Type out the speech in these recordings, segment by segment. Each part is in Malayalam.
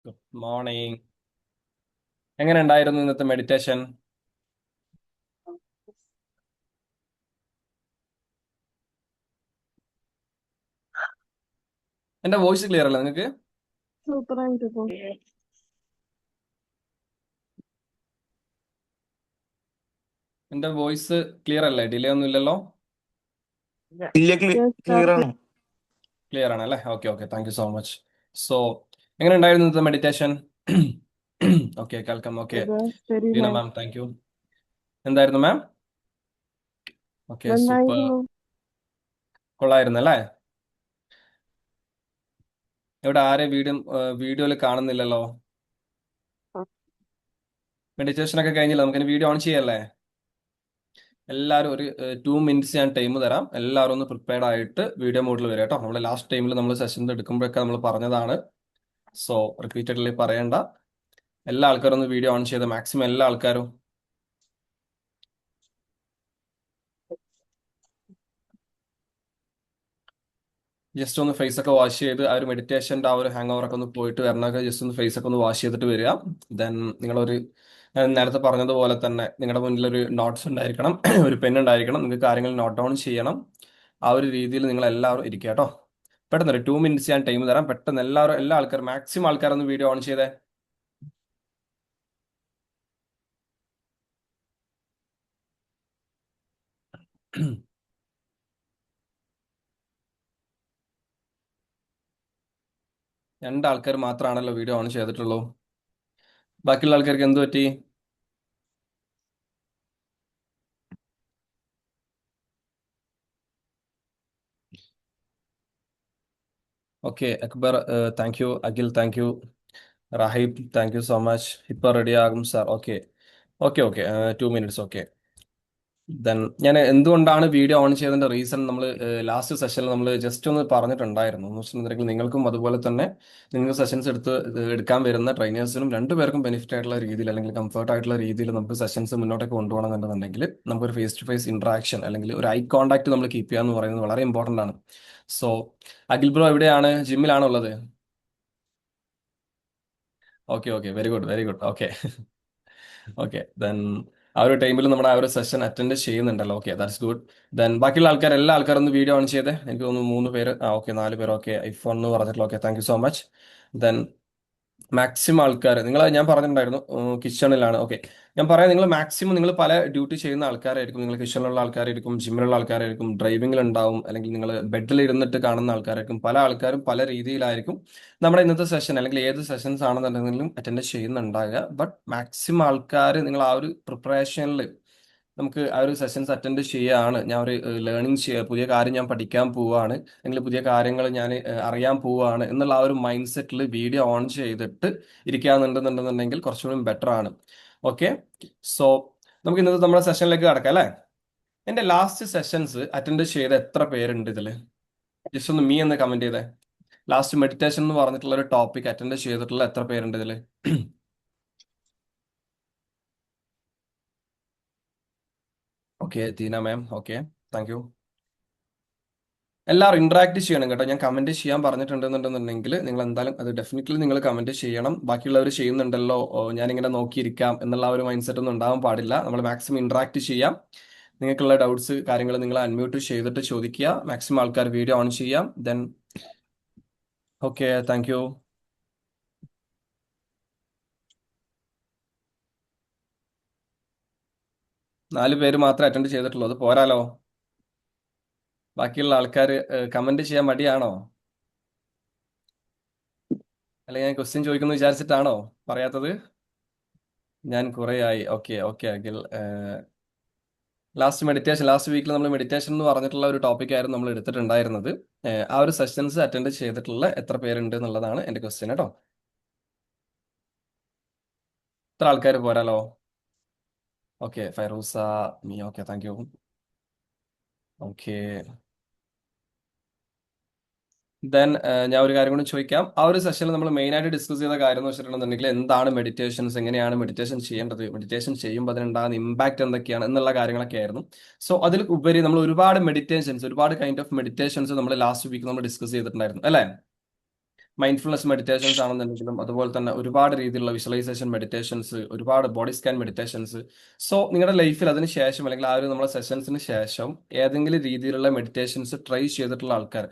Good morning. എങ്ങനെ ഉണ്ടായിരുന്നു ഇന്നത്തെ മെഡിറ്റേഷൻ? എന്റെ വോയിസ് ക്ലിയർ അല്ല നിങ്ങൾക്ക്? സൂപ്പറായിട്ട് പോകും. എന്റെ വോയിസ് ക്ലിയർ അല്ലേ? ഡിലേ ഒന്നും ഇല്ലല്ലോ? ഇല്ല, കേൾക്കാം. ക്ലിയർ ആണ്. ക്ലിയർ ആണ് അല്ലേ? Okay okay, thank you so much. So എങ്ങനെ ഉണ്ടായിരുന്നു ഇന്നത്തെ മെഡിറ്റേഷൻ? ഓക്കെ, കേൾക്കാം. ഓക്കെ, ശരി ദീന മാം. മാം, താങ്ക് യു. എന്തായിരുന്നു മാം? Okay, super. നന്നായിരുന്നു. കൊള്ളായിരുന്നു അല്ലേ? ഇവിടെ ആരെ വീഡിയോയിൽ കാണുന്നില്ലല്ലോ. മെഡിറ്റേഷൻ ഒക്കെ കഴിഞ്ഞില്ല, നമുക്കിനി വീഡിയോ ഓൺ ചെയ്യല്ലേ? എല്ലാവരും ഒരു 2 മിനിറ്റ്സ് ഞാൻ ടൈം തരാം. എല്ലാവരും ഒന്ന് പ്രിപ്പയർഡ് ആയിട്ട് വീഡിയോ മോഡിൽ വരിക കേട്ടോ. നമ്മൾ ലാസ്റ്റ് ടൈമിൽ നമ്മൾ സെഷൻസ് എടുക്കുമ്പോഴൊക്കെ നമ്മൾ പറഞ്ഞതാണ്. സോ റിപ്പീറ്റഡ്ലി പറയണ്ട. എല്ലാ ആൾക്കാരും ഒന്ന് വീഡിയോ ഓൺ ചെയ്ത്, മാക്സിമം എല്ലാ ആൾക്കാരും ജസ്റ്റ് ഒന്ന് ഫേസ് ഒക്കെ വാഷ് ചെയ്ത് ആ ഒരു മെഡിറ്റേഷൻ്റെ ആ ഒരു ഹാങ് ഓവർ ഒക്കെ ഒന്ന് പോയിട്ട് വരണമൊക്കെ ജസ്റ്റ് ഒന്ന് ഫേസ് ഒക്കെ ഒന്ന് വാഷ് ചെയ്തിട്ട് വരിക. ദെൻ നിങ്ങളൊരു ഞാൻ നേരത്തെ പറഞ്ഞതുപോലെ തന്നെ നിങ്ങളുടെ മുന്നിൽ ഒരു നോട്ട്സ് ഉണ്ടായിരിക്കണം, ഒരു പെൻ ഉണ്ടായിരിക്കണം. നിങ്ങൾക്ക് കാര്യങ്ങൾ നോട്ട് ഡൗൺ ചെയ്യണം. ആ ഒരു രീതിയിൽ നിങ്ങൾ എല്ലാവരും ഇരിക്കുക കേട്ടോ. പെട്ടെന്ന് ഒരു 2 മിനിറ്റ്സ് ഞാൻ ടൈം തരാം. പെട്ടെന്ന് എല്ലാവരും എല്ലാ ആൾക്കാരും മാക്സിമം ആൾക്കാരൊന്ന് വീഡിയോ ഓൺ ചെയ്തേ. രണ്ടാൾക്കാർ മാത്രമാണല്ലോ വീഡിയോ ഓൺ ചെയ്തിട്ടുള്ളൂ. ബാക്കിയുള്ള ആൾക്കാർക്ക് എന്ത് പറ്റി? Okay, Akbar thank you. Akhil thank you. Rahib thank you so much. ഇപ്പൊ റെഡി ആകും sir. Okay okay okay, 2 minutes. Okay, then ഞാൻ എന്തുകൊണ്ടാണ് വീഡിയോ ഓൺ ചെയ്തതിന്റെ റീസൺ നമ്മൾ ലാസ്റ്റ് സെഷനിൽ നമ്മൾ ജസ്റ്റ് ഒന്ന് പറഞ്ഞിട്ടുണ്ടായിരുന്നു. എന്ന് വെച്ചിട്ടുണ്ടെങ്കിൽ നിങ്ങൾക്കും അതുപോലെ തന്നെ നിങ്ങൾക്ക് സെഷൻസ് എടുക്കാൻ വരുന്ന ട്രെയിനേഴ്സിനും രണ്ടുപേർക്കും ബെനിഫിറ്റ് ആയിട്ടുള്ള രീതിയിൽ അല്ലെങ്കിൽ കംഫർട്ട് ആയിട്ടുള്ള രീതിയിൽ നമുക്ക് സെഷൻസ് മുന്നോട്ടേക്ക് കൊണ്ടുപോകണമെന്നുണ്ടെങ്കിൽ നമുക്കൊരു ഫേസ് ടു ഫേസ് ഇന്ററാക്ഷൻ അല്ലെങ്കിൽ ഒരു ഐ കോൺടാക്ട് നമ്മൾ കീപ്പ് ചെയ്യുക എന്ന് പറയുന്നത് വളരെ ഇമ്പോർട്ടൻ്റ് ആണ്. സോ അഖിൽ ബ്രോ എവിടെയാണ്? ജിമ്മിലാണോ ഉള്ളത്? Okay okay, very good very good. Okay okay, then ആ ഒരു ടൈമിൽ നമ്മുടെ ആ ഒരു സെഷൻ അറ്റൻഡ് ചെയ്യുന്നുണ്ടല്ലോ. Okay, that's good. ദെൻ ബാക്കിയുള്ള ആൾക്കാർ എല്ലാ ആൾക്കാരും ഒന്ന് വീഡിയോ ഓൺ ചെയ്തേ. എനിക്ക് തോന്നുന്നു 3 പേര്, ഓക്കെ 4 പേര്. ഓക്കെ, ഐഫോൺ എന്ന് പറഞ്ഞിട്ടുള്ള. Okay, thank you so much. Then maximum ആൾക്കാർ നിങ്ങൾ ഞാൻ പറഞ്ഞിട്ടുണ്ടായിരുന്നു കിച്ചണിലാണ്. ഓക്കെ, ഞാൻ പറയാം, നിങ്ങൾ മാക്സിമം നിങ്ങൾ പല ഡ്യൂട്ടി ചെയ്യുന്ന ആൾക്കാരായിരിക്കും. നിങ്ങൾ കിച്ചണിലുള്ള ആൾക്കാരായിരിക്കും, ജിമ്മിലുള്ള ആൾക്കാരായിരിക്കും, ഡ്രൈവിംഗിലുണ്ടാവും, അല്ലെങ്കിൽ നിങ്ങൾ ബെഡിൽ ഇരുന്നിട്ട് കാണുന്ന ആൾക്കാരായിരിക്കും. പല ആൾക്കാരും പല രീതിയിലായിരിക്കും നമ്മുടെ ഇന്നത്തെ സെഷൻ അല്ലെങ്കിൽ ഏത് സെഷൻസ് ആണെന്നുണ്ടെങ്കിലും അറ്റൻഡ് ചെയ്യുന്നുണ്ടാകുക. ബട്ട് മാക്സിമം ആൾക്കാർ നിങ്ങൾ ആ ഒരു പ്രിപ്പറേഷനിൽ നമുക്ക് ആ ഒരു സെഷൻസ് അറ്റൻഡ് ചെയ്യുകയാണ്. ഞാൻ ഒരു ലേണിംഗ് ചെയ്യുക, പുതിയ കാര്യം ഞാൻ പഠിക്കാൻ പോവുകയാണ്, അല്ലെങ്കിൽ പുതിയ കാര്യങ്ങൾ ഞാൻ അറിയാൻ പോവുകയാണ് എന്നുള്ള ആ ഒരു മൈൻഡ് സെറ്റിൽ വീഡിയോ ഓൺ ചെയ്തിട്ട് ഇരിക്കാന്നുണ്ടെന്നുണ്ടെന്നുണ്ടെങ്കിൽ കുറച്ചുകൂടി ബെറ്റർ ആണ്. ഓക്കെ, സോ നമുക്ക് ഇന്നത്തെ നമ്മുടെ സെഷനിലേക്ക് കടക്കാം അല്ലേ? എൻ്റെ ലാസ്റ്റ് സെഷൻസ് അറ്റൻഡ് ചെയ്ത എത്ര പേരുണ്ട് ഇതിൽ? ജസ്റ്റ് ഒന്ന് മീ എന്ന് കമന്റ് ചെയ്തേ. ലാസ്റ്റ് മെഡിറ്റേഷൻ എന്ന് പറഞ്ഞിട്ടുള്ള ഒരു ടോപ്പിക് അറ്റൻഡ് ചെയ്തിട്ടുള്ള എത്ര പേരുണ്ട് ഇതിൽ? Okay, Teena ma'am. Okay, thank you. എല്ലാവരും ഇന്ററാക്ട് ചെയ്യണം കേട്ടോ. ഞാൻ കമന്റ് ചെയ്യാൻ പറഞ്ഞിട്ടുണ്ടെന്നുണ്ടെന്നുണ്ടെങ്കിൽ നിങ്ങൾ എന്തായാലും അത് ഡെഫിനറ്റ്ലി നിങ്ങൾ കമന്റ് ചെയ്യണം. ബാക്കിയുള്ളവർ ചെയ്യുന്നുണ്ടല്ലോ, ഞാൻ ഇങ്ങനെ നോക്കിയിരിക്കാം എന്നുള്ള ആ ഒരു മൈൻഡ് സെറ്റ് ഒന്നും ഉണ്ടാവാൻ പാടില്ല. നമ്മൾ മാക്സിമം ഇന്ററാക്ട് ചെയ്യാം. നിങ്ങൾക്കുള്ള ഡൗട്ട്സ് കാര്യങ്ങൾ നിങ്ങൾ അൺമ്യൂട്ട് ചെയ്തിട്ട് ചോദിക്കുക. മാക്സിമം ആൾക്കാർ വീഡിയോ ഓൺ ചെയ്യാം. Then okay, thank U. 4 പേര് മാത്രമേ അറ്റൻഡ് ചെയ്തിട്ടുള്ളൂ, അത് പോരാലോ? ബാക്കിയുള്ള ആൾക്കാർ കമന്റ് ചെയ്യാൻ മടിയാണോ? അല്ലെങ്കിൽ ഞാൻ ക്വസ്റ്റ്യൻ ചോദിക്കുന്നു വിചാരിച്ചിട്ടാണോ പറയാത്തത്? ഞാൻ കുറേ ആയി. Okay okay Akhil. ലാസ്റ്റ് വീക്കിൽ നമ്മൾ മെഡിറ്റേഷൻ എന്ന് പറഞ്ഞിട്ടുള്ള ഒരു ടോപ്പിക് ആയിരുന്നു നമ്മൾ എടുത്തിട്ടുണ്ടായിരുന്നത്. ആ ഒരു സെഷൻസ് അറ്റൻഡ് ചെയ്തിട്ടുള്ള എത്ര പേരുണ്ട് എന്നുള്ളതാണ് എൻ്റെ ക്വസ്റ്റ്യൻ കേട്ടോ. ഇത്ര ആൾക്കാർ പോരാലോ? ഓക്കെ, ഫൈറൂസ, മീ. Okay, thank you. Okay, then ഞാൻ ഒരു കാര്യം കൂടി ചോദിക്കാം. ആ ഒരു സെഷനിൽ നമ്മൾ മെയിൻ ആയിട്ട് ഡിസ്കസ് ചെയ്ത കാര്യം എന്ന് വെച്ചിട്ടുണ്ടെന്നുണ്ടെങ്കിൽ എന്താണ് മെഡിറ്റേഷൻസ്, എങ്ങനെയാണ് മെഡിറ്റേഷൻ ചെയ്യേണ്ടത്, മെഡിറ്റേഷൻ ചെയ്യുമ്പോൾ അതിനുണ്ടാകുന്ന ഇമ്പാക്ട് എന്തൊക്കെയാണ് എന്നുള്ള കാര്യങ്ങളൊക്കെ ആയിരുന്നു. സോ അതിൽ ഉപരി നമ്മൾ ഒരുപാട് മെഡിറ്റേഷൻസ്, ഒരുപാട് കൈൻഡ് ഓഫ് മെഡിറ്റേഷൻസ് നമ്മൾ ലാസ്റ്റ് വീക്ക് നമ്മൾ ഡിസ്കസ് ചെയ്തിട്ടുണ്ടായിരുന്നു അല്ലേ? മൈൻഡ്ഫുൾനെസ് മെഡിറ്റേഷൻസ് ആണെന്നുണ്ടെങ്കിലും അതുപോലെ തന്നെ ഒരുപാട് രീതിയിലുള്ള വിഷ്വലൈസേഷൻ മെഡിറ്റേഷൻസ്, ഒരുപാട് ബോഡി സ്കാൻ മെഡിറ്റേഷൻസ്. സോ നിങ്ങളുടെ ലൈഫിൽ അതിന് ശേഷം അല്ലെങ്കിൽ ആ ഒരു നമ്മളെ സെഷൻസിന് ശേഷം ഏതെങ്കിലും രീതിയിലുള്ള മെഡിറ്റേഷൻസ് ട്രൈ ചെയ്തിട്ടുള്ള ആൾക്കാർ,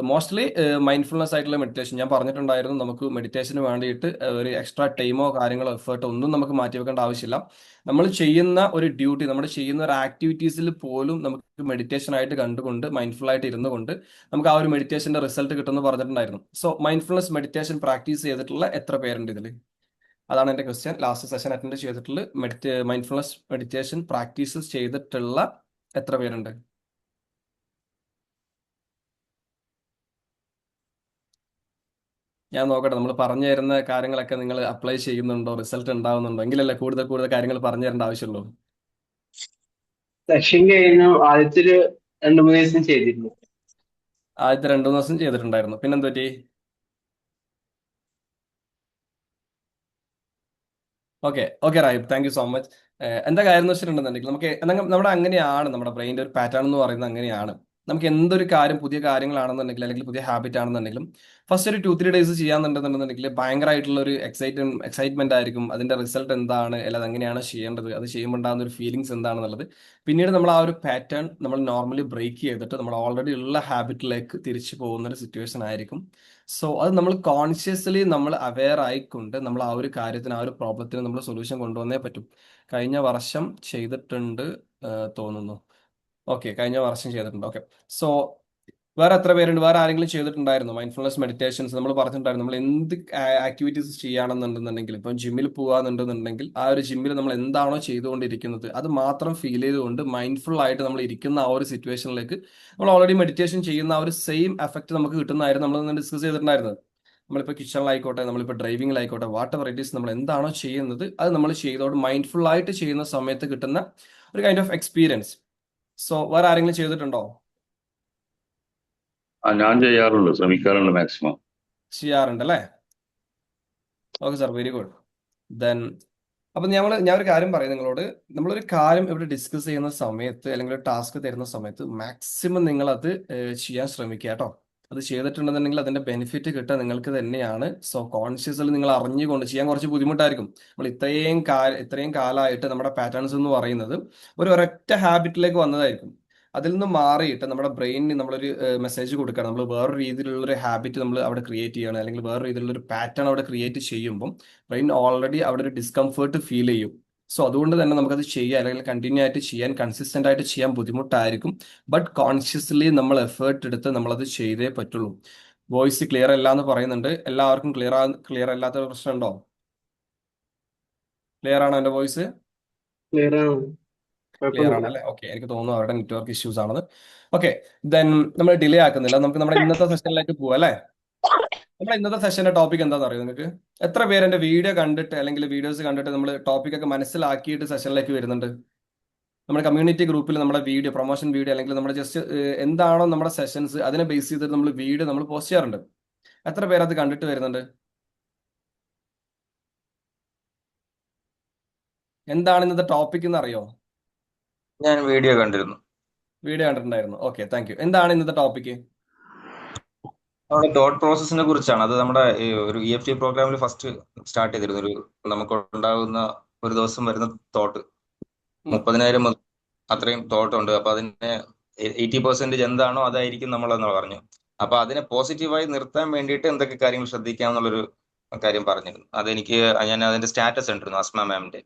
മോസ്റ്റ്ലി മൈൻഡ്ഫുൾനെസ് ആയിട്ടുള്ള മെഡിറ്റേഷൻ ഞാൻ പറഞ്ഞിട്ടുണ്ടായിരുന്നു. നമുക്ക് മെഡിറ്റേഷന് വേണ്ടിയിട്ട് ഒരു എക്സ്ട്രാ ടൈമോ കാര്യങ്ങളോ എഫേർട്ടോ ഒന്നും നമുക്ക് മാറ്റി വെക്കേണ്ട ആവശ്യമില്ല. നമ്മൾ ചെയ്യുന്ന ഒരു ഡ്യൂട്ടി, നമ്മൾ ചെയ്യുന്ന ഒരു ആക്ടിവിറ്റീസിൽ പോലും നമുക്ക് മെഡിറ്റേഷൻ ആയിട്ട് കണ്ടുകൊണ്ട് മൈൻഡ്ഫുൾ ആയിട്ട് ഇരുന്നു കൊണ്ട് നമുക്ക് ആ ഒരു മെഡിറ്റേഷന്റെ റിസൾട്ട് കിട്ടുമെന്ന് പറഞ്ഞിട്ടുണ്ടായിരുന്നു. സോ മൈൻഡ്ഫുൾനെസ് മെഡിറ്റേഷൻ പ്രാക്ടീസ് ചെയ്തിട്ടുള്ള എത്ര പേരുണ്ട് ഇതിൽ? അതാണ് എന്റെ ക്വസ്റ്റ്യൻ. ലാസ്റ്റ് സെഷൻ അറ്റൻഡ് ചെയ്തിട്ടുള്ള മൈൻഡ്ഫുൾനെസ് മെഡിറ്റേഷൻ പ്രാക്ടീസ് ചെയ്തിട്ടുള്ള എത്ര പേരുണ്ട്? ഞാൻ നോക്കട്ടെ, നമ്മൾ പറഞ്ഞു തരുന്ന കാര്യങ്ങളൊക്കെ നിങ്ങൾ അപ്ലൈ ചെയ്യുന്നുണ്ടോ, റിസൾട്ട് ഉണ്ടാവുന്നുണ്ടോ? എങ്കിലല്ലേ കൂടുതൽ കൂടുതൽ കാര്യങ്ങൾ പറഞ്ഞു തരേണ്ട ആവശ്യമുള്ളൂ. സെഷൻ കഴിഞ്ഞു ആദ്യത്തെ ഒരു 2-3 ദിവസം ചെയ്തിരുന്നു. ആദ്യത്തെ 2 ദിവസം ചെയ്തിട്ടുണ്ടായിരുന്നു. പിന്നെന്ത് പറ്റി? Okay okay right, thank you so much. എന്താ കാര്യം എന്ന് വെച്ചിട്ടുണ്ടെന്നുണ്ടെങ്കിൽ നമ്മുടെ അങ്ങനെയാണ്, നമ്മുടെ ബ്രെയിൻ്റെ ഒരു പാറ്റേൺ എന്ന് പറയുന്നത് അങ്ങനെയാണ്. നമുക്ക് എന്തൊരു കാര്യം, പുതിയ കാര്യങ്ങളാണെന്നുണ്ടെങ്കിൽ അല്ലെങ്കിൽ പുതിയ ഹാബിറ്റ് ആണെന്നുണ്ടെങ്കിലും ഫസ്റ്റ് ഒരു 2-3 ഡേയ്സ് ചെയ്യാന്നുണ്ടെന്നുണ്ടെങ്കിൽ ഭയങ്കരമായിട്ടുള്ള ഒരു എക്സൈറ്റ്മെന്റ് ആയിരിക്കും. അതിന്റെ റിസൾട്ട് എന്താണ്, അല്ലെങ്കിൽ അതെങ്ങനെയാണ് ചെയ്യേണ്ടത്, അത് ചെയ്യുമ്പോൾ ഉണ്ടാകുന്ന ഒരു ഫീലിങ്സ് എന്താണെന്നുള്ളത്. പിന്നീട് നമ്മൾ ആ ഒരു പാറ്റേൺ നമ്മൾ നോർമലി ബ്രേക്ക് ചെയ്തിട്ട് നമ്മൾ ഓൾറെഡി ഉള്ള ഹാബിറ്റിലേക്ക് തിരിച്ചു പോകുന്ന ഒരു സിറ്റുവേഷൻ ആയിരിക്കും. സോ അത് നമ്മൾ കോൺഷ്യസ്ലി നമ്മൾ അവെയർ ആയിക്കൊണ്ട് നമ്മൾ ആ ഒരു കാര്യത്തിന്, ആ ഒരു പ്രോബ്ലത്തിന് നമ്മൾ സൊല്യൂഷൻ കൊണ്ടുവന്നേ പറ്റും. കഴിഞ്ഞ വർഷം ചെയ്തിട്ടുണ്ട് തോന്നുന്നു. ഓക്കെ, കഴിഞ്ഞ വർഷം ചെയ്തിട്ടുണ്ട്. ഓക്കെ, സോ വേറെ എത്ര പേരുണ്ട്? വേറെ ആരെങ്കിലും ചെയ്തിട്ടുണ്ടായിരുന്നു മൈൻഡ്ഫുൾനെസ് മെഡിറ്റേഷൻസ്? നമ്മൾ പറഞ്ഞിട്ടുണ്ടായിരുന്നു നമ്മൾ എന്ത് ആക്ടിവിറ്റീസ് ചെയ്യുകയാണെന്നുണ്ടെന്നുണ്ടെങ്കിൽ, ഇപ്പം ജിമ്മിൽ പോകാന്നുണ്ടെന്നുണ്ടെങ്കിൽ ആ ഒരു ജിമ്മിൽ നമ്മൾ എന്താണോ ചെയ്തുകൊണ്ടിരിക്കുന്നത് അത് മാത്രം ഫീൽ ചെയ്തുകൊണ്ട് മൈൻഡ്ഫുൾ ആയിട്ട് നമ്മൾ ഇരിക്കുന്ന ആ ഒരു സിറ്റുവേഷനിലേക്ക് നമ്മൾ ഓൾറെഡി മെഡിറ്റേഷൻ ചെയ്യുന്ന ആ ഒരു സെയിം എഫക്ട് നമുക്ക് കിട്ടുന്നതായിരുന്നു നമ്മൾ ഡിസ്കസ് ചെയ്തിട്ടുണ്ടായിരുന്നത്. നമ്മളിപ്പോൾ കിച്ചണിലായിക്കോട്ടെ, നമ്മളിപ്പോൾ ഡ്രൈവിംഗിലായിക്കോട്ടെ, വാട്ട് എവർ ഇറ്റ് ഈസ്, നമ്മൾ എന്താണോ ചെയ്യുന്നത് അത് നമ്മൾ ചെയ്തോട് മൈൻഡ്ഫുൾ ആയിട്ട് ചെയ്യുന്ന സമയത്ത് കിട്ടുന്ന ഒരു കൈൻഡ് ഓഫ് എക്സ്പീരിയൻസ്. സോ വേറെ ആരെങ്കിലും ചെയ്തിട്ടുണ്ടോ? ഞാൻ ചെയ്യാറുള്ളൂ, ശ്രമിക്കാറുണ്ട് മാക്സിമം. ചെയ്യാറുണ്ട് അല്ലേ? Okay sir, very good. Then അപ്പൊ ഞാൻ ഒരു കാര്യം പറയും നിങ്ങളോട്. നമ്മളൊരു കാര്യം ഇവിടെ ഡിസ്കസ് ചെയ്യുന്ന സമയത്ത് അല്ലെങ്കിൽ ഒരു ടാസ്ക് തരുന്ന സമയത്ത് മാക്സിമം നിങ്ങൾ അത് ചെയ്യാൻ ശ്രമിക്കുക കേട്ടോ. അത് ചെയ്തിട്ടുണ്ടെന്നുണ്ടെങ്കിൽ അതിന്റെ ബെനിഫിറ്റ് കിട്ടുക നിങ്ങൾക്ക് തന്നെയാണ്. സോ കോൺഷ്യസ്ലി നിങ്ങൾ അറിഞ്ഞുകൊണ്ട് ചെയ്യാൻ കുറച്ച് ബുദ്ധിമുട്ടായിരിക്കും. നമ്മൾ ഇത്രയും കാലമായിട്ട് നമ്മുടെ പാറ്റേൺസ് എന്ന് പറയുന്നത് ഒരു ഒരൊറ്റ ഹാബിറ്റിലേക്ക് വന്നതായിരിക്കും. അതിൽ നിന്ന് മാറിയിട്ട് നമ്മുടെ ബ്രെയിനിന് നമ്മളൊരു മെസ്സേജ് കൊടുക്കണം. നമ്മൾ വേറൊരു രീതിയിലുള്ള ഒരു ഹാബിറ്റ് നമ്മൾ അവിടെ ക്രിയേറ്റ് ചെയ്യണം, അല്ലെങ്കിൽ വേറെ രീതിയിലുള്ള ഒരു പാറ്റേൺ അവിടെ ക്രിയേറ്റ് ചെയ്യുമ്പോൾ ബ്രെയിൻ ഓൾറെഡി അവിടെ ഒരു ഡിസ്കംഫേർട്ട് ഫീൽ ചെയ്യും. സോ അതുകൊണ്ട് തന്നെ നമുക്കത് ചെയ്യാൻ അല്ലെങ്കിൽ കണ്ടിന്യൂ ആയിട്ട് ചെയ്യാൻ, കൺസിസ്റ്റന്റ് ആയിട്ട് ചെയ്യാൻ ബുദ്ധിമുട്ടായിരിക്കും. ബട്ട് കോൺഷ്യസ്ലി നമ്മൾ എഫേർട്ട് എടുത്ത് നമ്മളത് ചെയ്തേ പറ്റുള്ളൂ. വോയിസ് ക്ലിയർ അല്ല എന്ന് പറയുന്നുണ്ട്. എല്ലാവർക്കും ക്ലിയർ അല്ലാത്ത പ്രശ്നമുണ്ടോ? ക്ലിയർ ആണോ എൻ്റെ വോയിസ്? ക്ലിയർ ആണ്, ക്ലിയർ കുഴപ്പമൊന്നുമില്ല. ആണല്ലേ? ഓക്കെ, എനിക്ക് തോന്നുന്നു അവരുടെ നെറ്റ്വർക്ക് ഇഷ്യൂസ് ആണെന്ന്. ഓക്കെ, ദെൻ നമ്മൾ ഡിലേ ആക്കുന്നില്ല, നമുക്ക് നമ്മുടെ ഇന്നത്തെ സെഷനിലേക്ക് പോവാം അല്ലേ? നമ്മുടെ ഇന്നത്തെ സെഷന്റെ ടോപ്പിക് എന്താണെന്ന് അറിയോ നിങ്ങൾക്ക്? എത്ര പേര് എന്റെ വീഡിയോ കണ്ടിട്ട് അല്ലെങ്കിൽ വീഡിയോസ് കണ്ടിട്ട് നമ്മൾ ടോപ്പിക് ഒക്കെ മനസ്സിലാക്കിയിട്ട് സെഷനിലേക്ക് വരുന്നുണ്ട്? നമ്മുടെ കമ്മ്യൂണിറ്റി ഗ്രൂപ്പിൽ നമ്മുടെ വീഡിയോ, പ്രൊമോഷൻ വീഡിയോ അല്ലെങ്കിൽ നമ്മുടെ ജസ്റ്റ് എന്താണോ നമ്മുടെ സെഷൻസ് അതിനെ ബേസ് ചെയ്തിട്ട് നമ്മൾ വീഡിയോ നമ്മൾ പോസ്റ്റ് ചെയ്യാറുണ്ട്. എത്ര പേര് അത് കണ്ടിട്ട് വരുന്നുണ്ട്? എന്താണ് ഇന്നത്തെ ടോപ്പിക് എന്ന് അറിയോ? ഞാൻ വീഡിയോ കണ്ടിരുന്നു. വീഡിയോ കണ്ടിട്ടുണ്ടായിരുന്നു. Okay, thank U. എന്താണ് ഇന്നത്തെ ടോപ്പിക്? നമ്മുടെ തോട്ട് പ്രോസസ്സിനെ കുറിച്ചാണ്. അത് നമ്മുടെ ഈ ഒരു EFT പ്രോഗ്രാമിൽ ഫസ്റ്റ് സ്റ്റാർട്ട് ചെയ്തിരുന്നു. നമുക്ക് ഉണ്ടാകുന്ന ഒരു ദിവസം വരുന്ന തോട്ട് 30,000 മുതൽ അത്രയും തോട്ട് ഉണ്ട്. അപ്പൊ അതിനെ 80% എന്താണോ അതായിരിക്കും നമ്മളെന്ന് പറഞ്ഞു. അപ്പൊ അതിനെ പോസിറ്റീവായി നിർത്താൻ വേണ്ടിയിട്ട് എന്തൊക്കെ കാര്യങ്ങൾ ശ്രദ്ധിക്കാം എന്നുള്ളൊരു കാര്യം പറഞ്ഞിരുന്നു. ഞാൻ അതിന്റെ സ്റ്റാറ്റസ് കണ്ടിരുന്നു അസ്മ മാമിന്റെ.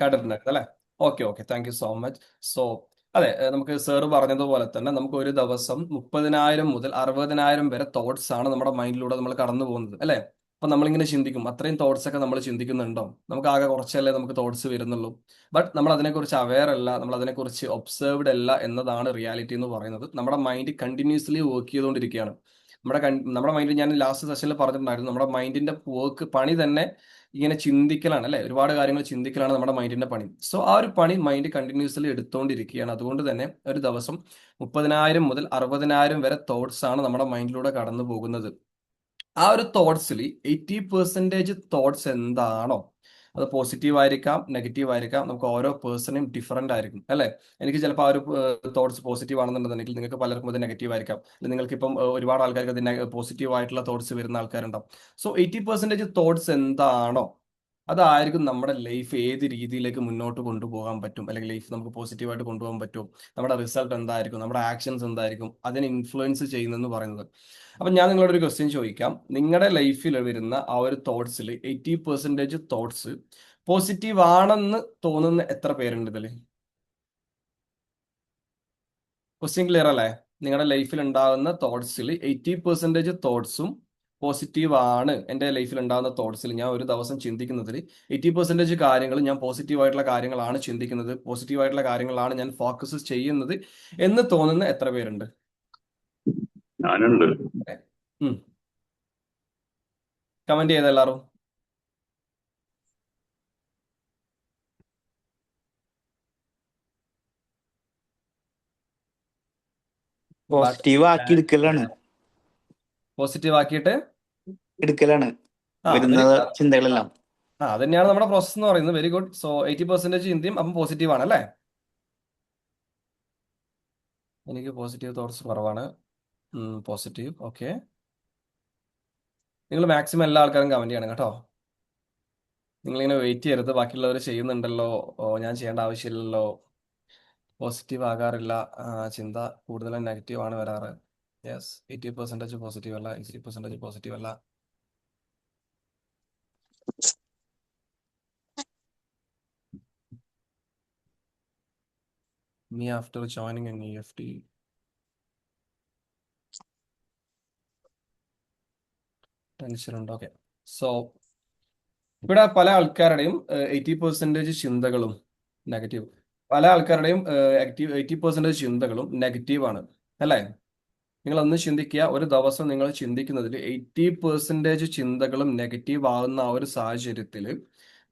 കണ്ടിട്ടുണ്ടായിരുന്നു അല്ലേ? Okay okay, thank you so much. So അതെ, നമുക്ക് സാറ് പറഞ്ഞതുപോലെ തന്നെ നമുക്ക് ഒരു ദിവസം 30,000 മുതൽ 60,000 വരെ തോട്ട്സ് ആണ് നമ്മുടെ മൈൻഡിലൂടെ നമ്മൾ കടന്നു പോകുന്നത് അല്ലേ? അപ്പൊ നമ്മളിങ്ങനെ ചിന്തിക്കും, അത്രയും തോട്ട്സ് ഒക്കെ നമ്മൾ ചിന്തിക്കുന്നുണ്ടോ? നമുക്ക് ആകെ കുറച്ചല്ലേ നമുക്ക് തോട്ട്സ് വരുന്നുള്ളൂ. ബട്ട് നമ്മൾ അതിനെക്കുറിച്ച് അവെയർ അല്ല, നമ്മൾ അതിനെക്കുറിച്ച് ഒബ്സേർവ്ഡ് അല്ല എന്നതാണ് റിയാലിറ്റി എന്ന് പറയുന്നത്. നമ്മുടെ മൈൻഡ് കണ്ടിന്യൂസ്ലി വർക്ക് ചെയ്തുകൊണ്ടിരിക്കുകയാണ്. നമ്മുടെ മൈൻഡ്, ഞാൻ ലാസ്റ്റ് സെഷനിൽ പറഞ്ഞിട്ടുണ്ടായിരുന്നു, നമ്മുടെ മൈൻഡിന്റെ പണി തന്നെ ഇങ്ങനെ ചിന്തിക്കലാണ് അല്ലെ? ഒരുപാട് കാര്യങ്ങൾ ചിന്തിക്കലാണ് നമ്മുടെ മൈൻഡിന്റെ പണി. സോ ആ ഒരു പണി മൈൻഡ് കണ്ടിന്യൂസ്ലി എടുത്തുകൊണ്ടിരിക്കുകയാണ്. അതുകൊണ്ട് തന്നെ ഒരു ദിവസം 30,000 മുതൽ 60,000 വരെ തോട്ട്സ് ആണ് നമ്മുടെ മൈൻഡിലൂടെ കടന്നു പോകുന്നത്. ആ ഒരു തോട്ട്സിൽ 80% തോട്ട്സ് എന്താണോ അത് പോസിറ്റീവ് ആയിരിക്കാം, നെഗറ്റീവ് ആയിരിക്കാം. നമുക്ക് ഓരോ പേഴ്സണും ഡിഫറൻ്റ് ആയിരിക്കും, അല്ലേ? എനിക്ക് ചിലപ്പോൾ ആ ഒരു തോട്ട്സ് പോസിറ്റീവ് ആണെന്നുണ്ടെങ്കിൽ നിങ്ങൾക്ക് പലർക്കും അത് നെഗറ്റീവ് ആയിരിക്കാം. അല്ലെങ്കിൽ നിങ്ങൾക്കിപ്പം ഒരുപാട് ആൾക്കാർക്ക് അത് പോസിറ്റീവ് ആയിട്ടുള്ള തോട്ട്സ് വരുന്ന ആൾക്കാരുണ്ടാവും. സോ 80% തോട്ട്സ് എന്താണോ അതായിരിക്കും നമ്മുടെ ലൈഫ് ഏത് രീതിയിലേക്ക് മുന്നോട്ട് കൊണ്ടുപോകാൻ പറ്റും, അല്ലെങ്കിൽ ലൈഫ് നമുക്ക് പോസിറ്റീവായിട്ട് കൊണ്ടുപോകാൻ പറ്റും, നമ്മുടെ റിസൾട്ട് എന്തായിരിക്കും, നമ്മുടെ ആക്ഷൻസ് എന്തായിരിക്കും, അതിനെ ഇൻഫ്ലുവൻസ് ചെയ്യുന്നെന്ന് പറയുന്നത്. അപ്പം ഞാൻ നിങ്ങളോട് ഒരു ക്വസ്റ്റ്യൻ ചോദിക്കാം. നിങ്ങളുടെ ലൈഫിൽ വരുന്ന ആ ഒരു തോട്ട്സിൽ 80% തോട്ട്സ് പോസിറ്റീവ് ആണെന്ന് തോന്നുന്ന എത്ര പേരുണ്ട് ഇതിൽ? ക്വസ്റ്റ്യൻ ക്ലിയർ അല്ലേ? നിങ്ങളുടെ ലൈഫിൽ ഉണ്ടാകുന്ന തോട്ട്സിൽ 80% തോട്ട്സും പോസിറ്റീവ് ആണ്. എൻ്റെ ലൈഫിൽ ഉണ്ടാകുന്ന തോട്ട്സിൽ ഞാൻ ഒരു ദിവസം ചിന്തിക്കുന്നതിൽ 80% കാര്യങ്ങൾ ഞാൻ പോസിറ്റീവ് ആയിട്ടുള്ള കാര്യങ്ങളാണ് ചിന്തിക്കുന്നത്, പോസിറ്റീവ് ആയിട്ടുള്ള കാര്യങ്ങളാണ് ഞാൻ ഫോക്കസ് ചെയ്യുന്നത് എന്ന് തോന്നുന്ന എത്ര പേരുണ്ട്? ഞാനുണ്ട്. കമന്റ് ചെയ്ത എല്ലാവരും. പോസിറ്റീവ് ആക്കി എടുക്കലാണ് പോസിറ്റീവ് ആക്കിയിട്ട് എടുക്കലാണ് ആ വരുന്ന ചിന്തകളെല്ലാം. അത് തന്നെയാണ് നമ്മുടെ പ്രോസസ് എന്ന് പറയുന്നത്. Very good. സോ 80% ചിന്തയും അപ്പം പോസിറ്റീവ് ആണ്, അല്ലേ? എനിക്ക് പോസിറ്റീവ് തോട്ട്സ് കുറവാണ്. പോസിറ്റീവ്. ഓക്കെ, നിങ്ങൾ മാക്സിമം എല്ലാ ആൾക്കാരും കമന്റ് ചെയ്യണം കേട്ടോ. നിങ്ങളിങ്ങനെ വെയിറ്റ് ചെയ്യരുത്, ബാക്കിയുള്ളവർ ചെയ്യുന്നുണ്ടല്ലോ, ഞാൻ ചെയ്യേണ്ട ആവശ്യമില്ലല്ലോ. പോസിറ്റീവ് ആകാറില്ല, ചിന്ത കൂടുതലും നെഗറ്റീവ് ആണ് വരാറ്. യെസ്, 80% പോസിറ്റീവ് അല്ല, 80% പോസിറ്റീവ് അല്ല. Me after joining an EFT. Tension ഉണ്ട്. ഓക്കെ, സോ ഇവിടെ പല ആൾക്കാരുടെയും 80% ചിന്തകളും നെഗറ്റീവ്. പല ആൾക്കാരുടെയും 80% ചിന്തകളും നെഗറ്റീവ് ആണ്, അല്ലേ? നിങ്ങൾ ഒന്ന് ചിന്തിക്കുക, ഒരു ദിവസം നിങ്ങൾ ചിന്തിക്കുന്നതിൽ 80% ചിന്തകളും നെഗറ്റീവ് ആവുന്ന ആ ഒരു സാഹചര്യത്തിൽ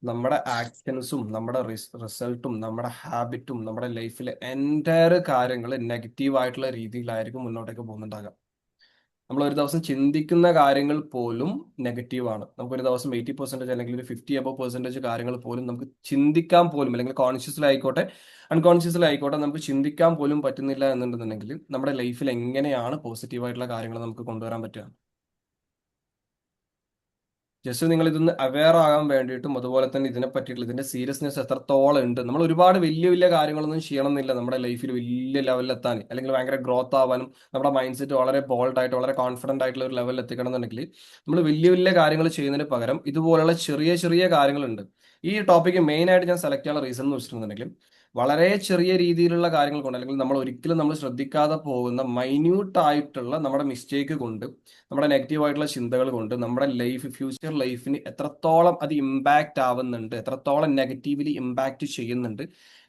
നമ്മുടെ ആക്ഷൻസും നമ്മുടെ റിസൾട്ടും നമ്മുടെ ഹാബിറ്റും നമ്മുടെ ലൈഫിലെ എൻറ്റയർ കാര്യങ്ങൾ നെഗറ്റീവ് ആയിട്ടുള്ള രീതിയിലായിരിക്കും മുന്നോട്ടേക്ക് പോകുന്നുണ്ടാകുക. നമ്മൾ ഒരു ദിവസം ചിന്തിക്കുന്ന കാര്യങ്ങൾ പോലും നെഗറ്റീവ് ആണ്. നമുക്കൊരു ദിവസം 80% അല്ലെങ്കിൽ ഒരു 50% കാര്യങ്ങൾ പോലും നമുക്ക് ചിന്തിക്കാൻ പോലും, അല്ലെങ്കിൽ കോൺഷ്യസിലായിക്കോട്ടെ അൺകോൺഷ്യസിലായിക്കോട്ടെ, നമുക്ക് ചിന്തിക്കാൻ പോലും പറ്റുന്നില്ല എന്നുണ്ടെന്നുണ്ടെങ്കിൽ നമ്മുടെ ലൈഫിൽ എങ്ങനെയാണ് പോസിറ്റീവായിട്ടുള്ള കാര്യങ്ങൾ നമുക്ക് കൊണ്ടുവരാൻ പറ്റുക? ജസ്റ്റ് നിങ്ങൾ ഇതൊന്ന് അവെയർ ആകാൻ വേണ്ടിയിട്ടും, അതുപോലെ തന്നെ ഇതിനെ പറ്റിയിട്ടുള്ള ഇതിന്റെ സീരിയസ്നെസ് എത്രത്തോളം ഉണ്ട്. നമ്മൾ ഒരുപാട് വലിയ വലിയ കാര്യങ്ങളൊന്നും ചെയ്യണമെന്നില്ല നമ്മുടെ ലൈഫിൽ വലിയ ലെവലിൽ എത്താൻ, അല്ലെങ്കിൽ ഭയങ്കര ഗ്രോത്ത് ആവാനും നമ്മുടെ മൈൻഡ് സെറ്റ് വളരെ ബോൾഡ് ആയിട്ട് വളരെ കോൺഫിഡന്റ് ആയിട്ടുള്ള ഒരു ലെവലിൽ എത്തിക്കണം എന്നുണ്ടെങ്കിൽ നമ്മൾ വലിയ വലിയ കാര്യങ്ങൾ ചെയ്യുന്നതിന് പകരം ഇതുപോലുള്ള ചെറിയ ചെറിയ കാര്യങ്ങളുണ്ട്. ഈ ടോപ്പിക്ക് മെയിൻ ആയിട്ട് ഞാൻ സെലക്ട് ചെയ്യാനുള്ള റീസൺ എന്ന് വെച്ചിട്ടുണ്ടെങ്കിൽ വളരെ ചെറിയ രീതിയിലുള്ള കാര്യങ്ങൾ കൊണ്ട്, അല്ലെങ്കിൽ നമ്മൾ ശ്രദ്ധിക്കാതെ പോകുന്ന മൈന്യൂട്ട് ആയിട്ടുള്ള നമ്മുടെ മിസ്റ്റേക്ക് കൊണ്ട്, നമ്മുടെ നെഗറ്റീവ് ആയിട്ടുള്ള ചിന്തകൾ കൊണ്ട് നമ്മുടെ ഫ്യൂച്ചർ ലൈഫിന് എത്രത്തോളം അത് ഇമ്പാക്റ്റ് ആവുന്നുണ്ട്, എത്രത്തോളം നെഗറ്റീവ്ലി ഇമ്പാക്റ്റ് ചെയ്യുന്നുണ്ട്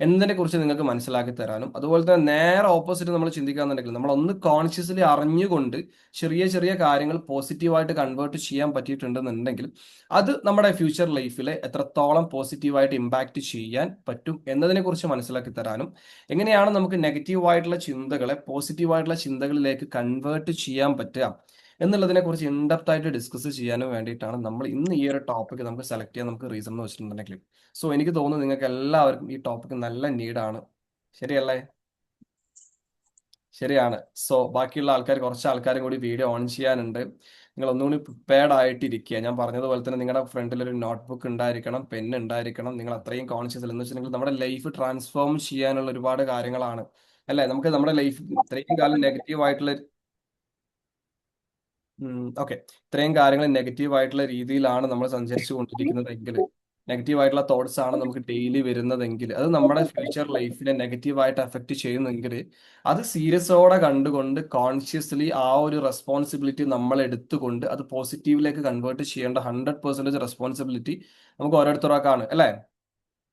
എന്നതിനെ കുറിച്ച് നിങ്ങൾക്ക് മനസ്സിലാക്കി തരാനും, അതുപോലെ തന്നെ നേരെ ഓപ്പോസിറ്റ് നമ്മൾ ചിന്തിക്കാന്നുണ്ടെങ്കിൽ നമ്മൾ ഒന്ന് കോൺഷ്യസ്ലി അറിഞ്ഞുകൊണ്ട് ചെറിയ ചെറിയ കാര്യങ്ങൾ പോസിറ്റീവായിട്ട് കൺവേർട്ട് ചെയ്യാൻ പറ്റിയിട്ടുണ്ടെന്നുണ്ടെങ്കിൽ അത് നമ്മുടെ ഫ്യൂച്ചർ ലൈഫിലെ എത്രത്തോളം പോസിറ്റീവായിട്ട് ഇമ്പാക്റ്റ് ചെയ്യാൻ പറ്റും എന്നതിനെ കുറിച്ച് മനസ്സിലാക്കി തരാനും, എങ്ങനെയാണ് നമുക്ക് നെഗറ്റീവായിട്ടുള്ള ചിന്തകളെ പോസിറ്റീവായിട്ടുള്ള ചിന്തകളിലേക്ക് കൺവേർട്ട് ചെയ്യാൻ പറ്റുക എന്നുള്ളതിനെ കുറിച്ച് ഇൻഡെപ്ത് ആയിട്ട് ഡിസ്കസ് ചെയ്യാനും വേണ്ടിയിട്ടാണ് നമ്മൾ ഇന്ന് ഈ ഒരു ടോപ്പിക് നമുക്ക് സെലക്ട് ചെയ്യാൻ നമുക്ക് റീസൺ എന്ന് വെച്ചിട്ടുണ്ടെങ്കിൽ. സോ എനിക്ക് തോന്നുന്നു നിങ്ങൾക്ക് എല്ലാവർക്കും ഈ ടോപ്പിക് നല്ല നീഡാണ്, ശരിയല്ലേ? ശരിയാണ്. സോ ബാക്കിയുള്ള കുറച്ച് ആൾക്കാരും കൂടി വീഡിയോ ഓൺ ചെയ്യാനുണ്ട്. നിങ്ങൾ ഒന്നുകൂടി പ്രിപ്പയർഡ് ആയിട്ടിരിക്കുക. ഞാൻ പറഞ്ഞതുപോലെ തന്നെ നിങ്ങളുടെ ഫ്രണ്ടിൽ ഒരു നോട്ട്ബുക്ക് ഉണ്ടായിരിക്കണം, പെൻ ഉണ്ടായിരിക്കണം. നിങ്ങൾ അത്രയും കോൺഷ്യസ് എന്ന് വെച്ചിട്ടുണ്ടെങ്കിൽ നമ്മുടെ ലൈഫ് ട്രാൻസ്ഫോം ചെയ്യാനുള്ള ഒരുപാട് കാര്യങ്ങളാണ്, അല്ലേ? നമുക്ക് നമ്മുടെ ലൈഫ് ഇത്രയും കാലം നെഗറ്റീവ് ആയിട്ടുള്ള ഓക്കെ, ഇത്രയും കാര്യങ്ങൾ നെഗറ്റീവ് ആയിട്ടുള്ള രീതിയിലാണ് നമ്മൾ സഞ്ചരിച്ചു കൊണ്ടിരിക്കുന്നതെങ്കിൽ, നെഗറ്റീവ് ആയിട്ടുള്ള തോട്ട്സ് ആണ് നമുക്ക് ഡെയിലി വരുന്നതെങ്കിൽ, അത് നമ്മുടെ ഫ്യൂച്ചർ ലൈഫിനെ നെഗറ്റീവായിട്ട് അഫക്റ്റ് ചെയ്യുന്നെങ്കിൽ അത് സീരിയസോടെ കണ്ടുകൊണ്ട് കോൺഷ്യസ്ലി ആ ഒരു റെസ്പോൺസിബിലിറ്റി നമ്മൾ എടുത്തുകൊണ്ട് അത് പോസിറ്റീവിലേക്ക് കൺവേർട്ട് ചെയ്യേണ്ട 100% റെസ്പോൺസിബിലിറ്റി നമുക്ക് ഓരോരുത്തർക്കാണ്, അല്ലേ?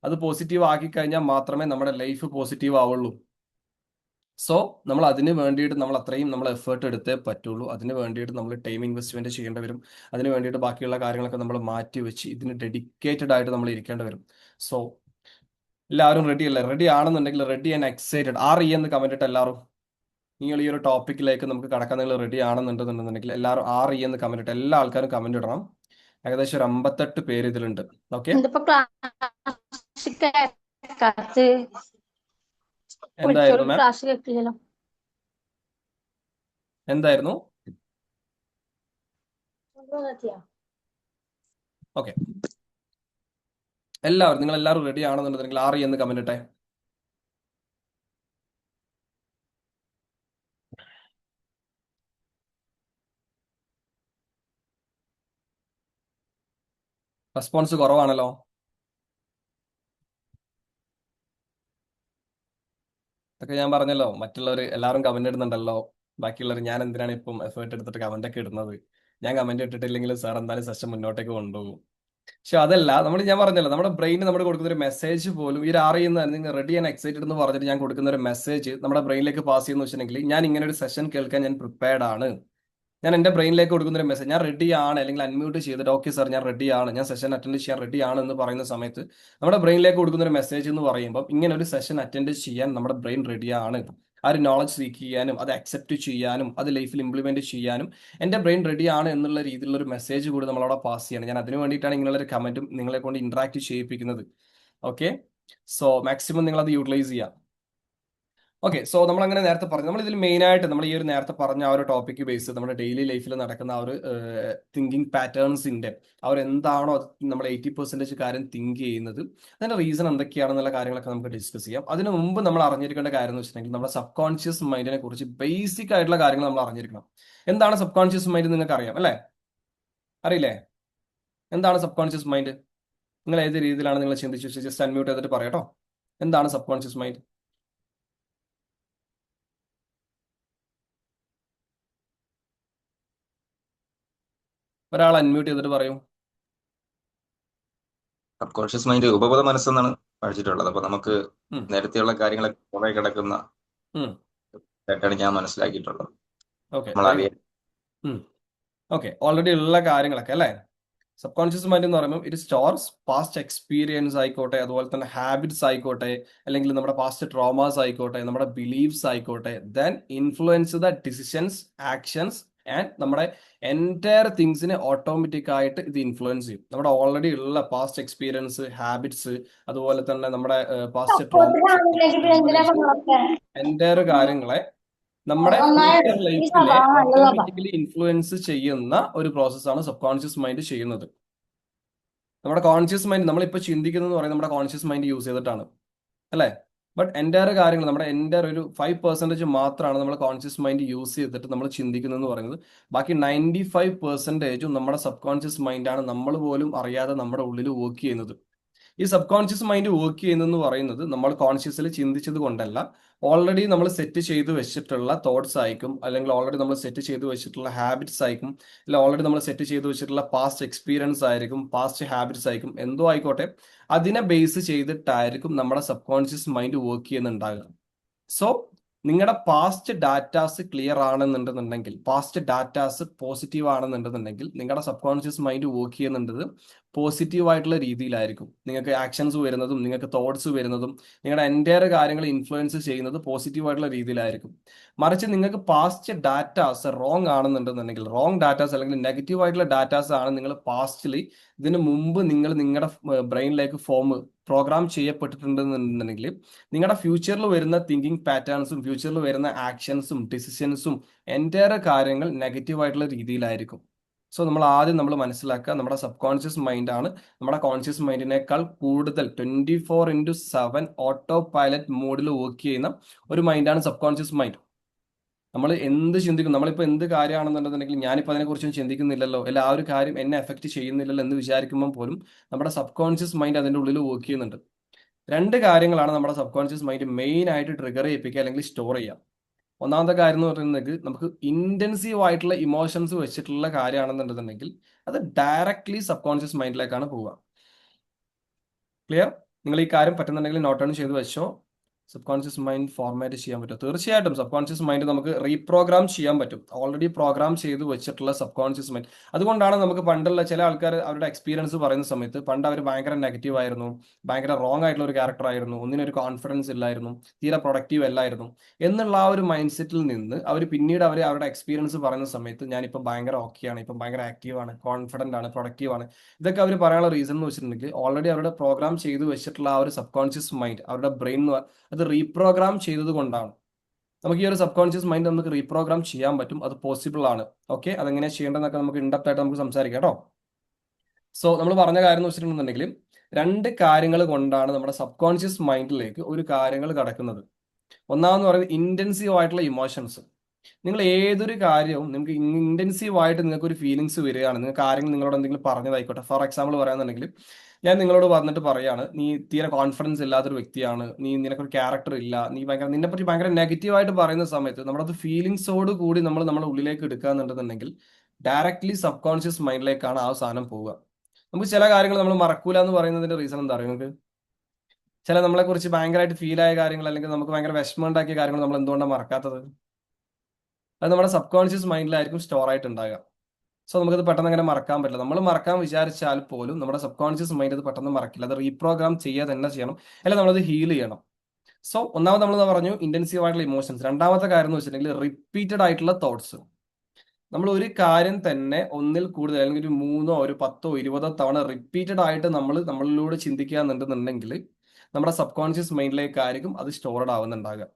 അത് പോസിറ്റീവ് ആക്കി കഴിഞ്ഞാൽ മാത്രമേ നമ്മുടെ ലൈഫ് പോസിറ്റീവ് ആവുള്ളൂ. സോ നമ്മൾ അതിന് വേണ്ടിയിട്ട് നമ്മൾ അത്രയും നമ്മൾ എഫേർട്ട് എടുത്തേ പറ്റുള്ളൂ. അതിന് വേണ്ടിയിട്ട് നമ്മൾ ടൈം ഇൻവെസ്റ്റ്മെന്റ് ചെയ്യേണ്ടി വരും. അതിന് വേണ്ടിയിട്ട് ബാക്കിയുള്ള കാര്യങ്ങളൊക്കെ നമ്മൾ മാറ്റി വെച്ച് ഇതിന് ഡെഡിക്കേറ്റഡ് ആയിട്ട് നമ്മൾ ഇരിക്കേണ്ടി വരും. സോ എല്ലാവരും റെഡി അല്ലേ? റെഡി ആണെന്നുണ്ടെങ്കിൽ റെഡി ആൻഡ് എക്സൈറ്റഡ് എന്ന് കമന്റ് ഇട്ട് എല്ലാവരും, നിങ്ങൾ ഈ ഒരു ടോപ്പിക്കിലേക്ക് നമുക്ക് കടക്കാൻ നിങ്ങൾ റെഡി ആണെന്നുണ്ടെന്നുണ്ടെങ്കിൽ എല്ലാവരും എന്ന് കമന്റ് ഇട്ട് എല്ലാ ആൾക്കാരും കമന്റ് ഇടണം. ഏകദേശം ഒരു 58 പേര് ഇതിലുണ്ട്. ഓക്കെ, ഇതിപ്പോ ക്ലാസ് കേൾക്കാത്ത എന്തായിരുന്നു വിളിച്ചോളൂ, മാം? ക്ലാസ് കേൾക്കില്ലല്ലോ. എന്തായിരുന്നു? ഓക്കെ, നിങ്ങൾ എല്ലാവരും റെഡി ആണെന്നുണ്ടെങ്കിൽ ആറി എന്ന് കമന്റ് ഇട്ടെ. റെസ്പോൺസ് കുറവാണല്ലോ. ഇതൊക്കെ ഞാൻ പറഞ്ഞല്ലോ, മറ്റുള്ളവർ എല്ലാവരും കമന്റ് ഇടുന്നുണ്ടല്ലോ. ബാക്കിയുള്ളവർ ഞാൻ എന്തിനാണ് ഇപ്പം എഫേർട്ട് എടുത്തിട്ട് കമന്റ് ഒക്കെ ഇടുന്നത്? ഞാൻ കമന്റ് ഇട്ടിട്ടില്ലെങ്കിൽ സാർ എന്തായാലും സെഷൻ മുന്നോട്ടേക്ക് കൊണ്ടുപോകും. പക്ഷെ അതല്ല, ഞാൻ പറഞ്ഞല്ലോ, നമ്മുടെ ബ്രെയിന് നമ്മൾ കൊടുക്കുന്ന ഒരു മെസ്സേജ് പോലും ഈ അറിയുന്ന നിങ്ങൾ റെഡി ആൻഡ് എക്സൈറ്റഡ് എന്ന് പറഞ്ഞിട്ട് ഞാൻ കൊടുക്കുന്ന ഒരു മെസ്സേജ് നമ്മുടെ ബ്രെയിനിലേക്ക് പാസ് ചെയ്യുന്ന വെച്ചിട്ടുണ്ടെങ്കിൽ ഞാൻ ഇങ്ങനെ ഒരു സെഷൻ കേൾക്കാൻ ഞാൻ പ്രിപ്പയർഡ് ആണ്. ഞാൻ എൻ്റെ ബ്രെയിനിലേക്ക് കൊടുക്കുന്ന ഒരു മെസ്സേജ്, ഞാൻ റെഡി ആണ്, അല്ലെങ്കിൽ അൺമ്യൂട്ട് ചെയ്തിട്ട് ഓക്കെ സാർ ഞാൻ റെഡി ആണ്, ഞാൻ സെഷൻ അറ്റൻഡ് ചെയ്യാൻ റെഡി ആണ് എന്ന് പറയുന്ന സമയത്ത് നമ്മുടെ ബ്രെയിനിലേക്ക് കൊടുക്കുന്ന ഒരു മെസ്സേജ് എന്ന് പറയുമ്പോൾ ഇങ്ങനെ ഒരു സെഷൻ അറ്റൻഡ് ചെയ്യാൻ നമ്മുടെ ബ്രെയിൻ റെഡിയാണ്. ആ ഒരു നോളജ് സീക്ക് ചെയ്യാനും അത് അക്സെപ്റ്റ് ചെയ്യാനും അത് ലൈഫിൽ ഇംപ്ലിമെന്റ് ചെയ്യാനും എൻ്റെ ബ്രെയിൻ റെഡിയാണ് എന്നുള്ള രീതിയിലുള്ള ഒരു മെസ്സേജ് കൂടി നമ്മളവിടെ പാസ് ചെയ്യണം. ഞാൻ അതിന് വേണ്ടിയിട്ടാണ് ഇങ്ങനെയുള്ള ഒരു കമന്റും നിങ്ങളെ കൊണ്ട് ഇന്ററാക്ട് ചെയ്യിപ്പിക്കുന്നത്. ഓക്കെ, സോ മാക്സിമം നിങ്ങൾ അത് യൂട്ടിലൈസ് ചെയ്യാം. ഓക്കെ, സോ നമ്മൾ അങ്ങനെ നേരത്തെ പറഞ്ഞു, നമ്മൾ ഇതിൽ മെയിൻ ആയിട്ട് നമ്മൾ ഈ ഒരു നേരത്തെ പറഞ്ഞ ആ ഒരു ടോപ്പിക് ബേസ് നമ്മുടെ ഡെയിലി ലൈഫിൽ നടക്കുന്ന ആ ഒരു തിങ്കിങ് പാറ്റേൺസിന്റെ ആ ഒരു എന്താണോ അത് നമ്മൾ 80% കാര്യം തിങ്ക് ചെയ്യുന്നത്, അതിന്റെ റീസൺ എന്തൊക്കെയാണെന്നുള്ള കാര്യങ്ങളൊക്കെ നമുക്ക് ഡിസ്കസ് ചെയ്യാം. അതിന് മുമ്പ് നമ്മൾ അറിഞ്ഞിരിക്കേണ്ട കാര്യം എന്ന് വെച്ചിട്ടുണ്ടെങ്കിൽ നമ്മുടെ സബ് കോൺഷ്യസ് മൈൻഡിനെ കുറിച്ച് ബേസിക് ആയിട്ടുള്ള കാര്യങ്ങൾ നമ്മൾ അറിഞ്ഞിരിക്കണം. എന്താണ് സബ് കോൺഷ്യസ് മൈൻഡ് നിങ്ങൾക്ക് അറിയാം അല്ലേ? അറിയില്ലേ? എന്താണ് സബ് കോൺഷ്യസ് മൈൻഡ്? നിങ്ങൾ ഏത് രീതിയിലാണ് നിങ്ങൾ ചിന്തിച്ചു? ജസ്റ്റ് അൺമ്യൂട്ട് ചെയ്തിട്ട് പറയാട്ടോ. എന്താണ് സബ് കോൺഷ്യസ് മൈൻഡ്? ഒരാൾ അൺമ്യൂട്ട് ചെയ്തിട്ട് പറയൂ. സബ് കോൺഷ്യസ് മൈൻഡ് ഉപബോധ മനസ്സെന്നാണ് പഠിച്ചിട്ടുള്ളത്. അപ്പൊ നമുക്ക് ഉം. നേരത്തെയുള്ള കാര്യങ്ങളൊക്കെ പുറകെ കിടക്കുന്ന ഉം. ആയിട്ടാണ് ഞാൻ മനസ്സിലാക്കിയിട്ടുള്ളത്. ഓക്കെ, നമ്മൾ അറിയാം. ഓക്കെ, ഓൾറെഡി ഉള്ള കാര്യങ്ങളൊക്കെ അല്ലേ? സബ് കോൺഷ്യസ് മൈൻഡ് എന്ന് പറയുമ്പോൾ ഇറ്റ് സ്റ്റോർസ് പാസ്റ്റ് എക്സ്പീരിയൻസ് ആയിക്കോട്ടെ, അതുപോലെ തന്നെ ഹാബിറ്റ്സ് ആയിക്കോട്ടെ, അല്ലെങ്കിൽ നമ്മുടെ പാസ്റ്റ് ട്രോമാസ് ആയിക്കോട്ടെ, നമ്മുടെ ബിലീഫ്സ് ആയിക്കോട്ടെ, then influence the decisions, actions and നമ്മുടെ എൻറ്റയർ തിങ്സിനെ ഓട്ടോമാറ്റിക് ആയിട്ട് ഇത് ഇൻഫ്ലുവൻസ് ചെയ്യും. നമ്മുടെ ഓൾറെഡി ഉള്ള പാസ്റ്റ് എക്സ്പീരിയൻസ്, ഹാബിറ്റ്സ്, അതുപോലെ തന്നെ നമ്മുടെ പാസ്റ്റ് ട്രോമാസ്, എൻറ്റയർ കാര്യങ്ങളെ നമ്മുടെ ഫ്യൂച്ചർ ലൈഫിനെ ഓട്ടോമാറ്റിക്കലി ഇൻഫ്ലുവൻസ് ചെയ്യുന്ന ഒരു പ്രോസസ്സാണ് സബ് കോൺഷ്യസ് മൈൻഡ് ചെയ്യുന്നത്. നമ്മുടെ കോൺഷ്യസ് മൈൻഡ് നമ്മളിപ്പോൾ ചിന്തിക്കുന്നത് എന്ന് പറയുന്നത് നമ്മുടെ കോൺഷ്യസ് മൈൻഡ് യൂസ് ചെയ്തിട്ടാണ് അല്ലേ? ബട്ട് എൻറ്റയർ കാര്യങ്ങൾ നമ്മുടെ എൻറ്റയർ ഒരു 5% മാത്രമാണ് നമ്മൾ കോൺഷ്യസ് മൈൻഡ് യൂസ് ചെയ്തിട്ട് നമ്മൾ ചിന്തിക്കുന്നതെന്ന് പറയുന്നത്. ബാക്കി 95% നമ്മുടെ സബ് കോൺഷ്യസ് മൈൻഡാണ് നമ്മൾ പോലും അറിയാതെ നമ്മുടെ ഉള്ളിൽ വർക്ക് ചെയ്യുന്നത്. ഈ സബ് കോൺഷ്യസ് മൈൻഡ് വർക്ക് ചെയ്യുന്നതെന്ന് പറയുന്നത് നമ്മൾ കോൺഷ്യസിൽ ചിന്തിച്ചത് കൊണ്ടല്ല, ഓൾറെഡി നമ്മൾ സെറ്റ് ചെയ്ത് വെച്ചിട്ടുള്ള തോട്ട്സ് ആയിരിക്കും, അല്ലെങ്കിൽ ഓൾറെഡി നമ്മൾ സെറ്റ് ചെയ്ത് വെച്ചിട്ടുള്ള ഹാബിറ്റ്സ് ആയിരിക്കും, അല്ലെങ്കിൽ ഓൾറെഡി നമ്മൾ സെറ്റ് ചെയ്ത് വെച്ചിട്ടുള്ള പാസ്റ്റ് എക്സ്പീരിയൻസ് ആയിരിക്കും, പാസ്റ്റ് ഹാബിറ്റ്സ് ആയിരിക്കും, എന്തോ ആയിക്കോട്ടെ, അതിനെ ബേസ് ചെയ്തിട്ടായിരിക്കും നമ്മുടെ സബ് കോൺഷ്യസ് മൈൻഡ് വർക്ക് ചെയ്യുന്നുണ്ടാകുക. സോ നിങ്ങളുടെ പാസ്റ്റ് ഡാറ്റാസ് ക്ലിയർ ആണെന്നുണ്ടെന്നുണ്ടെങ്കിൽ, പാസ്റ്റ് ഡാറ്റാസ് പോസിറ്റീവ് ആണെന്നുണ്ടെന്നുണ്ടെങ്കിൽ, നിങ്ങളുടെ സബ് കോൺഷ്യസ് മൈൻഡ് വർക്ക് ചെയ്യുന്നുണ്ടത് പോസിറ്റീവ് ആയിട്ടുള്ള രീതിയിലായിരിക്കും. നിങ്ങൾക്ക് ആക്ഷൻസ് വരുന്നതും നിങ്ങൾക്ക് തോട്ട്സ് വരുന്നതും നിങ്ങളുടെ എൻറ്റയർ കാര്യങ്ങൾ ഇൻഫ്ലുവൻസ് ചെയ്യുന്നത് പോസിറ്റീവ് ആയിട്ടുള്ള രീതിയിലായിരിക്കും. മറിച്ച് നിങ്ങൾക്ക് പാസ്റ്റ് ഡാറ്റാസ് റോങ് ആണെന്നുണ്ടെന്നുണ്ടെങ്കിൽ, റോങ് ഡാറ്റാസ് അല്ലെങ്കിൽ നെഗറ്റീവ് ആയിട്ടുള്ള ഡാറ്റാസ് ആണ് നിങ്ങൾ പാസ്റ്റിൽ ഇതിനു മുമ്പ് നിങ്ങൾ നിങ്ങളുടെ ബ്രെയിനിലേക്ക് പ്രോഗ്രാം ചെയ്യപ്പെട്ടിട്ടുണ്ടെന്നുണ്ടെങ്കിൽ, നിങ്ങളുടെ ഫ്യൂച്ചറിൽ വരുന്ന തിങ്കിങ് പാറ്റേൺസും ഫ്യൂച്ചറിൽ വരുന്ന ആക്ഷൻസും ഡിസിഷൻസും എൻറ്റയർ കാര്യങ്ങൾ നെഗറ്റീവ് ആയിട്ടുള്ള രീതിയിലായിരിക്കും. സോ നമ്മൾ ആദ്യം മനസ്സിലാക്കുക, നമ്മുടെ സബ് കോൺഷ്യസ് മൈൻഡാണ് നമ്മുടെ കോൺഷ്യസ് മൈൻഡിനേക്കാൾ കൂടുതൽ 24/7 ഓട്ടോ പൈലറ്റ് മോഡിൽ വർക്ക് ചെയ്യുന്ന ഒരു മൈൻഡാണ് സബ് കോൺഷ്യസ് മൈൻഡ്. നമ്മൾ എന്ത് ചിന്തിക്കും, നമ്മളിപ്പോൾ എന്ത് കാര്യമാണെന്നുണ്ടെന്നുണ്ടെങ്കിൽ ഞാനിപ്പോൾ അതിനെക്കുറിച്ചൊന്നും ചിന്തിക്കുന്നില്ലല്ലോ, അല്ല ആ ഒരു കാര്യം എന്നെ എഫക്റ്റ് ചെയ്യുന്നില്ലല്ലോ എന്ന് വിചാരിക്കുമ്പോൾ പോലും നമ്മുടെ സബ് കോൺഷ്യസ് മൈൻഡ് അതിൻ്റെ ഉള്ളിൽ വർക്ക് ചെയ്യുന്നുണ്ട്. രണ്ട് കാര്യങ്ങളാണ് നമ്മുടെ സബ് കോൺഷ്യസ് മൈൻഡ് മെയിൻ ആയിട്ട് ട്രിഗർ ചെയ്യിപ്പിക്കുക അല്ലെങ്കിൽ സ്റ്റോർ ചെയ്യുക. ഒന്നാമത്തെ കാര്യം എന്ന് പറയുന്നത്, നമുക്ക് ഇന്റൻസീവ് ആയിട്ടുള്ള ഇമോഷൻസ് വെച്ചിട്ടുള്ള കാര്യമാണെന്നുണ്ടെന്നുണ്ടെങ്കിൽ അത് ഡയറക്ട്ലി സബ് കോൺഷ്യസ് മൈൻഡിലേക്കാണ് പോവുക. ക്ലിയർ? നിങ്ങൾ ഈ കാര്യം പറ്റുന്നുണ്ടെങ്കിൽ നോട്ട് ഡൗൺ ചെയ്ത് വെച്ചോ. സബ് കോൺഷ്യസ് മൈൻഡ് ഫോർമാറ്റ് ചെയ്യാൻ പറ്റും? തീർച്ചയായിട്ടും സബ് കോൺഷ്യസ് മൈൻഡ് നമുക്ക് റീപ്രോഗ്രാം ചെയ്യാൻ പറ്റും. ഓൾറെഡി പ്രോഗ്രാം ചെയ്ത് വെച്ചിട്ടുള്ള സബ് കോൺഷ്യസ് മൈൻഡ്. അതുകൊണ്ടാണ് നമുക്ക് പണ്ടുള്ള ചില ആൾക്കാർ അവരുടെ എക്സ്പീരിയൻസ് പറയുന്ന സമയത്ത് പണ്ട് അവർ ഭയങ്കര നെഗറ്റീവ് ആയിരുന്നു, ഭയങ്കര റോങ് ആയിട്ടുള്ള ഒരു ക്യാരക്ടർ ആയിരുന്നു, ഒന്നിനൊരു കോൺഫിഡൻസ് ഇല്ലായിരുന്നു, തീരെ പ്രൊഡക്റ്റീവ് അല്ലായിരുന്നു എന്നുള്ള ആ ഒരു മൈൻഡ് സെറ്റിൽ നിന്ന് അവർ പിന്നീട് അവരുടെ എക്സ്പീരിയൻസ് പറയുന്ന സമയത്ത് ഞാനിപ്പം ഭയങ്കര ഓക്കെയാണ്, ഇപ്പം ഭയങ്കര ആക്റ്റീവാണ്, കോൺഫിഡൻ്റ് ആണ്, പ്രൊഡക്റ്റീവ് ആണ്. ഇതൊക്കെ അവർ പറയാനുള്ള റീസൺ എന്ന് വെച്ചിട്ടുണ്ടെങ്കിൽ ഓൾറെഡി അവരുടെ പ്രോഗ്രാം ചെയ്ത് വെച്ചിട്ടുള്ള ആ ഒരു സബ് കോൺഷ്യസ് മൈൻഡ്, അവരുടെ ബ്രെയിൻ അത് റീപ്രോഗ്രാം ചെയ്തത് കൊണ്ടാണ്. നമുക്ക് ഈ ഒരു സബ് കോൺഷ്യസ് മൈൻഡ് നമുക്ക് റീപ്രോഗ്രാം ചെയ്യാൻ പറ്റും, അത് പോസിബിൾ ആണ്. ഓക്കെ, അതെങ്ങനെയാണ് ചെയ്യേണ്ടതെന്നൊക്കെ നമുക്ക് ഇൻഡെപ്ത് ആയിട്ട് നമുക്ക് സംസാരിക്കാം കേട്ടോ. സോ നമ്മൾ പറഞ്ഞ കാര്യം എന്ന് വെച്ചിട്ടുണ്ടെന്നുണ്ടെങ്കിൽ രണ്ട് കാര്യങ്ങൾ കൊണ്ടാണ് നമ്മുടെ സബ് കോൺഷ്യസ് മൈൻഡിലേക്ക് ഒരു കാര്യങ്ങൾ കടക്കുന്നത്. ഒന്നാമെന്ന് പറയുന്നത് ഇന്റൻസീവ് ആയിട്ടുള്ള ഇമോഷൻസ്. നിങ്ങൾ ഏതൊരു കാര്യവും നിങ്ങൾക്ക് ഇന്റൻസീവ് ആയിട്ട് നിങ്ങൾക്ക് ഒരു ഫീലിങ്സ് വരികയാണ്, നിങ്ങൾക്ക് ആരെങ്കിലും നിങ്ങളോട് എന്തെങ്കിലും പറഞ്ഞതായിക്കോട്ടെ. ഫോർ എക്സാമ്പിൾ പറയാന്നുണ്ടെങ്കിൽ ഞാൻ നിങ്ങളോട് വന്നിട്ട് പറയാണ്, നീ തീരെ കോൺഫിഡൻസ് ഇല്ലാത്തൊരു വ്യക്തിയാണ്, നിനക്കൊരു ക്യാരക്ടർ ഇല്ല, നീ നിന്നെ പറ്റി ഭയങ്കര നെഗറ്റീവായിട്ട് പറയുന്ന സമയത്ത് നമ്മുടെ അത് ഫീലിങ്സോട് കൂടി നമ്മുടെ ഉള്ളിലേക്ക് എടുക്കാന്നുണ്ടെന്നുണ്ടെങ്കിൽ ഡയറക്ട്ലി സബ് കോൺഷ്യസ് മൈൻഡിലേക്കാണ് ആ സാധനം പോവുക. നമുക്ക് ചില കാര്യങ്ങൾ നമ്മൾ മറക്കൂല എന്ന് പറയുന്നതിന്റെ റീസൺ എന്താ അറിയോ നിങ്ങൾക്ക്? ചില നമ്മളെ കുറിച്ച് ഭയങ്കരമായിട്ട് ഫീൽ ആയ കാര്യങ്ങൾ അല്ലെങ്കിൽ നമുക്ക് ഭയങ്കര വിഷമം ഉണ്ടാക്കിയ കാര്യങ്ങൾ നമ്മൾ എന്തുകൊണ്ടാണ് മറക്കാത്തത്? അത് നമ്മുടെ സബ് കോൺഷ്യസ് മൈൻഡിലായിരിക്കും സ്റ്റോർ ആയിട്ട് ഉണ്ടാകുക. സോ നമുക്കത് പെട്ടെന്ന് അങ്ങനെ മറക്കാൻ പറ്റില്ല. നമ്മൾ മറക്കാൻ വിചാരിച്ചാൽ പോലും നമ്മുടെ സബ് കോൺഷ്യസ് മൈൻഡ് അത് പെട്ടെന്ന് മറക്കില്ല. അത് റീപ്രോഗ്രാം ചെയ്യുക തന്നെ ചെയ്യണം, അല്ലെങ്കിൽ നമ്മളത് ഹീൽ ചെയ്യണം. സോ ഒന്നാമത് നമ്മൾ പറഞ്ഞു ഇന്റൻസീവ് ആയിട്ടുള്ള ഇമോഷൻസ്. രണ്ടാമത്തെ കാര്യം എന്ന് വെച്ചിട്ടുണ്ടെങ്കിൽ റിപ്പീറ്റഡ് ആയിട്ടുള്ള തോട്ട്സ്. നമ്മൾ ഒരു കാര്യം തന്നെ ഒന്നിൽ കൂടുതൽ അല്ലെങ്കിൽ ഒരു 3 ഒരു 10 20 തവണ റിപ്പീറ്റഡ് ആയിട്ട് നമ്മളിലൂടെ ചിന്തിക്കുക എന്നുണ്ടെന്നുണ്ടെങ്കിൽ നമ്മുടെ സബ് കോൺഷ്യസ് മൈൻഡിലേക്കായിരിക്കും അത് സ്റ്റോർഡ് ആവുന്നുണ്ടാകുക.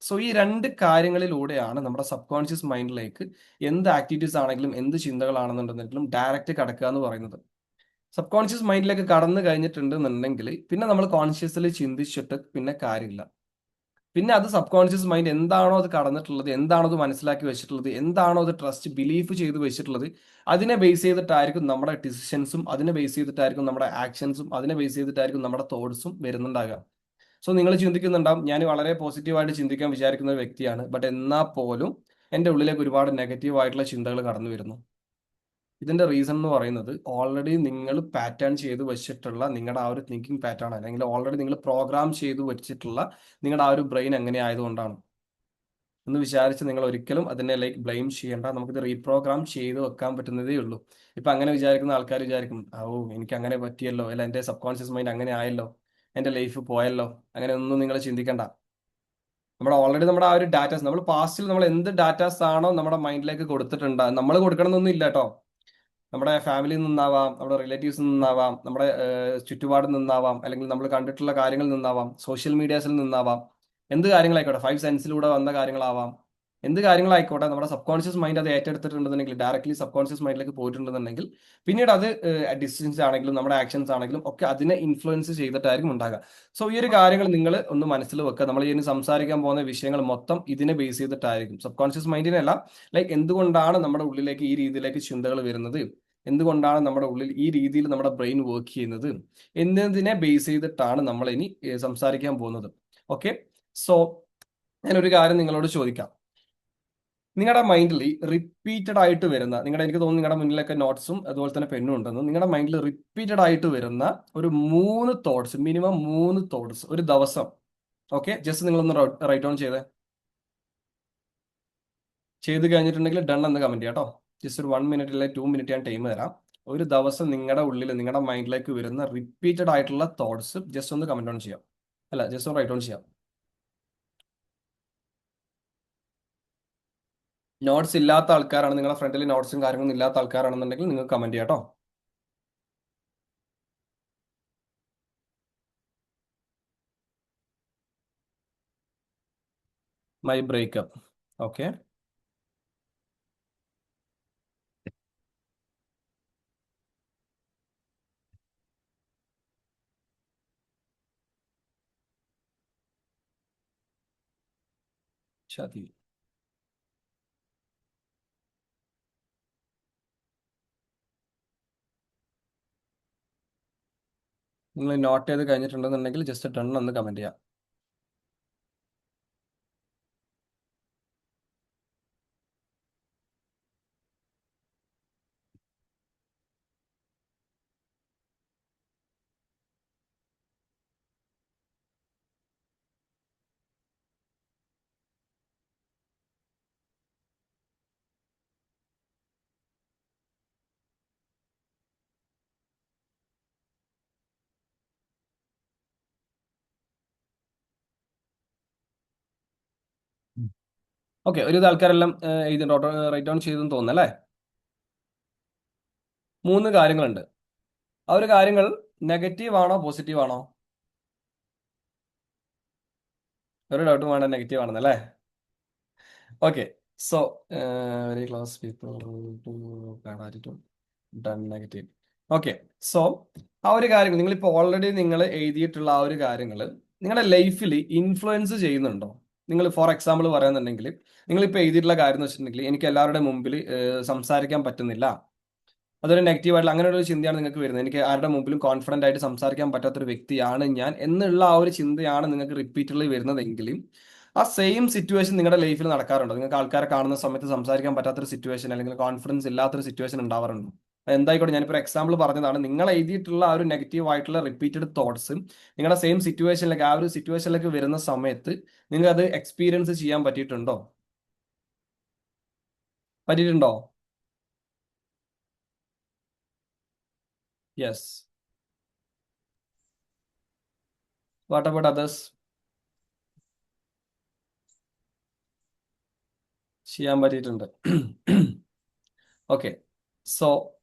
സോ ഈ രണ്ട് കാര്യങ്ങളിലൂടെയാണ് നമ്മുടെ സബ് കോൺഷ്യസ് മൈൻഡിലേക്ക് എന്ത് ആക്ടിവിറ്റീസ് ആണെങ്കിലും എന്ത് ചിന്തകളാണെന്നുണ്ടെങ്കിലും ഡയറക്റ്റ് കടക്കുക എന്ന് പറയുന്നത്. സബ് കോൺഷ്യസ് മൈൻഡിലേക്ക് കടന്നു കഴിഞ്ഞിട്ടുണ്ടെന്നുണ്ടെങ്കിൽ പിന്നെ നമ്മൾ കോൺഷ്യസ്ലി ചിന്തിച്ചിട്ട് പിന്നെ കാര്യമില്ല. പിന്നെ അത് സബ് കോൺഷ്യസ് മൈൻഡ് എന്താണോ അത് കടന്നിട്ടുള്ളത്, എന്താണോ അത് മനസ്സിലാക്കി വെച്ചിട്ടുള്ളത്, എന്താണോ അത് ട്രസ്റ്റ് ബിലീഫ് ചെയ്ത് വെച്ചിട്ടുള്ളത്, അതിനെ ബേസ് ചെയ്തിട്ടായിരിക്കും നമ്മുടെ ഡിസിഷൻസും, അതിനെ ബേസ് ചെയ്തിട്ടായിരിക്കും നമ്മുടെ ആക്ഷൻസും, അതിനെ ബേസ് ചെയ്തിട്ടായിരിക്കും നമ്മുടെ തോട്ട്സും വരുന്നുണ്ടാകുക. സോ നിങ്ങൾ ചിന്തിക്കുന്നുണ്ടാവും, ഞാൻ വളരെ പോസിറ്റീവായിട്ട് ചിന്തിക്കാൻ വിചാരിക്കുന്ന ഒരു വ്യക്തിയാണ്, ബട്ട് എന്നാൽ പോലും എൻ്റെ ഉള്ളിലേക്ക് ഒരുപാട് നെഗറ്റീവ് ആയിട്ടുള്ള ചിന്തകൾ കടന്നു വരുന്നു. ഇതിന്റെ റീസൺ എന്ന് പറയുന്നത് ഓൾറെഡി നിങ്ങൾ പാറ്റേൺ ചെയ്ത് വെച്ചിട്ടുള്ള നിങ്ങളുടെ ആ ഒരു തിങ്കിങ് പാറ്റേൺ, അല്ലെങ്കിൽ ഓൾറെഡി നിങ്ങൾ പ്രോഗ്രാം ചെയ്ത് വെച്ചിട്ടുള്ള നിങ്ങളുടെ ആ ഒരു ബ്രെയിൻ എങ്ങനെ ആയതുകൊണ്ടാണ് എന്ന് വിചാരിച്ച് നിങ്ങൾ ഒരിക്കലും അതിനെ ബ്ലെയിം ചെയ്യേണ്ട. നമുക്കിത് റീപ്രോഗ്രാം ചെയ്ത് വെക്കാൻ പറ്റുന്നതേ ഉള്ളൂ. ഇപ്പൊ അങ്ങനെ വിചാരിക്കുന്ന ആൾക്കാർ വിചാരിക്കും, ഓ എനിക്ക് അങ്ങനെ പറ്റിയല്ലോ, അല്ല എൻ്റെ സബ് കോൺഷ്യസ് മൈൻഡ് അങ്ങനെ ആയല്ലോ, എൻ്റെ ലൈഫ് പോയല്ലോ. അങ്ങനെ ഒന്നും നിങ്ങൾ ചിന്തിക്കണ്ട. നമ്മുടെ ആ ഒരു ഡാറ്റാസ്, നമ്മൾ പാസ്റ്റിൽ നമ്മൾ എന്ത് ഡാറ്റാസ് ആണോ നമ്മുടെ മൈൻഡിലേക്ക് കൊടുത്തിട്ടുണ്ട്, നമ്മൾ കൊടുക്കണമെന്നൊന്നും ഇല്ല കേട്ടോ. നമ്മുടെ ഫാമിലിയിൽ നിന്നാവാം, നമ്മുടെ റിലേറ്റീവ്സിൽ നിന്നാവാം, നമ്മുടെ ചുറ്റുപാടിൽ നിന്നാവാം, അല്ലെങ്കിൽ നമ്മൾ കണ്ടിട്ടുള്ള കാര്യങ്ങളിൽ നിന്നാവാം, സോഷ്യൽ മീഡിയാസിൽ നിന്നാവാം, എന്ത് കാര്യങ്ങളായിക്കോട്ടെ, 5 സെൻസിലൂടെ വന്ന കാര്യങ്ങളാവാം, എന്ത് കാര്യങ്ങളായിക്കോട്ടെ, നമ്മുടെ സബ് കോൺഷ്യസ് മൈൻഡ് അത് ഏറ്റെടുത്തിട്ടുണ്ടെന്നുണ്ടെങ്കിൽ, ഡയറക്ട്ലി സബ് കോൺഷ്യസ് മൈൻഡിലേക്ക് പോയിട്ടുണ്ടെന്നുണ്ടെങ്കിൽ പിന്നീട് അത് ഡിസിഷൻസ് ആണെങ്കിലും നമ്മുടെ ആക്ഷൻസ് ആണെങ്കിലും ഒക്കെ അതിനെ ഇൻഫ്ലുവൻസ് ചെയ്തിട്ടായിരിക്കും ഉണ്ടാകുക. സോ ഈ ഒരു കാര്യങ്ങൾ നിങ്ങൾ ഒന്ന് മനസ്സിൽ വെക്കുക. നമ്മൾ ഇനി സംസാരിക്കാൻ പോകുന്ന വിഷയങ്ങൾ മൊത്തം ഇതിനെ ബേസ് ചെയ്തിട്ടായിരിക്കും. സബ് കോൺഷ്യസ് മൈൻഡിനല്ല, എന്തുകൊണ്ടാണ് നമ്മുടെ ഉള്ളിലേക്ക് ഈ രീതിയിലേക്ക് ചിന്തകൾ വരുന്നത്, എന്തുകൊണ്ടാണ് നമ്മുടെ ഉള്ളിൽ ഈ രീതിയിൽ നമ്മുടെ ബ്രെയിൻ വർക്ക് ചെയ്യുന്നത് എന്നതിനെ ബേസ് ചെയ്തിട്ടാണ് നമ്മൾ ഇനി സംസാരിക്കാൻ പോകുന്നത്. ഓക്കെ, സോ ഞാനൊരു കാര്യം നിങ്ങളോട് ചോദിക്കാം. നിങ്ങളുടെ മൈൻഡിൽ റിപ്പീറ്റഡ് ആയിട്ട് വരുന്ന, എനിക്ക് തോന്നുന്നു നിങ്ങളുടെ മുന്നിലൊക്കെ നോട്ട്സും അതുപോലെ തന്നെ പെന്നും ഉണ്ടെന്ന്, നിങ്ങളുടെ മൈൻഡിൽ റിപ്പീറ്റഡ് ആയിട്ട് വരുന്ന ഒരു 3 തോട്ട്സ്, മിനിമം 3 തോട്ട്സ് ഒരു ദിവസം. ഓക്കെ, ജസ്റ്റ് നിങ്ങളൊന്ന് റൈറ്റ് ഡൗൺ ചെയ്ത് കഴിഞ്ഞിട്ടുണ്ടെങ്കിൽ ഡൺ എന്ന് കമന്റ് ചെയ്യാം കേട്ടോ. ജസ്റ്റ് ഒരു 1 മിനിറ്റ് അല്ലെങ്കിൽ 2 മിനിറ്റ് ഞാൻ ടൈം തരാം. ഒരു ദിവസം നിങ്ങളുടെ ഉള്ളിൽ നിങ്ങളുടെ മൈൻഡിലേക്ക് വരുന്ന റിപ്പീറ്റഡ് ആയിട്ടുള്ള തോട്ട്സ് ജസ്റ്റ് ഒന്ന് കമന്റ് ഓൺ ചെയ്യാം, അല്ല ജസ്റ്റ് ഒന്ന് റൈറ്റ് ഓൺ ചെയ്യാം. നോട്ട്സ് ഇല്ലാത്ത ആൾക്കാരാണ്, നിങ്ങളുടെ ഫ്രണ്ടിൽ നോട്ട്സും കാര്യങ്ങളൊന്നും ഇല്ലാത്ത ആൾക്കാരാണെന്നുണ്ടെങ്കിൽ നിങ്ങൾ കമന്റ് ചെയ്യാം കേട്ടോ. My breakup. ഓക്കെ, ചതി. നിങ്ങൾ നോട്ട് ചെയ്ത് കഴിഞ്ഞിട്ടുണ്ടെന്നുണ്ടെങ്കിൽ ജസ്റ്റ് ഡൺ എന്ന് കമന്റ് ചെയ്യാം. ഓക്കെ, ഒരുവിധ ആൾക്കാരെല്ലാം എഴുതി റൈറ്റ് ഡൗൺ ചെയ്തെന്ന് തോന്നുന്നു അല്ലേ? 3 കാര്യങ്ങളുണ്ട്. ആ ഒരു കാര്യങ്ങൾ നെഗറ്റീവ് ആണോ പോസിറ്റീവ് ആണോ? ഒരു ഡൗട്ടും വേണ്ട, നെഗറ്റീവ് ആണെന്നല്ലേ? Okay, so very close people to done negative. Okay, so ആ ഒരു കാര്യങ്ങൾ നിങ്ങളിപ്പോൾ ഓൾറെഡി നിങ്ങൾ എഴുതിയിട്ടുള്ള ആ ഒരു കാര്യങ്ങൾ നിങ്ങളുടെ ലൈഫിൽ ഇൻഫ്ലുവൻസ് ചെയ്യുന്നുണ്ടോ? നിങ്ങൾ ഫോർ എക്സാമ്പിൾ പറയുന്നുണ്ടെങ്കിൽ നിങ്ങളിപ്പോൾ എഴുതിയിട്ടുള്ള കാര്യം എന്ന് വെച്ചിട്ടുണ്ടെങ്കിൽ എനിക്ക് എല്ലാവരുടെ മുമ്പിൽ സംസാരിക്കാൻ പറ്റുന്നില്ല, അതൊരു നെഗറ്റീവ് ആയിട്ടുള്ള അങ്ങനെ ഒരു ചിന്തയാണ് നിങ്ങൾക്ക് വരുന്നത്. എനിക്ക് ആരുടെ മുമ്പിലും കോൺഫിഡന്റ് ആയിട്ട് സംസാരിക്കാൻ പറ്റാത്തൊരു വ്യക്തിയാണ് ഞാൻ എന്നുള്ള ആ ഒരു ചിന്തയാണ് നിങ്ങൾക്ക് റിപ്പീറ്റഡ്ലി വരുന്നതെങ്കിലും ആ സെയിം സിറ്റുവേഷൻ നിങ്ങളുടെ ലൈഫിൽ നടക്കാറുണ്ടോ? നിങ്ങൾക്ക് ആൾക്കാരെ കാണുന്ന സമയത്ത് സംസാരിക്കാൻ പറ്റാത്തൊരു സിറ്റുവേഷൻ അല്ലെങ്കിൽ കോൺഫിഡൻസ് ഇല്ലാത്തൊരു സിറ്റുവേഷൻ ഉണ്ടാവാറുണ്ടോ? എന്തായിക്കോട്ടെ, ഞാനിപ്പോൾ എക്സാമ്പിൾ പറഞ്ഞതാണ്. നിങ്ങൾ എഴുതിയിട്ടുള്ള ആ ഒരു നെഗറ്റീവ് ആയിട്ടുള്ള റിപ്പീറ്റഡ് തോട്ട്സ് നിങ്ങളുടെ സെയിം സിറ്റുവേഷനിലേക്ക് ആ ഒരു സിറ്റുവേഷനിലേക്ക് വരുന്ന സമയത്ത് നിങ്ങൾക്ക് അത് എക്സ്പീരിയൻസ് ചെയ്യാൻ പറ്റിയിട്ടുണ്ടോ? പറ്റിയിട്ടുണ്ടോ? യെസ്. What about others? ചെയ്യാൻ പറ്റിയിട്ടുണ്ട്. ഓക്കെ, സോ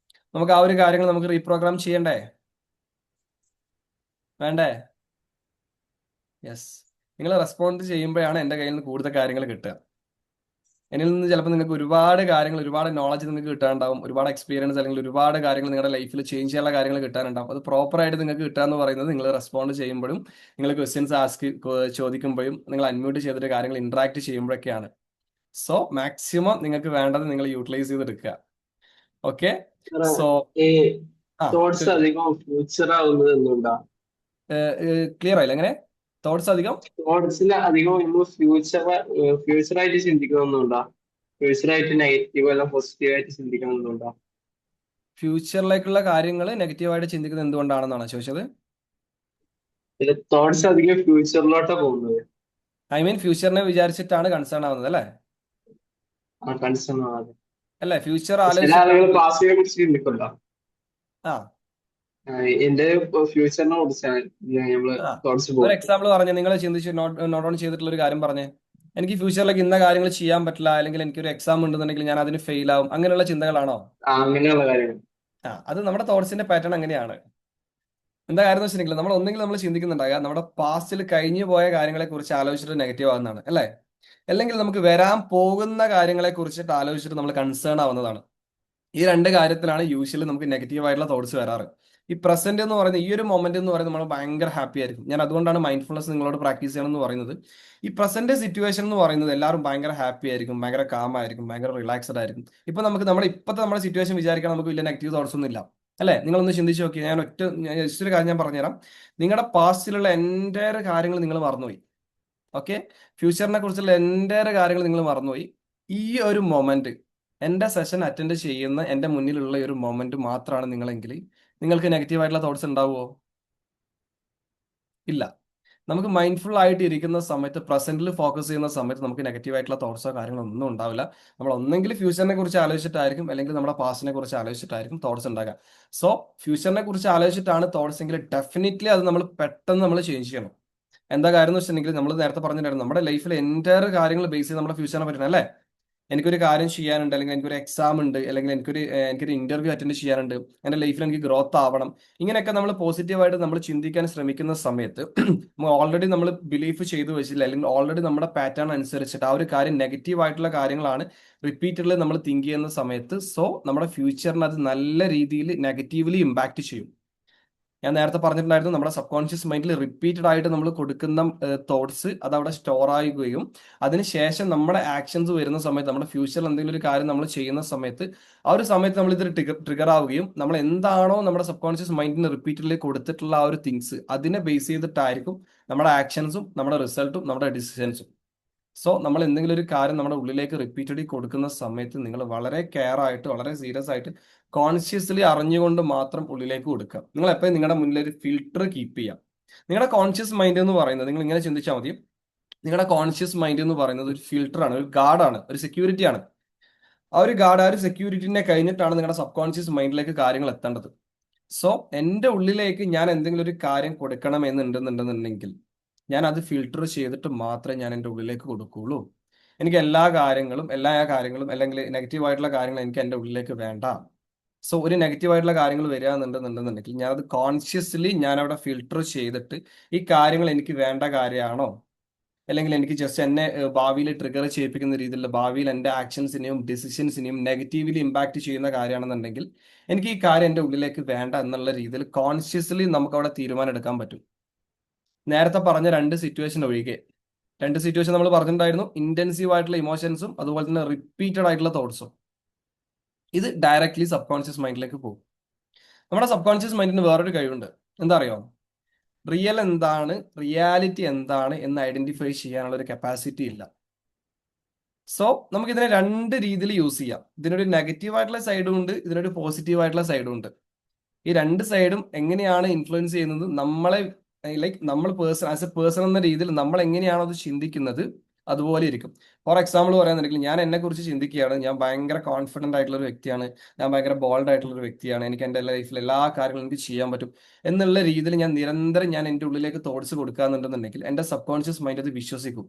നമുക്ക് ആ ഒരു കാര്യങ്ങൾ നമുക്ക് റീപ്രോഗ്രാം ചെയ്യണ്ടേ? വേണ്ടേ? യെസ്. നിങ്ങൾ റെസ്പോണ്ട് ചെയ്യുമ്പോഴാണ് എൻ്റെ കയ്യിൽ നിന്ന് കൂടുതൽ കാര്യങ്ങൾ കിട്ടുക. എന്നിൽ നിന്ന് ചിലപ്പോൾ നിങ്ങൾക്ക് ഒരുപാട് കാര്യങ്ങൾ, ഒരുപാട് നോളജ് നിങ്ങൾക്ക് കിട്ടാനുണ്ടാവും, ഒരുപാട് എക്സ്പീരിയൻസ് അല്ലെങ്കിൽ ഒരുപാട് കാര്യങ്ങൾ നിങ്ങളുടെ ലൈഫിൽ ചേഞ്ച് ചെയ്യാനുള്ള കാര്യങ്ങൾ കിട്ടാനുണ്ടാവും. അത് പ്രോപ്പറായിട്ട് നിങ്ങൾക്ക് കിട്ടുക എന്ന് പറയുന്നത് നിങ്ങൾ റെസ്പോണ്ട് ചെയ്യുമ്പോഴും നിങ്ങൾ ക്വസ്റ്റ്യൻസ് ചോദിക്കുമ്പോഴും നിങ്ങൾ അൺമ്യൂട്ട് ചെയ്തിട്ട് കാര്യങ്ങൾ ഇന്ററാക്ട് ചെയ്യുമ്പോഴൊക്കെയാണ്. സോ മാക്സിമം നിങ്ങൾക്ക് വേണ്ടത് നിങ്ങൾ യൂട്ടിലൈസ് ചെയ്തെടുക്കുക. ഓക്കെ, സോ ഈ ആ തോട്ട്സ് അധികം ഫ്യൂച്ചർ ആവുന്നത് എന്തുകൊണ്ടാ? ക്ലിയർ ആയില്ല? എങ്ങനെ തോട്ട്സ് അധികം തോട്ട്സിൽ അധികം നമ്മൾ ഫ്യൂച്ചറായിട്ട് ചിന്തിക്കണമെന്നുണ്ടോ? ഫ്യൂച്ചറായിട്ട് നെഗറ്റീവ് അല്ല പോസിറ്റീവായിട്ട് ചിന്തിക്കണമെന്നുണ്ടോ? ഫ്യൂച്ചറിലേക്കുള്ള കാര്യങ്ങൾ നെഗറ്റീവായിട്ട് ചിന്തിക്കുന്നത് എന്തുകൊണ്ടാണെന്നാണ് ചോദിച്ചത്? തോട്ട്സ് അധികം ഫ്യൂച്ചറിലോട്ടാ പോകുന്നത്. ഐ മീൻ ഫ്യൂച്ചറിനെ വിചാരിച്ചിട്ടാണ് കൺസേൺ ആവുന്നത് അല്ലേ? ആ കൺസേൺ ആണ്. അല്ലേ, ഫ്യൂച്ചർ ചില ആളുകൾ ആലോചിച്ചിട്ടാണ്. പാസ്റ്റിനെ കുറിച്ച് ചിന്തിക്കണ്ട. ആ എന്റെ ഫ്യൂച്ചറിനെ കുറിച്ചാണ് നമ്മള് ആ തോട്ട്സ് ഒരു പോകും. എക്സാമ്പിൾ പറഞ്ഞേ, നിങ്ങൾ ചിന്തിച്ച് നോട്ട് ഓൺ ചെയ്തിട്ടുള്ള ഒരു കാര്യം പറഞ്ഞേ. എനിക്ക് ഫ്യൂച്ചറിലേക്ക് ഇന്ന കാര്യങ്ങൾ ചെയ്യാൻ പറ്റില്ല, അല്ലെങ്കിൽ എനിക്കൊരു എക്സാം ഉണ്ടെന്നുണ്ടെങ്കിൽ ഞാൻ അതിന് ഫെയിൽ ആവും, അങ്ങനെയുള്ള ചിന്തകളാണോ? അങ്ങനെയുള്ള കാര്യങ്ങൾ. അത് നമ്മുടെ തോട്ട്സിന്റെ പാറ്റേൺ അങ്ങനെയാണ്. എന്താ കാര്യം എന്ന് വെച്ചിട്ടുണ്ടെങ്കിൽ നമ്മൾ ചിന്തിക്കുന്നുണ്ടാകുക നമ്മുടെ പാസ്റ്റിൽ കഴിഞ്ഞു പോയ കാര്യങ്ങളെ കുറിച്ച് ആലോചിച്ചിട്ട് നെഗറ്റീവ് ആവുന്നതാണ് അല്ലേ? അല്ലെങ്കിൽ നമുക്ക് വരാൻ പോകുന്ന കാര്യങ്ങളെ കുറിച്ചിട്ട് ആലോചിച്ചിട്ട് നമ്മൾ കൺസേൺ ആവുന്നതാണ്. ഈ 2 കാര്യത്തിലാണ് യൂഷ്വലി നമുക്ക് നെഗറ്റീവ് ആയിട്ടുള്ള തോട്ട്സ് വരാറ്. ഈ പ്രസന്റ് എന്ന് പറയുന്നത്, ഈ ഒരു മൊമെന്റ് എന്ന് പറയുന്നത് നമ്മൾ ഭയങ്കര ഹാപ്പി ആയിരിക്കും. ഞാൻ അതുകൊണ്ടാണ് മൈൻഡ്ഫുൾനെസ് നിങ്ങളോട് പ്രാക്ടീസ് ചെയ്യണം എന്ന് പറയുന്നത്. ഈ പ്രസന്റ് സിറ്റുവേഷൻ എന്ന് പറയുന്നത് എല്ലാവരും ഭയങ്കര ഹാപ്പി ആയിരിക്കും, ഭയങ്കര കാം ആയിരിക്കും, ഭയങ്കര റിലാക്സ്ഡ് ആയിരിക്കും. ഇപ്പൊ നമുക്ക് നമ്മുടെ സിറ്റുവേഷൻ വിചാരിക്കാൻ നമുക്ക് വലിയ നെഗറ്റീവ് തോട്ട്സ് ഒന്നും ഇല്ല അല്ലേ? നിങ്ങളൊന്ന് ചിന്തിച്ച് നോക്കി. ഞാൻ ജസ്റ്റ് ഒരു കാര്യം ഞാൻ പറഞ്ഞുതരാം. നിങ്ങളുടെ പാസ്റ്റിലുള്ള എൻ്റയർ കാര്യങ്ങൾ നിങ്ങൾ മറന്നുപോയി. ഓക്കെ, ഫ്യൂച്ചറിനെ കുറിച്ചുള്ള എൻ്റയർ കാര്യങ്ങൾ നിങ്ങൾ മറന്നുപോയി. ഈ ഒരു മൊമെന്റ്, എൻ്റെ സെഷൻ അറ്റൻഡ് ചെയ്യുന്ന എൻ്റെ മുന്നിലുള്ള ഒരു മൊമെന്റ് മാത്രമാണ് നിങ്ങളെങ്കിൽ നിങ്ങൾക്ക് നെഗറ്റീവ് ആയിട്ടുള്ള തോട്ട്സ് ഉണ്ടാവുമോ? ഇല്ല. നമുക്ക് മൈൻഡ്ഫുൾ ആയിട്ട് ഇരിക്കുന്ന സമയത്ത്, പ്രസന്റിൽ ഫോക്കസ് ചെയ്യുന്ന സമയത്ത് നമുക്ക് നെഗറ്റീവ് ആയിട്ടുള്ള തോട്ട്സോ കാര്യങ്ങളോ ഒന്നും ഉണ്ടാവില്ല. നമ്മൾ ഒന്നെങ്കിൽ ഫ്യൂച്ചറിനെ കുറിച്ച് ആലോചിച്ചിട്ടായിരിക്കും, അല്ലെങ്കിൽ നമ്മുടെ പാസ്റ്റിനെ കുറിച്ച് ആലോചിച്ചിട്ടായിരിക്കും തോട്ട്സ് ഉണ്ടാകുക. സോ ഫ്യൂച്ചറിനെ കുറിച്ച് ആലോചിച്ചിട്ടാണ് തോട്ട്സ് എങ്കിൽ ഡെഫിനറ്റ്ലി അത് നമ്മൾ പെട്ടെന്ന് നമ്മൾ ചേഞ്ച് ചെയ്യണം. എന്താ കാര്യം എന്ന് വെച്ചിട്ടുണ്ടെങ്കിൽ നമ്മൾ നേരത്തെ പറഞ്ഞിട്ടുണ്ടായിരുന്നു, നമ്മുടെ ലൈഫിൽ എൻ്റയർ കാര്യങ്ങൾ ബേസ് ചെയ്ത് നമ്മുടെ ഫ്യൂച്ചറിനെ പറ്റണം അല്ലേ? എനിക്കൊരു കാര്യം ചെയ്യാനുണ്ട്, അല്ലെങ്കിൽ എനിക്കൊരു എക്സാം ഉണ്ട്, അല്ലെങ്കിൽ എനിക്കൊരു ഇന്റർവ്യൂ അറ്റൻഡ് ചെയ്യാനുണ്ട്, എൻ്റെ ലൈഫിൽ എനിക്ക് ഗ്രോത്ത് ആവണം. ഇങ്ങനെയൊക്കെ നമ്മൾ പോസിറ്റീവായിട്ട് നമ്മൾ ചിന്തിക്കാൻ ശ്രമിക്കുന്ന സമയത്ത് ഓൾറെഡി നമ്മൾ ബിലീഫ് ചെയ്തു വെച്ചില്ല, അല്ലെങ്കിൽ ഓൾറെഡി നമ്മുടെ പാറ്റേൺ അനുസരിച്ചിട്ട് ആ ഒരു കാര്യം നെഗറ്റീവ് ആയിട്ടുള്ള കാര്യങ്ങളാണ് റിപ്പീറ്റഡ്ലി നമ്മൾ തിങ്ക് ചെയ്യുന്ന സമയത്ത്, സോ നമ്മുടെ ഫ്യൂച്ചറിന് അത് നല്ല രീതിയിൽ നെഗറ്റീവ്ലി ഇമ്പാക്ട് ചെയ്യും. ഞാൻ നേരത്തെ പറഞ്ഞിട്ടുണ്ടായിരുന്നു, നമ്മുടെ സബ് കോൺഷ്യസ് മൈൻഡിൽ റിപ്പീറ്റഡ് ആയിട്ട് നമ്മൾ കൊടുക്കുന്ന തോട്ട്സ് അത് അവിടെ സ്റ്റോർ ആകുകയും അതിനുശേഷം നമ്മുടെ ആക്ഷൻസ് വരുന്ന സമയത്ത്, നമ്മുടെ ഫ്യൂച്ചറിൽ എന്തെങ്കിലും ഒരു കാര്യം നമ്മൾ ചെയ്യുന്ന സമയത്ത് ആ ഒരു സമയത്ത് നമ്മൾ ഇത് ട്രിഗർ ആവുകയും നമ്മൾ എന്താണോ നമ്മുടെ സബ് കോൺഷ്യസ് മൈൻഡിന് റിപ്പീറ്റഡ്ലി കൊടുത്തിട്ടുള്ള ആ ഒരു തിങ്സ് അതിനെ ബേസ് ചെയ്തിട്ടായിരിക്കും നമ്മുടെ ആക്ഷൻസും നമ്മുടെ റിസൾട്ടും നമ്മുടെ ഡിസിഷൻസും. സോ നമ്മൾ എന്തെങ്കിലും ഒരു കാര്യം നമ്മുടെ ഉള്ളിലേക്ക് റിപ്പീറ്റഡ്ലി കൊടുക്കുന്ന സമയത്ത് നിങ്ങൾ വളരെ കെയർ ആയിട്ട്, വളരെ സീരിയസ് ആയിട്ട്, കോൺഷ്യസ്ലി അറിഞ്ഞുകൊണ്ട് മാത്രം ഉള്ളിലേക്ക് കൊടുക്കുക. നിങ്ങൾ എപ്പോഴും നിങ്ങളുടെ മുന്നിൽ ഒരു ഫിൽട്ടർ കീപ്പ് ചെയ്യാം. നിങ്ങളുടെ കോൺഷ്യസ് മൈൻഡ് എന്ന് പറയുന്നത്, നിങ്ങൾ ഇങ്ങനെ ചിന്തിച്ചാൽ മതി, നിങ്ങളുടെ കോൺഷ്യസ് മൈൻഡ് എന്ന് പറയുന്നത് ഒരു ഫിൽട്ടറാണ്, ഒരു ഗാർഡാണ്, ഒരു സെക്യൂരിറ്റി ആണ്. ആ ഒരു സെക്യൂരിറ്റിനെ കഴിഞ്ഞിട്ടാണ് നിങ്ങളുടെ സബ് കോൺഷ്യസ് മൈൻഡിലേക്ക് കാര്യങ്ങൾ എത്തേണ്ടത്. സോ എൻ്റെ ഉള്ളിലേക്ക് ഞാൻ എന്തെങ്കിലും ഒരു കാര്യം കൊടുക്കണം എന്നുണ്ടെന്നുണ്ടെന്നുണ്ടെങ്കിൽ ഞാൻ അത് ഫിൽട്ടർ ചെയ്തിട്ട് മാത്രമേ ഞാൻ എൻ്റെ ഉള്ളിലേക്ക് കൊടുക്കുകയുള്ളൂ. എനിക്ക് എല്ലാ കാര്യങ്ങളും അല്ലെങ്കിൽ നെഗറ്റീവ് ആയിട്ടുള്ള കാര്യങ്ങൾ എനിക്ക് എൻ്റെ ഉള്ളിലേക്ക് വേണ്ട. സോ ഒരു നെഗറ്റീവ് ആയിട്ടുള്ള കാര്യങ്ങൾ വരികയെന്നുണ്ടെന്നുണ്ടെങ്കിൽ ഞാനത് കോൺഷ്യസ്ലി ഞാൻ അവിടെ ഫിൽട്ടർ ചെയ്തിട്ട് ഈ കാര്യങ്ങൾ എനിക്ക് വേണ്ട കാര്യമാണോ, അല്ലെങ്കിൽ എനിക്ക് ജസ്റ്റ് എന്നെ ഭാവിയിൽ ട്രിഗർ ചെയ്യിപ്പിക്കുന്ന രീതിയിലുള്ള ഭാവിയിൽ എൻ്റെ ആക്ഷൻസിനെയും ഡിസിഷൻസിനെയും നെഗറ്റീവ്ലി ഇമ്പാക്ട് ചെയ്യുന്ന കാര്യമാണെന്നുണ്ടെങ്കിൽ എനിക്ക് ഈ കാര്യം എൻ്റെ ഉള്ളിലേക്ക് വേണ്ട എന്നുള്ള രീതിയിൽ കോൺഷ്യസ്ലി നമുക്ക് അവിടെ തീരുമാനം എടുക്കാൻ പറ്റും. നേരത്തെ പറഞ്ഞ രണ്ട് സിറ്റുവേഷൻ ഒഴികെ, രണ്ട് സിറ്റുവേഷൻ നമ്മൾ പറഞ്ഞിട്ടുണ്ടായിരുന്നു, ഇന്റൻസീവ് ആയിട്ടുള്ള ഇമോഷൻസും അതുപോലെ തന്നെ റിപ്പീറ്റഡ് ആയിട്ടുള്ള തോട്ട്സും. ഇത് ഡയറക്ട്ലി സബ് കോൺഷ്യസ് മൈൻഡിലേക്ക് പോകും. നമ്മുടെ സബ് കോൺഷ്യസ് മൈൻഡിന് വേറൊരു കഴിവുണ്ട്. എന്താ അറിയോ? റിയാലിറ്റി എന്താണ് എന്ന് ഐഡന്റിഫൈ ചെയ്യാനുള്ള ഒരു കപ്പാസിറ്റി ഇല്ല. സോ നമുക്ക് ഇതിനെ രണ്ട് രീതിയിൽ യൂസ് ചെയ്യാം. ഇതിനൊരു നെഗറ്റീവ് ആയിട്ടുള്ള സൈഡും ഉണ്ട്, ഇതിനൊരു പോസിറ്റീവ് ആയിട്ടുള്ള സൈഡും ഉണ്ട്. ഈ രണ്ട് സൈഡും എങ്ങനെയാണ് ഇൻഫ്ലുവൻസ് ചെയ്യുന്നത് നമ്മളെ, ലൈക്ക് നമ്മൾ ആസ് എ പേഴ്സൺ എന്ന രീതിയിൽ നമ്മൾ എങ്ങനെയാണോ അത് ചിന്തിക്കുന്നത് അതുപോലെ ഇരിക്കും. ഫോർ എക്സാമ്പിൾ പറയാന്നുണ്ടെങ്കിൽ ഞാൻ എന്നെ കുറിച്ച് ചിന്തിക്കുകയാണ്, ഞാൻ ഭയങ്കര കോൺഫിഡന്റ് ആയിട്ടുള്ള ഒരു വ്യക്തിയാണ്, ഞാൻ ഭയങ്കര ബോൾഡ് ആയിട്ടുള്ള ഒരു വ്യക്തിയാണ്, എനിക്ക് എൻ്റെ ലൈഫിൽ എല്ലാ കാര്യങ്ങളും എനിക്ക് ചെയ്യാൻ പറ്റും എന്നുള്ള രീതിയിൽ ഞാൻ നിരന്തരം ഞാൻ എൻ്റെ ഉള്ളിലേക്ക് തോട്ട്സ് കൊടുക്കാന്നുണ്ടെന്നുണ്ടെങ്കിൽ എൻ്റെ സബ് കോൺഷ്യസ് മൈൻഡ് അത് വിശ്വസിക്കും.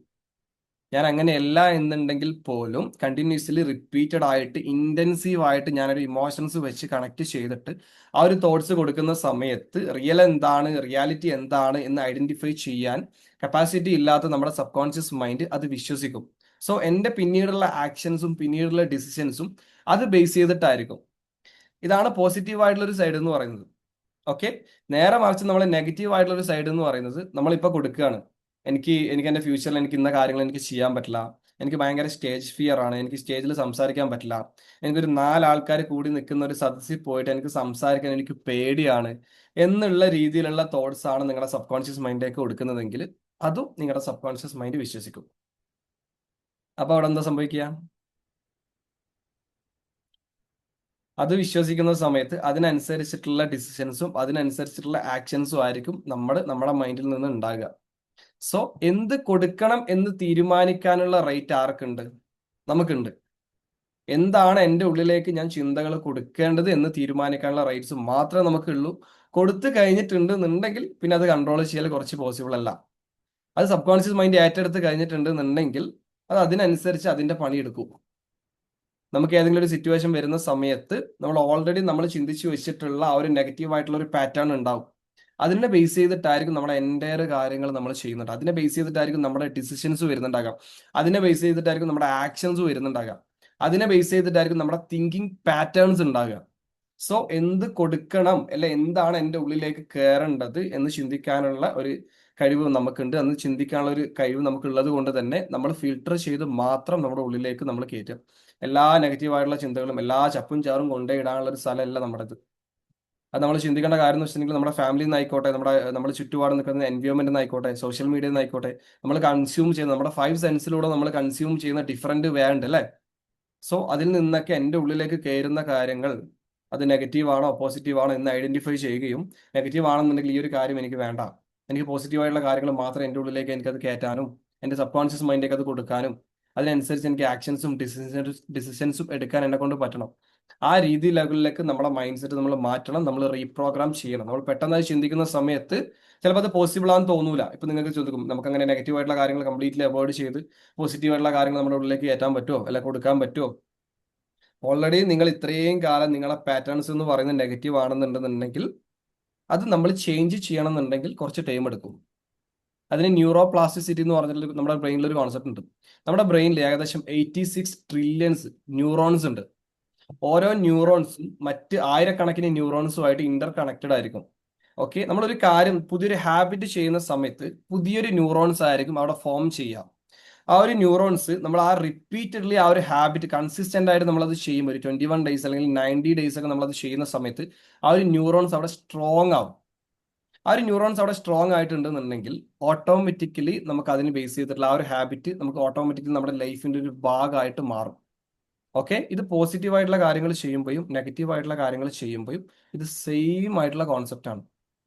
ഞാൻ അങ്ങനെയല്ല എന്നുണ്ടെങ്കിൽ പോലും കണ്ടിന്യൂസ്ലി റിപ്പീറ്റഡ് ആയിട്ട് ഇന്റൻസീവ് ആയിട്ട് ഞാനൊരു ഇമോഷൻസ് വെച്ച് കണക്ട് ചെയ്തിട്ട് ആ ഒരു തോട്ട്സ് കൊടുക്കുന്ന സമയത്ത് റിയാലിറ്റി എന്താണ് എന്ന് ഐഡന്റിഫൈ ചെയ്യാൻ കപ്പാസിറ്റി ഇല്ലാത്ത നമ്മുടെ സബ് കോൺഷ്യസ് മൈൻഡ് അത് വിശ്വസിക്കും. സോ എൻ്റെ പിന്നീടുള്ള ആക്ഷൻസും പിന്നീടുള്ള ഡിസിഷൻസും അത് ബേസ് ചെയ്തിട്ടായിരിക്കും. ഇതാണ് പോസിറ്റീവ് ആയിട്ടുള്ള ഒരു സൈഡ് എന്ന് പറയുന്നത്. ഓക്കെ, നേരെ മറിച്ച് നമ്മൾ നെഗറ്റീവ് ആയിട്ടുള്ള ഒരു സൈഡ് എന്ന് പറയുന്നത് നമ്മളിപ്പോൾ കൊടുക്കുകയാണ്, എനിക്ക് എൻ്റെ ഫ്യൂച്ചറിൽ എനിക്ക് ഇന്ന കാര്യങ്ങൾ എനിക്ക് ചെയ്യാൻ പറ്റില്ല, എനിക്ക് ഭയങ്കര സ്റ്റേജ് ഫിയർ ആണ്, എനിക്ക് സ്റ്റേജിൽ സംസാരിക്കാൻ പറ്റില്ല, എനിക്കൊരു 4 ആൾക്കാർ കൂടി നിൽക്കുന്ന ഒരു സദസ്സിൽ പോയിട്ട് എനിക്ക് സംസാരിക്കാൻ എനിക്ക് പേടിയാണ് എന്നുള്ള രീതിയിലുള്ള തോട്ട്സ് ആണ് നിങ്ങളുടെ സബ് കോൺഷ്യസ് മൈൻഡിലേക്ക് കൊടുക്കുന്നതെങ്കിൽ അതും നിങ്ങളുടെ സബ് കോൺഷ്യസ് മൈൻഡ് വിശ്വസിക്കും. അപ്പൊ അവിടെ എന്താ സംഭവിക്കുക? അത് വിശ്വസിക്കുന്ന സമയത്ത് അതിനനുസരിച്ചിട്ടുള്ള ഡിസിഷൻസും അതിനനുസരിച്ചിട്ടുള്ള ആക്ഷൻസും ആയിരിക്കും നമ്മുടെ മൈൻഡിൽ നിന്ന് ഉണ്ടാകുക. സോ എന്ത് കൊടുക്കണം എന്ന് തീരുമാനിക്കാനുള്ള റൈറ്റ് ആർക്കുണ്ട്? നമുക്കുണ്ട്. എന്താണ് എൻ്റെ ഉള്ളിലേക്ക് ഞാൻ ചിന്തകൾ കൊടുക്കേണ്ടത് എന്ന് തീരുമാനിക്കാനുള്ള റൈറ്റ്സ് മാത്രമേ നമുക്കുള്ളൂ. കൊടുത്തു കഴിഞ്ഞിട്ടുണ്ടെന്നുണ്ടെങ്കിൽ പിന്നെ അത് കൺട്രോൾ ചെയ്യൽ കുറച്ച് പോസിബിൾ അല്ല. അത് സബ് കോൺഷ്യസ് മൈൻഡ് ഏറ്റെടുത്ത് കഴിഞ്ഞിട്ടുണ്ടെന്നുണ്ടെങ്കിൽ അത് അതിനനുസരിച്ച് അതിന്റെ പണിയെടുക്കും. നമുക്ക് ഏതെങ്കിലും ഒരു സിറ്റുവേഷൻ വരുന്ന സമയത്ത് നമ്മൾ ചിന്തിച്ചു വെച്ചിട്ടുള്ള ആ ഒരു നെഗറ്റീവ് ആയിട്ടുള്ള ഒരു പാറ്റേൺ ഉണ്ടാവും. അതിനെ ബേസ് ചെയ്തിട്ടായിരിക്കും നമ്മുടെ എൻ്റയർ കാര്യങ്ങൾ നമ്മൾ ചെയ്യുന്നുണ്ട്. അതിനെ ബേസ് ചെയ്തിട്ടായിരിക്കും നമ്മുടെ ഡിസിഷൻസ് വരുന്നുണ്ടാകാം. അതിനെ ബേസ് ചെയ്തിട്ടായിരിക്കും നമ്മുടെ ആക്ഷൻസ് വരുന്നുണ്ടാകാം. അതിനെ ബേസ് ചെയ്തിട്ടായിരിക്കും നമ്മുടെ തിങ്കിങ് പാറ്റേൺസ് ഉണ്ടാകുക. സോ എന്ത് കൊടുക്കണം, അല്ലെ എന്താണ് എൻ്റെ ഉള്ളിലേക്ക് കയറേണ്ടത് എന്ന് ചിന്തിക്കാനുള്ള ഒരു കഴിവ് നമുക്കുണ്ട്. അന്ന് ചിന്തിക്കാനുള്ള ഒരു കഴിവ് നമുക്കുള്ളത് കൊണ്ട് തന്നെ നമ്മൾ ഫിൽട്ടർ ചെയ്ത് മാത്രം നമ്മുടെ ഉള്ളിലേക്ക് നമ്മൾ കയറ്റുക. എല്ലാ നെഗറ്റീവായിട്ടുള്ള ചിന്തകളും എല്ലാ ചപ്പും ചാറും കൊണ്ടുപോയിടാനുള്ള ഒരു സ്ഥലമല്ല നമ്മുടേത്. അത് നമ്മൾ ചിന്തിക്കേണ്ട കാര്യം എന്ന് വെച്ചിട്ടുണ്ടെങ്കിൽ നമ്മുടെ ഫാമിലിയിൽ നിന്നായിക്കോട്ടെ, നമ്മുടെ ചുറ്റുപാട് നിൽക്കുന്ന എൻവയോൺമെന്റ് നിന്നായിക്കോട്ടെ, സോഷ്യൽ മീഡിയ നിന്നായിക്കോട്ടെ, നമ്മൾ കൺസ്യൂം ചെയ്യുന്ന നമ്മുടെ 5 സെൻസിലൂടെ നമ്മൾ കൺസ്യൂം ചെയ്യുന്ന ഡിഫറെന്റ് വേ ഉണ്ട് അല്ലേ? സോ അതിൽ നിന്നൊക്കെ എൻ്റെ ഉള്ളിലേക്ക് കയറുന്ന കാര്യങ്ങൾ അത് നെഗറ്റീവ് ആണോ പോസിറ്റീവ് ആണോ എന്ന് ഐഡന്റിഫൈ ചെയ്യുകയും, നെഗറ്റീവ് ആണെന്നുണ്ടെങ്കിൽ ഈ ഒരു കാര്യം എനിക്ക് വേണ്ട, എനിക്ക് പോസിറ്റീവായിട്ടുള്ള കാര്യങ്ങൾ മാത്രം എൻ്റെ ഉള്ളിലേക്ക് എനിക്കത് കയറ്റാനും എൻ്റെ സബ് കോൺഷ്യസ് മൈൻഡിലേക്ക് അത് കൊടുക്കാനും അതിനനുസരിച്ച് എനിക്ക് ആക്ഷൻസും ഡിസിഷൻസും എടുക്കാൻ എന്നെ കൊണ്ട് പറ്റണം. ആ രീതി ലെവലിലേക്ക് നമ്മുടെ മൈൻഡ് സെറ്റ് നമ്മൾ മാറ്റണം, നമ്മൾ റീപ്രോഗ്രാം ചെയ്യണം. നമ്മൾ പെട്ടെന്ന് അത് ചിന്തിക്കുന്ന സമയത്ത് ചിലപ്പോൾ അത് പോസിബിൾ ആണെന്ന് തോന്നൂല. ഇപ്പൊ നിങ്ങൾക്ക് ചോദിക്കും, നമുക്ക് അങ്ങനെ നെഗറ്റീവ് ആയിട്ടുള്ള കാര്യങ്ങൾ കംപ്ലീറ്റ്ലി അവോയ്ഡ് ചെയ്ത് പോസിറ്റീവ് ആയിട്ടുള്ള കാര്യങ്ങൾ നമ്മുടെ ഉള്ളിലേക്ക് കയറ്റാൻ പറ്റുമോ, അല്ലെ കൊടുക്കാൻ പറ്റുമോ? ഓൾറെഡി നിങ്ങൾ ഇത്രയും കാലം നിങ്ങളെ പാറ്റേൺസ് എന്ന് പറയുന്നത് നെഗറ്റീവ് ആണെന്നുണ്ടെന്നുണ്ടെങ്കിൽ അത് നമ്മൾ ചേഞ്ച് ചെയ്യണമെന്നുണ്ടെങ്കിൽ കുറച്ച് ടൈം എടുക്കും. അതിന് ന്യൂറോ പ്ലാസ്റ്റിസിറ്റി എന്ന് പറഞ്ഞിട്ട് നമ്മുടെ ബ്രെയിനിൽ ഒരു കോൺസെപ്റ്റ് ഉണ്ട്. നമ്മുടെ ബ്രെയിനിൽ ഏകദേശം 86 ട്രില്യൺസ് ന്യൂറോൺസ് ഉണ്ട്. ഓരോ ന്യൂറോൺസും മറ്റ് ആയിരക്കണക്കിന് ന്യൂറോൺസുമായിട്ട് ഇന്റർ കണക്റ്റഡ് ആയിരിക്കും. ഓക്കെ, നമ്മളൊരു കാര്യം പുതിയൊരു ഹാബിറ്റ് ചെയ്യുന്ന സമയത്ത് പുതിയൊരു ന്യൂറോൺസ് ആയിരിക്കും അവിടെ ഫോം ചെയ്യുക. ആ ഒരു ന്യൂറോൺസ് നമ്മൾ ആ റിപ്പീറ്റഡ്ലി ആ ഒരു ഹാബിറ്റ് കൺസിസ്റ്റന്റ് ആയിട്ട് നമ്മളത് ചെയ്യുമ്പോൾ ഒരു 21 ഡേയ്സ് അല്ലെങ്കിൽ 90 ഡേയ്സ് ഒക്കെ നമ്മളത് ചെയ്യുന്ന സമയത്ത് ആ ഒരു ന്യൂറോൺസ് അവിടെ സ്ട്രോങ് ആവും. ആ ഒരു ന്യൂറോൺസ് അവിടെ സ്ട്രോങ് ആയിട്ടുണ്ടെന്നുണ്ടെങ്കിൽ ഓട്ടോമാറ്റിക്കലി നമുക്ക് അതിന് ബേസ് ചെയ്തിട്ടുള്ള ആ ഒരു ഹാബിറ്റ് നമുക്ക് ഓട്ടോമാറ്റിക്കലി നമ്മുടെ ലൈഫിന്റെ ഒരു ഭാഗമായിട്ട് മാറും. ഓക്കെ, ഇത് പോസിറ്റീവ് ആയിട്ടുള്ള കാര്യങ്ങൾ ചെയ്യുമ്പോഴും നെഗറ്റീവ് ആയിട്ടുള്ള കാര്യങ്ങൾ ചെയ്യുമ്പോഴും ഇത് സെയിം ആയിട്ടുള്ള കോൺസെപ്റ്റ് ആണ്.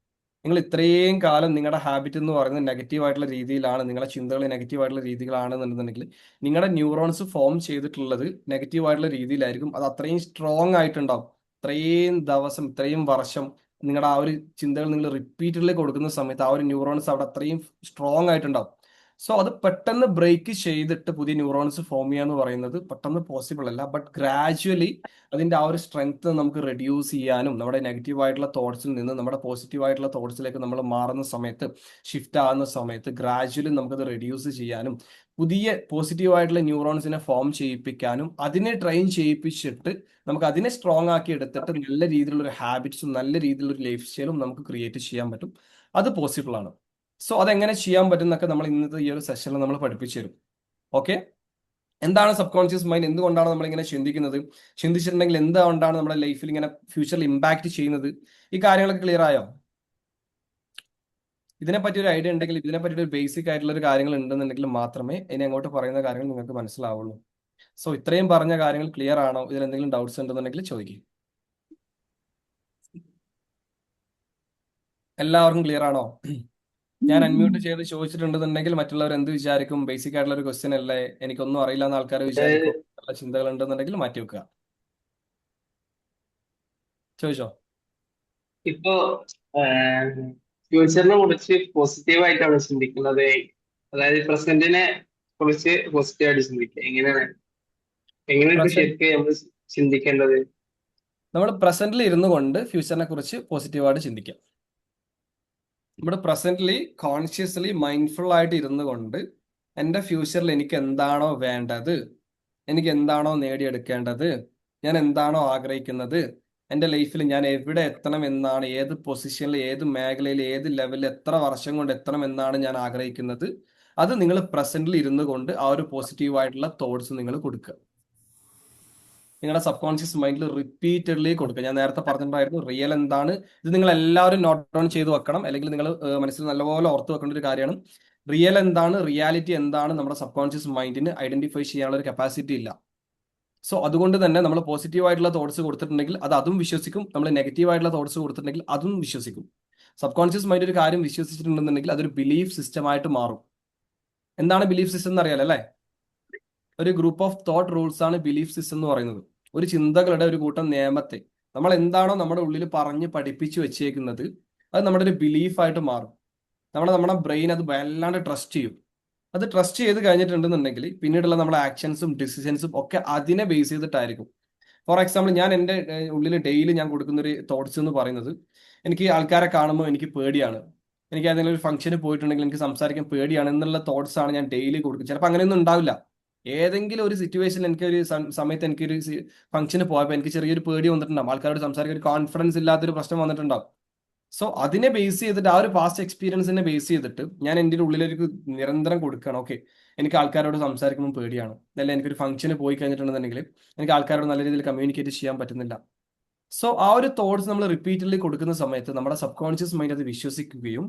നിങ്ങൾ ഇത്രയും കാലം നിങ്ങളുടെ ഹാബിറ്റ് എന്ന് പറയുന്നത് നെഗറ്റീവ് ആയിട്ടുള്ള രീതിയിലാണ്, നിങ്ങളുടെ ചിന്തകൾ നെഗറ്റീവ് ആയിട്ടുള്ള രീതികളാണെന്നുണ്ടെന്നുണ്ടെങ്കിൽ നിങ്ങളുടെ ന്യൂറോൺസ് ഫോം ചെയ്തിട്ടുള്ളത് നെഗറ്റീവ് ആയിട്ടുള്ള രീതിയിലായിരിക്കും. അത് അത്രയും സ്ട്രോങ് ആയിട്ടുണ്ടാവും. ഇത്രയും ദിവസം ഇത്രയും വർഷം നിങ്ങളുടെ ആ ഒരു ചിന്തകൾ നിങ്ങൾ റിപ്പീറ്റഡ്ലി കൊടുക്കുന്ന സമയത്ത് ആ ഒരു ന്യൂറോൺസ് അവിടെ അത്രയും സ്ട്രോങ് ആയിട്ടുണ്ടാവും. സോ അത് പെട്ടെന്ന് ബ്രേക്ക് ചെയ്തിട്ട് പുതിയ ന്യൂറോൺസ് ഫോം ചെയ്യുക എന്ന് പറയുന്നത് പെട്ടെന്ന് പോസിബിൾ അല്ല. ബട്ട് ഗ്രാജുവലി അതിന്റെ ആ ഒരു സ്ട്രെങ്ത് നമുക്ക് റെഡ്യൂസ് ചെയ്യാനും നമ്മുടെ നെഗറ്റീവ് ആയിട്ടുള്ള തോട്ട്സിൽ നിന്ന് നമ്മുടെ പോസിറ്റീവ് ആയിട്ടുള്ള തോട്ട്സിലേക്ക് നമ്മൾ മാറുന്ന സമയത്ത്, ഷിഫ്റ്റ് ആകുന്ന സമയത്ത് ഗ്രാജുവലി നമുക്കത് റെഡ്യൂസ് ചെയ്യാനും പുതിയ പോസിറ്റീവ് ആയിട്ടുള്ള ന്യൂറോൺസിനെ ഫോം ചെയ്യിപ്പിക്കാനും അതിനെ ട്രെയിൻ ചെയ്യിപ്പിച്ചിട്ട് നമുക്ക് അതിനെ സ്ട്രോങ് ആക്കി എടുത്തിട്ട് നല്ല രീതിയിലുള്ള ഒരു ഹാബിറ്റ്സും നല്ല രീതിയിലുള്ള ഒരു ലൈഫ് സ്റ്റൈലും നമുക്ക് ക്രിയേറ്റ് ചെയ്യാൻ പറ്റും. അത് പോസിബിൾ ആണ്. സോ അതെങ്ങനെ ചെയ്യാൻ പറ്റും എന്നൊക്കെ നമ്മൾ ഇന്നത്തെ ഈ ഒരു സെഷനിൽ നമ്മൾ പഠിപ്പിച്ചു തരും. ഓക്കെ, എന്താണ് സബ് കോൺഷ്യസ് മൈൻഡ്, എന്തുകൊണ്ടാണ് നമ്മൾ ഇങ്ങനെ ചിന്തിക്കുന്നത്, ചിന്തിച്ചിട്ടുണ്ടെങ്കിൽ എന്തുകൊണ്ടാണ് നമ്മുടെ ലൈഫിൽ ഇങ്ങനെ ഫ്യൂച്ചറിൽ ഇമ്പാക്ട് ചെയ്യുന്നത്, ഈ കാര്യങ്ങളൊക്കെ ക്ലിയർ ആയോ? ഇതിനെപ്പറ്റി ഒരു ഐഡിയ ഉണ്ടെങ്കിൽ, ഇതിനെപ്പറ്റി ഒരു ബേസിക് ആയിട്ടുള്ള ഒരു കാര്യങ്ങൾ ഉണ്ടെന്നുണ്ടെങ്കിൽ മാത്രമേ ഇനി അങ്ങോട്ട് പറയുന്ന കാര്യങ്ങൾ നിങ്ങൾക്ക് മനസ്സിലാവുള്ളൂ. സോ ഇത്രയും പറഞ്ഞ കാര്യങ്ങൾ ക്ലിയർ ആണോ? ഇതിൽ എന്തെങ്കിലും ഡൗട്ട്സ് ഉണ്ടെന്നുണ്ടെങ്കിൽ ചോദിക്കും. എല്ലാവർക്കും ക്ലിയർ ആണോ? ഞാൻ അൺമ്യൂട്ട് ചെയ്ത് ചോദിച്ചിട്ടുണ്ടെന്നുണ്ടെങ്കിൽ മറ്റുള്ളവർ എന്ത് വിചാരിക്കും, ബേസിക് ആയിട്ടുള്ള ഒരു ക്വസ്റ്റ്യൻ അല്ലേ, എനിക്കൊന്നും അറിയില്ല എന്ന് ആൾക്കാർ വിചാരിക്കും, നല്ല ചിന്തകൾ ഉണ്ടെന്നുണ്ടെങ്കിൽ മാറ്റി വെക്കുക. ചോദിച്ചോ. ഇപ്പോ ഫ്യൂച്ചറിനെ കുറിച്ച് പോസിറ്റീവായിട്ടാണ് ചിന്തിക്കുന്നത്, അതായത് പ്രസന്റിനെ കുറിച്ച് പോസിറ്റീവായിട്ട് ചിന്തിക്കുക, എങ്ങനെയാണ് ശരിക്കും നമ്മൾ ചിന്തിക്കേണ്ടത്? നമ്മൾ പ്രസന്റിൽ ഇരുന്നു കൊണ്ട് ഫ്യൂച്ചറിനെ കുറിച്ച് പോസിറ്റീവായിട്ട് ചിന്തിക്കാം. നമ്മുടെ പ്രസന്റ്ലി കോൺഷ്യസ്ലി മൈൻഡ്ഫുൾ ആയിട്ട് ഇരുന്നു കൊണ്ട് എൻ്റെ ഫ്യൂച്ചറിൽ എനിക്ക് എന്താണോ വേണ്ടത്, എനിക്ക് എന്താണോ നേടിയെടുക്കേണ്ടത്, ഞാൻ എന്താണോ ആഗ്രഹിക്കുന്നത്, എൻ്റെ ലൈഫിൽ ഞാൻ എവിടെ എത്തണം എന്നാണ്, ഏത് പൊസിഷനിൽ, ഏത് മേഖലയിൽ, ഏത് ലെവലിൽ, എത്ര വർഷം കൊണ്ട് എത്തണം എന്നാണ് ഞാൻ ആഗ്രഹിക്കുന്നത്, അത് നിങ്ങൾ പ്രസന്റിൽ ഇരുന്നു കൊണ്ട് ആ ഒരു പോസിറ്റീവായിട്ടുള്ള തോട്ട്സ് നിങ്ങൾ കൊടുക്കുക. നിങ്ങളുടെ സബ് കോൺഷ്യസ് മൈൻഡിൽ റിപ്പീറ്റഡ്ലി കൊടുക്കുക. ഞാൻ നേരത്തെ പറഞ്ഞിട്ടുണ്ടായിരുന്നു റിയൽ എന്താണ്, ഇത് നിങ്ങൾ എല്ലാവരും നോട്ട് ഡൗൺ ചെയ്ത് വെക്കണം, അല്ലെങ്കിൽ നിങ്ങൾ മനസ്സിൽ നല്ലപോലെ ഓർത്ത് വെക്കേണ്ട ഒരു കാര്യമാണ്. റിയൽ എന്താണ്, റിയാലിറ്റി എന്താണ്, നമ്മുടെ സബ് കോൺഷ്യസ് മൈൻഡിന് ഐഡന്റിഫൈ ചെയ്യാനുള്ള ഒരു കപ്പാസിറ്റി ഇല്ല. സോ അതുകൊണ്ട് തന്നെ നമ്മൾ പോസിറ്റീവ് ആയിട്ടുള്ള തോട്ട്സ് കൊടുത്തിട്ടുണ്ടെങ്കിൽ അത് അതും വിശ്വസിക്കും, നമ്മൾ നെഗറ്റീവ് ആയിട്ടുള്ള തോട്ട്സ് കൊടുത്തിട്ടുണ്ടെങ്കിൽ അതും വിശ്വസിക്കും. സബ് കോൺഷ്യസ് മൈൻഡ് ഒരു കാര്യം വിശ്വസിച്ചിട്ടുണ്ടെന്നുണ്ടെങ്കിൽ അതൊരു ബിലീഫ് സിസ്റ്റം ആയിട്ട് മാറും. എന്താണ് ബിലീഫ് സിസ്റ്റം എന്ന് അറിയാലോ അല്ലേ? ഒരു ഗ്രൂപ്പ് ഓഫ് തോട്ട് റൂൾസ് ആണ് ബിലീഫ് സിസ്റ്റം എന്ന് പറയുന്നത്. ഒരു ചിന്തകളുടെ ഒരു കൂട്ടം നിയമത്തെ നമ്മൾ എന്താണോ നമ്മുടെ ഉള്ളിൽ പറഞ്ഞ് പഠിപ്പിച്ചു വെച്ചേക്കുന്നത് അത് നമ്മുടെ ഒരു ബിലീഫായിട്ട് മാറും. നമ്മുടെ ബ്രെയിൻ അത് വല്ലാണ്ട് ട്രസ്റ്റ് ചെയ്യും. അത് ട്രസ്റ്റ് ചെയ്ത് കഴിഞ്ഞിട്ടുണ്ടെന്നുണ്ടെങ്കിൽ പിന്നീടുള്ള നമ്മുടെ ആക്ഷൻസും ഡിസിഷൻസും ഒക്കെ അതിനെ ബേസ് ചെയ്തിട്ടായിരിക്കും. ഫോർ എക്സാമ്പിൾ, ഞാൻ എൻ്റെ ഉള്ളിൽ ഡെയിലി ഞാൻ കൊടുക്കുന്ന ഒരു തോട്ട്സ് എന്ന് പറയുന്നത്, എനിക്ക് ആൾക്കാരെ കാണുമ്പോൾ എനിക്ക് പേടിയാണ്, എനിക്ക് ഏതെങ്കിലും ഒരു ഫംഗ്ഷന് പോയിട്ടുണ്ടെങ്കിൽ എനിക്ക് സംസാരിക്കാൻ പേടിയാണ് എന്നുള്ള തോട്ട്സ് ആണ് ഞാൻ ഡെയിലി കൊടുക്കുന്നത്. ചിലപ്പോൾ അങ്ങനെയൊന്നും ഉണ്ടാവില്ല. ഏതെങ്കിലും ഒരു സിറ്റുവേഷനിൽ എനിക്കൊരു സമയത്ത് എനിക്കൊരു ഫംഗ്ഷന് പോയപ്പോൾ എനിക്ക് ചെറിയൊരു പേടി വന്നിട്ടുണ്ടാവും, ആൾക്കാരോട് സംസാരിക്കാൻ ഒരു കോൺഫിഡൻസ് ഇല്ലാത്തൊരു പ്രശ്നം വന്നിട്ടുണ്ടാവും. സോ അതിനെ ബേസ് ചെയ്തിട്ട്, ആ ഒരു പാസ്റ്റ് എക്സ്പീരിയൻസിനെ ബേസ് ചെയ്തിട്ട് ഞാൻ എൻ്റെ ഉള്ളിലേക്ക് നിരന്തരം കൊടുക്കുകയാണ്, ഓക്കെ എനിക്ക് ആൾക്കാരോട് സംസാരിക്കുമ്പോൾ പേടിയാണ്, അല്ലെങ്കിൽ എനിക്കൊരു ഫംഗ്ഷന് പോയി കഴിഞ്ഞിട്ടുണ്ടെന്നുണ്ടെങ്കിൽ എനിക്ക് ആൾക്കാരോട് നല്ല രീതിയിൽ കമ്മ്യൂണിക്കേറ്റ് ചെയ്യാൻ പറ്റുന്നില്ല. സോ ആ ഒരു തോട്ട്സ് നമ്മൾ റിപ്പീറ്റഡ്ലി കൊടുക്കുന്ന സമയത്ത് നമ്മുടെ സബ് കോൺഷ്യസ് മൈൻഡ് അത് വിശ്വസിക്കുകയും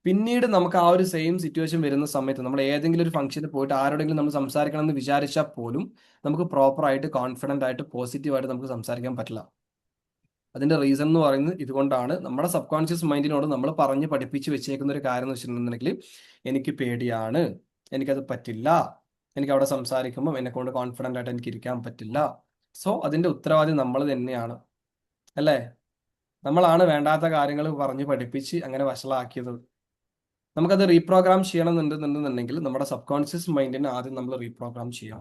പിന്നീട് നമുക്ക് ആ ഒരു സെയിം സിറ്റുവേഷൻ വരുന്ന സമയത്ത് നമ്മൾ ഏതെങ്കിലും ഒരു ഫംഗ്ഷനിൽ പോയിട്ട് ആരോടെങ്കിലും നമ്മൾ സംസാരിക്കണം എന്ന് വിചാരിച്ചാൽ പോലും നമുക്ക് പ്രോപ്പറായിട്ട് കോൺഫിഡൻ്റ് ആയിട്ട് പോസിറ്റീവായിട്ട് നമുക്ക് സംസാരിക്കാൻ പറ്റില്ല. അതിന്റെ റീസൺ എന്ന് പറയുന്നത് ഇതുകൊണ്ടാണ്. നമ്മുടെ സബ് കോൺഷ്യസ് മൈൻഡിനോട് നമ്മൾ പറഞ്ഞ് പഠിപ്പിച്ച് വെച്ചേക്കുന്ന ഒരു കാര്യം എന്ന് വെച്ചിട്ടുണ്ടെങ്കിൽ എനിക്ക് പേടിയാണ്, എനിക്കത് പറ്റില്ല, എനിക്ക് അവിടെ സംസാരിക്കുമ്പോൾ എന്നെ കൊണ്ട് കോൺഫിഡൻ്റ് ആയിട്ട് എനിക്ക് ഇരിക്കാൻ പറ്റില്ല. സോ അതിന്റെ ഉത്തരവാദി നമ്മൾ തന്നെയാണ്, അല്ലേ? നമ്മളാണ് വേണ്ടാത്ത കാര്യങ്ങൾ പറഞ്ഞ് പഠിപ്പിച്ച് അങ്ങനെ വഷളാക്കിയത്. നമുക്കത് റീപ്രോഗ്രാം ചെയ്യണമെന്നുണ്ടെന്നുണ്ടെങ്കിൽ നമ്മുടെ സബ് കോൺഷ്യസ് മൈൻഡിനെ ആദ്യം നമ്മൾ റീപ്രോഗ്രാം ചെയ്യാം.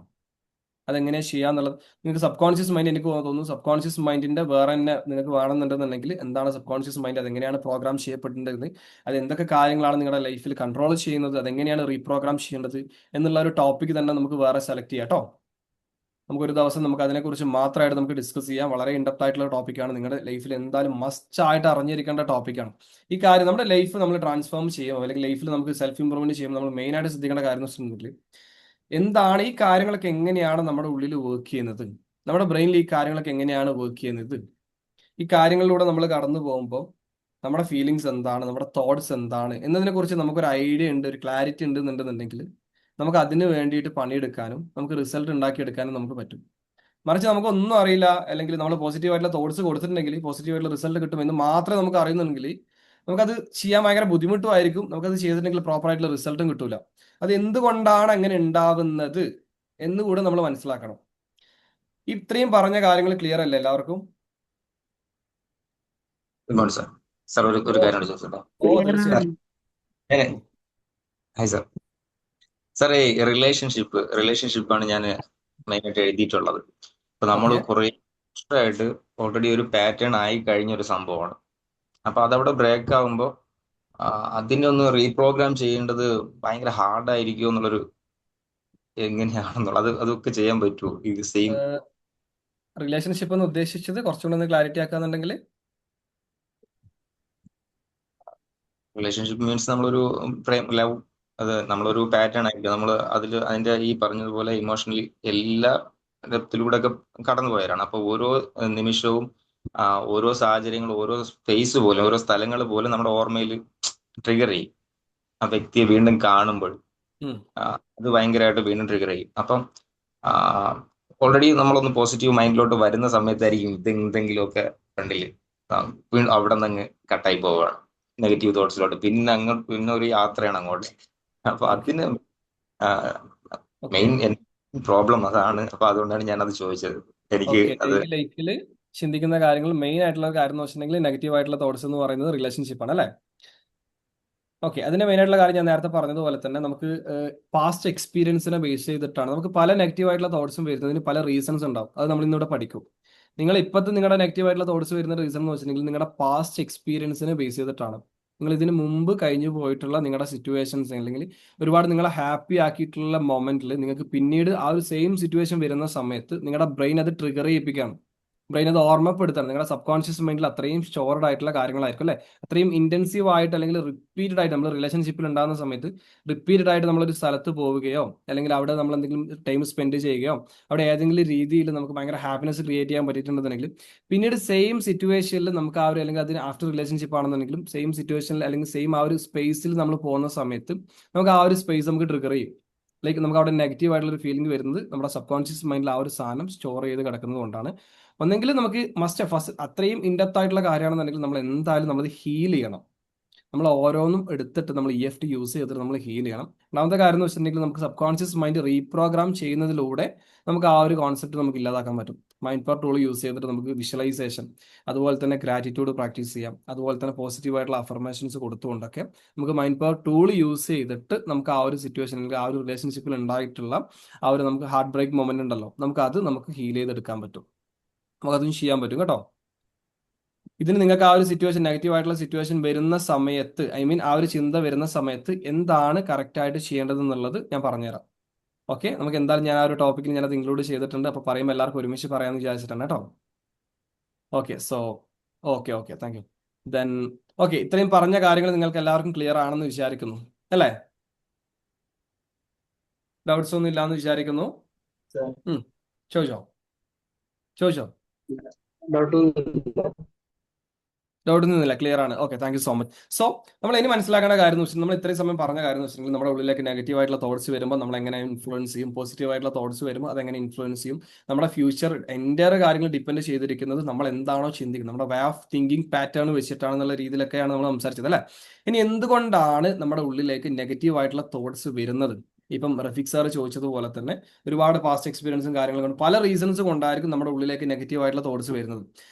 അതെങ്ങനെയാണ് ചെയ്യാന്നുള്ളത് നിങ്ങൾക്ക് സബ് കോൺഷ്യസ് മൈൻഡ്, എനിക്ക് തോന്നുന്നു സബ് കോൺഷ്യസ് മൈൻഡിന്റെ വേറെ തന്നെ നിങ്ങൾക്ക് വേണമെന്നുണ്ടെന്നുണ്ടെങ്കിൽ എന്താണ് സബ് കോൺഷ്യസ് മൈൻഡ്, അതെങ്ങനെയാണ് പ്രോഗ്രാം ചെയ്യപ്പെട്ടിട്ടുണ്ടെങ്കിൽ, അത് എന്തൊക്കെ കാര്യങ്ങളാണ് നിങ്ങളുടെ ലൈഫിൽ കൺട്രോൾ ചെയ്യുന്നത്, അതെങ്ങനെയാണ് റീപ്രോഗ്രാം ചെയ്യേണ്ടത് എന്നുള്ള ഒരു ടോപ്പിക് തന്നെ നമുക്ക് വേറെ സെലക്ട് ചെയ്യാം കേട്ടോ. നമുക്കൊരു ദിവസം നമുക്ക് അതിനെക്കുറിച്ച് മാത്രമായിട്ട് നമുക്ക് ഡിസ്കസ് ചെയ്യാം. വളരെ ഇൻഡെപ്ത് ആയിട്ടുള്ള ടോപ്പിക്കാണ്, നിങ്ങളുടെ ലൈഫിൽ എന്തായാലും മസ്റ്റ് ആയിട്ട് അറിഞ്ഞിരിക്കേണ്ട ടോപ്പിക്കാണ് ഈ കാര്യം. നമ്മുടെ ലൈഫ് നമ്മൾ ട്രാൻസ്ഫോം ചെയ്യുമ്പോൾ അല്ലെങ്കിൽ ലൈഫിൽ നമുക്ക് സെൽഫ് ഇംപ്രൂവ്മെന്റ് ചെയ്യുമ്പോൾ നമ്മൾ മെയിൻ ആയിട്ട് ശ്രദ്ധിക്കേണ്ട കാര്യം എന്ന് വെച്ചിട്ടുണ്ടെങ്കിൽ എന്താണ് ഈ കാര്യങ്ങളൊക്കെ എങ്ങനെയാണ് നമ്മുടെ ഉള്ളിൽ വർക്ക് ചെയ്യുന്നത്, നമ്മുടെ ബ്രെയിനിൽ ഈ കാര്യങ്ങളൊക്കെ എങ്ങനെയാണ് വർക്ക് ചെയ്യുന്നത്, ഈ കാര്യങ്ങളിലൂടെ നമ്മൾ കടന്നു പോകുമ്പോൾ നമ്മുടെ ഫീലിങ്സ് എന്താണ്, നമ്മുടെ തോട്ട്സ് എന്താണ് എന്നതിനെ കുറിച്ച് നമുക്കൊരു ഐഡിയ ഉണ്ട്, ഒരു ക്ലാരിറ്റി ഉണ്ട് എന്നുണ്ടെന്നുണ്ടെങ്കിൽ നമുക്ക് അതിന് വേണ്ടിയിട്ട് പണിയെടുക്കാനും നമുക്ക് റിസൾട്ട് ഉണ്ടാക്കിയെടുക്കാനും നമുക്ക് പറ്റും. മറിച്ച് നമുക്കൊന്നും അറിയില്ല, അല്ലെങ്കിൽ നമ്മൾ പോസിറ്റീവ് ആയിട്ടുള്ള തോട്ട്സ് കൊടുത്തിട്ടുണ്ടെങ്കിൽ പോസിറ്റീവ് ആയിട്ടുള്ള റിസൾട്ട് കിട്ടും എന്ന് മാത്രമേ നമുക്ക് അറിയുന്നുണ്ടെങ്കിൽ നമുക്കത് ചെയ്യാൻ ഭയങ്കര ബുദ്ധിമുട്ടുമായിരിക്കും, നമുക്കത് ചെയ്തിട്ടുണ്ടെങ്കിൽ പ്രോപ്പർ ആയിട്ടുള്ള റിസൾട്ടും കിട്ടൂല. അത് എന്തുകൊണ്ടാണ് അങ്ങനെ ഉണ്ടാവുന്നത് എന്നുകൂടെ നമ്മൾ മനസ്സിലാക്കണം. ഇത്രയും പറഞ്ഞ കാര്യങ്ങൾ ക്ലിയർ അല്ലേ എല്ലാവർക്കും? സാർ സാർ ഒരു കാര്യം ചോദിച്ചോ. ഓ തീർച്ചയായും. ഹായ് സാർ, സാറേ റിലേഷൻഷിപ്പാണ് ഞാൻ മെയിനായിട്ട് എഴുതിയിട്ടുള്ളത്. ഇപ്പൊ നമ്മൾ ഓക്കെ. കുറെ വർഷമായിട്ട് ഓൾറെഡി ഒരു പാറ്റേൺ ആയി കഴിഞ്ഞ ഒരു സംഭവമാണ്. അപ്പൊ അതവിടെ ബ്രേക്ക് ആകുമ്പോൾ അതിനെ ഒന്ന് റീപ്രോഗ്രാം ചെയ്യേണ്ടത് ഭയങ്കര ഹാർഡായിരിക്കും എന്നുള്ളൊരു എങ്ങനെയാണെന്നുള്ളത് അതൊക്കെ ചെയ്യാൻ പറ്റുമോ ഇത് സെയിം റിലേഷൻഷിപ്പ് എന്ന് ഉദ്ദേശിച്ചത് കുറച്ചുകൂടി ഒന്ന് ക്ലാരിറ്റി ആക്കാന്നുണ്ടെങ്കിൽ റിലേഷൻഷിപ്പ് മീൻസ് നമ്മളൊരു പ്രേം ലവ്, അത് നമ്മളൊരു പാറ്റേൺ ആയിരിക്കും നമ്മൾ അതിന്റെ ഈ പറഞ്ഞതുപോലെ ഇമോഷണലി എല്ലാ ഡെപ്തിലൂടെ ഒക്കെ കടന്നു പോയവരാണ്. അപ്പൊ ഓരോ നിമിഷവും ഓരോ സാഹചര്യങ്ങളും ഓരോ സ്പേസ് പോലും ഓരോ സ്ഥലങ്ങൾ പോലും നമ്മുടെ ഓർമ്മയിൽ ട്രിഗർ ചെയ്യും. ആ വ്യക്തിയെ വീണ്ടും കാണുമ്പോൾ അത് ഭയങ്കരമായിട്ട് വീണ്ടും ട്രിഗർ ചെയ്യും. അപ്പം ഓൾറെഡി നമ്മളൊന്ന് പോസിറ്റീവ് മൈൻഡിലോട്ട് വരുന്ന സമയത്തായിരിക്കും എന്തെങ്കിലുമൊക്കെ കണ്ടില്ലേ അവിടെ നിന്ന് അങ്ങ് കട്ടായി പോവുകയാണ് നെഗറ്റീവ് തോട്ട്സിലോട്ട്. പിന്നെ ഒരു യാത്രയാണ് അങ്ങോട്ട്. അപ്പൊ അതിന് മെയിൻ പ്രോബ്ലം അതാണ്. അപ്പൊ അതുകൊണ്ടാണ് ഞാൻ അത് ചോദിച്ചത്. എനിക്ക് അത് ഡെയിലി ലൈഫിൽ ചിന്തിക്കുന്ന കാര്യങ്ങൾ മെയിൻ ആയിട്ടുള്ള കാര്യം എന്ന് വെച്ചിട്ടുണ്ടെങ്കിൽ നെഗറ്റീവ് ആയിട്ടുള്ള തോട്ട്സ് എന്ന് പറയുന്നത് റിലേഷൻഷിപ്പ് ആണ് അല്ലേ? ഓക്കെ, അതിന്റെ മെയിൻ ആയിട്ടുള്ള കാര്യം ഞാൻ നേരത്തെ പറഞ്ഞതുപോലെ തന്നെ നമുക്ക് പാസ്റ്റ് എക്സ്പീരിയൻസിനെ ബേസ് ചെയ്തിട്ടാണ് നമുക്ക് പല നെഗറ്റീവ് ആയിട്ടുള്ള തോട്ട്സും വരുന്നതിന് പല റീസൺസ് ഉണ്ടാവും. അത് നമ്മൾ ഇന്നിവിടെ പഠിക്കും. നിങ്ങൾ ഇപ്പോഴത്തെ നിങ്ങളുടെ നെഗറ്റീവ് ആയിട്ടുള്ള തോട്ട്സ് വരുന്ന റീസൺ എന്ന് വെച്ചിട്ടുണ്ടെങ്കിൽ നിങ്ങളുടെ പാസ്റ്റ് എക്സ്പീരിയൻസിനെ ബേസ് ചെയ്തിട്ടാണ്. നിങ്ങൾ ഇതിന് മുമ്പ് കഴിഞ്ഞു പോയിട്ടുള്ള നിങ്ങളുടെ സിറ്റുവേഷൻസ് അല്ലെങ്കിൽ ഒരുപാട് നിങ്ങളെ ഹാപ്പി ആക്കിയിട്ടുള്ള മൊമെന്റിൽ നിങ്ങൾക്ക് പിന്നീട് ആ ഒരു സെയിം സിറ്റുവേഷൻ വരുന്ന സമയത്ത് നിങ്ങളുടെ ബ്രെയിൻ അത് ട്രിഗർ ചെയ്യിപ്പിക്കുകയാണ്. ബ്രെയിൻ അത് ഓർമ്മപ്പെടുത്തണം. നിങ്ങളുടെ സബ് കോൺഷ്യസ് മൈൻഡിൽ അത്രയും സ്റ്റോർഡ് ആയിട്ടുള്ള കാര്യങ്ങളായിരിക്കും അല്ലെ? അത്രയും ഇന്റൻസീവ് ആയിട്ട് അല്ലെങ്കിൽ റിപ്പീറ്റഡ് ആയിട്ട് നമ്മൾ റിലേഷൻഷിപ്പിൽ ഉണ്ടാകുന്ന സമയത്ത് റിപ്പീറ്റഡ് ആയിട്ട് നമ്മളൊരു സ്ഥലത്ത് പോവുകയോ അല്ലെങ്കിൽ അവിടെ നമ്മൾ എന്തെങ്കിലും ടൈം സ്പെൻഡ് ചെയ്യുകയോ അവിടെ ഏതെങ്കിലും രീതിയിൽ നമുക്ക് ഭയങ്കര ഹാപ്പിനെസ് ക്രിയേറ്റ് ചെയ്യാൻ പറ്റിയിട്ടുണ്ടെന്നുണ്ടെങ്കിൽ പിന്നീട് സെയിം സിറ്റുവേഷനിൽ നമുക്ക് ആ ഒരു അല്ലെങ്കിൽ അതിന് ആഫ്റ്റർ റിലേഷൻഷിപ്പ് ആണെന്നുണ്ടെങ്കിലും സെയിം സിറ്റുവേഷനിൽ അല്ലെങ്കിൽ സെയിം ആ ഒരു സ്പേസിൽ നമ്മൾ പോകുന്ന സമയത്ത് നമുക്ക് ആ ഒരു സ്പേസ് നമുക്ക് ട്രിഗർ ചെയ്യും. ലൈക്ക് നമുക്ക് അവിടെ നെഗറ്റീവ് ആയിട്ടുള്ള ഒരു ഫീലിംഗ് വരുന്നത് നമ്മുടെ സബ് കോൺഷ്യസ് മൈൻഡിൽ ആ ഒരു സാധനം സ്റ്റോർ ചെയ്ത് കിടക്കുന്നത് കൊണ്ടാണ്. ഒന്നെങ്കിൽ നമുക്ക് ഫസ്റ്റ് അത്രയും ഇൻഡെപ്ത് ആയിട്ടുള്ള കാര്യമാണെന്നുണ്ടെങ്കിൽ നമ്മൾ എന്തായാലും നമ്മൾ ഹീൽ ചെയ്യണം. നമ്മൾ ഓരോന്നും എടുത്തിട്ട് നമ്മൾ EFT യൂസ് ചെയ്തിട്ട് നമ്മൾ ഹീൽ ചെയ്യണം. രണ്ടാമത്തെ കാര്യം എന്ന് വെച്ചിട്ടുണ്ടെങ്കിൽ നമുക്ക് സബ് കോൺഷ്യസ് മൈൻഡ് റീപ്രോഗ്രാം ചെയ്യുന്നതിലൂടെ നമുക്ക് ആ ഒരു കോൺസെപ്റ്റ് നമുക്ക് ഇല്ലാതാക്കാൻ പറ്റും. മൈൻഡ് പവർ ടൂൾ യൂസ് ചെയ്തിട്ട് നമുക്ക് വിഷ്വലൈസേഷൻ, അതുപോലെ തന്നെ ഗ്രാറ്റിറ്റ്യൂഡ് പ്രാക്ടീസ് ചെയ്യാം, അതുപോലെ തന്നെ പോസിറ്റീവ് ആയിട്ടുള്ള അഫർമേഷൻസ് കൊടുത്തുകൊണ്ടൊക്കെ നമുക്ക് മൈൻഡ് പവർ ടൂൾ യൂസ് ചെയ്തിട്ട് നമുക്ക് ആ ഒരു സിറ്റുവേഷൻ അല്ലെങ്കിൽ ആ ഒരു റിലേഷൻഷിപ്പിൽ ഉണ്ടായിട്ടുള്ള ആ ഒരു നമുക്ക് ഹാർട്ട് ബ്രേക്ക് മൊമെന്റ് ഉണ്ടല്ലോ, നമുക്ക് ഹീൽ ചെയ്തെടുക്കാൻ പറ്റും. നമുക്കതും ചെയ്യാൻ പറ്റും കേട്ടോ. ഇതിന് നിങ്ങൾക്ക് ആ ഒരു സിറ്റുവേഷൻ നെഗറ്റീവ് ആയിട്ടുള്ള സിറ്റുവേഷൻ വരുന്ന സമയത്ത് ആ ഒരു ചിന്ത വരുന്ന സമയത്ത് എന്താണ് കറക്റ്റ് ആയിട്ട് ചെയ്യേണ്ടത് എന്നുള്ളത് ഞാൻ പറഞ്ഞുതരാം. ഓക്കെ, നമുക്ക് എന്തായാലും ഞാൻ ആ ഒരു ടോപ്പിക്കിൽ ഞാനത് ഇൻക്ലൂഡ് ചെയ്തിട്ടുണ്ട്. അപ്പോൾ പറയുമ്പോൾ എല്ലാവർക്കും ഒരുമിച്ച് പറയാമെന്ന് വിചാരിച്ചിട്ടാണ് കേട്ടോ. Okay, so okay thank U. Then okay, ഇത്രയും പറഞ്ഞ കാര്യങ്ങൾ നിങ്ങൾക്ക് എല്ലാവർക്കും ക്ലിയർ ആണെന്ന് വിചാരിക്കുന്നു അല്ലേ? ഡൗട്ട്സ് ഒന്നും ഇല്ലാന്ന് വിചാരിക്കുന്നു. ചോദിച്ചോ. ഡൗട്ട് ഒന്നുമില്ല, ക്ലിയർ ആണ്. Okay, thank you so much. So നമ്മൾ ഇനി മനസ്സിലാക്കേണ്ട കാര്യം എന്ന് വെച്ചാൽ നമ്മൾ ഇത്രയും സമയം പറഞ്ഞ കാര്യം എന്ന് വെച്ചിട്ടുണ്ടെങ്കിൽ നമ്മുടെ ഉള്ളിലേക്ക് നെഗറ്റീവ് ആയിട്ടുള്ള തോട്ട്സ് വരുമ്പോൾ നമ്മൾ എങ്ങനെ ഇൻഫ്ലുവൻസ് ചെയ്യും, പോസിറ്റീവ് ആയിട്ടുള്ള തോട്ട്സ് വരുമ്പോൾ അതെങ്ങനെ ഇൻഫ്ലുവൻസ് ചെയ്യും, നമ്മുടെ ഫ്യൂച്ചർ എൻ്റെ കാര്യങ്ങൾ ഡിപ്പെൻഡ് ചെയ്തിരിക്കുന്നത് നമ്മൾ എന്താണോ ചിന്തിക്കുന്നത്, നമ്മുടെ വേ ഓഫ് തിങ്കിങ് പാറ്റേൺ വെച്ചിട്ടാണെന്നുള്ള രീതിയിലൊക്കെയാണ് നമ്മൾ സംസാരിച്ചത് അല്ലേ? ഇനി എന്തുകൊണ്ടാണ് നമ്മുടെ ഉള്ളിലേക്ക് നെഗറ്റീവ് ആയിട്ടുള്ള തോട്ട്സ് വരുന്നത്? ഇപ്പം റഫീഖ് സാർ ചോദിച്ചതുപോലെ തന്നെ ഒരുപാട് പാസ്റ്റ് എക്സ്പീരിയൻസും കാര്യങ്ങളും കൊണ്ട് പല റീസൺസ് കൊണ്ടായിരിക്കും നമ്മുടെ ഉള്ളിലേക്ക് നെഗറ്റീവ് ആയിട്ടുള്ള തോട്ട്സ് വരുന്നത്.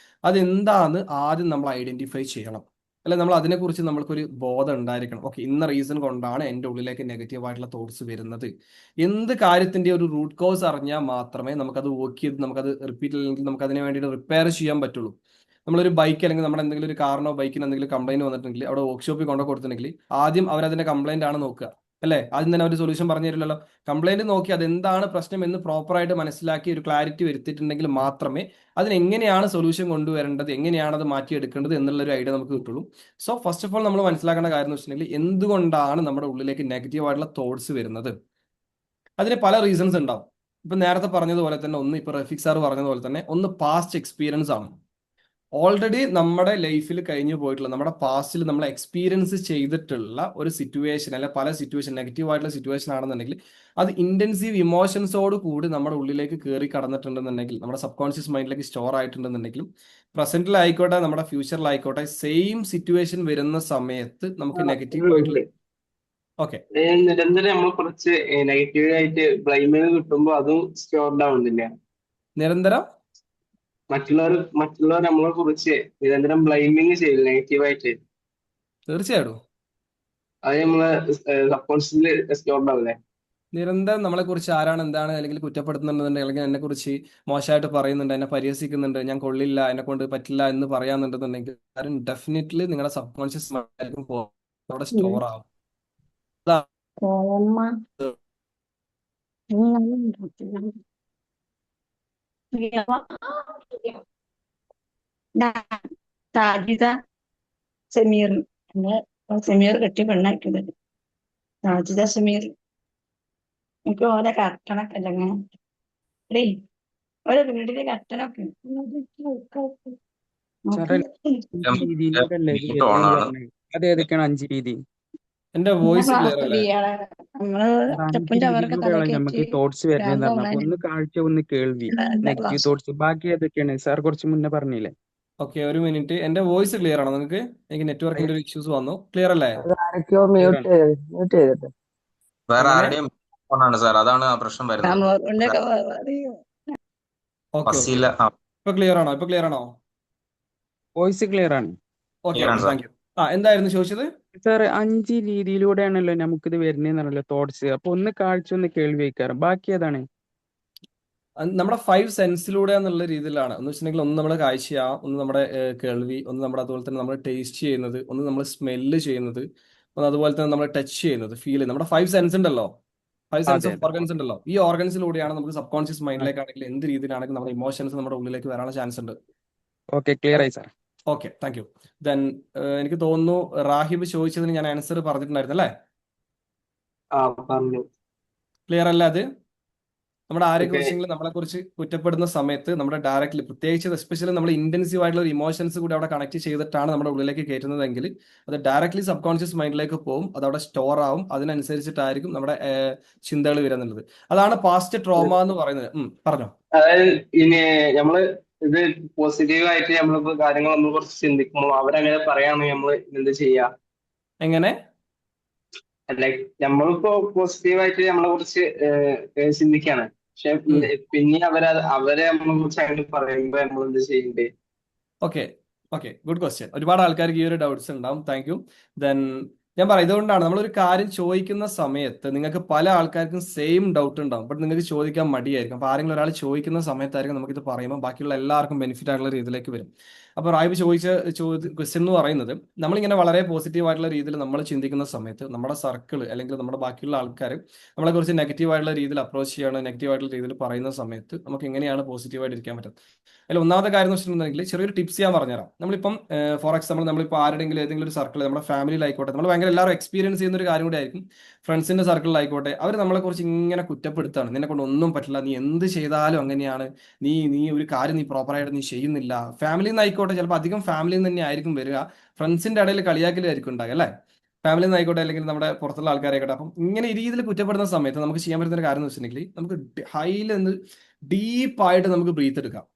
അതെന്താന്ന് ആദ്യം നമ്മൾ ഐഡന്റിഫൈ ചെയ്യണം. അല്ലെ, നമ്മൾ അതിനെക്കുറിച്ച് നമ്മൾക്കൊരു ബോധം ഉണ്ടായിരിക്കണം. ഓക്കെ, ഇന്ന റീസൺ കൊണ്ടാണ് എൻ്റെ ഉള്ളിലേക്ക് നെഗറ്റീവ് ആയിട്ടുള്ള തോട്ട്സ് വരുന്നത്. എന്ത് കാര്യത്തിന്റെ ഒരു റൂട്ട് കോസ് അറിഞ്ഞാൽ മാത്രമേ നമുക്കത് വർക്ക് ചെയ്ത് നമുക്കത് റിപ്പീറ്റ് അല്ലെങ്കിൽ നമുക്ക് അതിന് വേണ്ടിയിട്ട് റിപ്പയർ ചെയ്യാൻ പറ്റുള്ളൂ. നമ്മളൊരു ബൈക്ക് അല്ലെങ്കിൽ നമ്മുടെ എന്തെങ്കിലും ഒരു കാറിനോ ബൈക്കിനോ എന്തെങ്കിലും കംപ്ലൈന്റ് വന്നിട്ടുണ്ടെങ്കിൽ അവിടെ വർക്ക്ഷോപ്പിൽ കൊണ്ടു കൊടുത്തിട്ടുണ്ടെങ്കിൽ ആദ്യം അവരതിന്റെ കംപ്ലൈന്റ് ആണ് നോക്കുക അല്ലേ? ആദ്യം തന്നെ അവർ സൊല്യൂഷൻ പറഞ്ഞു തരില്ലല്ലോ. കംപ്ലൈന്റ് നോക്കി അതെന്താണ് പ്രശ്നം എന്ന് പ്രോപ്പറായിട്ട് മനസ്സിലാക്കി ഒരു ക്ലാരിറ്റി വരുത്തിയിട്ടുണ്ടെങ്കിൽ മാത്രമേ അതിനെങ്ങനെയാണ് സൊല്യൂഷൻ കൊണ്ടുവരേണ്ടത്, എങ്ങനെയാണ് അത് മാറ്റിയെടുക്കേണ്ടത് എന്നുള്ള ഒരു ഐഡിയ നമുക്ക് കിട്ടുള്ളൂ. സോ ഫസ്റ്റ് ഓഫ് ഓൾ നമ്മൾ മനസ്സിലാക്കേണ്ട കാര്യം എന്ന് വെച്ചിട്ടുണ്ടെങ്കിൽ എന്തുകൊണ്ടാണ് നമ്മുടെ ഉള്ളിലേക്ക് നെഗറ്റീവ് ആയിട്ടുള്ള തോട്ട്സ് വരുന്നത്? അതിന് പല റീസൺസ് ഉണ്ടാവും. ഇപ്പൊ നേരത്തെ പറഞ്ഞതുപോലെ തന്നെ ഇപ്പൊ റഫീഖ് സാർ പറഞ്ഞതുപോലെ തന്നെ പാസ്റ്റ് എക്സ്പീരിയൻസ് ആണ്. ഓൾറെഡി നമ്മുടെ ലൈഫിൽ കഴിഞ്ഞു പോയിട്ടുള്ള നമ്മുടെ പാസ്റ്റിൽ നമ്മൾ എക്സ്പീരിയൻസ് ചെയ്തിട്ടുള്ള ഒരു സിറ്റുവേഷൻ അല്ലെ പല സിറ്റുവേഷൻ നെഗറ്റീവ് ആയിട്ടുള്ള സിറ്റുവേഷൻ ആണെന്നുണ്ടെങ്കിൽ അത് ഇന്റൻസീവ് ഇമോഷൻസോട് കൂടി നമ്മുടെ ഉള്ളിലേക്ക് കയറി കടന്നിട്ടുണ്ടെന്നുണ്ടെങ്കിൽ നമ്മുടെ സബ് കോൺഷ്യസ് മൈൻഡിലേക്ക് സ്റ്റോർ ആയിട്ടുണ്ടെന്നുണ്ടെങ്കിലും പ്രസന്റിലായിക്കോട്ടെ നമ്മുടെ ഫ്യൂച്ചറിലായിക്കോട്ടെ സെയിം സിറ്റുവേഷൻ വരുന്ന സമയത്ത് നമുക്ക് നെഗറ്റീവ് ആയിട്ടുള്ള ഓക്കെ നിരന്തരം നമ്മൾ കുറച്ച് നെഗറ്റീവ് ആയിട്ട് ബ്ലൈമിങ് കിട്ടുമ്പോൾ അതും സ്റ്റോർഡ് ആവുന്നില്ല. നിരന്തരം മറ്റുള്ളവർ നമ്മളെ കുറിച്ച് നിരന്തരം ബ്ലൈമിങ് ചെയ്യില്ല നെഗറ്റീവായിട്ട്. തീർച്ചയായിട്ടും അത് നമ്മളെ സബ് കോൺഷ്യസിൽ സ്റ്റോർഡ് ആവില്ലേ? നിരന്തരം നമ്മളെ കുറിച്ച് ആരാണ് എന്താണ് അല്ലെങ്കിൽ കുറ്റപ്പെടുത്തുന്നുണ്ടെന്നുണ്ടെങ്കിൽ അല്ലെങ്കിൽ എന്നെ കുറിച്ച് മോശമായിട്ട് പറയുന്നുണ്ട്, എന്നെ പരിഹസിക്കുന്നുണ്ട്, ഞാൻ കൊള്ളില്ല, എന്നെ കൊണ്ട് പറ്റില്ല എന്ന് പറയാന്നുണ്ടെന്നുണ്ടെങ്കിൽ കാര്യം ഡെഫിനറ്റ്ലി നിങ്ങളുടെ സബ് കോൺഷ്യസ് മൈൻഡിലേക്കും അവിടെ സ്റ്റോർ ആവും. അതാണ് കോമ സാജിദ സമീർ നമ്മള് സമീർ കെട്ടി പെണ്ണാക്കിയത് സാജിദ സമീർ. എനിക്ക് ഓരോ കർട്ടനൊക്കെ അല്ലേ ഡേ ഓരോ വീടിന്റെ കർട്ടനൊക്കെ ചേട്ടാ രീതിയിലൂടെ അല്ലേ ഇത് ഓൺ വരുന്നതെന്ന് ആണ്. പറഞ്ഞത്? അത് ഏതൊക്കെയാണ് 5 രീതി? എന്റെ വോയിസ് ക്ലിയർ അല്ലേ? നമ്മള് അത് 5 സ്റ്റെപ്പും ചവറൊക്കെ തല രീതിയിലൂടെയുള്ള കയറ്റി നമുക്ക് തോട്ട്സ് വരുന്നതെന്ന് പറഞ്ഞു. അപ്പൊ ഭ്രാന്താവുന്നതിന് ഒന്ന് കാഴ്ച, ഒന്ന് കേൾവി, നെഗറ്റീവ് ക്ലാസ്. തോട്ട്സ്. ബാക്കി ഏതൊക്കെയാണ് സാർ കുറച്ച് മുന്നേ പറഞ്ഞില്ലേ? ഓക്കെ, ഒരു മിനിറ്റ്. എന്റെ വോയിസ് ക്ലിയർ ആണോ നിങ്ങൾക്ക്? എനിക്ക് നെറ്റ്വർക്കിന്റെ ഒരു ഇഷ്യൂസ് വന്നു. ക്ലിയർ അല്ലേ? ആരൊക്കെയോ Clear ആണ്. മ്യൂട്ട് ചെയ്തിട്ട്. വേറെ എങ്ങനെ? ആരുടെയും ഓൺ ആണ് സാർ, അതാണ് ആ പ്രശ്നം വരുന്നത്. രാമോറിന്റെ ഒക്കെ പറയൂ. ഓക്കെ ഓക്കെ, ഫസീല ഇപ്പൊ ക്ലിയർ ആണോ? ഇപ്പൊ ക്ലിയർ ആണോ? വോയിസ് ക്ലിയർ ആണ് ഓക്കെ ക്ലിയർ ഓക്കെ, ആണ് സാർ. Thank you. എന്തായിരുന്നു ചോദിച്ചത്? സാർ. 5 രീതിയിലൂടെയാണല്ലോ നമുക്കിത് വരുന്നതെന്നാണല്ലോ തോട്ട്സ്. അപ്പൊ ഒന്ന് കാഴ്ച, ഒന്ന് കേൾവി വയ്ക്കാറ്. ബാക്കി ഏതാണ്? നമ്മുടെ 5 സെൻസിലൂടെ എന്നുള്ള രീതിയിലാണ്. എന്ന് വെച്ചിട്ടുണ്ടെങ്കിൽ ഒന്ന് നമ്മുടെ കാഴ്ചയാ, ഒന്ന് നമ്മുടെ കേൾവി, ഒന്ന് നമ്മുടെ അതുപോലെ തന്നെ നമ്മൾ ടേസ്റ്റ് ചെയ്യുന്നത്, ഒന്ന് നമ്മൾ സ്മെല്ല് ചെയ്യുന്നത്, ഒന്ന് അതുപോലെ തന്നെ നമ്മൾ ടച്ച് ചെയ്യുന്നത്, ഫീൽ ചെയ്യുന്നത്. നമ്മുടെ 5 സെൻസ് ഉണ്ടല്ലോ, 5 സെൻസ് അതെ ഓഫ് അതെ. ഓർഗൻസ് ഉണ്ടല്ലോ. ഈ ഓർഗൻസിലൂടെയാണ് നമുക്ക് സബ് കോൺഷ്യസ് മൈൻഡിലേക്കാണെങ്കിൽ എന്ത് രീതിയിലാണെങ്കിൽ നമ്മുടെ ഇമോഷൻസ് നമ്മുടെ ഉള്ളിലേക്ക് വരാനുള്ള ചാൻസ് ഉണ്ട്. ഓക്കെ, ക്ലിയർ ആയി sir. Okay, thank U. Then എനിക്ക് തോന്നുന്നു റാഹിബ് ചോദിച്ചതിന് ഞാൻ ആൻസർ പറഞ്ഞിട്ടുണ്ടായിരുന്നു അല്ലേ? പറഞ്ഞു. ക്ലിയർ അല്ല അത്? നമ്മുടെ ആരെ ഓക്കെ. കുറിച്ചെങ്കിലും നമ്മളെ കുറിച്ച് കുറ്റപ്പെടുന്ന സമയത്ത് നമ്മുടെ ഡയറക്റ്റ്ലി, പ്രത്യേകിച്ച് എസ്പെഷ്യലി നമ്മൾ ഇന്റൻസീവ് ആയിട്ടുള്ള ഒരു ഇമോഷൻസ് കൂടി അവിടെ കണക്ട് ചെയ്തിട്ടാണ് നമ്മുടെ ഉള്ളിലേക്ക് കയറ്റുന്നതെങ്കിൽ അത് ഡയറക്റ്റ്ലി സബ് കോൺഷ്യസ് മൈൻഡിലേക്ക് പോകും. അത് അവിടെ സ്റ്റോർ ആവും. അതിനനുസരിച്ചിട്ടായിരിക്കും നമ്മുടെ ചിന്തകൾ വരുന്നുള്ളത്. അതാണ് പാസ്റ്റ് ട്രോമ എന്ന് പറയുന്നത്. പറഞ്ഞോ. അതായത് ഇനി നമ്മള് ഇത് പോസിറ്റീവ് ആയിട്ട് നമ്മളിപ്പോ കാര്യങ്ങൾ നമ്മൾ കുറച്ച് ചിന്തിക്കുമ്പോൾ അവരങ്ങനെ പറയുകയാണെങ്കിൽ നമ്മൾ എന്ത് ചെയ്യാ? എങ്ങനെ? ലൈക് നമ്മളിപ്പോ പോസിറ്റീവായിട്ട് നമ്മളെ കുറിച്ച് ചിന്തിക്കാണ്, പക്ഷെ പിന്നെ അവരെ നമ്മളെ കുറിച്ച് അങ്ങനെ പറയുമ്പോ നമ്മൾ എന്ത് ചെയ്യണ്ടേ? Okay okay, good question. ഒരുപാട് ആൾക്കാർക്ക് ഈ ഒരു ഡൗട്ട്സ് ഉണ്ടാവും. Thank you. ദെൻ ഞാൻ പറയാം, ഇതുകൊണ്ടാണ് നമ്മളൊരു കാര്യം ചോദിക്കുന്ന സമയത്ത് നിങ്ങൾക്ക് പല ആൾക്കാർക്കും സെയിം ഡൗട്ട് ഉണ്ടാവും, ബട്ട് നിങ്ങൾക്ക് ചോദിക്കാൻ മടിയായിരിക്കും. അപ്പോൾ ആരെങ്കിലും ഒരാൾ ചോദിക്കുന്ന സമയത്തായിരിക്കും നമുക്കിത് പറയുമ്പോൾ ബാക്കിയുള്ള എല്ലാവർക്കും ബെനിഫിറ്റ് ആയിട്ടുള്ള രീതിയിലേക്ക് വരും. അപ്പോൾ റായിബ് ചോദിച്ച ക്വസ്റ്റ്യൻ എന്ന് പറയുന്നത്, നമ്മളിങ്ങനെ വളരെ പോസിറ്റീവ് ആയിട്ടുള്ള രീതിയിൽ നമ്മൾ ചിന്തിക്കുന്ന സമയത്ത് നമ്മുടെ സർക്കിൾ അല്ലെങ്കിൽ നമ്മുടെ ബാക്കിയുള്ള ആൾക്കാർ നമ്മളെ കുറിച്ച് നെഗറ്റീവ് ആയിട്ടുള്ള രീതിയിൽ അപ്രോച്ച് ചെയ്യാണ്, നെഗറ്റീവ് ആയിട്ടുള്ള രീതിയിൽ പറയുന്ന സമയത്ത് നമുക്ക് എങ്ങനെയാണ് പോസിറ്റീവായിട്ട് ഇരിക്കാൻ പറ്റുന്നത്? അതിൽ ഒന്നാമത്തെ കാര്യം എന്ന് വെച്ചിട്ടുണ്ടെങ്കിൽ ചെറിയൊരു ടിപ്സ് ഞാൻ പറഞ്ഞുതരാം. നമ്മളിപ്പം ഫോർ എക്സാമ്പിൾ നമ്മളിപ്പോൾ ആരുടെങ്കിലും ഏതെങ്കിലും ഒരു സർക്കിൾ, നമ്മുടെ ഫാമിലിയിലായിക്കോട്ടെ, നമ്മൾ ഭയങ്കര എല്ലാവരും എക്സ്പീരിയൻസ് ചെയ്യുന്ന ഒരു കാര്യം കൂടി ആയിരിക്കും. ഫ്രണ്ട്സിന്റെ സർക്കിളിലായിക്കോട്ടെ, അവർ നമ്മളെ കുറിച്ച് ഇങ്ങനെ കുറ്റപ്പെടുത്താണ്, നിന്നെ കൊണ്ട് ഒന്നും പറ്റില്ല, നീ എന്ത് ചെയ്താലും അങ്ങനെയാണ്, നീ നീ ഒരു കാര്യം നീ പ്രോപ്പറായിട്ട് നീ ചെയ്യുന്നില്ല. ഫാമിലിയിൽ നിന്ന് ആയിക്കോട്ടെ, ചിലപ്പോൾ അധികം ഫാമിലിയിൽ നിന്ന് തന്നെ ആയിരിക്കും വരിക. ഫ്രണ്ട്സിന്റെ ഇടയിൽ കളിയാക്കലായിരിക്കും ഉണ്ടാകുക അല്ലേ? ഫാമിലിയിൽ നിന്ന് ആയിക്കോട്ടെ അല്ലെങ്കിൽ നമ്മുടെ പുറത്തുള്ള ആൾക്കാരായിക്കോട്ടെ. അപ്പം ഇങ്ങനെ ഈ രീതിയിൽ കുറ്റപ്പെടുന്ന സമയത്ത് നമുക്ക് ചെയ്യാൻ പറ്റുന്ന ഒരു കാര്യം എന്ന് വെച്ചിട്ടുണ്ടെങ്കിൽ നമുക്ക് ഹൈയിൽ നിന്ന് ഡീപ്പായിട്ട് നമുക്ക് ബ്രീത്ത് എടുക്കാം.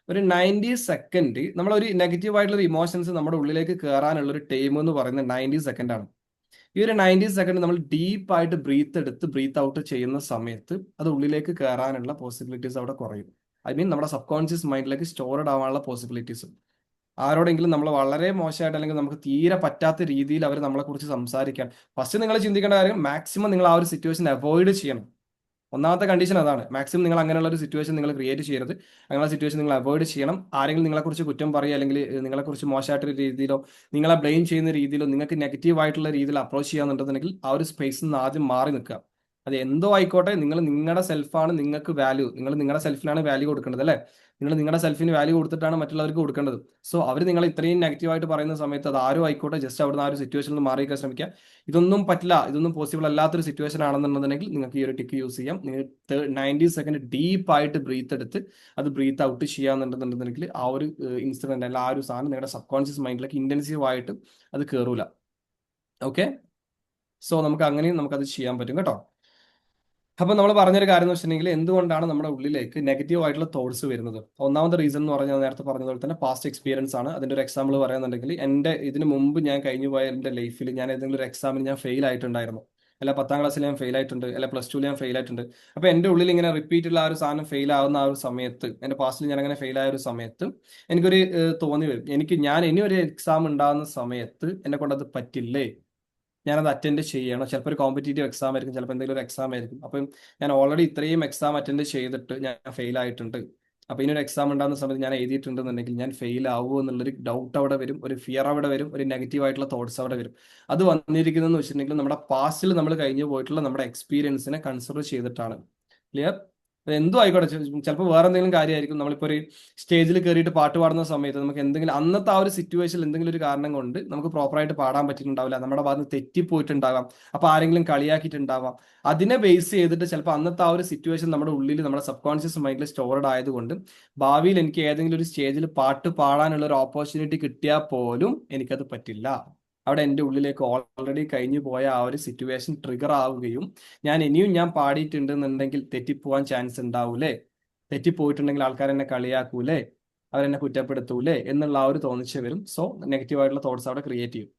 ഒരു 90 സെക്കൻഡ് നമ്മളൊരു നെഗറ്റീവ് ആയിട്ടുള്ള ഇമോഷൻസ് നമ്മുടെ ഉള്ളിലേക്ക് കയറാനുള്ള ഒരു ടൈം എന്ന് പറയുന്നത് 90 സെക്കൻഡ് ആണ്. ഈ ഒരു 90 സെക്കൻഡ് നമ്മൾ ഡീപ്പായിട്ട് ബ്രീത്ത് എടുത്ത് ബ്രീത്ത് ഔട്ട് ചെയ്യുന്ന സമയത്ത് അത് ഉള്ളിലേക്ക് കയറാനുള്ള പോസിബിലിറ്റീസ് അവിടെ കുറയും. ഐ മീൻ നമ്മുടെ സബ് കോൺഷ്യസ് മൈൻഡിലേക്ക് സ്റ്റോർഡ് ആവാനുള്ള പോസിബിലിറ്റീസ്. ആരോടെങ്കിലും നമ്മൾ വളരെ മോശമായിട്ട് അല്ലെങ്കിൽ നമുക്ക് തീരെ പറ്റാത്ത രീതിയിൽ അവർ നമ്മളെ കുറിച്ച് സംസാരിക്കാൻ, ഫസ്റ്റ് നിങ്ങൾ ചിന്തിക്കേണ്ട കാര്യം മാക്സിമം നിങ്ങൾ ആ ഒരു സിറ്റുവേഷൻ അവോയ്ഡ് ചെയ്യണം. ഒന്നാമത്തെ കണ്ടീഷൻ അതാണ്. മാക്സിമം നിങ്ങൾ അങ്ങനെയുള്ള ഒരു സിറ്റുവേഷൻ നിങ്ങൾ ക്രിയേറ്റ് ചെയ്യരുത്. അങ്ങനെയുള്ള സിറ്റുവേഷൻ നിങ്ങൾ അവോയ്ഡ് ചെയ്യണം. ആരെങ്കിലും നിങ്ങളെക്കുറിച്ച് കുറ്റം പറയുക അല്ലെങ്കിൽ നിങ്ങളെക്കുറിച്ച് മോശമായിട്ടൊരു രീതിയിലോ നിങ്ങളെ ബ്ലെയിം ചെയ്യുന്ന രീതിയിലോ നിങ്ങൾക്ക് നെഗറ്റീവ് ആയിട്ടുള്ള രീതിയിൽ അപ്രോച്ച് ചെയ്യാന്നുണ്ടെന്നുണ്ടെങ്കിൽ ആ ഒരു സ്പേസിൽ നിന്ന് ആദ്യം മാറി നിൽക്കുക. അത് എന്തോ ആയിക്കോട്ടെ, നിങ്ങൾ നിങ്ങളുടെ സെൽഫാണ് നിങ്ങൾക്ക് വാല്യൂ. നിങ്ങൾ നിങ്ങളുടെ സെൽഫിനാണ് വാല്യൂ കൊടുക്കേണ്ടത് അല്ലേ? നിങ്ങൾ നിങ്ങളുടെ സെൽഫിന് വാല്യൂ കൊടുത്തിട്ടാണ് മറ്റുള്ളവർക്ക് കൊടുക്കേണ്ടത്. സോ അവർ നിങ്ങൾ ഇത്രയും നെഗറ്റീവായിട്ട് പറയുന്ന സമയത്ത് അത് ആരും ആയിക്കോട്ടെ, ജസ്റ്റ് അവിടുന്ന് ആ ഒരു സിറ്റുവേഷനിൽ മാറിയിരിക്കാൻ ശ്രമിക്കുക. ഇതൊന്നും പറ്റില്ല, ഇതൊന്നും പോസിബിൾ അല്ലാത്തൊരു സിറ്റുവേഷൻ ആണെന്നുണ്ടെങ്കിൽ നിങ്ങൾക്ക് ഈ ഒരു ടിക്ക് യൂസ് ചെയ്യാം. നിങ്ങൾ 90 സെക്കൻഡ് ഡീപ്പായിട്ട് ബ്രീത്ത് എടുത്ത് അത് ബ്രീത്ത് ഔട്ട് ചെയ്യാന്നുണ്ടെന്നുണ്ടെങ്കിൽ ആ ഒരു ഇൻസിഡന്റ് അല്ല ആ ഒരു സാധനം നിങ്ങളുടെ സബ് കോൺഷ്യസ് മൈൻഡിലേക്ക് ഇന്റൻസീവ് ആയിട്ട് അത് കയറൂല. ഓക്കെ, സോ നമുക്ക് അങ്ങനെയും നമുക്കത് ചെയ്യാൻ പറ്റും കേട്ടോ. അപ്പൊ നമ്മൾ പറഞ്ഞൊരു കാര്യം എന്ന് വെച്ചിട്ടുണ്ടെങ്കിൽ എന്തുകൊണ്ടാണ് നമ്മുടെ ഉള്ളിലേക്ക് നെഗറ്റീവ് ആയിട്ടുള്ള തോട്ട്സ് വരുന്നത്? ഒന്നാമത്തെ റീസൺ എന്ന് പറഞ്ഞാൽ നേരത്തെ പറഞ്ഞതുപോലെ തന്നെ പാസ്റ്റ് എക്സ്പീരിയൻസ് ആണ്. അതിന്റെ ഒരു എക്സാമ്പിൾ പറയുന്നുണ്ടെങ്കിൽ എൻ്റെ ഇതിന് മുമ്പ് ഞാൻ കഴിഞ്ഞു പോയ എൻ്റെ ലൈഫിൽ ഞാൻ ഏതെങ്കിലും ഒരു എക്സാമിന് ഞാൻ ഫെയിൽ ആയിട്ടുണ്ടായിരുന്നു, അല്ല 10ാം ക്ലാസ്സിൽ ഞാൻ ഫെയിൽ ആയിട്ടുണ്ട്, അല്ല +2 ഞാൻ ഫെയിൽ ആയിട്ടുണ്ട്. അപ്പൊ എൻ്റെ ഉള്ളിൽ ഇങ്ങനെ റിപ്പീറ്റുള്ള ആ ഒരു സാധനം ഫെയിൽ ആവുന്ന ആ ഒരു സമയത്ത്, എൻ്റെ പാസ്റ്റിൽ ഞാൻ അങ്ങനെ ഫെയിൽ ആയ ഒരു സമയത്ത് എനിക്കൊരു തോന്നി വരും, ഞാൻ ഇനി ഒരു എക്സാം ഉണ്ടാകുന്ന സമയത്ത് എന്നെ കൊണ്ട് അത് പറ്റില്ലേ, ഞാനത് അറ്റൻഡ് ചെയ്യണം. ചിലപ്പോൾ ഒരു കോമ്പറ്റേറ്റീവ് എക്സാം ആയിരിക്കും, ചിലപ്പോൾ എന്തെങ്കിലും ഒരു എക്സാം ആയിരിക്കും. അപ്പം ഞാൻ ഓൾറെഡി ഇത്രയും എക്സാം അറ്റൻഡ് ചെയ്തിട്ട് ഞാൻ ഫെയിൽ ആയിട്ടുണ്ട്. അപ്പോൾ ഇനി ഒരു എക്സാം ഉണ്ടാകുന്ന സമയത്ത് ഞാൻ എഴുതിയിട്ടുണ്ടെന്നുണ്ടെങ്കിൽ ഞാൻ ഫെയിൽ ആവുമോ എന്നുള്ളൊരു ഡൗട്ട് അവിടെ വരും, ഒരു ഫിയർ അവിടെ വരും, ഒരു നെഗറ്റീവ് ആയിട്ടുള്ള തോട്ട്സ് അവിടെ വരും. അത് വന്നിരിക്കുന്നതെന്ന് വെച്ചിട്ടുണ്ടെങ്കിൽ നമ്മുടെ പാസ്റ്റിൽ നമ്മൾ കഴിഞ്ഞു പോയിട്ടുള്ള നമ്മുടെ എക്സ്പീരിയൻസിനെ കൺസിഡർ ചെയ്തിട്ടാണ്. ക്ലിയർ? എന്തോ ആയിക്കോട്ടെ, ചിലപ്പോൾ വേറെ എന്തെങ്കിലും കാര്യമായിരിക്കും. നമ്മളിപ്പോൾ ഒരു സ്റ്റേജിൽ കയറിയിട്ട് പാട്ട് പാടുന്ന സമയത്ത് നമുക്ക് എന്തെങ്കിലും അന്നത്തെ ആ ഒരു സിറ്റുവേഷനിൽ എന്തെങ്കിലും ഒരു കാരണം കൊണ്ട് നമുക്ക് പ്രോപ്പറായിട്ട് പാടാൻ പറ്റിയിട്ടുണ്ടാവില്ല, നമ്മുടെ ഭാഗത്ത് നിന്ന് തെറ്റിപ്പോയിട്ടുണ്ടാകാം, അപ്പോൾ ആരെങ്കിലും കളിയാക്കിയിട്ടുണ്ടാവാം. അതിനെ ബേസ് ചെയ്തിട്ട് ചിലപ്പോൾ അന്നത്തെ ആ ഒരു സിറ്റുവേഷൻ നമ്മുടെ ഉള്ളിൽ, നമ്മുടെ സബ് കോൺഷ്യസ് മൈൻഡിൽ സ്റ്റോർഡ് ആയതുകൊണ്ട് ഭാവിയിൽ എനിക്ക് ഏതെങ്കിലും ഒരു സ്റ്റേജിൽ പാട്ട് പാടാനുള്ള ഒരു ഓപ്പർച്യൂണിറ്റി കിട്ടിയാൽ പോലും എനിക്കത് പറ്റില്ല. അവിടെ എൻ്റെ ഉള്ളിലേക്ക് ഓൾറെഡി കഴിഞ്ഞു പോയ ആ ഒരു സിറ്റുവേഷൻ ട്രിഗർ ആവുകയും ഞാൻ പാടിയിട്ടുണ്ടെന്നുണ്ടെങ്കിൽ തെറ്റിപ്പോവാൻ ചാൻസ് ഉണ്ടാവൂലേ, തെറ്റിപ്പോയിട്ടുണ്ടെങ്കിൽ ആൾക്കാർ എന്നെ കളിയാക്കൂലേ, അവരെന്നെ കുറ്റപ്പെടുത്തൂലേ എന്നുള്ള ആ ഒരു തോന്നിച്ച് വരും. സോ നെഗറ്റീവ് ആയിട്ടുള്ള തോട്ട്സ് അവിടെ ക്രിയേറ്റ് ചെയ്യും.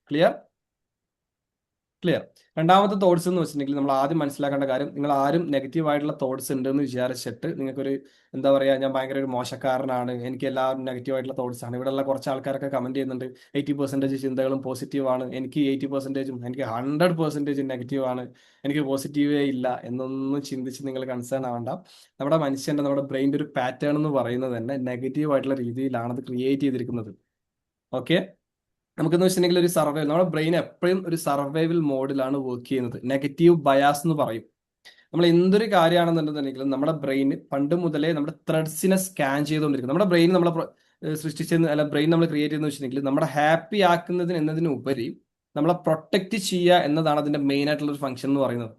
ക്ലിയർ? രണ്ടാമത്തെ തോട്ട്സ് എന്ന് വെച്ചിട്ടുണ്ടെങ്കിൽ നമ്മൾ ആദ്യം മനസ്സിലാക്കേണ്ട കാര്യം, നിങ്ങൾ ആരും നെഗറ്റീവ് ആയിട്ടുള്ള തോട്ട്സ് ഉണ്ടെന്ന് വിചാരിച്ചിട്ട് നിങ്ങൾക്കൊരു എന്താ പറയുക, ഞാൻ ഭയങ്കര ഒരു മോശക്കാരനാണ്, എനിക്ക് എല്ലാവരും നെഗറ്റീവ് ആയിട്ടുള്ള തോട്ട്സ് ആണ്. ഇവിടെയുള്ള കുറച്ച് ആൾക്കാരൊക്കെ കമന്റ് ചെയ്യുന്നുണ്ട് 80% ചിന്തകളും പോസിറ്റീവ് ആണ്, എനിക്ക് 80%, എനിക്ക് 100% നെഗറ്റീവ് ആണ്, എനിക്ക് പോസിറ്റീവേ ഇല്ല എന്നൊന്നും ചിന്തിച്ച് നിങ്ങൾ കൺസേൺ ആവണ്ട. നമ്മുടെ ബ്രെയിൻ്റെ ഒരു പാറ്റേൺ എന്ന് പറയുന്നത് തന്നെ നെഗറ്റീവ് ആയിട്ടുള്ള രീതിയിലാണ് അത് ക്രിയേറ്റ് ചെയ്തിരിക്കുന്നത്. ഓക്കെ, നമുക്കെന്ന് വെച്ചിട്ടുണ്ടെങ്കിൽ ഒരു സർവൈവൽ, നമ്മുടെ ബ്രെയിൻ എപ്പോഴും ഒരു സർവൈവൽ മോഡിലാണ് വർക്ക് ചെയ്യുന്നത്. നെഗറ്റീവ് ബയാസ് എന്ന് പറയും. നമ്മൾ എന്തൊരു കാര്യമാണെന്നുണ്ടെന്നുണ്ടെങ്കിലും നമ്മുടെ ബ്രെയിൻ പണ്ട് മുതലേ നമ്മുടെ ത്രെഡ്സിനെ സ്കാൻ ചെയ്തുകൊണ്ടിരിക്കും. നമ്മുടെ ബ്രെയിൻ നമ്മളെ സൃഷ്ടിച്ചെന്ന്, അല്ല ബ്രെയിൻ നമ്മൾ ക്രിയേറ്റ് ചെയ്യുന്ന വെച്ചിട്ടുണ്ടെങ്കിൽ നമ്മുടെ ഹാപ്പി ആക്കുന്നതിന് എന്നതിനുപരി നമ്മളെ പ്രൊട്ടക്റ്റ് ചെയ്യുക എന്നതാണ് അതിന്റെ മെയിൻ ആയിട്ടുള്ള ഒരു ഫംഗ്ഷൻ എന്ന് പറയുന്നത്.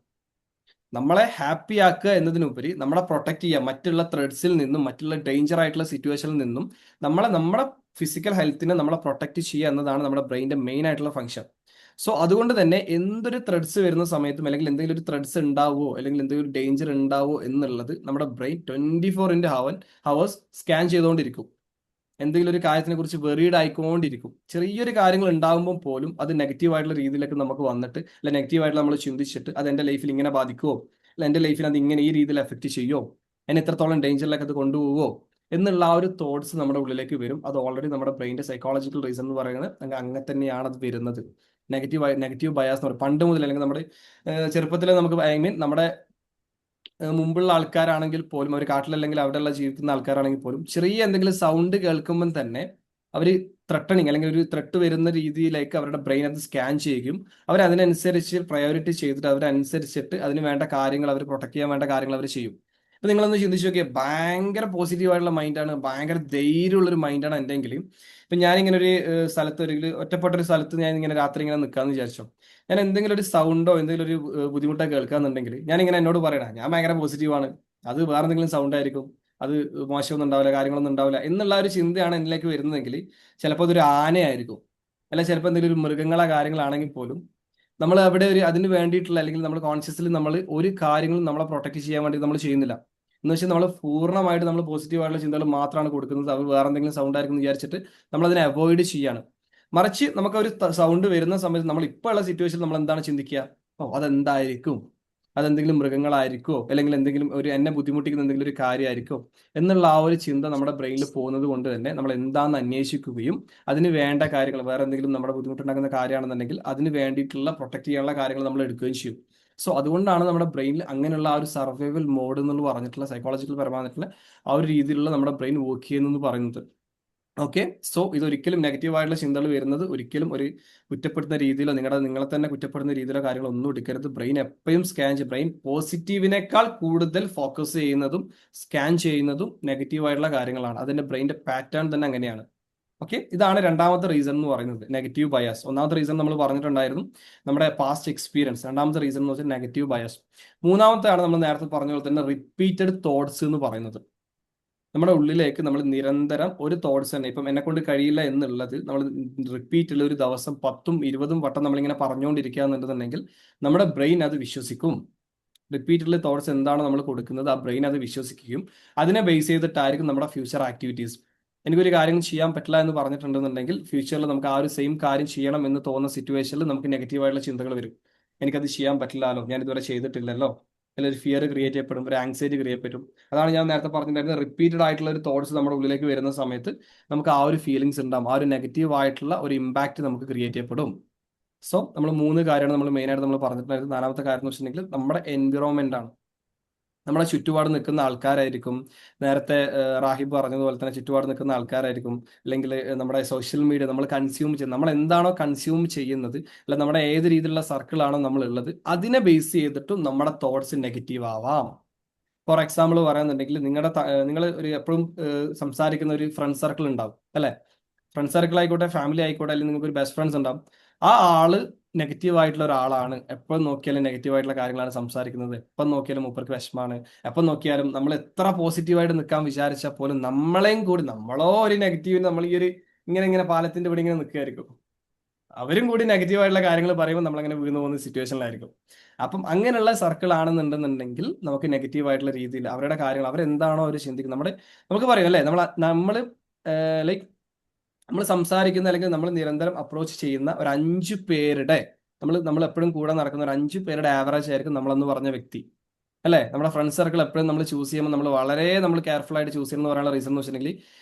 നമ്മളെ ഹാപ്പി ആക്കുക എന്നതിനുപരി നമ്മളെ പ്രൊട്ടക്ട് ചെയ്യുക, മറ്റുള്ള ത്രെഡ്സിൽ നിന്നും മറ്റുള്ള ഡേഞ്ചർ ആയിട്ടുള്ള സിറ്റുവേഷനിൽ നിന്നും നമ്മുടെ ഫിസിക്കൽ ഹെൽത്തിനെ നമ്മളെ പ്രൊട്ടക്ട് ചെയ്യുക എന്നതാണ് നമ്മുടെ ബ്രെയിൻ്റെ മെയിൻ ആയിട്ടുള്ള ഫംഗ്ഷൻ. സോ അതുകൊണ്ട് തന്നെ എന്തൊരു ത്രെഡ്സ് വരുന്ന സമയത്തും അല്ലെങ്കിൽ എന്തെങ്കിലും ഒരു ത്രെഡ്സ് ഉണ്ടാവുമോ അല്ലെങ്കിൽ എന്തെങ്കിലും ഒരു ഡേഞ്ചർ ഉണ്ടാവുമോ എന്നുള്ളത് നമ്മുടെ ബ്രെയിൻ 24/7 സ്കാൻ ചെയ്തുകൊണ്ടിരിക്കും. എന്തെങ്കിലും ഒരു കാര്യത്തിനെ കുറിച്ച് വെറീഡ് ആയിക്കൊണ്ടിരിക്കും. ചെറിയൊരു കാര്യങ്ങൾ ഉണ്ടാകുമ്പോൾ പോലും അത് നെഗറ്റീവ് ആയിട്ടുള്ള രീതിയിലേക്ക് നമുക്ക് വന്നിട്ട്, അല്ല നെഗറ്റീവായിട്ട് നമ്മൾ ചിന്തിച്ചിട്ട് അത് എൻ്റെ ലൈഫിൽ ഇങ്ങനെ ബാധിക്കുമോ, അല്ല എൻ്റെ ലൈഫിൽ അത് ഇങ്ങനെ ഈ രീതിയിൽ എഫക്ട് ചെയ്യുമോ, എന്നെ എത്രത്തോളം ഡേഞ്ചറിലേക്ക് അത് കൊണ്ടുപോകുമോ എന്നുള്ള ആ ഒരു തോട്ട്സ് നമ്മുടെ ഉള്ളിലേക്ക് വരും. അത് ഓൾറെഡി നമ്മുടെ ബ്രെയിൻ്റെ സൈക്കോളജിക്കൽ റീസൺ എന്ന് പറയുന്നത് അങ്ങനെ തന്നെയാണ് അത് വരുന്നത്. നെഗറ്റീവ് ബയാസ് എന്ന് പറയും. പണ്ട് മുതൽ അല്ലെങ്കിൽ നമ്മുടെ ചെറുപ്പത്തിൽ നമുക്ക് നമ്മുടെ മുമ്പുള്ള ആൾക്കാരാണെങ്കിൽ പോലും, അവർ കാട്ടിലല്ലെങ്കിൽ അവിടെയുള്ള ജീവിക്കുന്ന ആൾക്കാരാണെങ്കിൽ പോലും ചെറിയ എന്തെങ്കിലും സൗണ്ട് കേൾക്കുമ്പം തന്നെ അവർ ത്രട്ടണിങ് അല്ലെങ്കിൽ ഒരു ത്രെട്ട് വരുന്ന രീതിയിലേക്ക് അവരുടെ ബ്രെയിൻ അത് സ്കാൻ ചെയ്യുകയും അവരതിനനുസരിച്ച് പ്രയോറിറ്റി ചെയ്തിട്ട് അവരനുസരിച്ചിട്ട് അതിന് വേണ്ട കാര്യങ്ങൾ, അവർ പ്രൊട്ടക്ട് ചെയ്യാൻ വേണ്ട കാര്യങ്ങൾ അവർ ചെയ്യും. അപ്പൊ നിങ്ങളൊന്ന് ചിന്തിച്ചു നോക്കിയാൽ ഭയങ്കര പോസിറ്റീവ് ആയിട്ടുള്ള മൈൻഡാണ്, ഭയങ്കര ധൈര്യമുള്ളൊരു മൈൻഡാണ് എന്തെങ്കിലും. ഇപ്പം ഞാനിങ്ങനെ ഒരു സ്ഥലത്ത്, ഒരു ഒറ്റപ്പെട്ടൊരു സ്ഥലത്ത് ഞാൻ ഇങ്ങനെ രാത്രി ഇങ്ങനെ നിൽക്കാമെന്ന് വിചാരിച്ചോ, ഞാൻ എന്തെങ്കിലും ഒരു സൗണ്ടോ എന്തെങ്കിലും ഒരു ബുദ്ധിമുട്ടൊക്കെ കേൾക്കാന്നുണ്ടെങ്കിൽ ഞാനിങ്ങനെ എന്നോട് പറയണം ഞാൻ ഭയങ്കര പോസിറ്റീവാണ്, അത് വേറെ എന്തെങ്കിലും സൗണ്ട് ആയിരിക്കും, അത് മോശമൊന്നും ഉണ്ടാവില്ല, കാര്യങ്ങളൊന്നും ഉണ്ടാവില്ല എന്നുള്ള ഒരു ചിന്തയാണ് എന്നിലേക്ക് വരുന്നതെങ്കിൽ ചിലപ്പോൾ അതൊരു ആനയായിരിക്കും, അല്ല ചിലപ്പോൾ എന്തെങ്കിലും ഒരു മൃഗങ്ങളോ കാര്യങ്ങളാണെങ്കിൽ പോലും നമ്മൾ അവിടെ ഒരു അതിന് വേണ്ടിയിട്ടുള്ള അല്ലെങ്കിൽ നമ്മൾ കോൺഷ്യസ്ലി നമ്മൾ ഒരു കാര്യങ്ങളും നമ്മളെ പ്രൊട്ടക്ട് ചെയ്യാൻ വേണ്ടി നമ്മൾ ചെയ്യുന്നില്ല. എന്ന് വെച്ചാൽ നമ്മൾ പൂർണ്ണമായിട്ട് നമ്മൾ പോസിറ്റീവായിട്ടുള്ള ചിന്തകൾ മാത്രമാണ് കൊടുക്കുന്നത്. അവർ വേറെ എന്തെങ്കിലും സൗണ്ട് ആയിരിക്കും എന്ന് വിചാരിച്ചിട്ട് നമ്മൾ അതിനെ അവോയ്ഡ് ചെയ്യാണ്. മറിച്ച് നമുക്ക് ഒരു സൗണ്ട് വരുന്ന സമയത്ത് നമ്മൾ ഇപ്പോൾ ഉള്ള സിറ്റുവേഷനിൽ നമ്മൾ എന്താണ് ചിന്തിക്കുക, അതെന്തായിരിക്കും, അതെന്തെങ്കിലും മൃഗങ്ങളായിരിക്കുമോ അല്ലെങ്കിൽ എന്തെങ്കിലും ഒരു എന്നെ ബുദ്ധിമുട്ടിക്കുന്ന എന്തെങ്കിലും ഒരു കാര്യമായിരിക്കോ എന്നുള്ള ആ ഒരു ചിന്ത നമ്മുടെ ബ്രെയിനിൽ പോകുന്നത് കൊണ്ട് തന്നെ നമ്മൾ എന്താണെന്ന് അന്വേഷിക്കുകയും അതിന് വേണ്ട കാര്യങ്ങൾ, വേറെ എന്തെങ്കിലും നമ്മുടെ ബുദ്ധിമുട്ടുണ്ടാക്കുന്ന കാര്യമാണെന്നുണ്ടെങ്കിൽ അതിന് വേണ്ടിയിട്ടുള്ള പ്രൊട്ടക്ട് ചെയ്യാനുള്ള കാര്യങ്ങൾ നമ്മൾ എടുക്കുകയും ചെയ്യും. സോ അതുകൊണ്ടാണ് നമ്മുടെ ബ്രെയിനിൽ അങ്ങനെയുള്ള ആ ഒരു സർവൈവൽ മോഡ് എന്ന് പറഞ്ഞിട്ടുള്ള സൈക്കോളജിക്കൽ പരമായിട്ടുള്ള ആ ഒരു രീതിയിലുള്ള നമ്മുടെ ബ്രെയിൻ വർക്ക് ചെയ്യുന്നു പറയുന്നത്. ഓക്കെ, സോ ഇതൊരിക്കലും നെഗറ്റീവ് ആയിട്ടുള്ള ചിന്തകൾ വരുന്നത് ഒരിക്കലും ഒരു കുറ്റപ്പെടുത്തുന്ന രീതിയിലോ നിങ്ങളെ തന്നെ കുറ്റപ്പെടുന്ന രീതിയിലോ കാര്യങ്ങളൊന്നും എടുക്കരുത്. ബ്രെയിൻ എപ്പോഴും സ്കാൻ ചെയ്യും. ബ്രെയിൻ പോസിറ്റീവിനേക്കാൾ കൂടുതൽ ഫോക്കസ് ചെയ്യുന്നതും സ്കാൻ ചെയ്യുന്നതും നെഗറ്റീവ് ആയിട്ടുള്ള കാര്യങ്ങളാണ്. അതിന്റെ ബ്രെയിൻ്റെ പാറ്റേൺ തന്നെ അങ്ങനെയാണ്. ഓക്കെ, ഇതാണ് രണ്ടാമത്തെ റീസൺ എന്ന് പറയുന്നത്, നെഗറ്റീവ് ബയാസ്. ഒന്നാമത്തെ റീസൺ നമ്മൾ പറഞ്ഞിട്ടുണ്ടായിരുന്നു നമ്മുടെ പാസ്റ്റ് എക്സ്പീരിയൻസ്. രണ്ടാമത്തെ റീസൺ എന്ന് വെച്ചാൽ നെഗറ്റീവ് ബയാസ്. മൂന്നാമത്തെയാണ് നമ്മൾ നേരത്തെ പറഞ്ഞ പോലെ തന്നെ റിപ്പീറ്റഡ് തോട്ട്സ് എന്ന് പറയുന്നത്. നമ്മുടെ ഉള്ളിലേക്ക് നമ്മൾ നിരന്തരം ഒരു തോട്ട്സ് തന്നെ, ഇപ്പം എന്നെ കൊണ്ട് കഴിയില്ല എന്നുള്ളത് നമ്മൾ റിപ്പീറ്റിൽ ഒരു ദിവസം 10ഉം 20ഉം വട്ടം നമ്മളിങ്ങനെ പറഞ്ഞുകൊണ്ടിരിക്കുക എന്നുണ്ടെന്നുണ്ടെങ്കിൽ നമ്മുടെ ബ്രെയിൻ അത് വിശ്വസിക്കും. റിപ്പീറ്റഡ്ലി തോട്ട്സ് എന്താണ് നമ്മൾ കൊടുക്കുന്നത്, ആ ബ്രെയിൻ അത് വിശ്വസിക്കുകയും അതിനെ ബേസ് ചെയ്തിട്ടായിരിക്കും നമ്മുടെ ഫ്യൂച്ചർ ആക്ടിവിറ്റീസ്. എനിക്കൊരു കാര്യം ചെയ്യാൻ പറ്റില്ല എന്ന് പറഞ്ഞിട്ടുണ്ടെന്നുണ്ടെങ്കിൽ ഫ്യൂച്ചറിൽ നമുക്ക് ആ ഒരു സെയിം കാര്യം ചെയ്യണം എന്ന് തോന്നുന്ന സിറ്റുവേഷനിൽ നമുക്ക് നെഗറ്റീവായിട്ടുള്ള ചിന്തകൾ വരും. എനിക്കത് ചെയ്യാൻ പറ്റില്ലല്ലോ, ഞാൻ ഇതുവരെ ചെയ്തിട്ടില്ലല്ലോ, അല്ലെങ്കിൽ ഒരു ഫിയർ ക്രിയേറ്റ് ചെയ്യപ്പെടും, ഒരു ആങ്സൈറ്റി ക്രിയേറ്റ് ചെയ്യപ്പെടും. അതാണ് ഞാൻ നേരത്തെ പറഞ്ഞിട്ടുണ്ടായിരുന്നത്, റിപ്പീറ്റഡ് ആയിട്ടുള്ള ഒരു തോട്ട്സ് നമ്മുടെ ഉള്ളിലേക്ക് വരുന്ന സമയത്ത് നമുക്ക് ആ ഒരു ഫീലിങ്സ് ഉണ്ടാവും, ആ ഒരു നെഗറ്റീവ് ആയിട്ടുള്ള ഒരു ഇമ്പാക്റ്റ് നമുക്ക് ക്രിയേറ്റ് ചെയ്യപ്പെടും. സോ നമ്മൾ 3 കാര്യമാണ് നമ്മൾ മെയിനായിട്ട് നമ്മൾ പറഞ്ഞിട്ടുണ്ടായിരുന്നത്. 4ാമത്തെ കാര്യം എന്ന് വെച്ചിട്ടുണ്ടെങ്കിൽ നമ്മുടെ എൻവിറോൺമെന്റ് ആണ്. നമ്മുടെ ചുറ്റുപാട് നിൽക്കുന്ന ആൾക്കാരായിരിക്കും. നേരത്തെ റാഹിബ് പറഞ്ഞതുപോലെ തന്നെ ചുറ്റുപാട് നിൽക്കുന്ന ആൾക്കാരായിരിക്കും. അല്ലെങ്കിൽ നമ്മുടെ സോഷ്യൽ മീഡിയ നമ്മൾ കൺസ്യൂം ചെയ്യുന്നത്, നമ്മൾ എന്താണോ കൺസ്യൂം ചെയ്യുന്നത്, അല്ല നമ്മുടെ ഏത് രീതിയിലുള്ള സർക്കിളാണോ നമ്മൾ ഉള്ളത്, അതിനെ ബേസ് ചെയ്തിട്ടും നമ്മുടെ തോട്ട്സ് നെഗറ്റീവ് ആവാം. ഫോർ എക്സാമ്പിൾ പറയുന്നുണ്ടെങ്കിൽ നിങ്ങൾ ഒരു എപ്പോഴും സംസാരിക്കുന്ന ഒരു ഫ്രണ്ട് സർക്കിൾ ഉണ്ടാവും അല്ലെ? ഫ്രണ്ട് സർക്കിൾ ആയിക്കോട്ടെ, ഫാമിലി ആയിക്കോട്ടെ, അല്ലെങ്കിൽ നിങ്ങൾക്ക് ഒരു ബെസ്റ്റ് ഫ്രണ്ട്സ് ഉണ്ടാവും. ആ ആള് നെഗറ്റീവ് ആയിട്ടുള്ള ഒരാളാണ്. എപ്പോൾ നോക്കിയാലും നെഗറ്റീവ് ആയിട്ടുള്ള കാര്യങ്ങളാണ് സംസാരിക്കുന്നത്. എപ്പം നോക്കിയാലും മൂപ്പർക്ക് വിഷമാണ്. എപ്പം നോക്കിയാലും നമ്മൾ എത്ര പോസിറ്റീവായിട്ട് നിൽക്കാൻ വിചാരിച്ചാൽ പോലും നമ്മളെയും കൂടി, നമ്മളോ ഒരു നെഗറ്റീവ്, നമ്മൾ ഈ ഒരു ഇങ്ങനെ പാലത്തിന്റെ ഇവിടെ ഇങ്ങനെ നിൽക്കുകയായിരിക്കും. അവരും കൂടി നെഗറ്റീവ് ആയിട്ടുള്ള കാര്യങ്ങൾ പറയുമ്പോൾ നമ്മളങ്ങനെ വീണ് പോകുന്ന സിറ്റുവേഷനിലായിരിക്കും. അപ്പം അങ്ങനെയുള്ള സർക്കിൾ ആണെന്നുണ്ടെന്നുണ്ടെങ്കിൽ നമുക്ക് നെഗറ്റീവ് ആയിട്ടുള്ള രീതിയിൽ അവരുടെ കാര്യങ്ങൾ, അവരെന്താണോ അവർ ചിന്തിക്കുന്നത്, നമുക്ക് പറയും അല്ലേ, നമ്മൾ ലൈക്ക് നമ്മൾ സംസാരിക്കുന്ന അല്ലെങ്കിൽ നമ്മൾ നിരന്തരം അപ്രോച്ച് ചെയ്യുന്ന ഒരു 5 പേരുടെ, നമ്മൾ എപ്പോഴും കൂടെ നടക്കുന്ന ഒരു 5 പേരുടെ ആവറേജ് ആയിരിക്കും നമ്മളെന്ന് പറഞ്ഞ വ്യക്തി അല്ലേ? നമ്മുടെ ഫ്രണ്ട് സർക്കിൾ എപ്പോഴും നമ്മൾ ചൂസ് ചെയ്യുമ്പോൾ നമ്മൾ കെയർഫുൾ ആയിട്ട് ചൂസ് ചെയ്യുന്ന പറയാനുള്ള റീസൺ എന്ന് വെച്ചിട്ടുണ്ടെങ്കിൽ,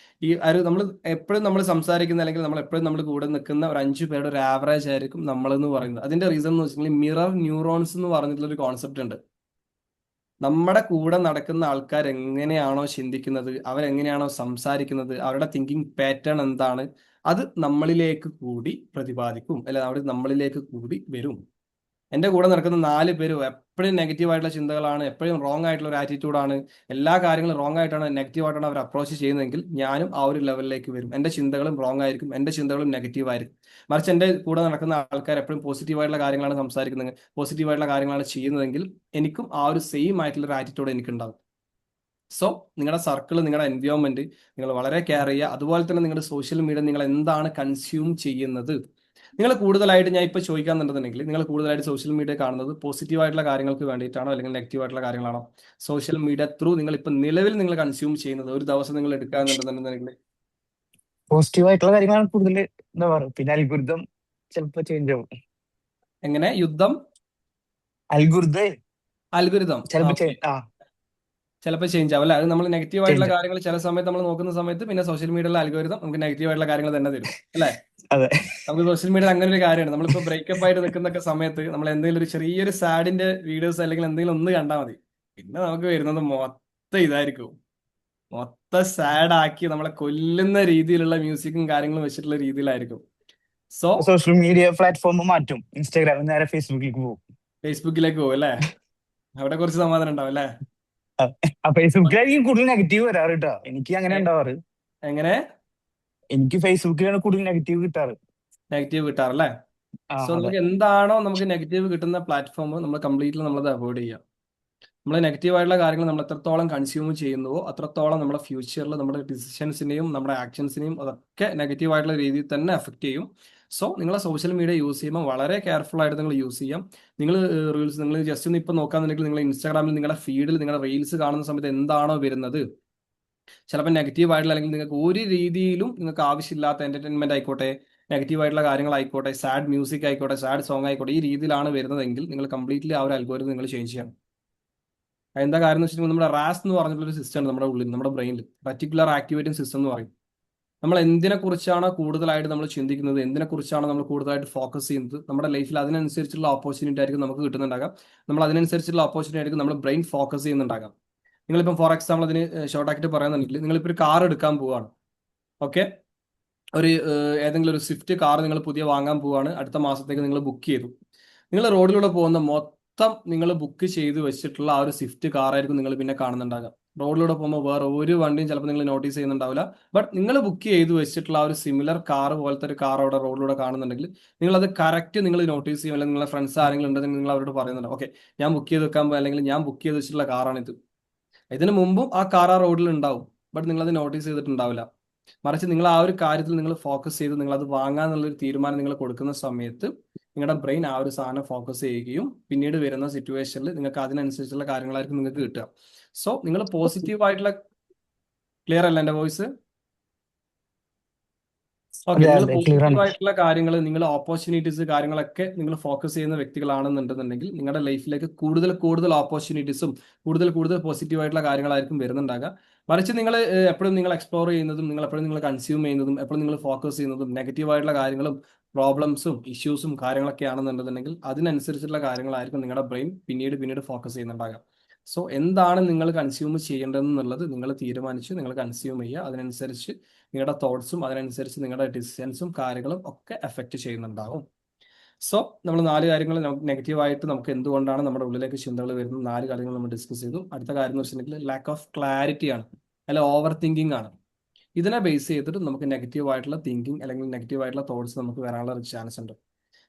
ഈ നമ്മൾ എപ്പോഴും നമ്മൾ സംസാരിക്കുന്ന അല്ലെങ്കിൽ നമ്മൾ എപ്പോഴും നമ്മൾ കൂടെ നിൽക്കുന്ന ഒരു 5 പേരുടെ ഒരു ആവറേജ് ആയിരിക്കും നമ്മളെന്ന് പറയുന്നത്. അതിന്റെ റീസൺ എന്ന് വെച്ചിട്ടുണ്ടെങ്കിൽ മിറർ ന്യൂറോൺസ് എന്ന് പറഞ്ഞിട്ടുള്ള ഒരു കോൺസെപ്റ്റ് ഉണ്ട്. നമ്മുടെ കൂടെ നടക്കുന്ന ആൾക്കാർ എങ്ങനെയാണോ ചിന്തിക്കുന്നത്, അവരെങ്ങനെയാണോ സംസാരിക്കുന്നത്, അവരുടെ തിങ്കിങ് പാറ്റേൺ എന്താണ്, അത് നമ്മളിലേക്ക് കൂടി പ്രതിപാദിക്കും, അല്ലെ അവർ നമ്മളിലേക്ക് കൂടി വരും. എൻ്റെ കൂടെ നടക്കുന്ന 4 പേരും എപ്പോഴും നെഗറ്റീവ് ആയിട്ടുള്ള ചിന്തകളാണ്, എപ്പോഴും റോങ് ആയിട്ടുള്ള ഒരു ആറ്റിറ്റ്യൂഡാണ്, എല്ലാ കാര്യങ്ങളും റോങ് ആയിട്ടാണ്, നെഗറ്റീവ് ആയിട്ടാണ് അവർ അപ്രോച്ച് ചെയ്യുന്നതെങ്കിൽ ഞാനും ആ ഒരു ലെവലിലേക്ക് വരും. എൻ്റെ ചിന്തകളും റോങ് ആയിരിക്കും, എൻ്റെ ചിന്തകളും നെഗറ്റീവ് ആയിരിക്കും. മറിച്ച് എൻ്റെ കൂടെ നടക്കുന്ന ആൾക്കാർ എപ്പോഴും പോസിറ്റീവ് ആയിട്ടുള്ള കാര്യങ്ങളാണ് സംസാരിക്കുന്നത്, പോസിറ്റീവ് ആയിട്ടുള്ള കാര്യങ്ങളാണ് ചെയ്യുന്നതെങ്കിൽ എനിക്കും ആ ഒരു സെയിം ആയിട്ടുള്ള ഒരു ആറ്റിറ്റ്യൂഡ് എനിക്കുണ്ടാവും. സോ നിങ്ങളുടെ സർക്കിൾ, നിങ്ങളുടെ എൻവയോൺമെന്റ് നിങ്ങൾ വളരെ കെയർ ചെയ്യുക. അതുപോലെ തന്നെ നിങ്ങളുടെ സോഷ്യൽ മീഡിയ നിങ്ങൾ എന്താണ് കൺസ്യൂം ചെയ്യുന്നത്. നിങ്ങൾ കൂടുതലായിട്ട്, ഞാൻ ഇപ്പോൾ ചോദിക്കാന്നുണ്ടെന്നുണ്ടെങ്കിൽ, നിങ്ങൾ കൂടുതലായിട്ട് സോഷ്യൽ മീഡിയ കാണുന്നത് പോസിറ്റീവ് ആയിട്ടുള്ള കാര്യങ്ങൾക്ക് വേണ്ടിയിട്ടാണോ അല്ലെങ്കിൽ നെഗറ്റീവ് ആയിട്ടുള്ള കാര്യങ്ങളാണോ? സോഷ്യൽ മീഡിയ ത്രൂ നിങ്ങൾ ഇപ്പം നിലവിൽ നിങ്ങൾ കൺസ്യൂം ചെയ്യുന്നത്, ഒരു ദിവസം നിങ്ങൾ എടുക്കാന്നുണ്ടെന്നുണ്ടെങ്കിൽ പോസിറ്റീവ് ആയിട്ടുള്ള കാര്യങ്ങളാണ് കൂടുതൽ എന്താ പറയുക. പിന്നെ അൽഗുരുതം ചിലപ്പോ ചേഞ്ച് ആവും. എങ്ങനെ യുദ്ധം അൽഗുരിതം ചിലപ്പോ ചിലപ്പോൾ ചേഞ്ച് ആവും അല്ലെ? അത് നമ്മൾ നെഗറ്റീവ് ആയിട്ടുള്ള ചേഞ്ച് കാര്യങ്ങൾ ചില സമയത്ത് നമ്മൾ നോക്കുന്ന സമയത്ത് പിന്നെ സോഷ്യൽ മീഡിയയിലെ അൽഗോരിതം നമുക്ക് നെഗറ്റീവ് ആയിട്ടുള്ള കാര്യങ്ങൾ തന്നെ തരും അല്ലെ? അതെ. നമുക്ക് സോഷ്യൽ മീഡിയ അങ്ങനെ ഒരു കാര്യമാണ്. നമ്മളിപ്പോൾ ബ്രേക്കപ്പ് ആയിട്ട് നിൽക്കുന്നൊക്കെ സമയത്ത് നമ്മൾ എന്തെങ്കിലും ഒരു ചെറിയൊരു സാഡിന്റെ വീഡിയോസ് അല്ലെങ്കിൽ എന്തെങ്കിലും ഒന്ന് കണ്ടാൽ മതി, പിന്നെ നമുക്ക് വരുന്നത് മൊത്തം ഇതായിരിക്കും. മൊത്തം സാഡ് ആക്കി നമ്മളെ കൊല്ലുന്ന രീതിയിലുള്ള മ്യൂസിക്കും കാര്യങ്ങളും വെച്ചിട്ടുള്ള രീതിയിലായിരിക്കും. സോ സോഷ്യൽ മീഡിയ പ്ലാറ്റ്ഫോം മാറ്റും. ഇൻസ്റ്റാഗ്രാം നേരെ ഫേസ്ബുക്കിലേക്ക് പോകും. ഫേസ്ബുക്കിലേക്ക് പോകും അല്ലേ? അവിടെ കുറച്ച് സമാധാനം ഉണ്ടാവും അല്ലേ? ഫേസ്ബുക്കിലായിരിക്കും കൂടുതൽ നെഗറ്റീവ് വരാറ് കേട്ടോ. എനിക്ക് അങ്ങനെ ഉണ്ടാവാറ്. എങ്ങനെ എനിക്ക് ഫേസ്ബുക്കിലാണ് കൂടുതൽ നെഗറ്റീവ് കിട്ടാറ്. നെഗറ്റീവ് കിട്ടാറല്ലേ? സോ അതെ. നമുക്ക് എന്താണോ നമുക്ക് നെഗറ്റീവ് കിട്ടുന്ന പ്ലാറ്റ്ഫോം നമ്മൾ കംപ്ലീറ്റ്ലി നമ്മളത് അവോയ്ഡ് ചെയ്യാം. നമ്മൾ നെഗറ്റീവ് ആയിട്ടുള്ള കാര്യങ്ങൾ നമ്മൾ എത്രത്തോളം കൺസ്യൂം ചെയ്യുന്നുവോ അത്രത്തോളം നമ്മുടെ ഫ്യൂച്ചറിൽ നമ്മുടെ ഡിസിഷൻസിനെയും നമ്മുടെ ആക്ഷൻസിനെയും അതൊക്കെ നെഗറ്റീവ് ആയിട്ടുള്ള രീതിയിൽ തന്നെ എഫക്ട് ചെയ്യും. സോ നിങ്ങൾ സോഷ്യൽ മീഡിയ യൂസ് ചെയ്യുമ്പോൾ വളരെ കെയർഫുൾ ആയിട്ട് നിങ്ങൾ യൂസ് ചെയ്യാം. നിങ്ങൾ റീൽസ് നിങ്ങൾ ജസ്റ്റ് ഒന്ന് ഇപ്പം നോക്കാന്നുണ്ടെങ്കിൽ നിങ്ങൾ ഇൻസ്റ്റാഗ്രാമിൽ നിങ്ങളുടെ ഫീഡിൽ നിങ്ങളുടെ റീൽസ് കാണുന്ന സമയത്ത് എന്താണോ വരുന്നത്, ചിലപ്പോൾ നെഗറ്റീവ് ആയിട്ടുള്ള അല്ലെങ്കിൽ നിങ്ങൾക്ക് ഒരു രീതിയിലും നിങ്ങൾക്ക് ആവശ്യമില്ലാത്ത എന്റർടൈൻമെന്റ് ആയിക്കോട്ടെ, നെഗറ്റീവ് ആയിട്ടുള്ള കാര്യങ്ങളായിക്കോട്ടെ, സാഡ് മ്യൂസിക് ആയിക്കോട്ടെ, സാഡ് സോങ് ആയിക്കോട്ടെ, ഈ രീതിയിലാണ് വരുന്നതെങ്കിൽ നിങ്ങൾ കംപ്ലീറ്റ്ലി ആ ഒരു അൽഗോരിതം നിങ്ങൾ ചേഞ്ച് ചെയ്യണം. എന്താ കാര്യം എന്ന് വെച്ചിട്ടുണ്ടെങ്കിൽ നമ്മുടെ റാസ് എന്ന് പറഞ്ഞിട്ടുള്ള സിസ്റ്റം ഉണ്ട് നമ്മുടെ ഉള്ളിൽ, നമ്മുടെ ബ്രെയിനിൽ, റെറ്റിക്കുലർ ആക്ടിവേറ്റിംഗ് സിസ്റ്റം എന്ന് പറയും. നമ്മൾ എന്തിനെ കുറിച്ചാണോ കൂടുതലായിട്ട് നമ്മൾ ചിന്തിക്കുന്നത്, എന്തിനെ കുറിച്ചാണോ നമ്മൾ കൂടുതലായിട്ട് ഫോക്കസ് ചെയ്യുന്നത്, നമ്മുടെ ലൈഫിൽ അതിനനുസരിച്ചുള്ള ഓപ്പർച്യൂണിറ്റി ആയിരിക്കും നമുക്ക് കിട്ടുന്നുണ്ടാകാം. നമ്മൾ അതിനനുസരിച്ചുള്ള ഓപ്പർച്യൂണിറ്റി ആയിരിക്കും നമ്മൾ ബ്രെയിൻ ഫോക്കസ് ചെയ്യുന്നുണ്ടാകാം. നിങ്ങളിപ്പം ഫോർ എക്സാമ്പിൾ അതിന് ഷോർട്ട് ആക്കിയിട്ട് പറയുന്നുണ്ടെങ്കിൽ, നിങ്ങളിപ്പോൾ ഒരു കാർ എടുക്കാൻ പോവാണ്, ഓക്കെ, ഒരു ഏതെങ്കിലും ഒരു സ്വിഫ്റ്റ് കാർ നിങ്ങൾ പുതിയ വാങ്ങാൻ പോവാണ്, അടുത്ത മാസത്തേക്ക് നിങ്ങൾ ബുക്ക് ചെയ്തു. നിങ്ങൾ റോഡിലൂടെ പോകുന്ന മൊത്തം നിങ്ങൾ ബുക്ക് ചെയ്ത് വെച്ചിട്ടുള്ള ആ ഒരു സ്വിഫ്റ്റ് കാറായിരിക്കും നിങ്ങൾ പിന്നെ കാണുന്നുണ്ടാകാം. റോഡിലൂടെ പോകുമ്പോൾ വേറെ ഒരു വണ്ടിയും ചിലപ്പോൾ നിങ്ങൾ നോട്ടീസ് ചെയ്യുന്നുണ്ടാവില്ല. ബട്ട് നിങ്ങൾ ബുക്ക് ചെയ്ത് വെച്ചിട്ടുള്ള ആ ഒരു സിമിലർ കാർ പോലത്തെ ഒരു കാർ അവിടെ റോഡിലൂടെ കാണുന്നുണ്ടെങ്കിൽ നിങ്ങൾ അത് കറക്റ്റ് നിങ്ങൾ നോട്ടീസ് ചെയ്യും. അല്ലെങ്കിൽ നിങ്ങളുടെ ഫ്രണ്ട്സ് ആരെങ്കിലും ഉണ്ടെങ്കിൽ നിങ്ങൾ അവരോട് പറയുന്നുണ്ട്, ഓക്കെ ഞാൻ ബുക്ക് ചെയ്ത് വെക്കാൻ പോകുക, അല്ലെങ്കിൽ ഞാൻ ബുക്ക് ചെയ്ത് വെച്ചിട്ടുള്ള കാറാണിത്. ഇതിനു മുമ്പും ആ കാർ ആ റോഡിൽ ഉണ്ടാവും, ബട്ട് നിങ്ങളത് നോട്ടീസ് ചെയ്തിട്ടുണ്ടാവില്ല. മറിച്ച് നിങ്ങൾ ആ ഒരു കാര്യത്തിൽ നിങ്ങൾ ഫോക്കസ് ചെയ്ത് നിങ്ങൾ അത് വാങ്ങാന്നുള്ളൊരു തീരുമാനം നിങ്ങൾ കൊടുക്കുന്ന സമയത്ത് നിങ്ങളുടെ ബ്രെയിൻ ആ ഒരു സാധനം ഫോക്കസ് ചെയ്യുകയും പിന്നീട് വരുന്ന സിറ്റുവേഷനിൽ നിങ്ങൾക്ക് അതിനനുസരിച്ചുള്ള കാര്യങ്ങളായിരിക്കും നിങ്ങൾക്ക് കിട്ടുക. സോ നിങ്ങൾ പോസിറ്റീവ് ആയിട്ടുള്ള, ക്ലിയർ അല്ല എൻ്റെ വോയിസ്? ഓക്കെ, നിങ്ങൾ പോസിറ്റീവ് ആയിട്ടുള്ള കാര്യങ്ങൾ, നിങ്ങൾ ഓപ്പർച്യൂണിറ്റീസ് കാര്യങ്ങളൊക്കെ നിങ്ങൾ ഫോക്കസ് ചെയ്യുന്ന വ്യക്തികളാണെന്നുണ്ടെന്നുണ്ടെങ്കിൽ നിങ്ങളുടെ ലൈഫിലേക്ക് കൂടുതൽ കൂടുതൽ ഓപ്പർച്യൂണിറ്റീസും കൂടുതൽ പോസിറ്റീവ് ആയിട്ടുള്ള കാര്യങ്ങളായിരിക്കും വരുന്നുണ്ടാകുക. മറിച്ച് നിങ്ങൾ എപ്പോഴും നിങ്ങൾ എക്സ്പ്ലോർ ചെയ്യുന്നതും നിങ്ങൾ എപ്പോഴും നിങ്ങൾ കൺസ്യൂം ചെയ്യുന്നതും എപ്പോഴും നിങ്ങൾ ഫോക്കസ് ചെയ്യുന്നതും നെഗറ്റീവ് ആയിട്ടുള്ള കാര്യങ്ങളും പ്രോബ്ലംസും ഇഷ്യൂസും കാര്യങ്ങളൊക്കെ ആണെന്നുണ്ടെന്നുണ്ടെങ്കിൽ അതിനനുസരിച്ചുള്ള കാര്യങ്ങളായിരിക്കും നിങ്ങളുടെ ബ്രെയിൻ പിന്നീട് ഫോക്കസ് ചെയ്യുന്നുണ്ടാകാം. സോ എന്താണ് നിങ്ങൾ കൺസ്യൂം ചെയ്യേണ്ടതെന്നുള്ളത് നിങ്ങൾ തീരുമാനിച്ച് നിങ്ങൾ കൺസ്യൂം ചെയ്യുക. അതിനനുസരിച്ച് നിങ്ങളുടെ തോട്ട്സും അതിനനുസരിച്ച് നിങ്ങളുടെ ഡിസിഷൻസും കാര്യങ്ങളും ഒക്കെ എഫക്റ്റ് ചെയ്യുന്നുണ്ടാവും. സോ നമ്മൾ 4 കാര്യങ്ങൾ നെഗറ്റീവായിട്ട് നമുക്ക് എന്തുകൊണ്ടാണ് നമ്മുടെ ഉള്ളിലേക്ക് ചിന്തകൾ വരുന്നത് 4 കാര്യങ്ങൾ നമ്മൾ ഡിസ്കസ് ചെയ്തു. അടുത്ത കാര്യം എന്ന് വെച്ചിട്ടുണ്ടെങ്കിൽ ലാക്ക് ഓഫ് ക്ലാരിറ്റി ആണ്, അല്ല ഓവർ തിങ്കിങ് ആണ്. ഇതിനെ ബേസ് ചെയ്തിട്ട് നമുക്ക് നെഗറ്റീവ് ആയിട്ടുള്ള തിങ്കിങ് അല്ലെങ്കിൽ നെഗറ്റീവ് ആയിട്ടുള്ള തോട്ട്സ് നമുക്ക് വരാനുള്ള ഒരു ചാൻസ് ഉണ്ട്.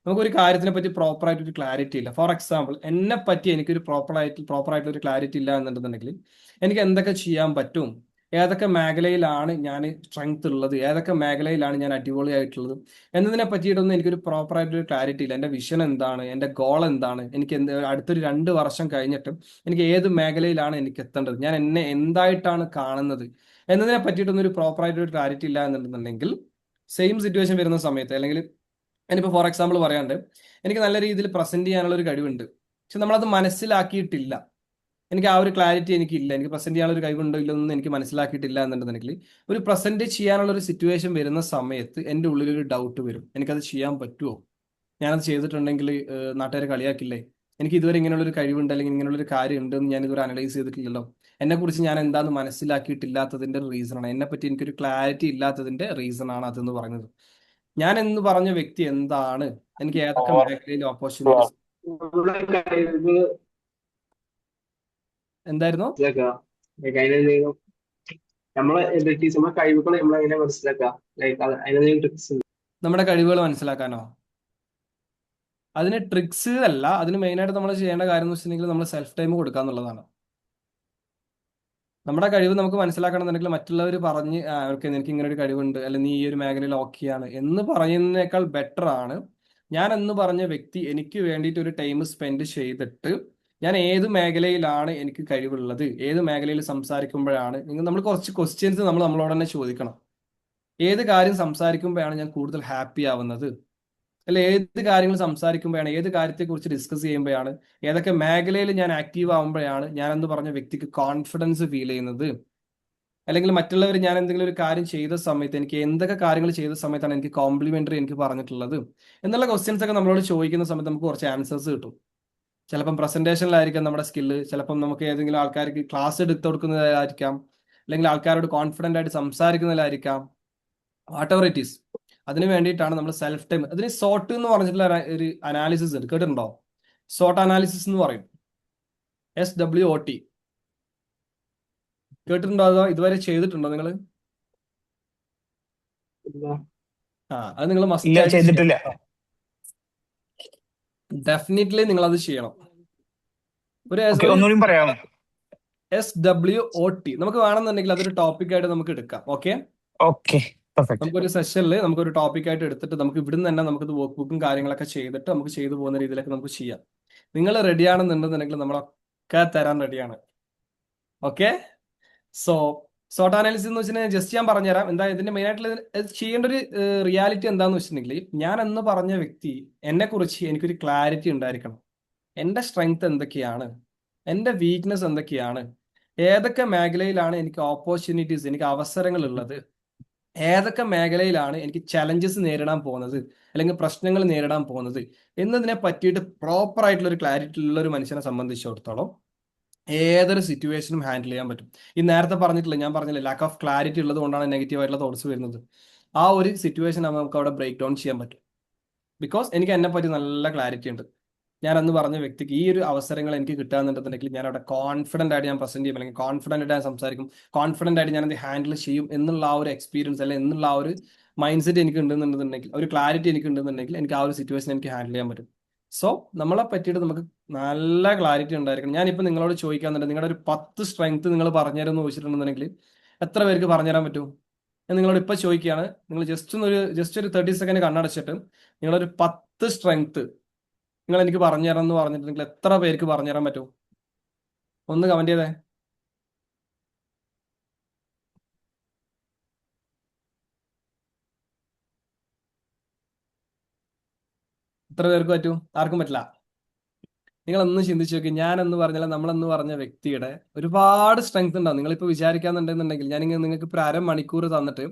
നമുക്കൊരു കാര്യത്തിനെ പറ്റി പ്രോപ്പറായിട്ട് ഒരു ക്ലാരിറ്റി ഇല്ല. ഫോർ എക്സാമ്പിൾ, എന്നെ പറ്റി എനിക്കൊരു പ്രോപ്പറായിട്ട് ഒരു ക്ലാരിറ്റി ഇല്ല എന്നുണ്ടെന്നുണ്ടെങ്കിൽ എനിക്ക് എന്തൊക്കെ ചെയ്യാൻ പറ്റും, ഏതൊക്കെ മേഖലയിലാണ് ഞാൻ സ്ട്രെങ്ത് ഉള്ളത്, ഏതൊക്കെ മേഖലയിലാണ് ഞാൻ അടിപൊളിയായിട്ടുള്ളത് എന്നതിനെ പറ്റിയിട്ടൊന്നും എനിക്കൊരു പ്രോപ്പറായിട്ടൊരു ക്ലാരിറ്റി ഇല്ല. എൻ്റെ വിഷൻ എന്താണ്, എൻ്റെ ഗോൾ എന്താണ്, എനിക്ക് അടുത്തൊരു 2 വർഷം കഴിഞ്ഞിട്ട് എനിക്ക് ഏത് മേഖലയിലാണ് എനിക്ക് എത്തേണ്ടത്, ഞാൻ എന്നെ എന്തായിട്ടാണ് കാണുന്നത് എന്നതിനെ പറ്റിയിട്ടൊന്നും ഒരു പ്രോപ്പറായിട്ടൊരു ക്ലാരിറ്റി ഇല്ല എന്നുണ്ടെന്നുണ്ടെങ്കിൽ സെയിം സിറ്റുവേഷൻ വരുന്ന സമയത്ത്, അല്ലെങ്കിൽ ഞാനിപ്പോൾ ഫോർ എക്സാമ്പിൾ പറയാണ്ട് എനിക്ക് നല്ല രീതിയിൽ പ്രസന്റ് ചെയ്യാനുള്ള ഒരു കഴിവുണ്ട്, പക്ഷെ നമ്മളത് മനസ്സിലാക്കിയിട്ടില്ല. എനിക്ക് ആ ഒരു ക്ലാരിറ്റി എനിക്കില്ല, എനിക്ക് പ്രസന്റ് ചെയ്യാനുള്ള ഒരു കഴിവുണ്ടോ ഇല്ലെന്നൊന്നും എനിക്ക് മനസ്സിലാക്കിയിട്ടില്ല എന്നുണ്ടെന്നുണ്ടെങ്കിൽ ഒരു പ്രസന്റ് ചെയ്യാനുള്ള ഒരു സിറ്റുവേഷൻ വരുന്ന സമയത്ത് എൻ്റെ ഉള്ളിലൊരു ഡൗട്ട് വരും, എനിക്കത് ചെയ്യാൻ പറ്റുമോ, ഞാനത് ചെയ്തിട്ടുണ്ടെങ്കിൽ നാട്ടുകാരെ കളിയാക്കില്ലേ, എനിക്ക് ഇതുവരെ ഇങ്ങനെയുള്ളൊരു കഴിവുണ്ട് അല്ലെങ്കിൽ ഇങ്ങനെയുള്ളൊരു കാര്യം ഉണ്ടെന്ന് ഞാൻ ഇതുവരെ അനലൈസ് ചെയ്തിട്ടില്ലല്ലോ, എന്നെക്കുറിച്ച് ഞാൻ എന്താണെന്ന് മനസ്സിലാക്കിയിട്ടില്ലാത്തതിന്റെ റീസണാണ്, എന്നെപ്പറ്റി എനിക്കൊരു ക്ലാരിറ്റി ഇല്ലാത്തതിന്റെ റീസണാണ് അതെന്ന് പറയുന്നത്. ഞാൻ എന്ന് പറഞ്ഞ വ്യക്തി എന്താണ്, എനിക്ക് ഏതൊക്കെ മേഖലയിൽ ഓപ്പർച്യൂണിറ്റീസ് നമ്മുടെ കഴിവ് എന്തായിരുന്നു. മനസ്സിലാക്കുക. ലൈക്ക് അതിനെന്തെങ്കിലും നമ്മളെ എബിലിറ്റീസ്, നമ്മുടെ കഴിവുകൾ നമ്മൾ എങ്ങനെ മനസ്സിലാക്കുക, ലൈക്ക് അതിനെന്തെങ്കിലും ട്രിക്സ് ഉണ്ട്? നമ്മുടെ കഴിവുകൾ മനസ്സിലാക്കാനോ? അതിന് ട്രിക്സ് അല്ല, അതിന് മെയിനായിട്ട് നമ്മൾ ചെയ്യേണ്ട കാര്യം എന്ന് വെച്ചിട്ടുണ്ടെങ്കിൽ നമ്മൾ സെൽഫ് ടൈം കൊടുക്കുക എന്നുള്ളതാണ്. നമ്മുടെ കഴിവ് നമുക്ക് മനസ്സിലാക്കണമെന്നുണ്ടെങ്കിൽ മറ്റുള്ളവർ പറഞ്ഞ് ഓക്കെ നിനക്ക് ഇങ്ങനെ ഒരു കഴിവുണ്ട്, അല്ലെങ്കിൽ നീ ഈ ഒരു മേഖലയിൽ ഓക്കെയാണ് എന്ന് പറയുന്നതിനേക്കാൾ ബെറ്റർ ആണ് ഞാൻ എന്ന് പറഞ്ഞ വ്യക്തി എനിക്ക് വേണ്ടിയിട്ട് ഒരു ടൈം സ്പെൻഡ് ചെയ്തിട്ട് ഞാൻ ഏത് മേഖലയിലാണ് എനിക്ക് കഴിവുള്ളത്, ഏത് മേഖലയിൽ സംസാരിക്കുമ്പോഴാണ് നമ്മൾ കുറച്ച് ക്വസ്റ്റ്യൻസ് നമ്മളോട് തന്നെ ചോദിക്കണം. ഏത് കാര്യം സംസാരിക്കുമ്പോഴാണ് ഞാൻ കൂടുതൽ ഹാപ്പി ആവുന്നത്, അല്ല ഏത് കാര്യങ്ങൾ സംസാരിക്കുമ്പോഴാണ്, ഏത് കാര്യത്തെക്കുറിച്ച് ഡിസ്കസ് ചെയ്യുമ്പോഴാണ്, ഏതൊക്കെ മേഖലയിൽ ഞാൻ ആക്റ്റീവ് ആവുമ്പോഴാണ് ഞാൻ എന്ന് പറഞ്ഞ വ്യക്തിക്ക് കോൺഫിഡൻസ് ഫീൽ ചെയ്യുന്നത്, അല്ലെങ്കിൽ മറ്റുള്ളവർ ഞാൻ എന്തെങ്കിലും ഒരു കാര്യം ചെയ്ത സമയത്ത് എനിക്ക് എന്തൊക്കെ കാര്യങ്ങൾ ചെയ്ത സമയത്താണ് എനിക്ക് കോംപ്ലിമെന്ററി എനിക്ക് പറഞ്ഞിട്ടുള്ളത് എന്നുള്ള ക്വസ്റ്റ്യൻസ് ഒക്കെ നമ്മളോട് ചോദിക്കുന്ന സമയത്ത് നമുക്ക് കുറച്ച് ആൻസേഴ്സ് കിട്ടും. ചിലപ്പം പ്രസന്റേഷനിലായിരിക്കാം നമ്മുടെ സ്കില്ല്, ചിലപ്പം നമുക്ക് ഏതെങ്കിലും ആൾക്കാർക്ക് ക്ലാസ് എടുത്തു കൊടുക്കുന്നതിലായിരിക്കാം, അല്ലെങ്കിൽ ആൾക്കാരോട് കോൺഫിഡൻ്റ് ആയിട്ട് സംസാരിക്കുന്നതിലായിരിക്കാം, വാട്ട് എവർ ഇറ്റ് ഈസ്. അതിന് വേണ്ടിയിട്ടാണ് നമ്മൾ സെൽഫ് ടൈം, അതിന് സോട്ട് എന്ന് പറഞ്ഞിട്ടുള്ള ഒരു അനാലിസിസ് ഉണ്ട്, കേട്ടിട്ടുണ്ടോ? സോട്ട് അനാലിസിസ് എന്ന് പറയും, SWOT. കേട്ടിട്ടുണ്ടോ? അതോ ഇതുവരെ ചെയ്തിട്ടുണ്ടോ നിങ്ങൾ? ഇല്ല. അത് നിങ്ങൾ മസ്റ്റ് ഇല്ല, ആയിട്ട് ചെയ്തിട്ടില്ല. ഡെഫിനറ്റ്ലി നിങ്ങൾ അത് ചെയ്യണം. ഒരു ഓക്കെ, ഒന്നുകൂടി പറയാമോ? SWOT നമുക്ക് വേണമെന്നുണ്ടെങ്കിൽ അതൊരു ടോപ്പിക്കായിട്ട് നമുക്ക് എടുക്കാം. Okay, okay, perfect. നമുക്കൊരു സെഷനിൽ നമുക്കൊരു ടോപ്പിക്കായിട്ട് എടുത്തിട്ട് നമുക്ക് ഇവിടുന്ന് തന്നെ നമുക്കത് വർക്ക് ബുക്കും കാര്യങ്ങളൊക്കെ ചെയ്തിട്ട് നമുക്ക് ചെയ്തു പോകുന്ന രീതിയിലൊക്കെ നമുക്ക് ചെയ്യാം. നിങ്ങൾ റെഡിയാണെന്നുണ്ടെന്നുണ്ടെങ്കിൽ നമ്മളൊക്കെ തരാൻ റെഡിയാണ്. ഓക്കെ, സോ സോട്ട് അനാലിസിസ് എന്ന് വെച്ചിട്ടുണ്ടെങ്കിൽ ജസ്റ്റ് ഞാൻ പറഞ്ഞുതരാം എന്താ ഇതിന്റെ മെയിൻ ആയിട്ടുള്ള ചെയ്യേണ്ട ഒരു റിയാലിറ്റി എന്താന്ന് വെച്ചിട്ടുണ്ടെങ്കിൽ, ഞാൻ എന്ന് പറഞ്ഞ വ്യക്തി എന്നെ കുറിച്ച് എനിക്കൊരു ക്ലാരിറ്റി ഉണ്ടായിരിക്കണം. എൻ്റെ സ്ട്രെങ്ത് എന്തൊക്കെയാണ്, എൻ്റെ വീക്ക്നെസ് എന്തൊക്കെയാണ്, ഏതൊക്കെ മേഖലയിലാണ് എനിക്ക് ഓപ്പർച്യൂണിറ്റീസ്, എനിക്ക് അവസരങ്ങൾ ഉള്ളത്, ഏതൊക്കെ മേഖലയിലാണ് എനിക്ക് ചലഞ്ചസ് നേരിടാൻ പോകുന്നത് അല്ലെങ്കിൽ പ്രശ്നങ്ങൾ നേരിടാൻ പോകുന്നത് എന്നതിനെ പറ്റിയിട്ട് പ്രോപ്പർ ആയിട്ടുള്ള ഒരു ക്ലാരിറ്റി ഉള്ള ഒരു മനുഷ്യനെ സംബന്ധിച്ചിടത്തോളം ഏതൊരു സിറ്റുവേഷനും ഹാൻഡിൽ ചെയ്യാൻ പറ്റും. ഈ നേരത്തെ പറഞ്ഞിട്ടില്ല, ഞാൻ പറഞ്ഞില്ല ലാക്ക് ഓഫ് ക്ലാരിറ്റി ഉള്ളത് കൊണ്ടാണ് നെഗറ്റീവ് ആയിട്ടുള്ള തോട്ട്സ് വരുന്നത്. ആ ഒരു സിറ്റുവേഷൻ നമുക്ക് അവിടെ ബ്രേക്ക് ഡൗൺ ചെയ്യാൻ പറ്റും. ബിക്കോസ് എനിക്ക് എന്നെ പറ്റി നല്ല ക്ലാരിറ്റി ഉണ്ട്. ഞാൻ അന്ന് പറഞ്ഞ വ്യക്തിക്ക് ഈ ഒരു അവസരങ്ങൾ എനിക്ക് കിട്ടാന്നുണ്ടെന്നുണ്ടെങ്കിൽ ഞാൻ അവിടെ കോൺഫിഡന്റ് ആയിട്ട് ഞാൻ പ്രസന്റ് ചെയ്യും, അല്ലെങ്കിൽ കോൺഫിഡന്റ് ആയിട്ട് ഞാൻ സംസാരിക്കും, കോൺഫിഡന്റ് ആയിട്ട് ഞാൻ അത് ഹാൻഡിൽ ചെയ്യും എന്നുള്ള ആ ഒരു എക്സ്പീരിയൻസ് അല്ലെങ്കിൽ എന്നുള്ള ആ ഒരു മൈൻഡ് സെറ്റ് എനിക്ക് ഉണ്ടെന്നുണ്ടെന്നുണ്ടെങ്കിൽ, ഒരു ക്ലാരിറ്റി എനിക്ക് ഉണ്ടെന്നുണ്ടെങ്കിൽ എനിക്ക് ആ ഒരു സിറ്റുവേഷൻ എനിക്ക് ഹാൻഡിൽ ചെയ്യാൻ പറ്റും. സോ നമ്മളെ പറ്റിയിട്ട് നമുക്ക് നല്ല ക്ലാരിറ്റി ഉണ്ടായിരിക്കണം. ഞാനിപ്പോൾ നിങ്ങളോട് ചോദിക്കാന്നുണ്ടെങ്കിൽ നിങ്ങളുടെ ഒരു 10 സ്ട്രെങ്ത് നിങ്ങൾ പറഞ്ഞുതരുമെന്ന് ചോദിച്ചിട്ടുണ്ടെന്നുണ്ടെങ്കിൽ എത്ര പേർക്ക് പറഞ്ഞുതരാൻ പറ്റും? ഞാൻ നിങ്ങളോട് ഇപ്പൊ ചോദിക്കുകയാണ്, നിങ്ങൾ ജസ്റ്റ് ഒരു 30 സെക്കൻഡ് കണ്ണടച്ചിട്ട് നിങ്ങളൊരു 10 സ്ട്രെങ്ത് നിങ്ങൾ എനിക്ക് പറഞ്ഞുതരാം എന്ന് പറഞ്ഞിട്ടുണ്ടെങ്കിൽ എത്ര പേർക്ക് പറഞ്ഞുതരാൻ പറ്റും? ഒന്ന് കമന്റ് ചെയ്തേ. എത്ര പേർക്ക് പറ്റും? ആർക്കും പറ്റില്ല. നിങ്ങളൊന്ന് ചിന്തിച്ചു നോക്കി, ഞാനെന്ന് പറഞ്ഞാൽ നമ്മളെന്ന് പറഞ്ഞ വ്യക്തിയുടെ ഒരുപാട് സ്ട്രെങ്ത് ഉണ്ടാവും. നിങ്ങളിപ്പോൾ വിചാരിക്കാന്നുണ്ടെന്നുണ്ടെങ്കിൽ ഞാനിങ്ങനെ നിങ്ങൾക്ക് ഇപ്പോൾ 1/2 മണിക്കൂർ തന്നിട്ട്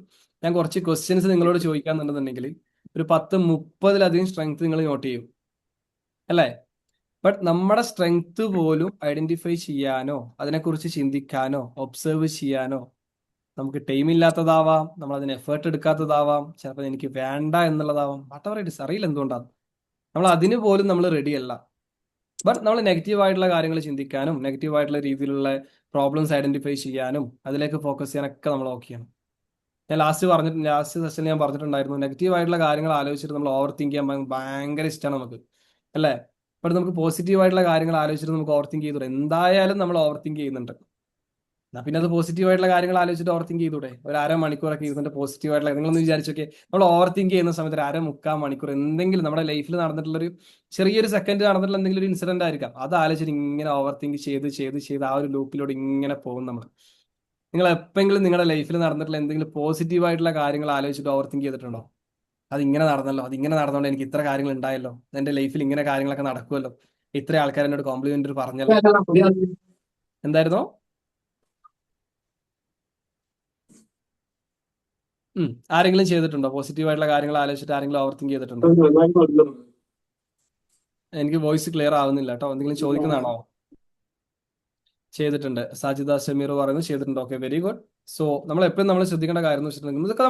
ഞാൻ കുറച്ച് ക്വസ്റ്റ്യൻസ് നിങ്ങളോട് ചോദിക്കാന്നുണ്ടെന്നുണ്ടെങ്കിൽ ഒരു 10-30-ലധികം സ്ട്രെങ്ത് നിങ്ങൾ നോട്ട് ചെയ്യും അല്ലേ? ബട്ട് നമ്മുടെ സ്ട്രെങ്ത് പോലും ഐഡന്റിഫൈ ചെയ്യാനോ അതിനെക്കുറിച്ച് ചിന്തിക്കാനോ ഒബ്സർവ് ചെയ്യാനോ നമുക്ക് ടൈം ഇല്ലാത്തതാവാം, നമ്മൾ അതിന് എഫേർട്ട് എടുക്കാത്തതാവാം, ചിലപ്പോൾ എനിക്ക് വേണ്ട എന്നുള്ളതാവാം, വാട്ടവർ ഇറ്റ് ഇസ്, അറിയില്ല എന്തുകൊണ്ടാണ്. നമ്മൾ അതിന് പോലും നമ്മൾ റെഡിയല്ല. ബട്ട് നമ്മൾ നെഗറ്റീവ് ആയിട്ടുള്ള കാര്യങ്ങൾ ചിന്തിക്കാനും നെഗറ്റീവ് ആയിട്ടുള്ള രീതിയിലുള്ള പ്രോബ്ലംസ് ഐഡന്റിഫൈ ചെയ്യാനും അതിലേക്ക് ഫോക്കസ് ചെയ്യാനൊക്കെ നമ്മൾ ഓക്കെയാണ്. ഞാൻ ലാസ്റ്റ് സെഷനിൽ ഞാൻ പറഞ്ഞിട്ടുണ്ടായിരുന്നു, നെഗറ്റീവ് ആയിട്ടുള്ള കാര്യങ്ങൾ ആലോചിച്ചിട്ട് നമ്മൾ ഓവർ തിങ്ക് ചെയ്യാൻ ഭയങ്കര ഇഷ്ടമാണ് നമുക്ക് അല്ലേ? ബട്ട് നമുക്ക് പോസിറ്റീവ് ആയിട്ടുള്ള കാര്യങ്ങൾ ആലോചിച്ചിട്ട് നമുക്ക് ഓവർ തിങ്ക് ചെയ്തൂടെ? എന്തായാലും നമ്മൾ ഓവർ തിങ്ക് ചെയ്യുന്നുണ്ട്. എന്നാ പിന്നെ അത് പോസിറ്റീവ് ആയിട്ടുള്ള കാര്യങ്ങൾ ആലോചിച്ചിട്ട് ഓവർ തിങ്ക് ചെയ്തൂടെ? ഒരു 1/2 മണിക്കൂറൊക്കെ ഇരുന്നിട്ട് പോസിറ്റീവ് ആയിട്ടുള്ള നിങ്ങളൊന്ന് വിചാരിച്ചൊക്കെ, നമ്മൾ ഓവർ തിങ്ക് ചെയ്യുന്ന സമയത്ത് ഒരു 1/4 മുക്കാൽ മണിക്കൂർ എന്തെങ്കിലും നമ്മുടെ ലൈഫിൽ നടന്നിട്ടുള്ളൊരു ചെറിയൊരു സെക്കൻഡ് നടന്നിട്ടുള്ള എന്തെങ്കിലും ഒരു ഇൻസിഡന്റ് ആയിരിക്കാം, അത് ആലോചിച്ചിട്ട് ഇങ്ങനെ ഓവർ തിങ്ക് ചെയ്ത് ആ ഒരു ലൂപ്പിലൂടെ ഇങ്ങനെ പോകും നമ്മൾ. നിങ്ങൾ എപ്പോഴെങ്കിലും നിങ്ങളുടെ ലൈഫിൽ നടന്നിട്ടുള്ള എന്തെങ്കിലും പോസിറ്റീവ് ആയിട്ടുള്ള കാര്യങ്ങൾ ആലോചിച്ചിട്ട് ഓവർ തിങ്ക് ചെയ്തിട്ടുണ്ടോ? അതിങ്ങനെ നടന്നല്ലോ, അതിങ്ങനെ നടന്നുകൊണ്ട് എനിക്ക് ഇത്ര കാര്യങ്ങൾ ഉണ്ടായല്ലോ, എന്റെ ലൈഫിൽ ഇങ്ങനെ കാര്യങ്ങളൊക്കെ നടക്കുമല്ലോ, ഇത്ര ആൾക്കാർ എന്നോട് കോംപ്ലിമെന്റ് പറഞ്ഞല്ലോ, എന്തായിരുന്നോ? ആരെങ്കിലും ചെയ്തിട്ടുണ്ടോ? പോസിറ്റീവ് ആയിട്ടുള്ള കാര്യങ്ങൾ ആലോചിച്ചിട്ട് ആരെങ്കിലും ഓവർ തിങ്ക് ചെയ്തിട്ടുണ്ടോ? എനിക്ക് വോയിസ് ക്ലിയർ ആവുന്നില്ല കേട്ടോ. എന്തെങ്കിലും ചോദിക്കുന്നതാണോ? ചെയ്തിട്ടുണ്ട്. സാജിദ ഷമീർ പറയുന്നത് ചെയ്തിട്ടുണ്ട്. Okay, very good. സോ നമ്മൾ എപ്പോഴും നമ്മൾ ശ്രദ്ധിക്കേണ്ട കാര്യം എന്ന് വെച്ചിട്ടുണ്ടെങ്കിൽ ഇതൊക്കെ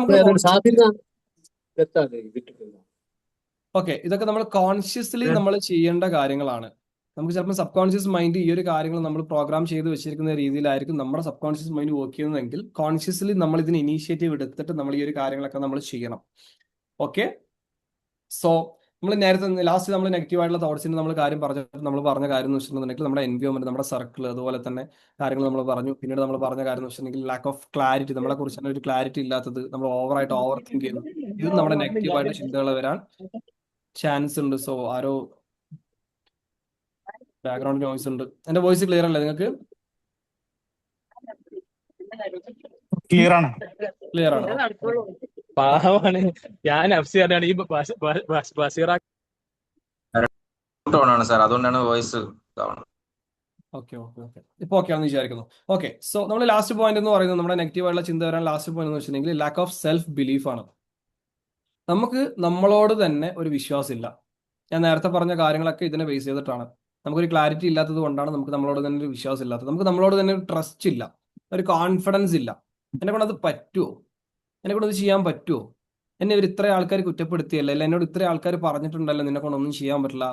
ഇതൊക്കെ നമ്മൾ കോൺഷ്യസ്ലി നമ്മൾ ചെയ്യേണ്ട കാര്യങ്ങളാണ്. നമുക്ക് ചിലപ്പോൾ സബ് കോൺഷ്യസ് മൈൻഡ് ഈ ഒരു കാര്യങ്ങൾ നമ്മൾ പ്രോഗ്രാം ചെയ്ത് വെച്ചിരിക്കുന്ന രീതിയിലായിരിക്കും നമ്മുടെ സബ് കോൺഷ്യസ് മൈൻഡ് വർക്ക് ചെയ്യുന്നതെങ്കിൽ കോൺഷ്യസ്ലി നമ്മൾ ഇതിന് ഇനീഷ്യേറ്റീവ് എടുത്തിട്ട് നമ്മൾ ഈ ഒരു കാര്യങ്ങളൊക്കെ നമ്മൾ ചെയ്യണം. ഓക്കെ, സോ നമ്മൾ നേരത്തെ ലാസ്റ്റ് നമ്മൾ നെഗറ്റീവ് ആയിട്ടുള്ള തോട്ട്സിന് നമ്മൾ കാര്യം നമ്മൾ പറഞ്ഞ കാര്യം എന്ന് വെച്ചിട്ടുണ്ടെങ്കിൽ നമ്മുടെ എൻവയോൺമെന്റ്, നമ്മുടെ സർക്കിൾ, അതുപോലെ തന്നെ കാര്യങ്ങൾ നമ്മൾ പറഞ്ഞു. പിന്നീട് നമ്മൾ പറഞ്ഞ കാര്യം എന്ന് വെച്ചിട്ടുണ്ടെങ്കിൽ ലാക്ക് ഓഫ് ക്ലാരിറ്റി, നമ്മളെ കുറിച്ച് ഒരു ക്ലാരിറ്റി ഇല്ലാത്തത്, നമ്മൾ ഓവറായിട്ട് ഓവർ തിങ്ക് ചെയ്യുന്നു, ഇത് നമ്മുടെ നെഗറ്റീവ് ആയിട്ട് ചിന്തകൾ വരാൻ ചാൻസ് ഉണ്ട്. സോ ആരോ ബാക്ക്ഗ്രൗണ്ട് നോയ്സ് ഉണ്ട്. എന്റെ വോയിസ് ക്ലിയർ അല്ലേ നിങ്ങൾക്ക്? ക്ലിയർ ആണ്. ക്ലിയർ ആണ്. പാവമാണ് ഞാൻ അഫ്സിയാണ് ഈ ബഷീറ ആണ് സാർ, അതുകൊണ്ടാണ് വോയിസ് ഓക്കെ ഇപ്പൊ ഓക്കെ ആണെന്ന് വിചാരിക്കുന്നു. ഓക്കെ, സോ നമ്മൾ ലാസ്റ്റ് പോയിന്റ് എന്ന് പറയുന്നത് നമ്മുടെ നെഗറ്റീവ് ആയിട്ടുള്ള ചിന്ത വരാൻ ലാസ്റ്റ് പോയിന്റ് എന്ന് വെച്ചിട്ടുണ്ടെങ്കിൽ ലാക്ക് ഓഫ് സെൽഫ് ബിലീഫ് ആണ്. നമുക്ക് നമ്മളോട് തന്നെ ഒരു വിശ്വാസമില്ല. ഞാൻ നേരത്തെ പറഞ്ഞ കാര്യങ്ങളൊക്കെ ഇതിനെ ബേസ് ചെയ്തിട്ടാണ്. നമുക്കൊരു ക്ലാരിറ്റി ഇല്ലാത്തത് കൊണ്ടാണ് നമുക്ക് നമ്മളോട് തന്നെ ഒരു വിശ്വാസം ഇല്ലാത്തത്. നമുക്ക് നമ്മളോട് തന്നെ ഒരു ട്രസ്റ്റ് ഇല്ല, ഒരു കോൺഫിഡൻസ് ഇല്ല. എന്നെ കൊണ്ട് അത് പറ്റുമോ? എന്നെ കൊണ്ട് അത് ചെയ്യാൻ പറ്റുമോ? എന്നെ ഇവർ ഇത്ര ആൾക്കാർ കുറ്റപ്പെടുത്തിയല്ലേ, അല്ല എന്നോട് ഇത്ര ആൾക്കാർ പറഞ്ഞിട്ടുണ്ടല്ലോ നിന്നെ കൊണ്ടൊന്നും ചെയ്യാൻ പറ്റില്ല,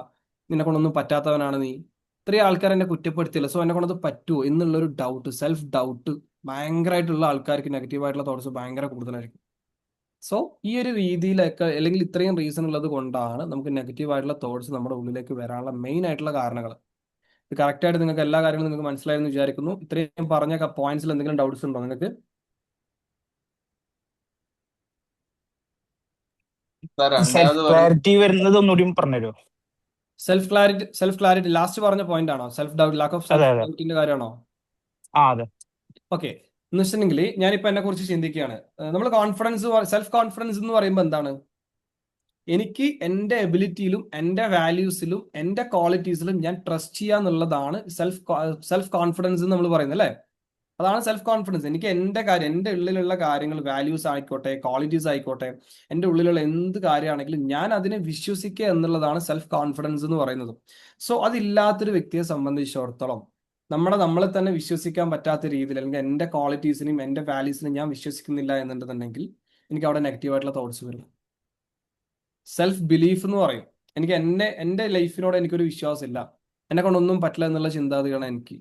നിന്നെ കൊണ്ടൊന്നും പറ്റാത്തവനാണ് നീ, ഇത്രയും ആൾക്കാർ എന്നെ കുറ്റപ്പെടുത്തിയല്ലോ, സോ എന്നെ കൊണ്ടത് പറ്റുമോ എന്നുള്ളൊരു ഡൗട്ട്, സെൽഫ് ഡൗട്ട് ഭയങ്കരമായിട്ടുള്ള ആൾക്കാർക്ക് നെഗറ്റീവ് ആയിട്ടുള്ള തോട്ട്സ് ഭയങ്കര കൂടുതലായിരിക്കും. സോ ഈ ഒരു രീതിയിലൊക്കെ അല്ലെങ്കിൽ ഇത്രയും റീസൺ ഉള്ളത് കൊണ്ടാണ് നമുക്ക് നെഗറ്റീവ് ആയിട്ടുള്ള തോട്ട്സ് നമ്മുടെ ഉള്ളിലേക്ക് വരാനുള്ള മെയിൻ ആയിട്ടുള്ള കാരണങ്ങൾ. ഇത് കറക്റ്റ് ആയിട്ട് നിങ്ങൾക്ക് എല്ലാ കാര്യങ്ങളും നിങ്ങൾക്ക് മനസ്സിലായെന്ന് വിചാരിക്കുന്നു. ഇത്രയും പറഞ്ഞ പോയിന്റ്സിൽ എന്തെങ്കിലും ഡൗട്ട്സ് ഉണ്ടോ നിങ്ങൾക്ക്? സെൽഫ് ക്ലാരിറ്റി വരുന്നത് ഒന്നുകൂടി പറഞ്ഞുതരുമോ? സെൽഫ് ക്ലാരിറ്റി ലാസ്റ്റ് പറഞ്ഞ പോയിന്റ് ആണോ? Self doubt, lack of self ഡൗട്ടിന്റെ കാര്യമാണോ? അതെ. ഓക്കെ, എന്ന് വെച്ചിട്ടുണ്ടെങ്കിൽ ഞാനിപ്പോ എന്നെ കുറിച്ച് ചിന്തിക്കുകയാണ്. നമ്മൾ കോൺഫിഡൻസ്, സെൽഫ് കോൺഫിഡൻസ് എന്ന് പറയുമ്പോൾ എന്താണ്? എനിക്ക് എന്റെ എബിലിറ്റിയിലും എന്റെ വാല്യൂസിലും എന്റെ ക്വാളിറ്റീസിലും ഞാൻ ട്രസ്റ്റ് ചെയ്യാന്നുള്ളതാണ് സെൽഫ് കോൺഫിഡൻസ് എന്ന് നമ്മൾ പറയുന്നത് അല്ലേ? അതാണ് സെൽഫ് കോൺഫിഡൻസ്. എനിക്ക് എന്റെ കാര്യം, എന്റെ ഉള്ളിലുള്ള കാര്യങ്ങൾ, വാല്യൂസ് ആയിക്കോട്ടെ, ക്വാളിറ്റീസ് ആയിക്കോട്ടെ, എന്റെ ഉള്ളിലുള്ള എന്ത് കാര്യമാണെങ്കിലും ഞാൻ അതിനെ വിശ്വസിക്കുക എന്നുള്ളതാണ് സെൽഫ് കോൺഫിഡൻസ് എന്ന് പറയുന്നത്. സോ അതില്ലാത്തൊരു വ്യക്തിയെ സംബന്ധിച്ചിടത്തോളം നമ്മളെ തന്നെ വിശ്വസിക്കാൻ പറ്റാത്ത രീതിയിൽ, അല്ലെങ്കിൽ എന്റെ ക്വാളിറ്റീസിനും എന്റെ വാല്യൂസിനും ഞാൻ വിശ്വസിക്കുന്നില്ല എന്നുണ്ടെന്നുണ്ടെങ്കിൽ എനിക്ക് അവിടെ നെഗറ്റീവ് ആയിട്ടുള്ള തോട്ട്സ് വരും. സെൽഫ് ബിലീഫ് എന്ന് പറയും. എനിക്ക് എന്റെ ലൈഫിനോട് എനിക്കൊരു വിശ്വാസമില്ല, എന്നെ കൊണ്ടൊന്നും പറ്റില്ല എന്നുള്ള ചിന്താഗതിയാണ് എനിക്ക്.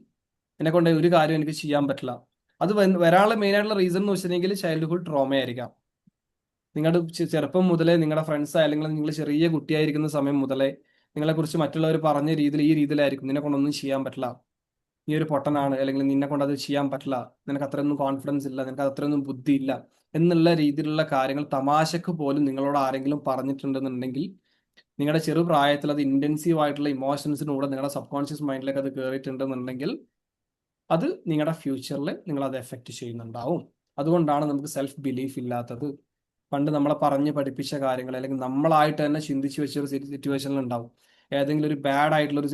എന്നെ കൊണ്ട് ഒരു കാര്യം എനിക്ക് ചെയ്യാൻ പറ്റില്ല. അത് വരാനുള്ള മെയിൻ ആയിട്ടുള്ള റീസൺ എന്ന് വെച്ചിട്ടുണ്ടെങ്കിൽ ചൈൽഡ്ഹുഡ് ട്രോമ ആയിരിക്കാം. നിങ്ങളുടെ ചെറുപ്പം മുതലേ നിങ്ങളുടെ ഫ്രണ്ട്സ് അല്ലെങ്കിൽ നിങ്ങൾ ചെറിയ കുട്ടിയായിരിക്കുന്ന സമയം മുതലേ നിങ്ങളെക്കുറിച്ച് മറ്റുള്ളവർ പറഞ്ഞ രീതിയിൽ ഈ രീതിയിലായിരിക്കും, നിന്നെ കൊണ്ടൊന്നും ചെയ്യാൻ പറ്റില്ല, നീ ഒരു പൊട്ടനാണ്, അല്ലെങ്കിൽ നിന്നെ കൊണ്ട് അത് ചെയ്യാൻ പറ്റില്ല, നിനക്ക് അത്രയൊന്നും കോൺഫിഡൻസ് ഇല്ല, നിനക്ക് അത്രയൊന്നും ബുദ്ധി ഇല്ല എന്നുള്ള രീതിയിലുള്ള കാര്യങ്ങൾ തമാശക്ക് പോലും നിങ്ങളോട് ആരെങ്കിലും പറഞ്ഞിട്ടുണ്ടെന്നുണ്ടെങ്കിൽ നിങ്ങളുടെ ചെറുപ്രായത്തിൽ അത് ഇന്റൻസീവ് ആയിട്ടുള്ള ഇമോഷൻസിലൂടെ നിങ്ങളുടെ സബ് കോൺഷ്യസ് മൈൻഡിലേക്ക് അത് കയറിയിട്ടുണ്ടെന്നുണ്ടെങ്കിൽ അത് നിങ്ങളുടെ ഫ്യൂച്ചറിൽ നിങ്ങൾ അത് എഫക്റ്റ് ചെയ്യുന്നുണ്ടാവും. അതുകൊണ്ടാണ് നമുക്ക് സെൽഫ് ബിലീഫ് ഇല്ലാത്തത്. പണ്ട് നമ്മളെ പറഞ്ഞ് പഠിപ്പിച്ച കാര്യങ്ങൾ അല്ലെങ്കിൽ നമ്മളായിട്ട് തന്നെ ചിന്തിച്ചു വെച്ചൊരു സിറ്റുവേഷനിൽ ഉണ്ടാവും. ഏതെങ്കിലും ഒരു ബാഡ് ആയിട്ടുള്ള ഒരു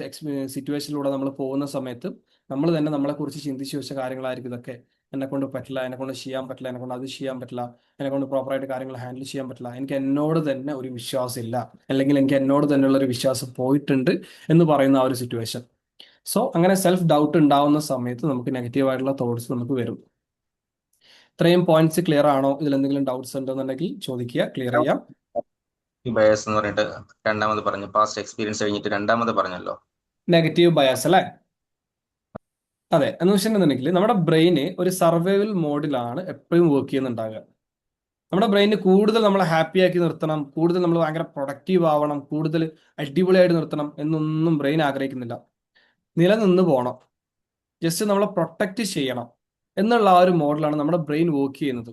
സിറ്റുവേഷനിലൂടെ നമ്മൾ പോകുന്ന സമയത്ത് നമ്മൾ തന്നെ നമ്മളെ കുറിച്ച് ചിന്തിച്ചു വെച്ച കാര്യങ്ങളായിരിക്കും ഇതൊക്കെ. എന്നെ കൊണ്ട് പറ്റില്ല, എന്നെ കൊണ്ട് ചെയ്യാൻ പറ്റില്ല, എന്നെ കൊണ്ട് അത് ചെയ്യാൻ പറ്റില്ല, എന്നെ കൊണ്ട് പ്രോപ്പറായിട്ട് കാര്യങ്ങൾ ഹാൻഡിൽ ചെയ്യാൻ പറ്റില്ല, എനിക്ക് എന്നോട് തന്നെ ഒരു വിശ്വാസം ഇല്ല, അല്ലെങ്കിൽ എനിക്ക് എന്നോട് തന്നെയുള്ള ഒരു വിശ്വാസം പോയിട്ടുണ്ട് എന്ന് പറയുന്ന ആ ഒരു സിറ്റുവേഷൻ. സോ അങ്ങനെ സെൽഫ് ഡൗട്ട് ഉണ്ടാവുന്ന സമയത്ത് നമുക്ക് നെഗറ്റീവായിട്ടുള്ള തോട്ട്സ് നമുക്ക് വരും. ഇത്രയും പോയിന്റ്സ് ക്ലിയർ ആണോ? ഇതിൽ എന്തെങ്കിലും ഡൗട്ട്സ് ഉണ്ടെന്നുണ്ടെങ്കിൽ ചോദിക്കുക, ക്ലിയർ ചെയ്യാം. ബയസ് എന്ന് പറഞ്ഞിട്ട് രണ്ടാമത് പറഞ്ഞു, പാസ്റ്റ് എക്സ്പീരിയൻസ് കഴിഞ്ഞിട്ട് രണ്ടാമത് പറഞ്ഞല്ലോ. നെഗറ്റീവ് ബയാസ് അല്ലേ? അതെ, എന്ന് വെച്ചിട്ടുണ്ടെങ്കിൽ നമ്മുടെ ബ്രെയിന് ഒരു സർവൈവൽ മോഡിലാണ് എപ്പോഴും വർക്ക് ചെയ്യുന്നുണ്ടാകുക. നമ്മുടെ ബ്രെയിന് കൂടുതൽ നമ്മളെ ഹാപ്പി ആക്കി നിർത്തണം, കൂടുതൽ നമ്മൾ ഭയങ്കര പ്രൊഡക്റ്റീവ് ആവണം, കൂടുതൽ അടിപൊളിയായിട്ട് നിർത്തണം എന്നൊന്നും ബ്രെയിൻ ആഗ്രഹിക്കുന്നില്ല. നിലനിന്ന് പോകണം, ജസ്റ്റ് നമ്മളെ പ്രൊട്ടക്റ്റ് ചെയ്യണം എന്നുള്ള ആ ഒരു മോഡലാണ് നമ്മുടെ ബ്രെയിൻ വർക്ക് ചെയ്യുന്നത്.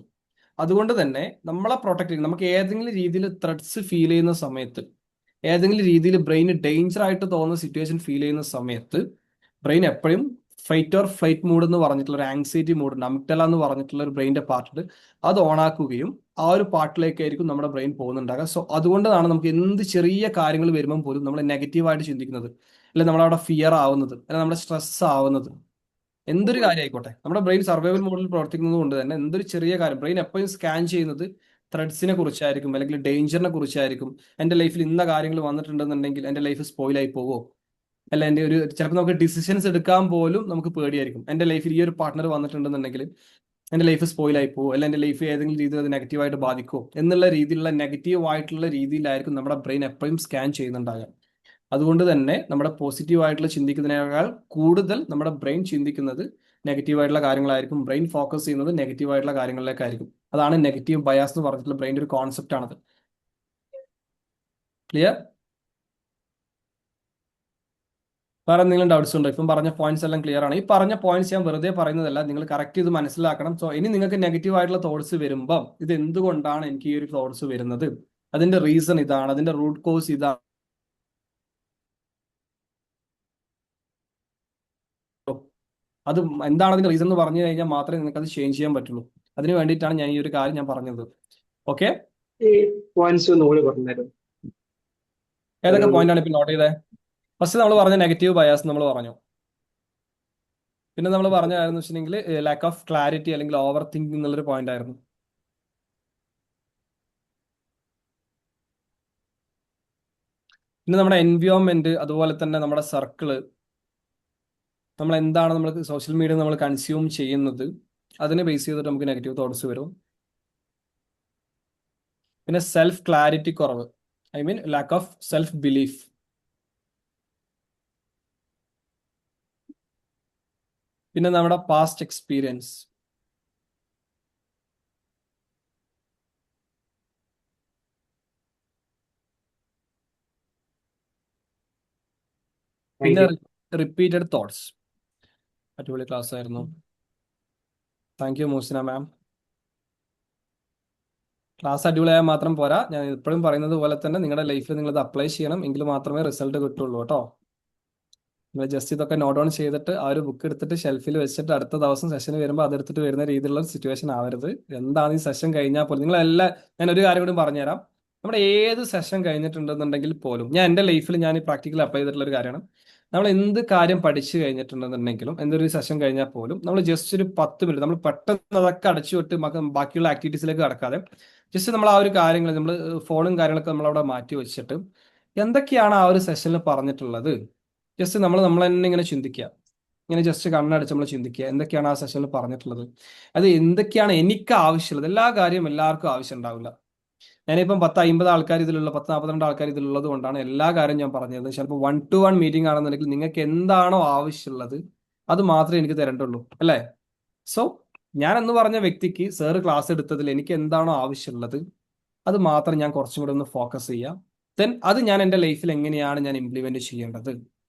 അതുകൊണ്ട് തന്നെ നമ്മളെ പ്രൊട്ടക്ട് ചെയ്യും. നമുക്ക് ഏതെങ്കിലും രീതിയിൽ ത്രെഡ്സ് ഫീൽ ചെയ്യുന്ന സമയത്ത്, ഏതെങ്കിലും രീതിയിൽ ബ്രെയിന് ഡേഞ്ചർ ആയിട്ട് തോന്നുന്ന സിറ്റുവേഷൻ ഫീൽ ചെയ്യുന്ന സമയത്ത് ബ്രെയിൻ എപ്പോഴും ഫൈറ്റ് ഓർ ഫ്ലൈറ്റ് മൂഡ് എന്ന് പറഞ്ഞിട്ടുള്ള ഒരു ആങ്സൈറ്റി മൂഡ് ഉണ്ട്, അമിഗ്ഡല എന്ന് പറഞ്ഞിട്ടുള്ള ഒരു ബ്രെയിൻ്റെ പാർട്ട്, അത് ഓണാക്കുകയും ആ ഒരു പാർട്ടിലേക്കായിരിക്കും നമ്മുടെ ബ്രെയിൻ പോകുന്നുണ്ടാകുക. സോ അതുകൊണ്ടാണ് നമുക്ക് എന്ത് ചെറിയ കാര്യങ്ങൾ വരുമ്പോൾ പോലും നമ്മൾ നെഗറ്റീവായിട്ട് ചിന്തിക്കുന്നത്, അല്ലെങ്കിൽ നമ്മളവിടെ ഫിയർ ആവുന്നത്, അല്ലെങ്കിൽ നമ്മുടെ സ്ട്രെസ് ആവുന്നത്. എന്തൊരു കാര്യം ആയിക്കോട്ടെ, നമ്മുടെ ബ്രെയിൻ സർവൈവൽ മോഡിൽ പ്രവർത്തിക്കുന്നത് കൊണ്ട് തന്നെ എന്തൊരു ചെറിയ കാര്യം ബ്രെയിൻ എപ്പോഴും സ്കാൻ ചെയ്യുന്നത് ത്രെഡ്സിനെ കുറിച്ചായിരിക്കും, അല്ലെങ്കിൽ ഡേഞ്ചറിനെ കുറിച്ചായിരിക്കും. എൻ്റെ ലൈഫിൽ ഇന്ന കാര്യങ്ങൾ വന്നിട്ടുണ്ടെന്നുണ്ടെങ്കിൽ എൻ്റെ ലൈഫ് സ്പോയിലായി പോകുമോ, അല്ല എൻ്റെ ഒരു ചിലപ്പോൾ നമുക്ക് ഡിസിഷൻസ് എടുക്കാൻ പോലും നമുക്ക് പേടിയായിരിക്കും. എൻ്റെ ലൈഫിൽ ഈ ഒരു പാർട്ട്ണർ വന്നിട്ടുണ്ടെന്നുണ്ടെങ്കിൽ എൻ്റെ ലൈഫ് സ്പോയിലായി പോകുമോ, അല്ല എൻ്റെ ലൈഫ് ഏതെങ്കിലും രീതിയിൽ അത് നെഗറ്റീവായിട്ട് ബാധിക്കുമോ എന്നുള്ള രീതിയിലുള്ള നെഗറ്റീവ് ആയിട്ടുള്ള രീതിയിലായിരിക്കും നമ്മുടെ ബ്രെയിൻ എപ്പോഴും സ്കാൻ ചെയ്യുന്നുണ്ടാകുക. അതുകൊണ്ട് തന്നെ നമ്മുടെ പോസിറ്റീവ് ആയിട്ടുള്ള ചിന്തിക്കുന്നതിനേക്കാൾ കൂടുതൽ നമ്മുടെ ബ്രെയിൻ ചിന്തിക്കുന്നത് നെഗറ്റീവായിട്ടുള്ള കാര്യങ്ങളായിരിക്കും, ബ്രെയിൻ ഫോക്കസ് ചെയ്യുന്നത് നെഗറ്റീവായിട്ടുള്ള കാര്യങ്ങളിലേക്കായിരിക്കും. അതാണ് നെഗറ്റീവ് ബയാസ് എന്ന് പറഞ്ഞിട്ടുള്ള ബ്രെയിൻ്റെ ഒരു കോൺസെപ്റ്റ് ആണത്. ക്ലിയർ? വേറെ എന്തെങ്കിലും ഡൗട്ട്സ് ഉണ്ടോ? ഇപ്പം പറഞ്ഞ പോയിന്റ്സ് എല്ലാം ക്ലിയർ ആണ്. ഈ പറഞ്ഞ പോയിന്റ്സ് ഞാൻ വെറുതെ പറയുന്നതല്ല, നിങ്ങൾ കറക്റ്റ് ഇത് മനസ്സിലാക്കണം. സോ ഇനി നിങ്ങൾക്ക് നെഗറ്റീവ് ആയിട്ടുള്ള തോട്ട്സ് വരുമ്പം ഇത് എന്തുകൊണ്ടാണ് എനിക്ക് ഈ ഒരു തോട്ട്സ് വരുന്നത്, അതിന്റെ റീസൺ ഇതാണ്, അതിന്റെ റൂട്ട് കോസ് ഇതാണ്, അത് എന്താണ് അതിന്റെ റീസൺ എന്ന് പറഞ്ഞു കഴിഞ്ഞാൽ മാത്രമേ നിങ്ങൾക്ക് അത് ചേഞ്ച് ചെയ്യാൻ പറ്റുള്ളൂ. അതിന് വേണ്ടിയിട്ടാണ് ഞാൻ ഈ ഒരു കാര്യം ഞാൻ പറഞ്ഞത്. ഓക്കെ, ഈ പോയിന്റ്സ് ഒന്നുകൂടി പറഞ്ഞുതരും. ഏതൊക്കെ പോയിന്റ് ആണ് ഇപ്പൊ നോട്ട് ചെയ്തത്? ഫസ്റ്റ് നമ്മൾ പറഞ്ഞ നെഗറ്റീവ് ബയാസ് നമ്മൾ പറഞ്ഞു. പിന്നെ നമ്മൾ പറഞ്ഞായിരുന്നു വെച്ചിട്ടുണ്ടെങ്കിൽ ലാക്ക് ഓഫ് ക്ലാരിറ്റി അല്ലെങ്കിൽ ഓവർ തിങ്കിങ് എന്നുള്ളൊരു പോയിന്റ് ആയിരുന്നു. പിന്നെ നമ്മുടെ എൻവയോൺമെന്റ്, അതുപോലെ തന്നെ നമ്മുടെ സർക്കിള്, നമ്മൾ എന്താണ് നമ്മൾ സോഷ്യൽ മീഡിയ നമ്മൾ കൺസ്യൂം ചെയ്യുന്നത്, അതിനെ ബേസ് ചെയ്തിട്ട് നമുക്ക് നെഗറ്റീവ് തോട്ട്സ് വരും. പിന്നെ സെൽഫ് ക്ലാരിറ്റി കുറവ്, I mean lack of self belief. പിന്നെ നമ്മുടെ പാസ്റ്റ് എക്സ്പീരിയൻസ്. പിന്നെ റിപ്പീറ്റഡ് തോട്ട്സ്. അടിപൊളി ക്ലാസ് ആയിരുന്നു. Thank you Moosina ma'am. Class അടിപൊളിയായാൽ മാത്രം പോരാ, ഞാൻ എപ്പോഴും പറയുന്നത് പോലെ തന്നെ നിങ്ങളുടെ ലൈഫിൽ നിങ്ങൾ ഇത് അപ്ലൈ ചെയ്യണം, എങ്കിൽ മാത്രമേ റിസൾട്ട് കിട്ടുള്ളൂ കേട്ടോ. നിങ്ങൾ ജസ്റ്റ് ഇതൊക്കെ നോട്ട് ഡൗൺ ചെയ്തിട്ട് ആ ഒരു ബുക്ക് എടുത്തിട്ട് ഷെൽഫിൽ വെച്ചിട്ട് അടുത്ത ദിവസം സെഷൻ വരുമ്പോൾ അതെടുത്തിട്ട് വരുന്ന രീതിയിലുള്ള സിറ്റുവേഷൻ ആവരുത്. എന്താണ് ഈ സെഷൻ കഴിഞ്ഞാൽ പോലും നിങ്ങളെല്ലാം, ഞാൻ ഒരു കാര്യം കൂടി പറഞ്ഞുതരാം. നമ്മുടെ ഏത് സെഷൻ കഴിഞ്ഞിട്ടുണ്ടെന്നുണ്ടെങ്കിൽ പോലും, ഞാൻ എൻ്റെ ലൈഫിൽ ഞാൻ ഈ പ്രാക്ടിക്കലി അപ്ലൈ ചെയ്തിട്ടുള്ള ഒരു കാര്യമാണ്, നമ്മൾ എന്ത് കാര്യം പഠിച്ചു കഴിഞ്ഞിട്ടുണ്ടെന്നുണ്ടെങ്കിലും എന്തൊരു സെഷൻ കഴിഞ്ഞാൽ പോലും നമ്മൾ ജസ്റ്റ് ഒരു 10 മിനിറ്റ് നമ്മൾ പെട്ടെന്ന് അതൊക്കെ അടച്ചു വിട്ട് ബാക്കിയുള്ള ആക്ടിവിറ്റീസിലേക്ക് കടക്കാതെ ജസ്റ്റ് നമ്മൾ ആ ഒരു കാര്യങ്ങൾ, നമ്മൾ ഫോണും കാര്യങ്ങളൊക്കെ നമ്മളവിടെ മാറ്റി വെച്ചിട്ട് എന്തൊക്കെയാണ് ആ ഒരു സെഷനിൽ പറഞ്ഞിട്ടുള്ളത് ജസ്റ്റ് നമ്മൾ തന്നെ ഇങ്ങനെ ചിന്തിക്കുക. ഇങ്ങനെ ജസ്റ്റ് കണ്ണടച്ച് നമ്മൾ ചിന്തിക്കുക എന്തൊക്കെയാണ് ആ സെഷനിൽ പറഞ്ഞിട്ടുള്ളത്, അത് എന്തൊക്കെയാണ് എനിക്ക് ആവശ്യമുള്ളത്. എല്ലാ കാര്യവും എല്ലാവർക്കും ആവശ്യം ഉണ്ടാവില്ല. ഞാനിപ്പം 10-50 ആൾക്കാർ ഇതിലുള്ള 10-42 ആൾക്കാർ ഇതിലുള്ളത് കൊണ്ടാണ് എല്ലാ കാര്യവും ഞാൻ പറഞ്ഞത്. ചിലപ്പോൾ 1-to-1 മീറ്റിംഗ് ആണെന്നുണ്ടെങ്കിൽ നിങ്ങൾക്ക് എന്താണോ ആവശ്യമുള്ളത് അത് മാത്രമേ എനിക്ക് തരേണ്ടുള്ളൂ, അല്ലേ? സോ ഞാൻ എന്ന് പറഞ്ഞ വ്യക്തിക്ക് സാറ് ക്ലാസ് എടുത്തതിൽ എനിക്ക് എന്താണോ ആവശ്യമുള്ളത് അത് മാത്രം ഞാൻ കുറച്ചും കൂടെ ഒന്ന് ഫോക്കസ് ചെയ്യാം. ദെൻ അത് ഞാൻ എൻ്റെ ലൈഫിൽ എങ്ങനെയാണ് ഞാൻ ഇംപ്ലിമെന്റ് ചെയ്യേണ്ടത്,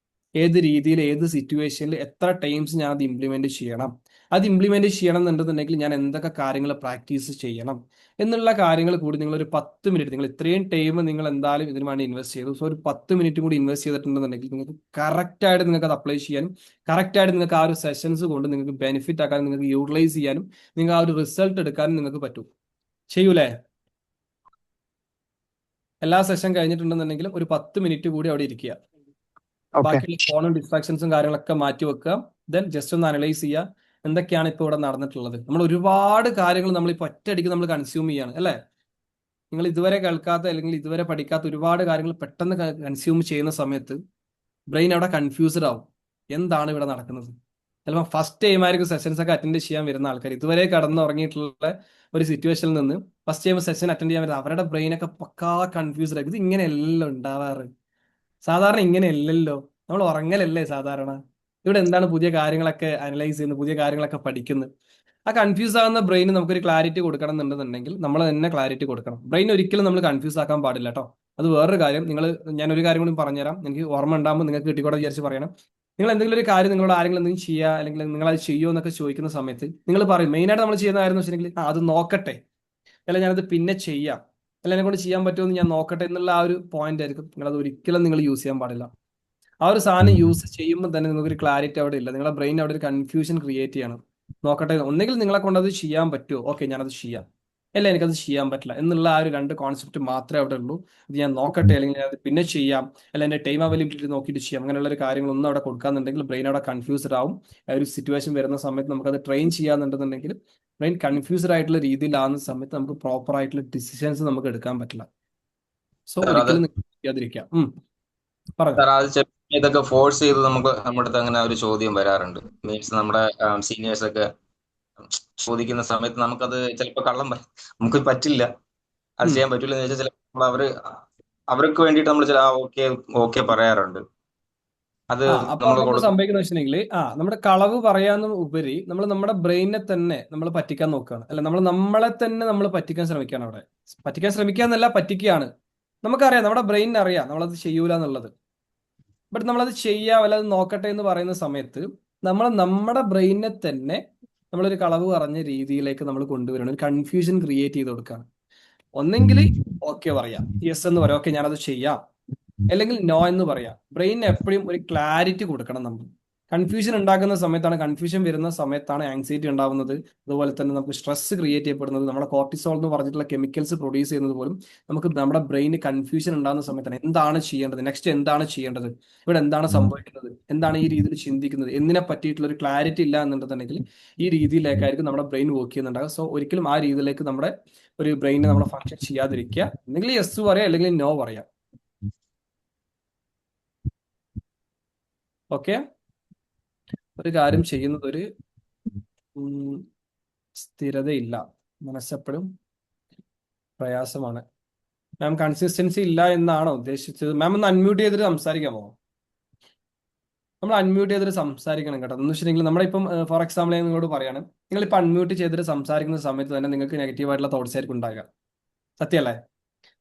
ഏത് രീതിയിൽ, ഏത് സിറ്റുവേഷനിൽ, എത്ര ടൈംസ് ഞാൻ അത് ഇംപ്ലിമെന്റ് ചെയ്യണം, അത് ഇംപ്ലിമെന്റ് ചെയ്യണം എന്നുണ്ടെന്നുണ്ടെങ്കിൽ ഞാൻ എന്തൊക്കെ കാര്യങ്ങൾ പ്രാക്ടീസ് ചെയ്യണം എന്നുള്ള കാര്യങ്ങൾ കൂടി നിങ്ങൾ ഒരു 10 മിനിറ്റ്, നിങ്ങൾ ഇത്രയും ടൈം നിങ്ങൾ എന്തായാലും ഇതിനു വേണ്ടി ഇൻവെസ്റ്റ് ചെയ്തു. സോ ഒരു 10 മിനിറ്റ് കൂടി ഇൻവെസ്റ്റ് ചെയ്തിട്ടുണ്ടെന്നുണ്ടെങ്കിൽ നിങ്ങൾക്ക് കറക്റ്റായിട്ട് നിങ്ങൾക്ക് അത് അപ്ലൈ ചെയ്യാനും കറക്റ്റായിട്ട് നിങ്ങൾക്ക് ആ ഒരു സെഷൻസ് കൊണ്ട് നിങ്ങൾക്ക് ബെനിഫിറ്റ് ആക്കാനും നിങ്ങൾക്ക് യൂട്ടിലൈസ് ചെയ്യാനും നിങ്ങൾക്ക് ആ ഒരു റിസൾട്ട് എടുക്കാനും നിങ്ങൾക്ക് പറ്റും. ചെയ്യൂലേ? എല്ലാ സെഷൻ കഴിഞ്ഞിട്ടുണ്ടെന്നുണ്ടെങ്കിലും ഒരു 10 മിനിറ്റ് കൂടി അവിടെ ഇരിക്കുക. ഓക്കെ ബാക്കിയുള്ള ഫോണും ഡിസ്ട്രാക്ഷൻസും കാര്യങ്ങളൊക്കെ മാറ്റി വെക്കുക. ദെൻ ജസ്റ്റ് ഒന്ന് അനലൈസ് ചെയ്യുക എന്തൊക്കെയാണ് ഇപ്പോൾ ഇവിടെ നടന്നിട്ടുള്ളത്. നമ്മൾ ഒരുപാട് കാര്യങ്ങൾ നമ്മൾ ഇപ്പോൾ ഒറ്റയടിക്ക് നമ്മൾ കൺസ്യൂം ചെയ്യാണ് അല്ലേ. നിങ്ങൾ ഇതുവരെ കേൾക്കാത്ത അല്ലെങ്കിൽ ഇതുവരെ പഠിക്കാത്ത ഒരുപാട് കാര്യങ്ങൾ പെട്ടെന്ന് കൺസ്യൂം ചെയ്യുന്ന സമയത്ത് ബ്രെയിൻ അവിടെ കൺഫ്യൂസ്ഡ് ആവും. എന്താണ് ഇവിടെ നടക്കുന്നത്? ചിലപ്പോൾ ഫസ്റ്റ് ടൈം ആയിരിക്കും സെഷൻസ് ഒക്കെ അറ്റൻഡ് ചെയ്യാൻ വരുന്ന ആൾക്കാർ, ഇതുവരെ കടന്നുറങ്ങിയിട്ടുള്ള ഒരു സിറ്റുവേഷനിൽ നിന്ന് ഫസ്റ്റ് ടൈം സെഷൻ അറ്റൻഡ് ചെയ്യാൻ വരുന്നത് അവരുടെ ബ്രെയിനൊക്കെ പക്കാ കൺഫ്യൂസ്ഡ് ആയിരിക്കും. ഇത് ഇങ്ങനെയല്ലല്ലോ ഉണ്ടാവാറ്, സാധാരണ ഇങ്ങനെയല്ലല്ലോ, നമ്മൾ ഉറങ്ങലല്ലേ സാധാരണ, ഇവിടെ എന്താണ് പുതിയ കാര്യങ്ങളൊക്കെ അനലൈസ് ചെയ്യുന്നത്, പുതിയ കാര്യങ്ങളൊക്കെ പഠിക്കുന്നത്. ആ കൺഫ്യൂസ് ആകുന്ന ബ്രെയിന് നമുക്കൊരു ക്ലാരിറ്റി കൊടുക്കണം എന്നുണ്ടെന്നുണ്ടെങ്കിൽ നമ്മൾ തന്നെ ക്ലാരിറ്റി കൊടുക്കണം. ബ്രെയിൻ ഒരിക്കലും നമ്മൾ കൺഫ്യൂസ് ആക്കാൻ പാടില്ല കേട്ടോ. അത് വേറൊരു കാര്യം. ഞാനൊരു കാര്യം കൂടി പറഞ്ഞുതരാം, എനിക്ക് ഓർമ്മ ഉണ്ടാകുമ്പോൾ നിങ്ങൾക്ക് കിട്ടിക്കൂടെ വിചാരിച്ച് പറയണം. നിങ്ങൾ എന്തെങ്കിലും ഒരു കാര്യം നിങ്ങളോട് ആരെങ്കിലും എന്തെങ്കിലും ചെയ്യുക അല്ലെങ്കിൽ നിങ്ങൾ അത് ചെയ്യുമോ എന്നൊക്കെ ചോദിക്കുന്ന സമയത്ത് നിങ്ങൾ പറയും, മെയിനായിട്ട് നമ്മൾ ചെയ്യുന്ന കാര്യം എന്ന് വെച്ചിട്ടുണ്ടെങ്കിൽ അത് നോക്കട്ടെ, അല്ല ഞാനത് പിന്നെ ചെയ്യാം, അല്ല എന്നെ കൊണ്ട് ചെയ്യാൻ പറ്റുമെന്ന് ഞാൻ നോക്കട്ടെ എന്നുള്ള ആ ഒരു പോയിന്റ് ആയിരിക്കും. നിങ്ങളത് ഒരിക്കലും നിങ്ങൾ യൂസ് ചെയ്യാൻ പാടില്ല. ആ ഒരു സാധനം യൂസ് ചെയ്യുമ്പോൾ തന്നെ നിങ്ങൾക്കൊരു ക്ലാരിറ്റി അവിടെ ഇല്ല, നിങ്ങളുടെ ബ്രെയിൻ അവിടെ ഒരു കൺഫ്യൂഷൻ ക്രിയേറ്റ് ചെയ്യണം. നോക്കട്ടെ, ഒന്നെങ്കിൽ നിങ്ങളെ കൊണ്ടത് ചെയ്യാൻ പറ്റുമോ, ഓക്കെ ഞാനത് ചെയ്യാം, അല്ല എനിക്കത് ചെയ്യാൻ പറ്റില്ല എന്നുള്ള ആ ഒരു രണ്ട് കോൺസെപ്റ്റ് മാത്രമേ അവിടെ ഉള്ളൂ. ഇത് ഞാൻ നോക്കട്ടെ, അല്ലെങ്കിൽ ഞാൻ അത് പിന്നെ ചെയ്യാം, അല്ല എൻ്റെ ടൈം അവൈലബിലിറ്റി നോക്കിയിട്ട് ചെയ്യാം, അങ്ങനെയുള്ള ഒരു കാര്യങ്ങളൊന്നും അവിടെ കൊടുക്കാന്നുണ്ടെങ്കിൽ ബ്രെയിൻ അവിടെ കൺഫ്യൂസ്ഡ് ആവും. ആ ഒരു സിറ്റുവേഷൻ വരുന്ന സമയത്ത് നമുക്കത് ട്രെയിൻ ചെയ്യാന്നുണ്ടെന്നുണ്ടെങ്കിൽ ബ്രെയിൻ കൺഫ്യൂസ്ഡ് ആയിട്ടുള്ള രീതിയിലാകുന്ന സമയത്ത് നമുക്ക് പ്രോപ്പർ ആയിട്ടുള്ള ഡിസിഷൻസ് നമുക്ക് എടുക്കാൻ പറ്റില്ല. സോ സാർ അത് ഒരിക്കലും നിങ്ങൾ ചെയ്യാതിരിക്കാം. പറഞ്ഞു. സാർ അത് ചില ഇതൊക്കെ ഫോഴ്സ് ചെയ്ത് നമുക്ക് നമ്മുടെ അടുത്ത് അങ്ങനെ ഒരു ചോദ്യം വരാറുണ്ട്. മീൻസ് നമ്മുടെ സീനിയേഴ്സ് ഒക്കെ ചോദിക്കുന്ന സമയത്ത് നമുക്കത് ചിലപ്പോൾ നമുക്ക് പറ്റില്ല, അത് ചെയ്യാൻ പറ്റില്ല എന്ന് വെച്ചാൽ ചിലപ്പോൾ അവർക്ക് വേണ്ടിയിട്ട് നമ്മൾ ചില ഓക്കെ ഓക്കെ പറയാറുണ്ട്. അത് അപ്പൊ നമ്മൾ അവിടെ കൊടുക്കും. സംഭവിക്കുന്ന വെച്ചിട്ടുണ്ടെങ്കിൽ നമ്മുടെ കളവ് പറയാന്ന് ഉപരി നമ്മൾ നമ്മുടെ ബ്രെയിനെ തന്നെ നമ്മൾ പറ്റിക്കാൻ നോക്കുകയാണ്, അല്ല നമ്മളെ തന്നെ നമ്മൾ പറ്റിക്കാൻ ശ്രമിക്കുകയാണ്. അവിടെ പറ്റിക്കാൻ ശ്രമിക്കുക എന്നല്ല, പറ്റിക്കുകയാണ്. നമുക്കറിയാം, നമ്മുടെ ബ്രെയിനിന് അറിയാം നമ്മളത് ചെയ്യൂല എന്നുള്ളത്. ബട്ട് നമ്മളത് ചെയ്യാം, അല്ല അത് നോക്കട്ടെ എന്ന് പറയുന്ന സമയത്ത് നമ്മുടെ ബ്രെയിനെ തന്നെ നമ്മളൊരു കളവ് പറഞ്ഞ രീതിയിലേക്ക് നമ്മൾ കൊണ്ടുവരണം, ഒരു കൺഫ്യൂഷൻ ക്രിയേറ്റ് ചെയ്ത് കൊടുക്കുകയാണ്. ഒന്നെങ്കിൽ ഓക്കെ പറയാം, യെസ് എന്ന് പറയാം, ഓക്കെ ഞാനത് ചെയ്യാം, അല്ലെങ്കിൽ നോ എന്ന് പറയാം. ബ്രെയിനിന് എപ്പോഴും ഒരു ക്ലാരിറ്റി കൊടുക്കണം. നമ്മൾ കൺഫ്യൂഷൻ ഉണ്ടാക്കുന്ന സമയത്താണ്, കൺഫ്യൂഷൻ വരുന്ന സമയത്താണ് ആങ്സൈറ്റി ഉണ്ടാവുന്നത്. അതുപോലെ തന്നെ നമുക്ക് സ്ട്രെസ് ക്രിയേറ്റ് ചെയ്യപ്പെടുന്നത്, നമ്മുടെ കോർട്ടിസോൾ എന്ന് പറഞ്ഞിട്ടുള്ള കെമിക്കൽസ് പ്രൊഡ്യൂസ് ചെയ്യുന്നത് പോലും നമുക്ക് നമ്മുടെ ബ്രെയിന് കൺഫ്യൂഷൻ ഉണ്ടാകുന്ന സമയത്താണ്. എന്താണ് ചെയ്യേണ്ടത്, നെക്സ്റ്റ് എന്താണ് ചെയ്യേണ്ടത്, ഇവിടെ എന്താണ് സംഭവിക്കുന്നത്, എന്താണ് ഈ രീതിയിൽ ചിന്തിക്കുന്നത്, എന്തിനെ പറ്റിയിട്ടുള്ള ഒരു ക്ലാരിറ്റി ഇല്ല എന്നുണ്ടെന്നുണ്ടെങ്കിൽ ഈ രീതിയിലേക്കായിരിക്കും നമ്മുടെ ബ്രെയിൻ വർക്ക് ചെയ്യുന്നുണ്ടാകുക. സോ ഒരിക്കലും ആ രീതിയിലേക്ക് നമ്മുടെ ഒരു ബ്രെയിനെ നമ്മുടെ ഫങ്ഷൻ ചെയ്യാതിരിക്കുക. അല്ലെങ്കിൽ യെസ് പറയാം, അല്ലെങ്കിൽ നോ പറയാം. ഓക്കെ, ഒരു കാര്യം ചെയ്യുന്നത് ഒരു സ്ഥിരതയില്ല, മനസ്സെപ്പോഴും പ്രയാസമാണ്. മാം കൺസിസ്റ്റൻസി ഇല്ല എന്നാണോ ഉദ്ദേശിച്ചത്? മാം ഒന്ന് അൺമ്യൂട്ട് ചെയ്തിട്ട് സംസാരിക്കാമോ? നമ്മൾ അൺമ്യൂട്ട് ചെയ്തിട്ട് സംസാരിക്കണം കേട്ടോ. എന്ന് വെച്ചിട്ടുണ്ടെങ്കിൽ നമ്മളിപ്പം ഫോർ എക്സാമ്പിൾ ഞാൻ നിങ്ങളോട് പറയാണ്, നിങ്ങളിപ്പോൾ അൺമ്യൂട്ട് ചെയ്തിട്ട് സംസാരിക്കുന്ന സമയത്ത് തന്നെ നിങ്ങൾക്ക് നെഗറ്റീവായിട്ടുള്ള തോട്ട്സ് ആയിരിക്കും ഉണ്ടാകുക. സത്യമല്ലേ?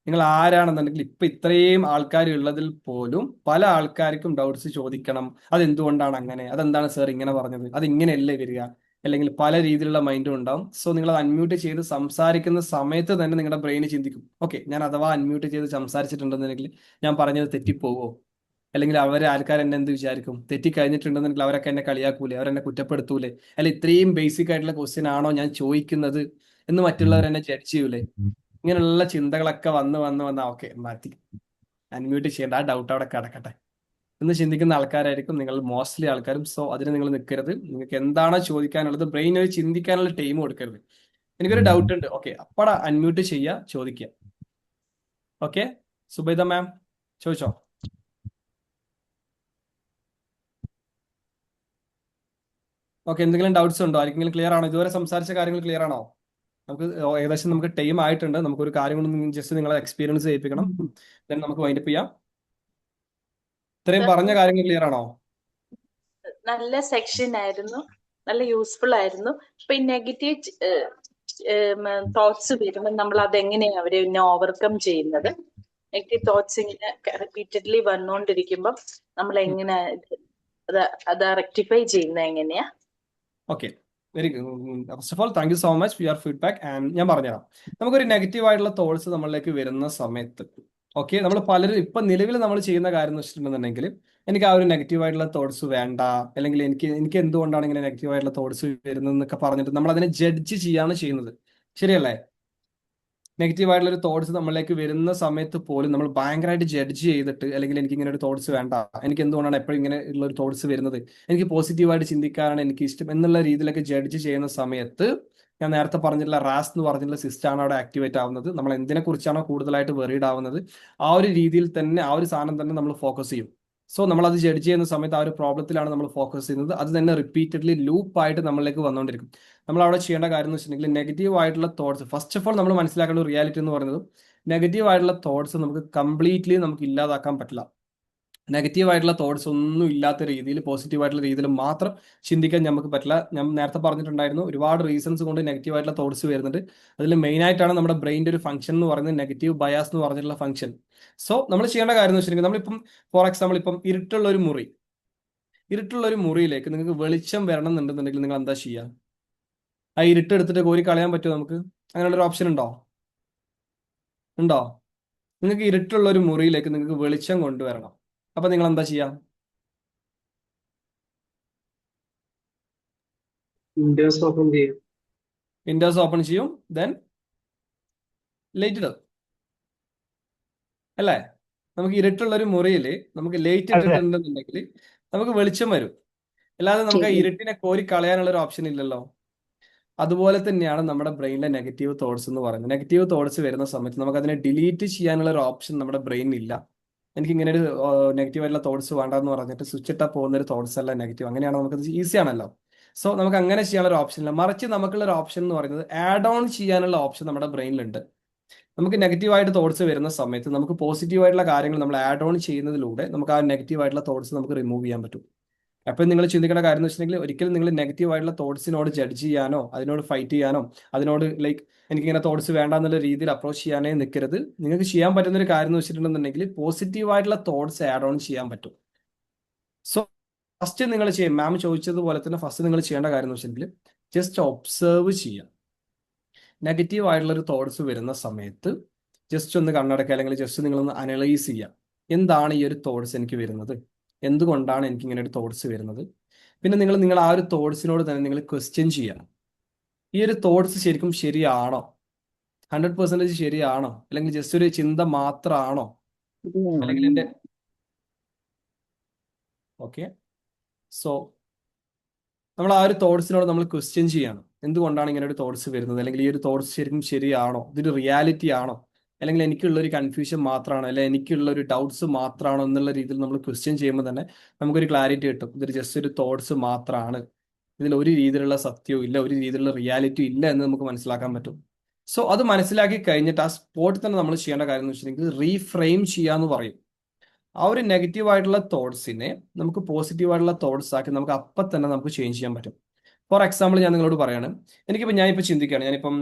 നിങ്ങൾ ആരാണെന്നുണ്ടെങ്കിൽ ഇപ്പൊ ഇത്രയും ആൾക്കാർ ഉള്ളതിൽ പോലും പല ആൾക്കാർക്കും ഡൗട്ട്സ് ചോദിക്കണം, അതെന്തുകൊണ്ടാണ് അങ്ങനെ, അതെന്താണ് സാർ ഇങ്ങനെ പറഞ്ഞത്, അത് ഇങ്ങനെയല്ലേ വരിക, അല്ലെങ്കിൽ പല രീതിയിലുള്ള മൈൻഡും ഉണ്ടാവും. സോ നിങ്ങൾ അത് അൺമ്യൂട്ട് ചെയ്ത് സംസാരിക്കുന്ന സമയത്ത് തന്നെ നിങ്ങളുടെ ബ്രെയിൻ ചിന്തിക്കും, ഓക്കെ ഞാൻ അഥവാ അൺമ്യൂട്ട് ചെയ്ത് സംസാരിച്ചിട്ടുണ്ടെന്നുണ്ടെങ്കിൽ ഞാൻ പറഞ്ഞത് തെറ്റിപ്പോവോ, അല്ലെങ്കിൽ ആൾക്കാർ എന്നെ എന്ത് വിചാരിക്കും, തെറ്റിക്കഴിഞ്ഞിട്ടുണ്ടെന്നുണ്ടെങ്കിൽ അവരൊക്കെ എന്നെ കളിയാക്കൂലേ, അവരെന്നെ കുറ്റപ്പെടുത്തൂലേ, അല്ല ഇത്രയും ബേസിക് ആയിട്ടുള്ള ക്വസ്റ്റ്യൻ ആണോ ഞാൻ ചോദിക്കുന്നത് എന്ന് മറ്റുള്ളവർ എന്നെ ജഡ്ജ് ചെയ്യൂലേ. ഇങ്ങനെയുള്ള ചിന്തകളൊക്കെ വന്ന് ഓക്കെ മാറ്റി അൺമ്യൂട്ട് ചെയ്യേണ്ട, ആ ഡൗട്ട് അവിടെ കിടക്കട്ടെ എന്ന് ചിന്തിക്കുന്ന ആൾക്കാരായിരിക്കും നിങ്ങൾ മോസ്റ്റ്ലി ആൾക്കാരും. സോ അതിന് നിങ്ങൾ നിൽക്കരുത്. നിങ്ങൾക്ക് എന്താണോ ചോദിക്കാനുള്ളത് ബ്രെയിൻ ഒരു ചിന്തിക്കാനുള്ള ടൈം കൊടുക്കരുത്. എനിക്കൊരു ഡൗട്ട് ഉണ്ട്, ഓക്കെ അപ്പടാ അൺമ്യൂട്ട് ചെയ്യുക, ചോദിക്കുക. ഓക്കെ സുബൈദ മാം ചോദിച്ചോ. ഓക്കെ, എന്തെങ്കിലും ഡൗട്ട്സ് ഉണ്ടോ? ആർക്കെങ്കിലും ക്ലിയർ ആണോ? ഇതുവരെ സംസാരിച്ച കാര്യങ്ങൾ ക്ലിയർ ആണോ? ഏകദേശം നമുക്ക് ടൈം ആയിട്ടുണ്ട്. നമുക്കൊരു കാര്യം കൊണ്ട് ജസ്റ്റ് നിങ്ങളെ എക്സ്പീരിയൻസ് ചെയ്യിപ്പിക്കണം, ദെൻ നമുക്ക് വൈൻഡപ്പ് ചെയ്യാം. ഇത്രയും പറഞ്ഞ കാര്യങ്ങൾ ക്ലിയർ ആണോ? നല്ല സെക്ഷൻ ആയിരുന്നു, നല്ല യൂസ്ഫുൾ ആയിരുന്നു. ഇപ്പൊ ഈ നെഗറ്റീവ് തോട്ട്സ് വരുമ്പോൾ നമ്മൾ അതെങ്ങനെയാ അവരെ ഓവർകം ചെയ്യുന്നത്? നെഗറ്റീവ് തോട്ട്സ് ഇങ്ങനെ റിപ്പീറ്റഡ്ലി വന്നുകൊണ്ടിരിക്കുമ്പോൾ നമ്മൾ എങ്ങനെ അത് റെക്ടിഫൈ ചെയ്യുന്നത് എങ്ങനെയാ? Okay, very good. First of all thank you so much for your feedback. And ഞാൻ പറഞ്ഞുതരാം, നമുക്കൊരു നെഗറ്റീവ് ആയിട്ടുള്ള തോട്ട്സ് നമ്മളിലേക്ക് വരുന്ന സമയത്ത്, ഓക്കെ നമ്മൾ പലരും ഇപ്പൊ നിലവിൽ നമ്മൾ ചെയ്യുന്ന കാര്യം എന്ന് വെച്ചിട്ടുണ്ടെന്നുണ്ടെങ്കിൽ, എനിക്ക് ആ ഒരു നെഗറ്റീവ് ആയിട്ടുള്ള തോട്ട്സ് വേണ്ട, അല്ലെങ്കിൽ എനിക്ക് എന്തുകൊണ്ടാണ് ഇങ്ങനെ നെഗറ്റീവ് ആയിട്ടുള്ള തോട്ട്സ് വരുന്നത് എന്നൊക്കെ പറഞ്ഞിട്ട് നമ്മൾ അതിനെ ജഡ്ജ് ചെയ്യാണ് ചെയ്യുന്നത്. ശരിയല്ലേ? നെഗറ്റീവ് ആയിട്ടുള്ള ഒരു തോട്ട്സ് നമ്മളിലേക്ക് വരുന്ന സമയത്ത് പോലും നമ്മൾ ഭയങ്കരമായിട്ട് ജഡ്ജ് ചെയ്തിട്ട്, അല്ലെങ്കിൽ എനിക്ക് ഇങ്ങനെ ഒരു തോട്ട്സ് വേണ്ട, എനിക്ക് എന്തുകൊണ്ടാണ് എപ്പോഴും ഇങ്ങനെ ഉള്ള ഒരു തോട്ട്സ് വരുന്നത്, എനിക്ക് പോസിറ്റീവായിട്ട് ചിന്തിക്കാനാണ് എനിക്ക് ഇഷ്ടം എന്നുള്ള രീതിയിലൊക്കെ ജഡ്ജ് ചെയ്യുന്ന സമയത്ത് ഞാൻ നേരത്തെ പറഞ്ഞിട്ടുള്ള റാസ് എന്ന് പറഞ്ഞിട്ടുള്ള സിസ്റ്റമാണ് അവിടെ ആക്ടിവേറ്റ് ആവുന്നത്. നമ്മൾ എന്തിനെ കുറിച്ചാണോ കൂടുതലായിട്ട് വെറീഡ് ആവുന്നത് ആ ഒരു രീതിയിൽ തന്നെ, ആ ഒരു സാധനം തന്നെ നമ്മൾ ഫോക്കസ് ചെയ്യും. സോ നമ്മൾ അത് ജഡ്ജ് ചെയ്യുന്ന സമയത്ത് ആ ഒരു പ്രോബ്ലത്തിലാണ് നമ്മൾ ഫോക്കസ് ചെയ്യുന്നത്. അത് തന്നെ റിപ്പീറ്റഡ്ലി ലൂപ്പായിട്ട് നമ്മളിലേക്ക് വന്നുകൊണ്ടിരിക്കും. നമ്മൾ അവിടെ ചെയ്യേണ്ട കാര്യം എന്ന് വെച്ചിട്ടുണ്ടെങ്കിൽ നെഗറ്റീവ് ആയിട്ടുള്ള തോട്ട്സ്, ഫസ്റ്റ് ഓഫ് ഓൾ നമ്മൾ മനസ്സിലാക്കേണ്ട റിയാലിറ്റി എന്ന് പറയുന്നത്, നെഗറ്റീവ് ആയിട്ടുള്ള തോട്ട്സ് നമുക്ക് കംപ്ലീറ്റ്ലി നമുക്ക് ഇല്ലാതാക്കാൻ പറ്റില്ല. നെഗറ്റീവ് ആയിട്ടുള്ള തോട്ട്സ് ഒന്നും ഇല്ലാത്ത രീതിയിൽ പോസിറ്റീവ് ആയിട്ടുള്ള രീതിയിൽ മാത്രം ചിന്തിക്കാൻ നമുക്ക് പറ്റില്ല. ഞാൻ നേരത്തെ പറഞ്ഞിട്ടുണ്ടായിരുന്നു, ഒരുപാട് റീസൺസ് കൊണ്ട് നെഗറ്റീവ് ആയിട്ടുള്ള തോട്ട്സ് വരുന്നുണ്ട്. അതിൽ മെയിൻ ആയിട്ടാണ് നമ്മുടെ ബ്രെയിൻ്റെ ഒരു ഫംഗ്ഷൻ എന്ന് പറയുന്നത് നെഗറ്റീവ് ബയാസ് എന്ന് പറഞ്ഞിട്ടുള്ള ഫംഗ്ഷൻ. സോ നമ്മൾ ചെയ്യേണ്ട കാര്യം എന്ന് വെച്ചിട്ടുണ്ടെങ്കിൽ, നമ്മളിപ്പം ഫോർ എക്സാമ്പിൾ ഇപ്പം ഇരുട്ടുള്ള ഒരു മുറിയിലേക്ക് നിങ്ങൾക്ക് വെളിച്ചം വരണം എന്നുണ്ടെന്നുണ്ടെങ്കിൽ നിങ്ങൾ എന്താ ചെയ്യുക? ആ ഇരുട്ട് എടുത്തിട്ട് കോരി കളയാൻ പറ്റുമോ നമുക്ക്? അങ്ങനെയുള്ളൊരു ഓപ്ഷൻ ഉണ്ടോ? നിങ്ങൾക്ക് ഇരുട്ടുള്ള ഒരു മുറിയിലേക്ക് നിങ്ങൾക്ക് വെളിച്ചം കൊണ്ടുവരണം. അപ്പൊ നിങ്ങൾ എന്താ ചെയ്യാം? വിൻഡോസ് ഓപ്പൺ ചെയ്യും. വിൻഡോസ് ഓപ്പൺ ചെയ്യും, ദെൻ ലൈറ്റ് ഇടും, അല്ലേ? നമുക്ക് ഇരുട്ടുള്ള ഒരു മുറിയിൽ നമുക്ക് ലൈറ്റ് അതെ. ഇട്ടിട്ടുണ്ടെന്നുണ്ടെങ്കിൽ നമുക്ക് വെളിച്ചം വരും. അല്ലാതെ നമുക്ക് ആ ശരി. ഇരുട്ടിനെ കോരി കളയാനുള്ള ഒരു ഓപ്ഷൻ ഇല്ലല്ലോ. അതുപോലെ തന്നെയാണ് നമ്മുടെ ബ്രെയിനിലെ നെഗറ്റീവ് തോട്ട്സ് എന്ന് പറയുന്നത്. നെഗറ്റീവ് തോട്ട്സ് വരുന്ന സമയത്ത് നമുക്ക് അതിനെ ഡിലീറ്റ് ചെയ്യാനുള്ള ഒരു ഓപ്ഷൻ നമ്മുടെ ബ്രെയിനിൽ ഇല്ല. എനിക്ക് ഇങ്ങനെ ഒരു നെഗറ്റീവ് ആയിട്ടുള്ള തോട്ട്സ് വേണ്ടെന്ന് പറഞ്ഞിട്ട് സ്വിച്ച് ഇട്ടാൽ പോകുന്ന ഒരു തോട്ട്സ് അല്ല നെഗറ്റീവ്. അങ്ങനെയാണ് നമുക്കത് ഈസി ആണല്ലോ. സോ നമുക്ക് അങ്ങനെ ചെയ്യാനുള്ള ഒരു ഓപ്ഷൻ ഇല്ല. മറിച്ച് നമുക്കുള്ള ഒരു ഓപ്ഷൻ എന്ന് പറയുന്നത് ആഡ് ഓൺ ചെയ്യാനുള്ള ഓപ്ഷൻ നമ്മുടെ ബ്രെയിനിലുണ്ട്. നമുക്ക് നെഗറ്റീവായിട്ട് തോട്ട്സ് വരുന്ന സമയത്ത് നമുക്ക് പോസിറ്റീവായിട്ടുള്ള കാര്യങ്ങൾ നമ്മൾ ആഡ് ഓൺ ചെയ്യുന്നതിലൂടെ നമുക്ക് ആ നെഗറ്റീവായിട്ടുള്ള തോട്ട്സ് നമുക്ക് റിമൂവ് ചെയ്യാൻ പറ്റും. അപ്പം നിങ്ങൾ ചിന്തിക്കേണ്ട കാര്യം എന്ന് വെച്ചിട്ടുണ്ടെങ്കിൽ, ഒരിക്കലും നിങ്ങൾ നെഗറ്റീവ് ആയിട്ടുള്ള തോട്ട്സിനോട് ജഡ്ജ് ചെയ്യാനോ അതിനോട് ഫൈറ്റ് ചെയ്യാനോ അതിനോട് ലൈക്ക് എനിക്കിങ്ങനെ തോട്ട്സ് വേണ്ട എന്നുള്ള രീതിയിൽ അപ്രോച്ച് ചെയ്യാനേ നിൽക്കരുത്. നിങ്ങൾക്ക് ചെയ്യാൻ പറ്റുന്ന ഒരു കാര്യം എന്ന് വെച്ചിട്ടുണ്ടെന്നുണ്ടെങ്കിൽ പോസിറ്റീവായിട്ടുള്ള തോട്ട്സ് ആഡ് ഓൺ ചെയ്യാൻ പറ്റും. സോ ഫസ്റ്റ് നിങ്ങൾ ചെയ്യും, മാം ചോദിച്ചതുപോലെ തന്നെ ഫസ്റ്റ് നിങ്ങൾ ചെയ്യേണ്ട കാര്യം എന്ന് വെച്ചിട്ടുണ്ടെങ്കിൽ ജസ്റ്റ് ഒബ്സേർവ് ചെയ്യുക. നെഗറ്റീവ് ആയിട്ടുള്ള ഒരു തോട്ട്സ് വരുന്ന സമയത്ത് ജസ്റ്റ് ഒന്ന് കണ്ണടക്കുക, അല്ലെങ്കിൽ ജസ്റ്റ് നിങ്ങളൊന്ന് അനലൈസ് ചെയ്യുക. എന്താണ് ഈ ഒരു തോട്ട്സ് എനിക്ക് വരുന്നത്? എന്തുകൊണ്ടാണ് എനിക്ക് ഇങ്ങനെ ഒരു തോട്ട്സ് വരുന്നത്? പിന്നെ നിങ്ങൾ ആ ഒരു തോട്ട്സിനോട് തന്നെ നിങ്ങൾ ക്വസ്റ്റ്യൻ ചെയ്യണം. ഈ ഒരു തോട്ട്സ് ശരിക്കും ശരിയാണോ? 100% ശരിയാണോ? അല്ലെങ്കിൽ ജസ്റ്റ് ഒരു ചിന്ത മാത്രമാണോ? അല്ലെങ്കിൽ എൻ്റെ ഓക്കെ. സോ നമ്മൾ ആ ഒരു തോട്ട്സിനോട് നമ്മൾ ക്വസ്റ്റ്യൻ ചെയ്യണം. എന്തുകൊണ്ടാണ് ഇങ്ങനെ ഒരു തോട്ട്സ് വരുന്നത്? അല്ലെങ്കിൽ ഈ ഒരു തോട്ട്സ് ശരിക്കും ശരിയാണോ? ഇതൊരു റിയാലിറ്റി ആണോ? അല്ലെങ്കിൽ എനിക്കുള്ള ഒരു കൺഫ്യൂഷൻ മാത്രമാണോ? അല്ലെങ്കിൽ എനിക്കുള്ള ഒരു ഡൗട്ട്സ് മാത്രമാണോ എന്നുള്ള രീതിയിൽ നമ്മൾ ക്വസ്റ്റ്യൻ ചെയ്യുമ്പോൾ തന്നെ നമുക്കൊരു ക്ലാരിറ്റി കിട്ടും. ഇതൊരു ജസ്റ്റ് ഒരു തോട്ട്സ് മാത്രമാണ്, ഇതിൽ ഒരു രീതിയിലുള്ള സത്യവും ഇല്ല, ഒരു രീതിയിലുള്ള റിയാലിറ്റി ഇല്ല എന്ന് നമുക്ക് മനസ്സിലാക്കാൻ പറ്റും. സോ അത് മനസ്സിലാക്കി കഴിഞ്ഞിട്ട് ആ സ്പോട്ടിൽ തന്നെ നമ്മൾ ചെയ്യേണ്ട കാര്യം എന്ന് വെച്ചിട്ടുണ്ടെങ്കിൽ റീഫ്രെയിം ചെയ്യാന്ന് പറയും. ആ ഒരു നെഗറ്റീവ് ആയിട്ടുള്ള തോട്ട്സിനെ നമുക്ക് പോസിറ്റീവ് ആയിട്ടുള്ള തോട്ട്സ് ആക്കി നമുക്ക് അപ്പം തന്നെ നമുക്ക് ചേഞ്ച് ചെയ്യാൻ പറ്റും. ഫോർ എക്സാമ്പിൾ ഞാൻ നിങ്ങളോട് പറയാണ്, ഞാനിപ്പോൾ ചിന്തിക്കുകയാണ്, ഞാനിപ്പോൾ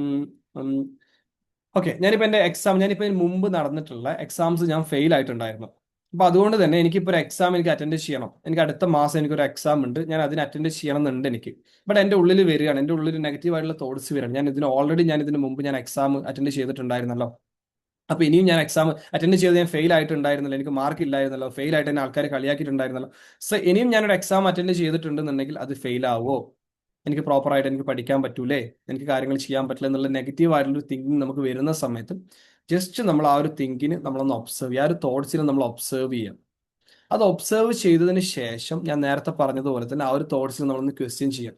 എൻ്റെ ഞാനിപ്പോൾ ഇതിന് മുമ്പ് നടന്നിട്ടുള്ള എക്സാംസ് ഞാൻ ഫെയിൽ ആയിട്ടുണ്ടായിരുന്നു. അപ്പോൾ അതുകൊണ്ട് തന്നെ എനിക്കിപ്പോൾ ഒരു എക്സാം എനിക്ക് അറ്റൻഡ് ചെയ്യണം. എനിക്ക് അടുത്ത മാസം എനിക്കൊരു എക്സാം ഉണ്ട്, ഞാൻ അതിന് അറ്റൻഡ് ചെയ്യണം എന്നുണ്ട് എനിക്ക്. ബട്ട് എൻ്റെ ഉള്ളിൽ വരികയാണ്, എൻ്റെ ഉള്ളിൽ നെഗറ്റീവ് ആയിട്ടുള്ള തോട്ട്സ് വരികയാണ്. ഞാൻ ഇതിന് മുമ്പ് എക്സാം അറ്റൻഡ് ചെയ്തിട്ടുണ്ടായിരുന്നല്ലോ. അപ്പോൾ ഇനിയും ഞാൻ എക്സാം അറ്റൻഡ് ചെയ്ത് ഞാൻ ഫെയിൽ ആയിട്ടുണ്ടായിരുന്നല്ലോ, എനിക്ക് മാർക്ക് ഇല്ലായിരുന്നല്ലോ, ഫെയിൽ ആയിട്ട് എന്നെ ആൾക്കാർ കളിയാക്കിയിട്ടുണ്ടായിരുന്നല്ലോ. സോ ഇനിയും ഞാനൊരു എക്സാം അറ്റൻഡ് ചെയ്തിട്ടുണ്ടെന്നുണ്ടെങ്കിൽ അത് ഫെയിൽ ആവോ? എനിക്ക് പ്രോപ്പറായിട്ട് എനിക്ക് പഠിക്കാൻ പറ്റൂലേ? എനിക്ക് കാര്യങ്ങൾ ചെയ്യാൻ പറ്റില്ല എന്നുള്ള നെഗറ്റീവ് ആയിട്ടുള്ള തിങ്കിങ് നമുക്ക് വരുന്ന സമയത്ത് ജസ്റ്റ് നമ്മൾ ആ ഒരു തിങ്കിന് നമ്മളൊന്ന് ഒബ്സർവ് ചെയ്യുക, ആ ഒരു തോട്ട്സിനെ നമ്മൾ ഒബ്സർവ് ചെയ്യാം. അത് ഒബ്സർവ് ചെയ്തതിന് ശേഷം ഞാൻ നേരത്തെ പറഞ്ഞതുപോലെ തന്നെ ആ ഒരു തോട്ട്സിനെ നമ്മളൊന്ന് ക്വസ്റ്റ്യൻ ചെയ്യാം.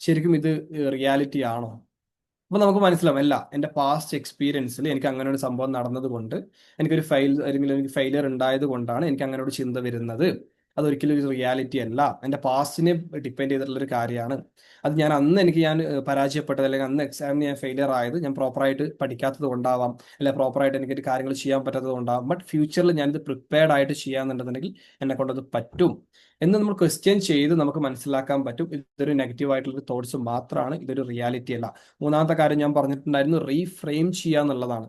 ശരിക്കും ഇത് റിയാലിറ്റി ആണോ? അപ്പോൾ നമുക്ക് മനസ്സിലാവും, അല്ല എൻ്റെ പാസ്റ്റ് എക്സ്പീരിയൻസിൽ എനിക്ക് അങ്ങനെ ഒരു സംഭവം നടന്നത് കൊണ്ട് അല്ലെങ്കിൽ എനിക്ക് ഫെയിലിയർ ഉണ്ടായത് കൊണ്ടാണ് എനിക്ക് അങ്ങനെ ഒരു ചിന്ത വരുന്നത്. അതൊരിക്കലും ഒരു റിയാലിറ്റി അല്ല, എൻ്റെ പാസ്റ്റിനെ ഡിപ്പെൻഡ് ചെയ്തിട്ടുള്ള ഒരു കാര്യമാണ്. അത് ഞാൻ പരാജയപ്പെട്ടത്, അല്ലെങ്കിൽ അന്ന് എക്സാമിന് ഞാൻ ഫെയിലിയർ ആയത് ഞാൻ പ്രോപ്പറായിട്ട് പഠിക്കാത്തത് കൊണ്ടാവാം, അല്ലെങ്കിൽ പ്രോപ്പറായിട്ട് എനിക്ക് കാര്യങ്ങൾ ചെയ്യാൻ പറ്റാത്തത് കൊണ്ടാവാം. ബട്ട് ഫ്യൂച്ചറിൽ ഞാനിത് പ്രിപ്പയർഡ് ആയിട്ട് ചെയ്യാന്നുണ്ടെന്നുണ്ടെങ്കിൽ എന്നെ കൊണ്ടത് പറ്റും എന്ന് നമ്മൾ ക്വസ്റ്റ്യൻ ചെയ്ത് നമുക്ക് മനസ്സിലാക്കാൻ പറ്റും. ഇതൊരു നെഗറ്റീവ് ആയിട്ടുള്ള തോട്ട്സ് മാത്രമാണ്, ഇതൊരു റിയാലിറ്റി അല്ല. മൂന്നാമത്തെ കാര്യം ഞാൻ പറഞ്ഞിട്ടുണ്ടായിരുന്നു, റീഫ്രെയിം ചെയ്യുക എന്നുള്ളതാണ്.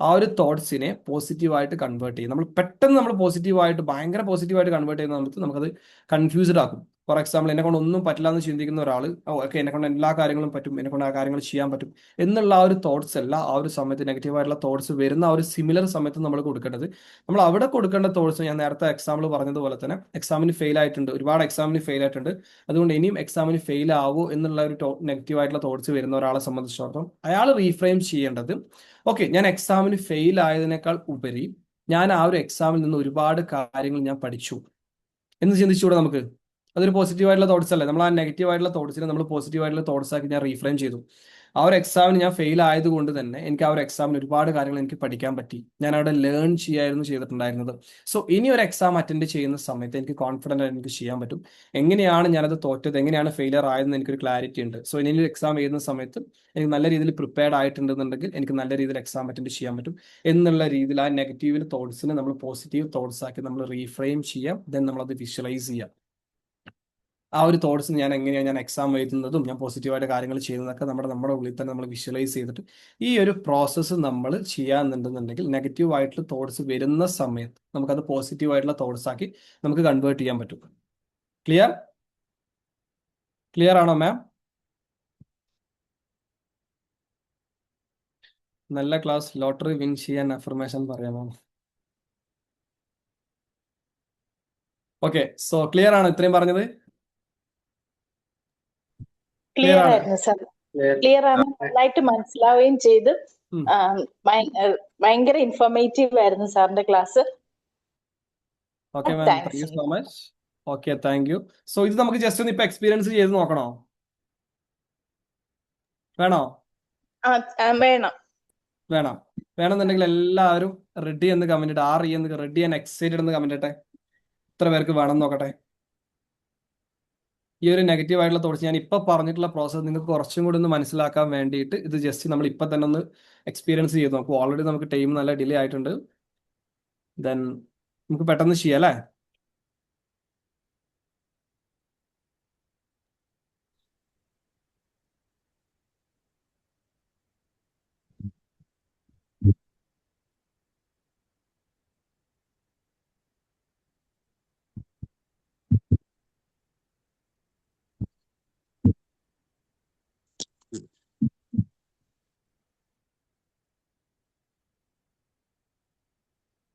ആ ഒരു തോട്ട്സിനെ പോസിറ്റീവായിട്ട് കൺവേർട്ട് ചെയ്യും. നമ്മൾ പെട്ടെന്ന് പോസിറ്റീവായിട്ട് ഭയങ്കര പോസിറ്റീവായിട്ട് കൺവേർട്ട് ചെയ്യുന്ന സമയത്ത് നമുക്കത് കൺഫ്യൂസ്ഡ് ആക്കും. ഫോർ എക്സാമ്പിൾ എന്നെ കൊണ്ട് ഒന്നും പറ്റില്ല എന്ന് ചിന്തിക്കുന്ന ഒരാൾ, ഓക്കെ എന്നെ കൊണ്ട് എല്ലാ കാര്യങ്ങളും പറ്റും, എന്നെ കൊണ്ട് ആ കാര്യങ്ങൾ ചെയ്യാൻ പറ്റും എന്നുള്ള ആ ഒരു തോട്ട്സ് അല്ല ആ ഒരു സമയത്ത് നെഗറ്റീവായിട്ടുള്ള തോട്ട്സ് വരുന്ന ആ ഒരു സിമിലർ സമയത്ത് നമ്മൾ കൊടുക്കേണ്ടത്. നമ്മൾ അവിടെ കൊടുക്കേണ്ട തോട്ട്സ് ഞാൻ നേരത്തെ എക്സാമ്പിൾ പറഞ്ഞതുപോലെ തന്നെ എക്സാമിന് ഫെയിൽ ആയിട്ടുണ്ട്, ഒരുപാട് എക്സാമിന് ഫെയിൽ ആയിട്ടുണ്ട്, അതുകൊണ്ട് ഇനിയും എക്സാമിന് ഫെയിൽ ആവോ എന്നുള്ള ഒരു നെഗറ്റീവായിട്ടുള്ള തോട്ട്സ് വരുന്ന ഒരാളെ സംബന്ധിച്ചിടത്തോളം അയാൾ റീഫ്രെയിം ചെയ്യേണ്ടത്, ഓക്കെ ഞാൻ എക്സാമിന് ഫെയിൽ ആയതിനേക്കാൾ ഉപരി ഞാൻ ആ ഒരു എക്സാമിൽ നിന്ന് ഒരുപാട് കാര്യങ്ങൾ ഞാൻ പഠിച്ചു എന്ന് ചിന്തിച്ചുകൂടെ നമുക്ക്? അതൊരു പോസിറ്റീവ് ആയിട്ടുള്ള തോട്ട്സ് അല്ലേ? നമ്മൾ ആ നെഗറ്റീവ് ആയിട്ടുള്ള തോട്ട്സിനെ നമ്മൾ പോസിറ്റീവ് ആയിട്ടുള്ള തോട്ട്സ് ആക്കി ഞാൻ റീഫ്രെയിം ചെയ്തു. ആ ഒരു എക്സാമിന് ഞാൻ ഫെയിൽ ആയതുകൊണ്ട് തന്നെ എനിക്ക് ആ ഒരു എക്സാമിന് ഒരുപാട് കാര്യങ്ങൾ എനിക്ക് പഠിക്കാൻ പറ്റി, ഞാൻ അവിടെ ലേൺ ചെയ്യായിരുന്നു ചെയ്തിട്ടുണ്ടായിരുന്നത്. സോ ഇനി ഒരു എക്സാം അറ്റൻഡ് ചെയ്യുന്ന സമയത്ത് എനിക്ക് കോൺഫിഡൻ്റ് ആയിട്ട് എനിക്ക് ചെയ്യാൻ പറ്റും. എങ്ങനെയാണ് ഞാനത് തോറ്റത്, എങ്ങനെയാണ് ഫെയിലിയർ ആയതെന്ന് എനിക്കൊരു ക്ലാരിറ്റി ഉണ്ട്. സോ ഇനി ഒരു എക്സാം എഴുതുന്ന സമയത്ത് എനിക്ക് നല്ല രീതിയിൽ പ്രിപ്പയർഡ് ആയിട്ടുണ്ടെന്നുണ്ടെങ്കിൽ എനിക്ക് നല്ല രീതിയിൽ എക്സാം അറ്റൻഡ് ചെയ്യാൻ പറ്റും എന്നുള്ള രീതിയിൽ ആ നെഗറ്റീവ് തോട്ട്സിനെ നമ്മൾ പോസിറ്റീവ് തോട്ട്സ് ആക്കി നമ്മൾ റീഫ്രെയിം ചെയ്യാം. ദെൻ നമ്മളത് വിഷ്വലൈസ് ചെയ്യാം. ആ ഒരു തോട്ട്സ് ഞാൻ എങ്ങനെയാണ് ഞാൻ എക്സാം എഴുതുന്നതും ഞാൻ പോസിറ്റീവായിട്ട് കാര്യങ്ങൾ ചെയ്യുന്നതൊക്കെ നമ്മുടെ ഉള്ളിൽ തന്നെ നമ്മൾ വിഷ്വലൈസ് ചെയ്തിട്ട് ഈ ഒരു പ്രോസസ്സ് നമ്മൾ ചെയ്യാന്നുണ്ടെന്നുണ്ടെങ്കിൽ നെഗറ്റീവ് ആയിട്ടുള്ള തോട്ട്സ് വരുന്ന സമയത്ത് നമുക്കത് പോസിറ്റീവ് ആയിട്ടുള്ള തോട്ട്സ് ആക്കി നമുക്ക് കൺവേർട്ട് ചെയ്യാൻ പറ്റും. ക്ലിയർ? ക്ലിയർ ആണോ മാം? നല്ല ക്ലാസ്. ലോട്ടറി വിൻ ചെയ്യാൻ അഫർമേഷൻ പറയാമോ? ഓക്കെ, സോ ക്ലിയർ ആണോ ഇത്രയും പറഞ്ഞത്? ക്ലിയർ ക്ലിയർ ആണ്? ആയിരുന്നു സാർ, ക്ലിയർ ആണ്, നന്നായിട്ട് മനസ്സിലാവുകയും ചെയ്ത്. ഉം. ഭയങ്കര ഇൻഫോർമേറ്റീവ് ആയിരുന്നു സാറിന്റെ class. Okay ma'am, thank you thanks. So much. Okay, thank you. So ഇത് നമുക്ക് ജസ്റ്റ് ഒന്ന് ഇപ്പൊ എക്സ്പീരിയൻസ് ചെയ്ത് നോക്കണോ? വേണോ? വേണം. വേണം. വേണമെന്നുണ്ടെങ്കിൽ എല്ലാവരും റെഡി എന്ന് കമന്റ് ഇട്ട്, എന്ന് റെഡി ആൻഡ് എക്സൈറ്റഡ് എന്ന് കമന്റ് ഇട്ടെ. എത്ര പേർക്ക് വേണം നോക്കട്ടെ. ഈ ഒരു നെഗറ്റീവ് ആയിട്ടുള്ള തോട്ട്സ് ഞാൻ ഇപ്പൊ പറഞ്ഞിട്ടുള്ള പ്രോസസ്സ് നിങ്ങൾക്ക് കുറച്ചും കൂടി ഒന്ന് മനസ്സിലാക്കാൻ വേണ്ടിയിട്ട് ഇത് ജസ്റ്റ് നമ്മൾ ഇപ്പൊ തന്നെ ഒന്ന് എക്സ്പീരിയൻസ് ചെയ്ത് നോക്കും. ഓൾറെഡി നമുക്ക് ടൈം നല്ല ഡിലേ ആയിട്ടുണ്ട്. ദെൻ നമുക്ക് പെട്ടെന്ന് ചെയ്യാം അല്ലേ?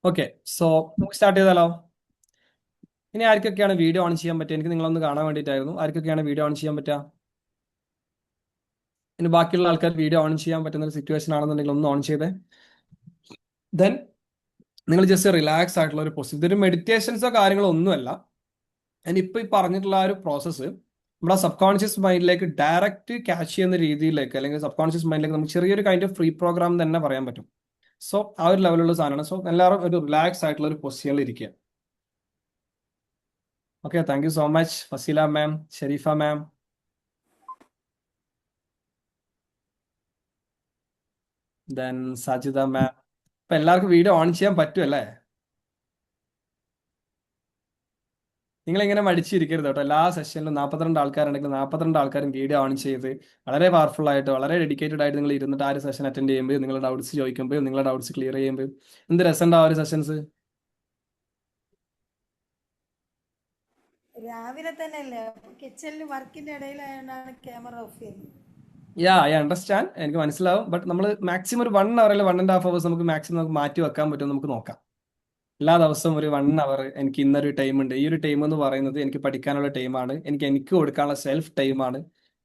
ഓക്കെ, സോ നമുക്ക് സ്റ്റാർട്ട് ചെയ്താലോ? ഇനി ആർക്കൊക്കെയാണ് വീഡിയോ ഓൺ ചെയ്യാൻ പറ്റുക? എനിക്ക് നിങ്ങളൊന്ന് കാണാൻ വേണ്ടിയിട്ടായിരുന്നു. ആർക്കൊക്കെയാണ് വീഡിയോ ഓൺ ചെയ്യാൻ പറ്റുക? ഇനി ബാക്കിയുള്ള ആൾക്കാർ വീഡിയോ ഓൺ ചെയ്യാൻ പറ്റുന്ന ഒരു സിറ്റുവേഷൻ ആണെന്നുണ്ടെങ്കിൽ ഒന്ന് ഓൺ ചെയ്തേ. ദെൻ നിങ്ങൾ ജസ്റ്റ് റിലാക്സ് ആയിട്ടുള്ള ഒരു പൊസിഷൻ. ഇതൊരു മെഡിറ്റേഷൻസോ കാര്യങ്ങളോ ഒന്നുമല്ല. ഞാനിപ്പോൾ ഈ പറഞ്ഞിട്ടുള്ള ആ ഒരു പ്രോസസ്സ് നമ്മുടെ സബ് കോൺഷ്യസ് മൈൻഡിലേക്ക് ഡയറക്റ്റ് ക്യാച്ച് ചെയ്യുന്ന രീതിയിലേക്ക്, അല്ലെങ്കിൽ സബ് കോൺഷ്യസ് മൈൻഡിലേക്ക് നമുക്ക് ചെറിയൊരു കൈൻഡ് ഓഫ് ഫ്രീ പ്രോഗ്രാം തന്നെ പറയാൻ പറ്റും. സോ ആ ഒരു ലെവലുള്ള സാധനമാണ്. സോ എല്ലാവരും ഒരു റിലാക്സ് ആയിട്ടുള്ള ഒരു പൊസിഷനിൽ ഇരിക്കുക. Okay, thank you so much Faseela ma'am, Shareefa ma'am. Then Sajida ma'am. ഇപ്പൊ എല്ലാവർക്കും വീഡിയോ ഓൺ ചെയ്യാൻ പറ്റുമല്ലേ? നിങ്ങൾ ഇങ്ങനെ മടിച്ചിരിക്കരുത് കേട്ടോ. എല്ലാ സെഷനിലും 42 ആൾക്കാരുണ്ടെങ്കിൽ 42 ആൾക്കാരും വീഡിയോ ഓൺ ചെയ്ത് വളരെ പവർഫുൾ ആയിട്ട് വളരെ ഡെഡിക്കേറ്റഡ് ആയിട്ട് നിങ്ങൾ ഇരുന്നിട്ട് ആ ഒരു സെഷൻ അറ്റൻഡ് ചെയ്യുമ്പോൾ നിങ്ങളുടെ ഡൗട്ട്സ് ചോദിക്കുമ്പോൾ നിങ്ങളുടെ ഡൗട്ട്സ് ക്ലിയർ ചെയ്യുമ്പോൾ എന്ത് രസമുണ്ടാവും ആ ഒരു സെഷൻസ്. രാവിലെ തന്നെ അല്ലേ കിച്ചണിൽ വർക്കിന്റെ ഇടയിലായാണ് ക്യാമറ ഓഫ് ചെയ്യുന്നത്. യാ, ഐ അണ്ടർസ്റ്റാൻഡ്, എനിക്ക് മനസ്സിലാവും. ബട്ട് നമ്മൾ മാക്സിമം ഒരു 1 അവർ അല്ലെങ്കിൽ 1.5 hours നമുക്ക് മാക്സിമം നമുക്ക് മാറ്റി വെക്കാൻ പറ്റും. നമുക്ക് നോക്കാം. എല്ലാ ദിവസവും ഒരു 1 hour എനിക്ക് ഇന്നൊരു ടൈം ഉണ്ട്. ഈ ഒരു ടൈം എന്ന് പറയുന്നത് എനിക്ക് പഠിക്കാനുള്ള ടൈമാണ്, എനിക്ക് കൊടുക്കാനുള്ള സെൽഫ് ടൈമാണ്.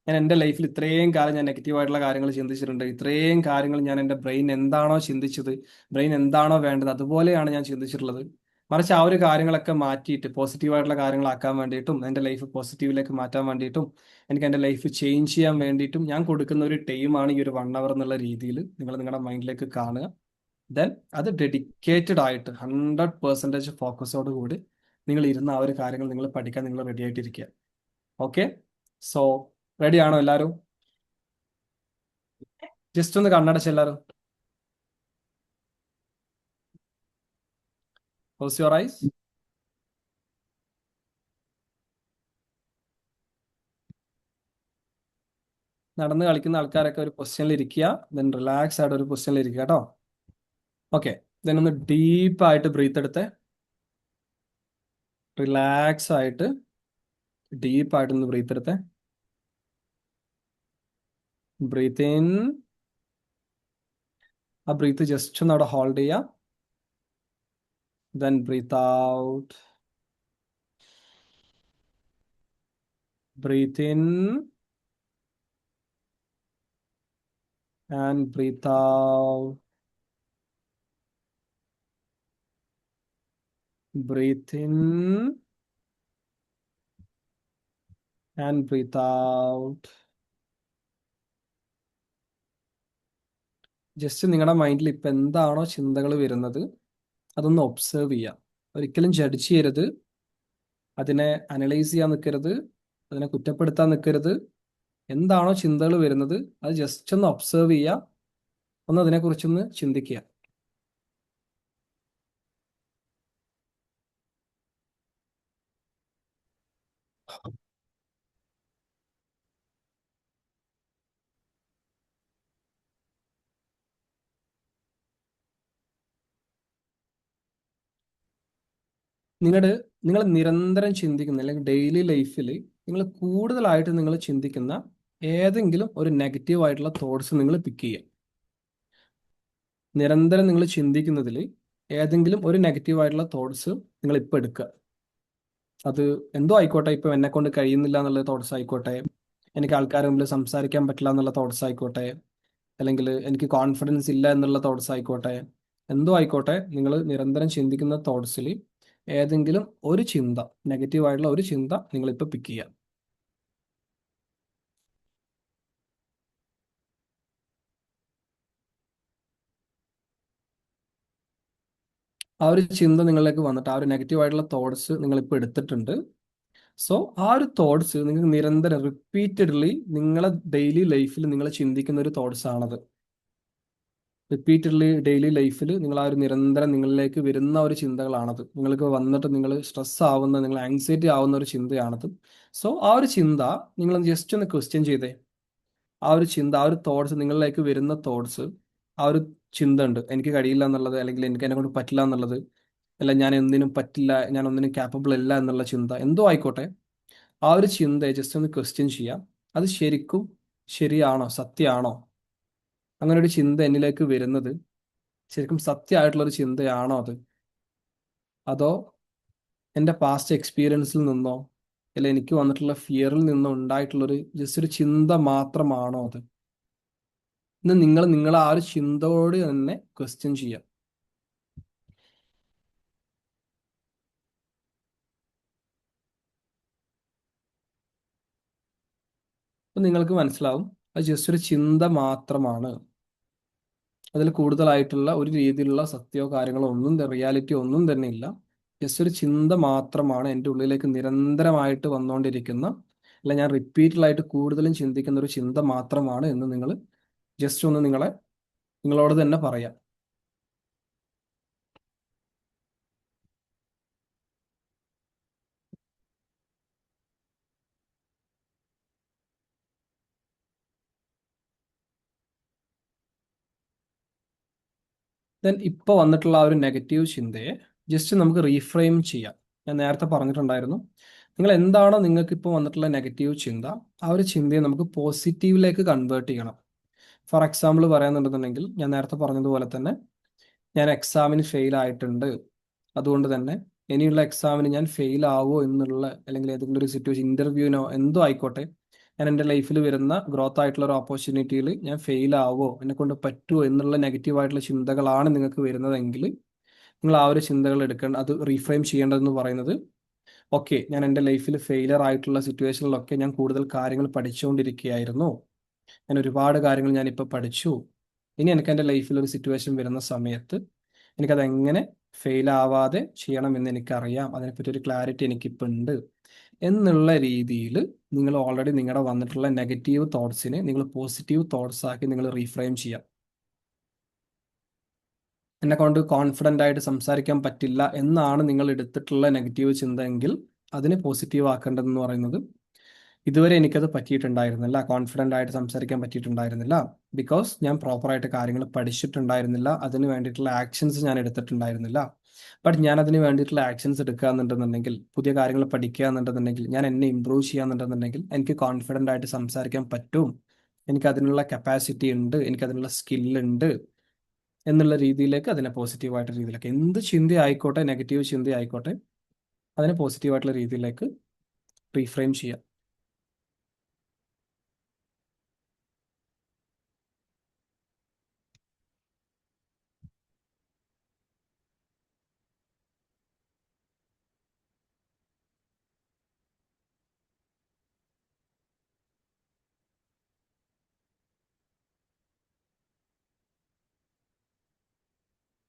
ഞാൻ എൻ്റെ ലൈഫിൽ ഇത്രയും കാലം ഞാൻ നെഗറ്റീവായിട്ടുള്ള കാര്യങ്ങൾ ചിന്തിച്ചിട്ടുണ്ട്. ഇത്രയും കാര്യങ്ങൾ ഞാൻ എൻ്റെ ബ്രെയിൻ എന്താണോ ചിന്തിച്ചത്, ബ്രെയിൻ എന്താണോ വേണ്ടത് അതുപോലെയാണ് ഞാൻ ചിന്തിച്ചിട്ടുള്ളത്. മറിച്ച് ആ ഒരു കാര്യങ്ങളൊക്കെ മാറ്റിയിട്ട് പോസിറ്റീവായിട്ടുള്ള കാര്യങ്ങളാക്കാൻ വേണ്ടിയിട്ടും എൻ്റെ ലൈഫ് പോസിറ്റീവിലേക്ക് മാറ്റാൻ വേണ്ടിയിട്ടും എനിക്ക് എൻ്റെ ലൈഫ് ചേഞ്ച് ചെയ്യാൻ വേണ്ടിയിട്ടും ഞാൻ കൊടുക്കുന്ന ഒരു ടൈമാണ് ഈ ഒരു 1 hour എന്നുള്ള രീതിയിൽ നിങ്ങൾ നിങ്ങളുടെ മൈൻഡിലേക്ക് കാണുക. ദെൻ അത് ഡെഡിക്കേറ്റഡ് ആയിട്ട് 100% ഫോക്കസോട് കൂടി നിങ്ങൾ ഇരുന്ന ആ ഒരു കാര്യങ്ങൾ നിങ്ങൾ പഠിക്കാൻ നിങ്ങൾ റെഡി ആയിട്ടിരിക്കുക. ഓക്കെ, സോ റെഡി ആണോ എല്ലാവരും? ജസ്റ്റ് ഒന്ന് കണ്ണടച്ച് എല്ലാവരും. Close your eyes. നടന്ന് കളിക്കുന്ന ആൾക്കാരൊക്കെ ഒരു പൊസിഷനിൽ ഇരിക്കുക. ദെൻ റിലാക്സ് ആയിട്ട് ഒരു പൊസിഷനിൽ ഇരിക്കുക കേട്ടോ. ഓക്കെ, ദെൻ ഒന്ന് ഡീപ്പായിട്ട് ബ്രീത്ത് എടുത്ത് റിലാക്സ് ആയിട്ട് ഡീപ്പായിട്ടൊന്ന് ബ്രീത്ത് എടുത്തേ. Breath in. ആ ബ്രീത്ത് ജസ്റ്റ് ഒന്ന് അവിടെ ഹോൾഡ് ചെയ്യാം. Then breathe out. Breathe in and breathe out. Breathe in and breathe out. Just നിങ്ങളുടെ മൈൻഡിൽ ഇപ്പം എന്താണോ ചിന്തകൾ വരുന്നത് അതൊന്ന് ഒബ്സർവ് ചെയ്യുക. ഒരിക്കലും ജഡ്ജ് ചെയ്യരുത്, അതിനെ അനലൈസ് ചെയ്യാൻ നിൽക്കരുത്, അതിനെ കുറ്റപ്പെടുത്താൻ നിൽക്കരുത്. എന്താണോ ചിന്തകൾ വരുന്നത് അത് ജസ്റ്റ് ഒന്ന് ഒബ്സർവ് ചെയ്യുക, ഒന്ന് അതിനെക്കുറിച്ചൊന്ന് ചിന്തിക്കുക. നിങ്ങൾ നിരന്തരം ചിന്തിക്കുന്ന അല്ലെങ്കിൽ ഡെയിലി ലൈഫിൽ നിങ്ങൾ കൂടുതലായിട്ട് നിങ്ങൾ ചിന്തിക്കുന്ന ഏതെങ്കിലും ഒരു നെഗറ്റീവ് ആയിട്ടുള്ള തോട്ട്സ് നിങ്ങൾ പിക്ക് ചെയ്യുക. നിരന്തരം നിങ്ങൾ ചിന്തിക്കുന്നതിൽ ഏതെങ്കിലും ഒരു നെഗറ്റീവ് ആയിട്ടുള്ള തോട്ട്സ് നിങ്ങൾ ഇപ്പം എടുക്കുക. അത് എന്തോ ആയിക്കോട്ടെ, ഇപ്പം എന്നെ കൊണ്ട് കഴിയുന്നില്ല എന്നുള്ള തോട്ട്സ് ആയിക്കോട്ടെ, എനിക്ക് ആൾക്കാരുടെ മുമ്പിൽ സംസാരിക്കാൻ പറ്റില്ല എന്നുള്ള തോട്ട്സ് ആയിക്കോട്ടെ, അല്ലെങ്കിൽ എനിക്ക് കോൺഫിഡൻസ് ഇല്ല എന്നുള്ള തോട്ട്സ് ആയിക്കോട്ടെ, എന്തോ ആയിക്കോട്ടെ, നിങ്ങൾ നിരന്തരം ചിന്തിക്കുന്ന തോട്ട്സിൽ ഏതെങ്കിലും ഒരു ചിന്ത, നെഗറ്റീവ് ആയിട്ടുള്ള ഒരു ചിന്ത നിങ്ങളിപ്പോൾ പിക്ക് ചെയ്യുക. ആ ഒരു ചിന്ത നിങ്ങളിലേക്ക് വന്നിട്ട് ആ ഒരു നെഗറ്റീവ് ആയിട്ടുള്ള തോട്ട്സ് നിങ്ങളിപ്പോൾ എടുത്തിട്ടുണ്ട്. സോ ആ ഒരു തോട്ട്സ് നിങ്ങൾ നിരന്തരം റിപ്പീറ്റഡ്ലി നിങ്ങളെ ഡെയിലി ലൈഫിൽ നിങ്ങൾ ചിന്തിക്കുന്ന ഒരു തോട്ട്സ് ആണത്. റിപ്പീറ്റഡ്ലി ഡെയിലി ലൈഫിൽ നിങ്ങൾ ആ ഒരു നിരന്തരം നിങ്ങളിലേക്ക് വരുന്ന ഒരു ചിന്തകളാണത്. നിങ്ങൾക്ക് വന്നിട്ട് നിങ്ങൾ സ്ട്രെസ് ആവുന്ന, നിങ്ങൾ ആങ്സൈറ്റി ആവുന്ന ഒരു ചിന്തയാണത്. സോ ആ ഒരു ചിന്ത നിങ്ങൾ ജസ്റ്റ് ഒന്ന് ക്വസ്റ്റ്യൻ ചെയ്തേ. ആ ഒരു ചിന്ത, ആ ഒരു തോട്ട്സ്, നിങ്ങളിലേക്ക് വരുന്ന തോട്ട്സ്, ആ ഒരു ചിന്ത ഉണ്ട്, എനിക്ക് കഴിയില്ല എന്നുള്ളത്, അല്ലെങ്കിൽ എനിക്ക് എന്നെ കൊണ്ട് പറ്റില്ല എന്നുള്ളത്, അല്ല ഞാൻ എന്തിനും പറ്റില്ല, ഞാൻ ഒന്നിനും ക്യാപ്പബിൾ അല്ല എന്നുള്ള ചിന്ത, എന്തോ ആയിക്കോട്ടെ, ആ ഒരു ചിന്തയെ ജസ്റ്റ് ഒന്ന് ക്വസ്റ്റ്യൻ ചെയ്യാം. അത് ശരിക്കും ശരിയാണോ, സത്യമാണോ? അങ്ങനെ ഒരു ചിന്ത എന്നിലേക്ക് വരുന്നത് ശരിക്കും സത്യമായിട്ടുള്ളൊരു ചിന്തയാണോ അത്? അതോ എൻ്റെ പാസ്റ്റ് എക്സ്പീരിയൻസിൽ നിന്നോ അല്ല എനിക്ക് വന്നിട്ടുള്ള ഫിയറിൽ നിന്നോ ഉണ്ടായിട്ടുള്ളൊരു ജസ്റ്റ് ഒരു ചിന്ത മാത്രമാണോ അത്? ഇന്ന് നിങ്ങൾ ആ ഒരു ചിന്തയോട് തന്നെ ക്വസ്റ്റ്യൻ ചെയ്യാം. അപ്പം നിങ്ങൾക്ക് മനസ്സിലാവും അത് ജസ്റ്റ് ഒരു ചിന്ത മാത്രമാണ്. അതിൽ കൂടുതലായിട്ടുള്ള ഒരു രീതിയിലുള്ള സത്യമോ കാര്യങ്ങളോ ഒന്നും, റിയാലിറ്റി ഒന്നും തന്നെ ഇല്ല. ജസ്റ്റ് ഒരു ചിന്ത മാത്രമാണ് എൻ്റെ ഉള്ളിലേക്ക് നിരന്തരമായിട്ട് വന്നുകൊണ്ടിരിക്കുന്ന, അല്ല ഞാൻ റിപ്പീറ്റഡായിട്ട് കൂടുതലും ചിന്തിക്കുന്ന ഒരു ചിന്ത മാത്രമാണ് എന്ന് നിങ്ങൾ ജസ്റ്റ് ഒന്ന് നിങ്ങളോട് തന്നെ പറയാം. ദെൻ ഇപ്പോൾ വന്നിട്ടുള്ള ആ ഒരു നെഗറ്റീവ് ചിന്തയെ ജസ്റ്റ് നമുക്ക് റീഫ്രെയിം ചെയ്യാം. ഞാൻ നേരത്തെ പറഞ്ഞിട്ടുണ്ടായിരുന്നു, നിങ്ങൾ എന്താണോ നിങ്ങൾക്ക് ഇപ്പോൾ വന്നിട്ടുള്ള നെഗറ്റീവ് ചിന്ത, ആ ഒരു ചിന്തയെ നമുക്ക് പോസിറ്റീവിലേക്ക് കൺവേർട്ട് ചെയ്യണം. ഫോർ എക്സാമ്പിൾ പറയാന്നുണ്ടെന്നുണ്ടെങ്കിൽ, ഞാൻ നേരത്തെ പറഞ്ഞതുപോലെ തന്നെ ഞാൻ എക്സാമിന് ഫെയിൽ ആയിട്ടുണ്ട്, അതുകൊണ്ട് തന്നെ ഇനിയുള്ള എക്സാമിന് ഞാൻ ഫെയിൽ ആവോ എന്നുള്ള, അല്ലെങ്കിൽ ഏതെങ്കിലും ഒരു സിറ്റുവേഷൻ, ഇന്റർവ്യൂവിനോ എന്തോ ആയിക്കോട്ടെ, ഞാൻ എൻ്റെ ലൈഫിൽ വരുന്ന ഗ്രോത്ത് ആയിട്ടുള്ള ഒരു ഓപ്പർച്യൂണിറ്റിയിൽ ഞാൻ ഫെയിൽ ആവോ, എന്നെ കൊണ്ട് പറ്റുമോ എന്നുള്ള നെഗറ്റീവ് ആയിട്ടുള്ള ചിന്തകളാണ് നിങ്ങൾക്ക് വരുന്നതെങ്കിൽ, നിങ്ങൾ ആ ഒരു ചിന്തകൾ എടുക്കേണ്ട, അത് റീഫ്രെയിം ചെയ്യേണ്ടതെന്ന് പറയുന്നത്, ഓക്കെ, ഞാൻ എൻ്റെ ലൈഫിൽ ഫെയിലർ ആയിട്ടുള്ള സിറ്റുവേഷനിലൊക്കെ ഞാൻ കൂടുതൽ കാര്യങ്ങൾ പഠിച്ചുകൊണ്ടിരിക്കുകയായിരുന്നു, ഞാൻ ഒരുപാട് കാര്യങ്ങൾ ഞാനിപ്പോൾ പഠിച്ചു, ഇനി എനിക്ക് എൻ്റെ ലൈഫിൽ ഒരു സിറ്റുവേഷൻ വരുന്ന സമയത്ത് എനിക്കത് എങ്ങനെ ഫെയിൽ ആവാതെ ചെയ്യണമെന്ന് എനിക്കറിയാം, അതിനെപ്പറ്റി ഒരു ക്ലാരിറ്റി എനിക്കിപ്പോൾ ഉണ്ട് എന്നുള്ള രീതിയിൽ നിങ്ങൾ ഓൾറെഡി നിങ്ങളുടെ വന്നിട്ടുള്ള നെഗറ്റീവ് തോട്ട്സിനെ നിങ്ങൾ പോസിറ്റീവ് തോട്ട്സ് ആക്കി നിങ്ങൾ റീഫ്രെയിം ചെയ്യാം. എന്നെ കൊണ്ട് കോൺഫിഡൻ്റ് ആയിട്ട് സംസാരിക്കാൻ പറ്റില്ല എന്നാണ് നിങ്ങൾ എടുത്തിട്ടുള്ള നെഗറ്റീവ് ചിന്ത എങ്കിൽ അതിനെ പോസിറ്റീവ് ആക്കേണ്ടതെന്ന് പറയുന്നത്, ഇതുവരെ എനിക്കത് പറ്റിയിട്ടുണ്ടായിരുന്നില്ല, കോൺഫിഡൻ്റ് ആയിട്ട് സംസാരിക്കാൻ പറ്റിയിട്ടുണ്ടായിരുന്നില്ല, ബിക്കോസ് ഞാൻ പ്രോപ്പറായിട്ട് കാര്യങ്ങൾ പഠിച്ചിട്ടുണ്ടായിരുന്നില്ല, അതിന് വേണ്ടിയിട്ടുള്ള ആക്ഷൻസ് ഞാൻ എടുത്തിട്ടുണ്ടായിരുന്നില്ല. ബട്ട് ഞാൻ അതിന് വേണ്ടിയിട്ടുള്ള ആക്ഷൻസ് എടുക്കുക എന്നുണ്ടെന്നുണ്ടെങ്കിൽ, പുതിയ കാര്യങ്ങൾ പഠിക്കുക എന്നുണ്ടെന്നുണ്ടെങ്കിൽ, ഞാൻ എന്നെ ഇമ്പ്രൂവ് ചെയ്യാന്നുണ്ടെന്നുണ്ടെങ്കിൽ എനിക്ക് കോൺഫിഡൻ്റ് ആയിട്ട് സംസാരിക്കാൻ പറ്റും, എനിക്ക് അതിനുള്ള കപ്പാസിറ്റി ഉണ്ട്, എനിക്ക് അതിനുള്ള സ്കില്ലുണ്ട് എന്നുള്ള രീതിയിലേക്ക്, അതിനെ പോസിറ്റീവായിട്ടുള്ള രീതിയിലേക്ക്, എന്ത് ചിന്ത ആയിക്കോട്ടെ, നെഗറ്റീവ് ചിന്ത ആയിക്കോട്ടെ, അതിനെ പോസിറ്റീവായിട്ടുള്ള രീതിയിലേക്ക് റീഫ്രെയിം ചെയ്യാം.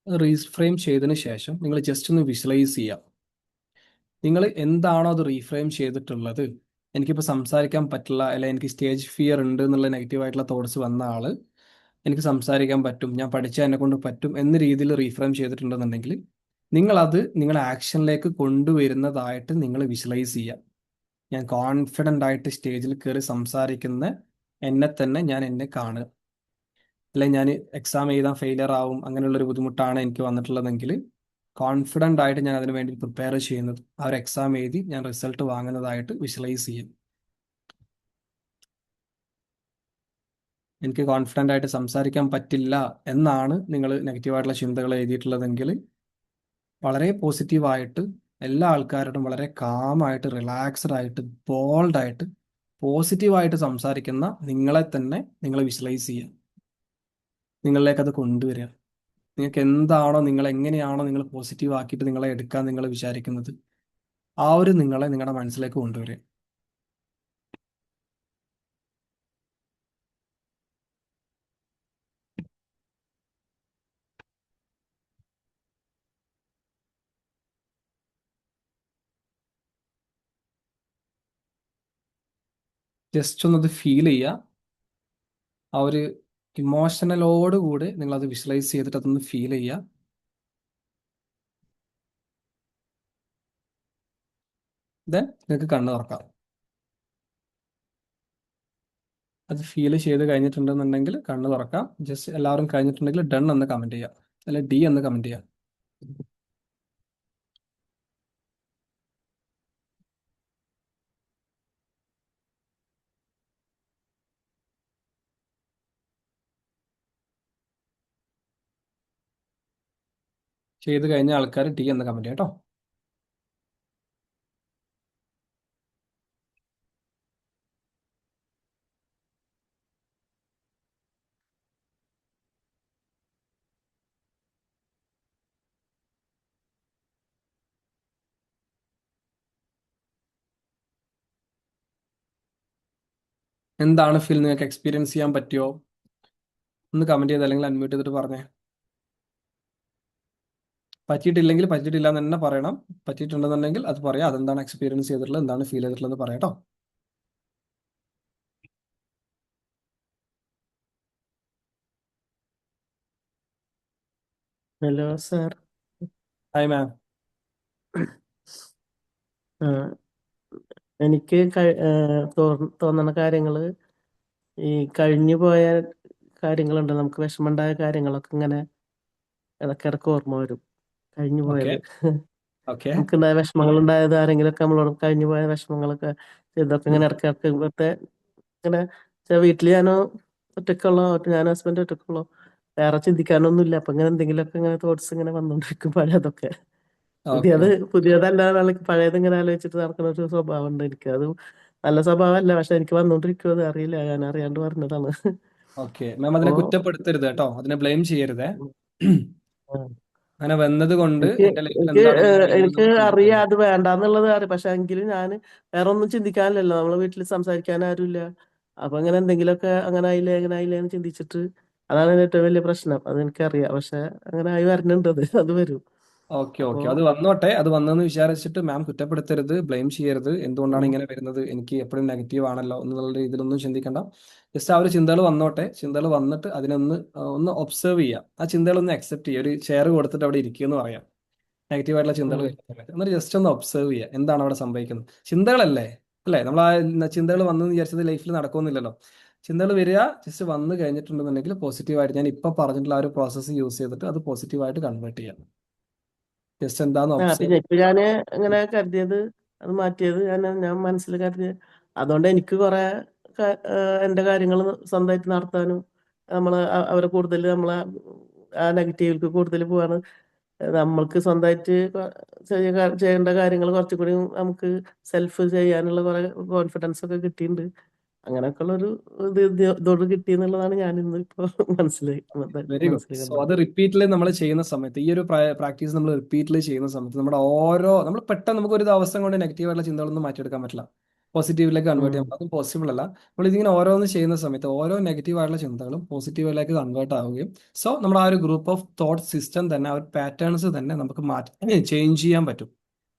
റീഫ്രെയിം ചെയ്തതിന് ശേഷം നിങ്ങൾ ജസ്റ്റ് ഒന്ന് വിഷ്വലൈസ് ചെയ്യാം. നിങ്ങൾ എന്താണോ അത് റീഫ്രെയിം ചെയ്തിട്ടുള്ളത്, എനിക്കിപ്പോൾ സംസാരിക്കാൻ പറ്റില്ല, അല്ലെങ്കിൽ എനിക്ക് സ്റ്റേജ് ഫിയർ ഉണ്ട് എന്നുള്ള നെഗറ്റീവായിട്ടുള്ള തോട്ട്സ് വന്ന ആൾ, എനിക്ക് സംസാരിക്കാൻ പറ്റും, ഞാൻ പഠിച്ചാൽ എന്നെ കൊണ്ട് പറ്റും എന്ന രീതിയിൽ റീഫ്രെയിം ചെയ്തിട്ടുണ്ടെന്നുണ്ടെങ്കിൽ, നിങ്ങളത് നിങ്ങളുടെ ആക്ഷനിലേക്ക് കൊണ്ടുവരുന്നതായിട്ട് നിങ്ങൾ വിഷ്വലൈസ് ചെയ്യുക. ഞാൻ കോൺഫിഡൻ്റ് ആയിട്ട് സ്റ്റേജിൽ കയറി സംസാരിക്കുന്ന എന്നെ തന്നെ ഞാൻ എന്നെ കാണുക. അല്ലെങ്കിൽ ഞാൻ എക്സാം എഴുതാൻ ഫെയിലിയർ ആവും, അങ്ങനെയുള്ളൊരു ബുദ്ധിമുട്ടാണ് എനിക്ക് വന്നിട്ടുള്ളതെങ്കിൽ, കോൺഫിഡൻ്റ് ആയിട്ട് ഞാൻ അതിന് വേണ്ടി പ്രിപ്പയർ ചെയ്യുന്നത്, ആ ഒരു എക്സാം എഴുതി ഞാൻ റിസൾട്ട് വാങ്ങുന്നതായിട്ട് വിഷ്വലൈസ് ചെയ്യും. എനിക്ക് കോൺഫിഡൻ്റ് ആയിട്ട് സംസാരിക്കാൻ പറ്റില്ല എന്നാണ് നിങ്ങൾ നെഗറ്റീവായിട്ടുള്ള ചിന്തകൾ എഴുതിയിട്ടുള്ളതെങ്കിൽ, വളരെ പോസിറ്റീവായിട്ട് എല്ലാ ആൾക്കാരോടും വളരെ കാമായിട്ട്, റിലാക്സ്ഡ് ആയിട്ട്, ബോൾഡായിട്ട്, പോസിറ്റീവായിട്ട് സംസാരിക്കുന്ന നിങ്ങളെ തന്നെ നിങ്ങൾ വിഷ്വലൈസ് ചെയ്യുക, നിങ്ങളിലേക്ക് അത് കൊണ്ടുവരിക. നിങ്ങൾക്ക് എന്താണോ, നിങ്ങൾ എങ്ങനെയാണോ നിങ്ങൾ പോസിറ്റീവ് ആക്കിയിട്ട് നിങ്ങളെ എടുക്കാൻ നിങ്ങൾ വിചാരിക്കുന്നത്, ആ ഒരു നിങ്ങളെ നിങ്ങളുടെ മനസ്സിലേക്ക് കൊണ്ടുവരിക. ജസ്റ്റ് ഒന്നത് ഫീൽ ചെയ്യുക. ആ ഒരു ഇമോഷണലോട് കൂടി നിങ്ങളത് വിഷ്വലൈസ് ചെയ്തിട്ട് അതൊന്ന് ഫീൽ ചെയ്യുക. ദെൻ നിങ്ങൾക്ക് കണ്ണ് തുറക്കാം. അത് ഫീൽ ചെയ്ത് കഴിഞ്ഞിട്ടുണ്ടെന്നുണ്ടെങ്കിൽ കണ്ണ് തുറക്കാം. ജസ്റ്റ് എല്ലാവരും കഴിഞ്ഞിട്ടുണ്ടെങ്കിൽ ഡൺ എന്ന് കമൻറ്റ് ചെയ്യാം, അല്ലെങ്കിൽ ഡി എന്ന് കമൻറ്റ് ചെയ്യാം. ചെയ്ത് കഴിഞ്ഞ ആൾക്കാർ ഡി എന്ന് കമൻറ്റ് ചെയ്യാം കേട്ടോ. എന്താണ് ഫീൽ, നിങ്ങൾക്ക് എക്സ്പീരിയൻസ് ചെയ്യാൻ പറ്റിയോ? ഒന്ന് കമൻറ്റ് ചെയ്ത് അല്ലെങ്കിൽ അൺമ്യൂട്ട് ചെയ്തിട്ട് പറഞ്ഞേ. പറ്റിയിട്ടില്ലെങ്കിൽ പറ്റിയിട്ടില്ല എന്ന് തന്നെ പറയണം. പറ്റിയിട്ടുണ്ടെന്നുണ്ടെങ്കിൽ അത് പറയാം, അതെന്താണ് എക്സ്പീരിയൻസ് ചെയ്തിട്ടുള്ളത്, എന്താണ് ഫീൽ ചെയ്തിട്ടുള്ളത് പറയാം കേട്ടോ. Hello sir. Hi ma'am. എനിക്ക് തോന്നുന്ന കാര്യങ്ങൾ, ഈ കഴിഞ്ഞു പോയ കാര്യങ്ങളുണ്ട്, നമുക്ക് വിഷമമുണ്ടായ കാര്യങ്ങളൊക്കെ ഇങ്ങനെ ഇടയ്ക്കിടയ്ക്ക് ഓർമ്മ വരും. കഴിഞ്ഞു പോയത് നമുക്കുണ്ടായ വിഷമങ്ങളുണ്ടായത്, ആരെങ്കിലുമൊക്കെ നമ്മളോട് കഴിഞ്ഞു പോയ വിഷമങ്ങളൊക്കെ ഇതൊക്കെ ഇങ്ങനെ ഇടയ്ക്കിടയ്ക്ക് ഇവിടുത്തെ ഇങ്ങനെ വീട്ടിൽ ഞാനോ ഒറ്റക്കുള്ളോ, ഞാൻ ഹസ്ബൻഡ് ഒറ്റക്കുള്ളോ, വേറെ ചിന്തിക്കാനൊന്നുമില്ല. അപ്പൊ ഇങ്ങനെ എന്തെങ്കിലുമൊക്കെ ഇങ്ങനെ തോട്ട്സ് ഇങ്ങനെ വന്നോണ്ടിരിക്കും, പഴയതൊക്കെ. പുതിയതല്ല, പഴയത് ഇങ്ങനെ ആലോചിച്ചിട്ട് നടക്കുന്ന ഒരു സ്വഭാവം ഉണ്ട് എനിക്ക്. അത് നല്ല സ്വഭാവമല്ല, പക്ഷെ എനിക്ക് വന്നോണ്ടിരിക്കും, അത് അറിയില്ല, ഞാൻ അറിയാണ്ട് പറഞ്ഞതാണ്. ഓക്കെ മാം, അതിനെ കുറ്റപ്പെടുത്തരുത് കേട്ടോ, അതിനെ ബ്ലെയിം ചെയ്യരുതേ. അങ്ങനെ വന്നത് കൊണ്ട് എന്റെ ലൈഫിൽ എനിക്ക് അറിയാം അത് വേണ്ടാന്നുള്ളത് അറിയാം, പക്ഷെ എങ്കിലും ഞാൻ വേറെ ഒന്നും ചിന്തിക്കാനില്ലല്ലോ, നമ്മളെ വീട്ടിൽ സംസാരിക്കാൻ ആരുമില്ല. അപ്പൊ അങ്ങനെ എന്തെങ്കിലുമൊക്കെ അങ്ങനെ ആയില്ലേ അങ്ങനെ ആയില്ലേ എന്ന് ചിന്തിച്ചിട്ട്, അതാണ് ഏറ്റവും വലിയ പ്രശ്നം. അത് എനിക്കറിയാം, പക്ഷെ അങ്ങനെ ആയി വരണുണ്ട്, അത് വരും. ഓക്കെ, അത് വന്നോട്ടെ. അത് വന്നെന്ന് വിചാരിച്ചിട്ട് മാം കുറ്റപ്പെടുത്തരുത്, ബ്ലെയിം ചെയ്യരുത്. എന്തുകൊണ്ടാണ് ഇങ്ങനെ വരുന്നത്, എനിക്ക് എപ്പോഴും നെഗറ്റീവ് ആണല്ലോ എന്നുള്ള രീതിയിലൊന്നും ചിന്തിക്കണ്ട. ജസ്റ്റ് ആ ഒരു ചിന്തകൾ വന്നോട്ടെ. ചിന്തകൾ വന്നിട്ട് ഒന്ന് ഒബ്സർവ് ചെയ്യാം. ആ ചിന്തകളൊന്ന് അക്സെപ്റ്റ് ചെയ്യുക. ഒരു ചെയർ കൊടുത്തിട്ട് അവിടെ ഇരിക്കുമെന്ന് പറയാം, നെഗറ്റീവായിട്ടുള്ള ചിന്തകൾ വരുന്ന സമയത്ത്. എന്നിട്ട് ജസ്റ്റ് ഒന്ന് ഒബ്സർവ് ചെയ്യുക, എന്താണ് അവിടെ സംഭവിക്കുന്നത്. ചിന്തകളല്ലേ അല്ലേ, നമ്മൾ ആ ചിന്തകൾ വന്നെന്ന് വിചാരിച്ചത് ലൈഫിൽ നടക്കുമെന്നില്ലല്ലോ. ചിന്തകൾ വരിക, ജസ്റ്റ് വന്നു കഴിഞ്ഞിട്ടുണ്ടെന്നുണ്ടെങ്കിൽ പോസിറ്റീവായിട്ട് ഞാൻ ഇപ്പം പറഞ്ഞിട്ടുള്ള ആ ഒരു പ്രോസസ്സ് യൂസ് ചെയ്തിട്ട് അത് പോസിറ്റീവായിട്ട് കൺവേർട്ട് ചെയ്യാം. ജസ്റ്റ് എന്താന്ന് പിന്നെ ഒബ്സർവ്. ഇപ്പൊ ഞാന് ഇങ്ങനെ കരുതിയത് അത് മാറ്റിയത് ഞാൻ മനസ്സിൽ കരുതിയത് അതുകൊണ്ട് എനിക്ക് കുറെ എന്റെ കാര്യങ്ങൾ സ്വന്തമായിട്ട് നടത്താനും അവരെ കൂടുതൽ നമ്മളെ ആ നെഗറ്റീവിലേക്ക് കൂടുതൽ പോവാണ് നമ്മൾക്ക് സ്വന്തമായിട്ട് ചെയ്യേണ്ട കാര്യങ്ങൾ കുറച്ചും കൂടി നമുക്ക് സെൽഫ് ചെയ്യാനുള്ള കുറെ കോൺഫിഡൻസ് ഒക്കെ കിട്ടിയിട്ടുണ്ട്. അങ്ങനെയൊക്കെ ഉള്ള ഒരു ഇതോട് കിട്ടി എന്നുള്ളതാണ് ഞാൻ ഇന്ന് ഇപ്പൊ വെരി ഗുഡ്. മനസ്സിൽ സോ കണ്ടത്. അത് റിപ്പീറ്റിൽ നമ്മൾ ചെയ്യുന്ന സമയത്ത്, ഈ ഒരു പ്രാക്ടീസ് നമ്മൾ റിപ്പീറ്റിൽ ചെയ്യുന്ന സമയത്ത് നമ്മൾ പെട്ടെന്ന് നമുക്ക് ഒരു ദിവസം കൊണ്ട് നെഗറ്റീവായിട്ടുള്ള ചിന്തകളൊന്നും മാറ്റിയെടുക്കാൻ പറ്റില്ല. പോസിറ്റീവിലേക്ക് കൺവേർട്ട് ചെയ്യാൻ അതും പോസിബിൾ അല്ല. നമ്മൾ ഇതിങ്ങനെ ഓരോന്ന് ചെയ്യുന്ന സമയത്ത് ഓരോ നെഗറ്റീവായിട്ടുള്ള ചിന്തകളും പോസിറ്റീവിലേക്ക് കൺവേർട്ട് ആവുകയും സോ നമ്മുടെ ആ ഒരു ഗ്രൂപ്പ് ഓഫ് തോട്ട് സിസ്റ്റം തന്നെ, ആ ഒരു പാറ്റേൺസ് തന്നെ നമുക്ക് ചേഞ്ച് ചെയ്യാൻ പറ്റും.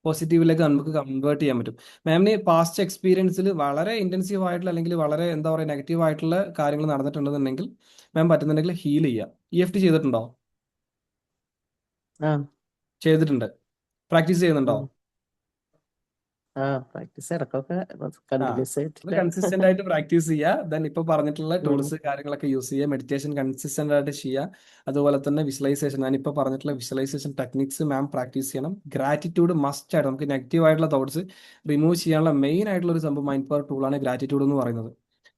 പോസിറ്റീവിലേക്ക് നമുക്ക് കൺവേർട്ട് ചെയ്യാൻ പറ്റും. മാമിന് പാസ്റ്റ് എക്സ്പീരിയൻസിൽ വളരെ ഇന്റൻസീവ് ആയിട്ടുള്ള അല്ലെങ്കിൽ വളരെ എന്താ പറയുക നെഗറ്റീവ് ആയിട്ടുള്ള കാര്യങ്ങൾ നടന്നിട്ടുണ്ടെന്നുണ്ടെങ്കിൽ മാം പറ്റുന്നുണ്ടെങ്കിൽ ഹീൽ ചെയ്യുക. EFT ചെയ്തിട്ടുണ്ടോ? ആ ചെയ്തിട്ടുണ്ട്. പ്രാക്ടീസ് ചെയ്യുന്നുണ്ടോ? പ്രാക്ടീസ് ഇടക്കൊക്കെ ആ കണ്ടിന്യൂസ് അത് ആയിട്ടില്ല. കൺസിസ്റ്റന്റ് ആയിട്ട് പ്രാക്ടീസ് ചെയ്യുക. ദെൻ ഇപ്പൊ പറഞ്ഞിട്ടുള്ള ഉം. ടൂൾസ് കാര്യങ്ങളൊക്കെ യൂസ് ചെയ്യുക. മെഡിറ്റേഷൻ കൺസിസ്റ്റന്റ് ആയിട്ട് ചെയ്യുക. അതുപോലെ തന്നെ വിഷ്വലൈസേഷൻ, ഞാനിപ്പോൾ പറഞ്ഞിട്ടുള്ള വിഷ്വലൈസേഷൻ ടെക്നിക്സ് മാം പ്രാക്ടീസ് ചെയ്യണം. ഗ്രാറ്റിറ്റ്യൂഡ് മസ്റ്റ് ആയിട്ട് നമുക്ക് നെഗറ്റീവ് ആയിട്ടുള്ള തോട്ട്സ് റിമൂവ് ചെയ്യാനുള്ള മെയിൻ ആയിട്ടുള്ള ഒരു സംഭവം മൈൻഡ് പവർ ടൂളാണ് ഗ്രാറ്റിറ്റ്യൂഡ് എന്ന് പറയുന്നത്.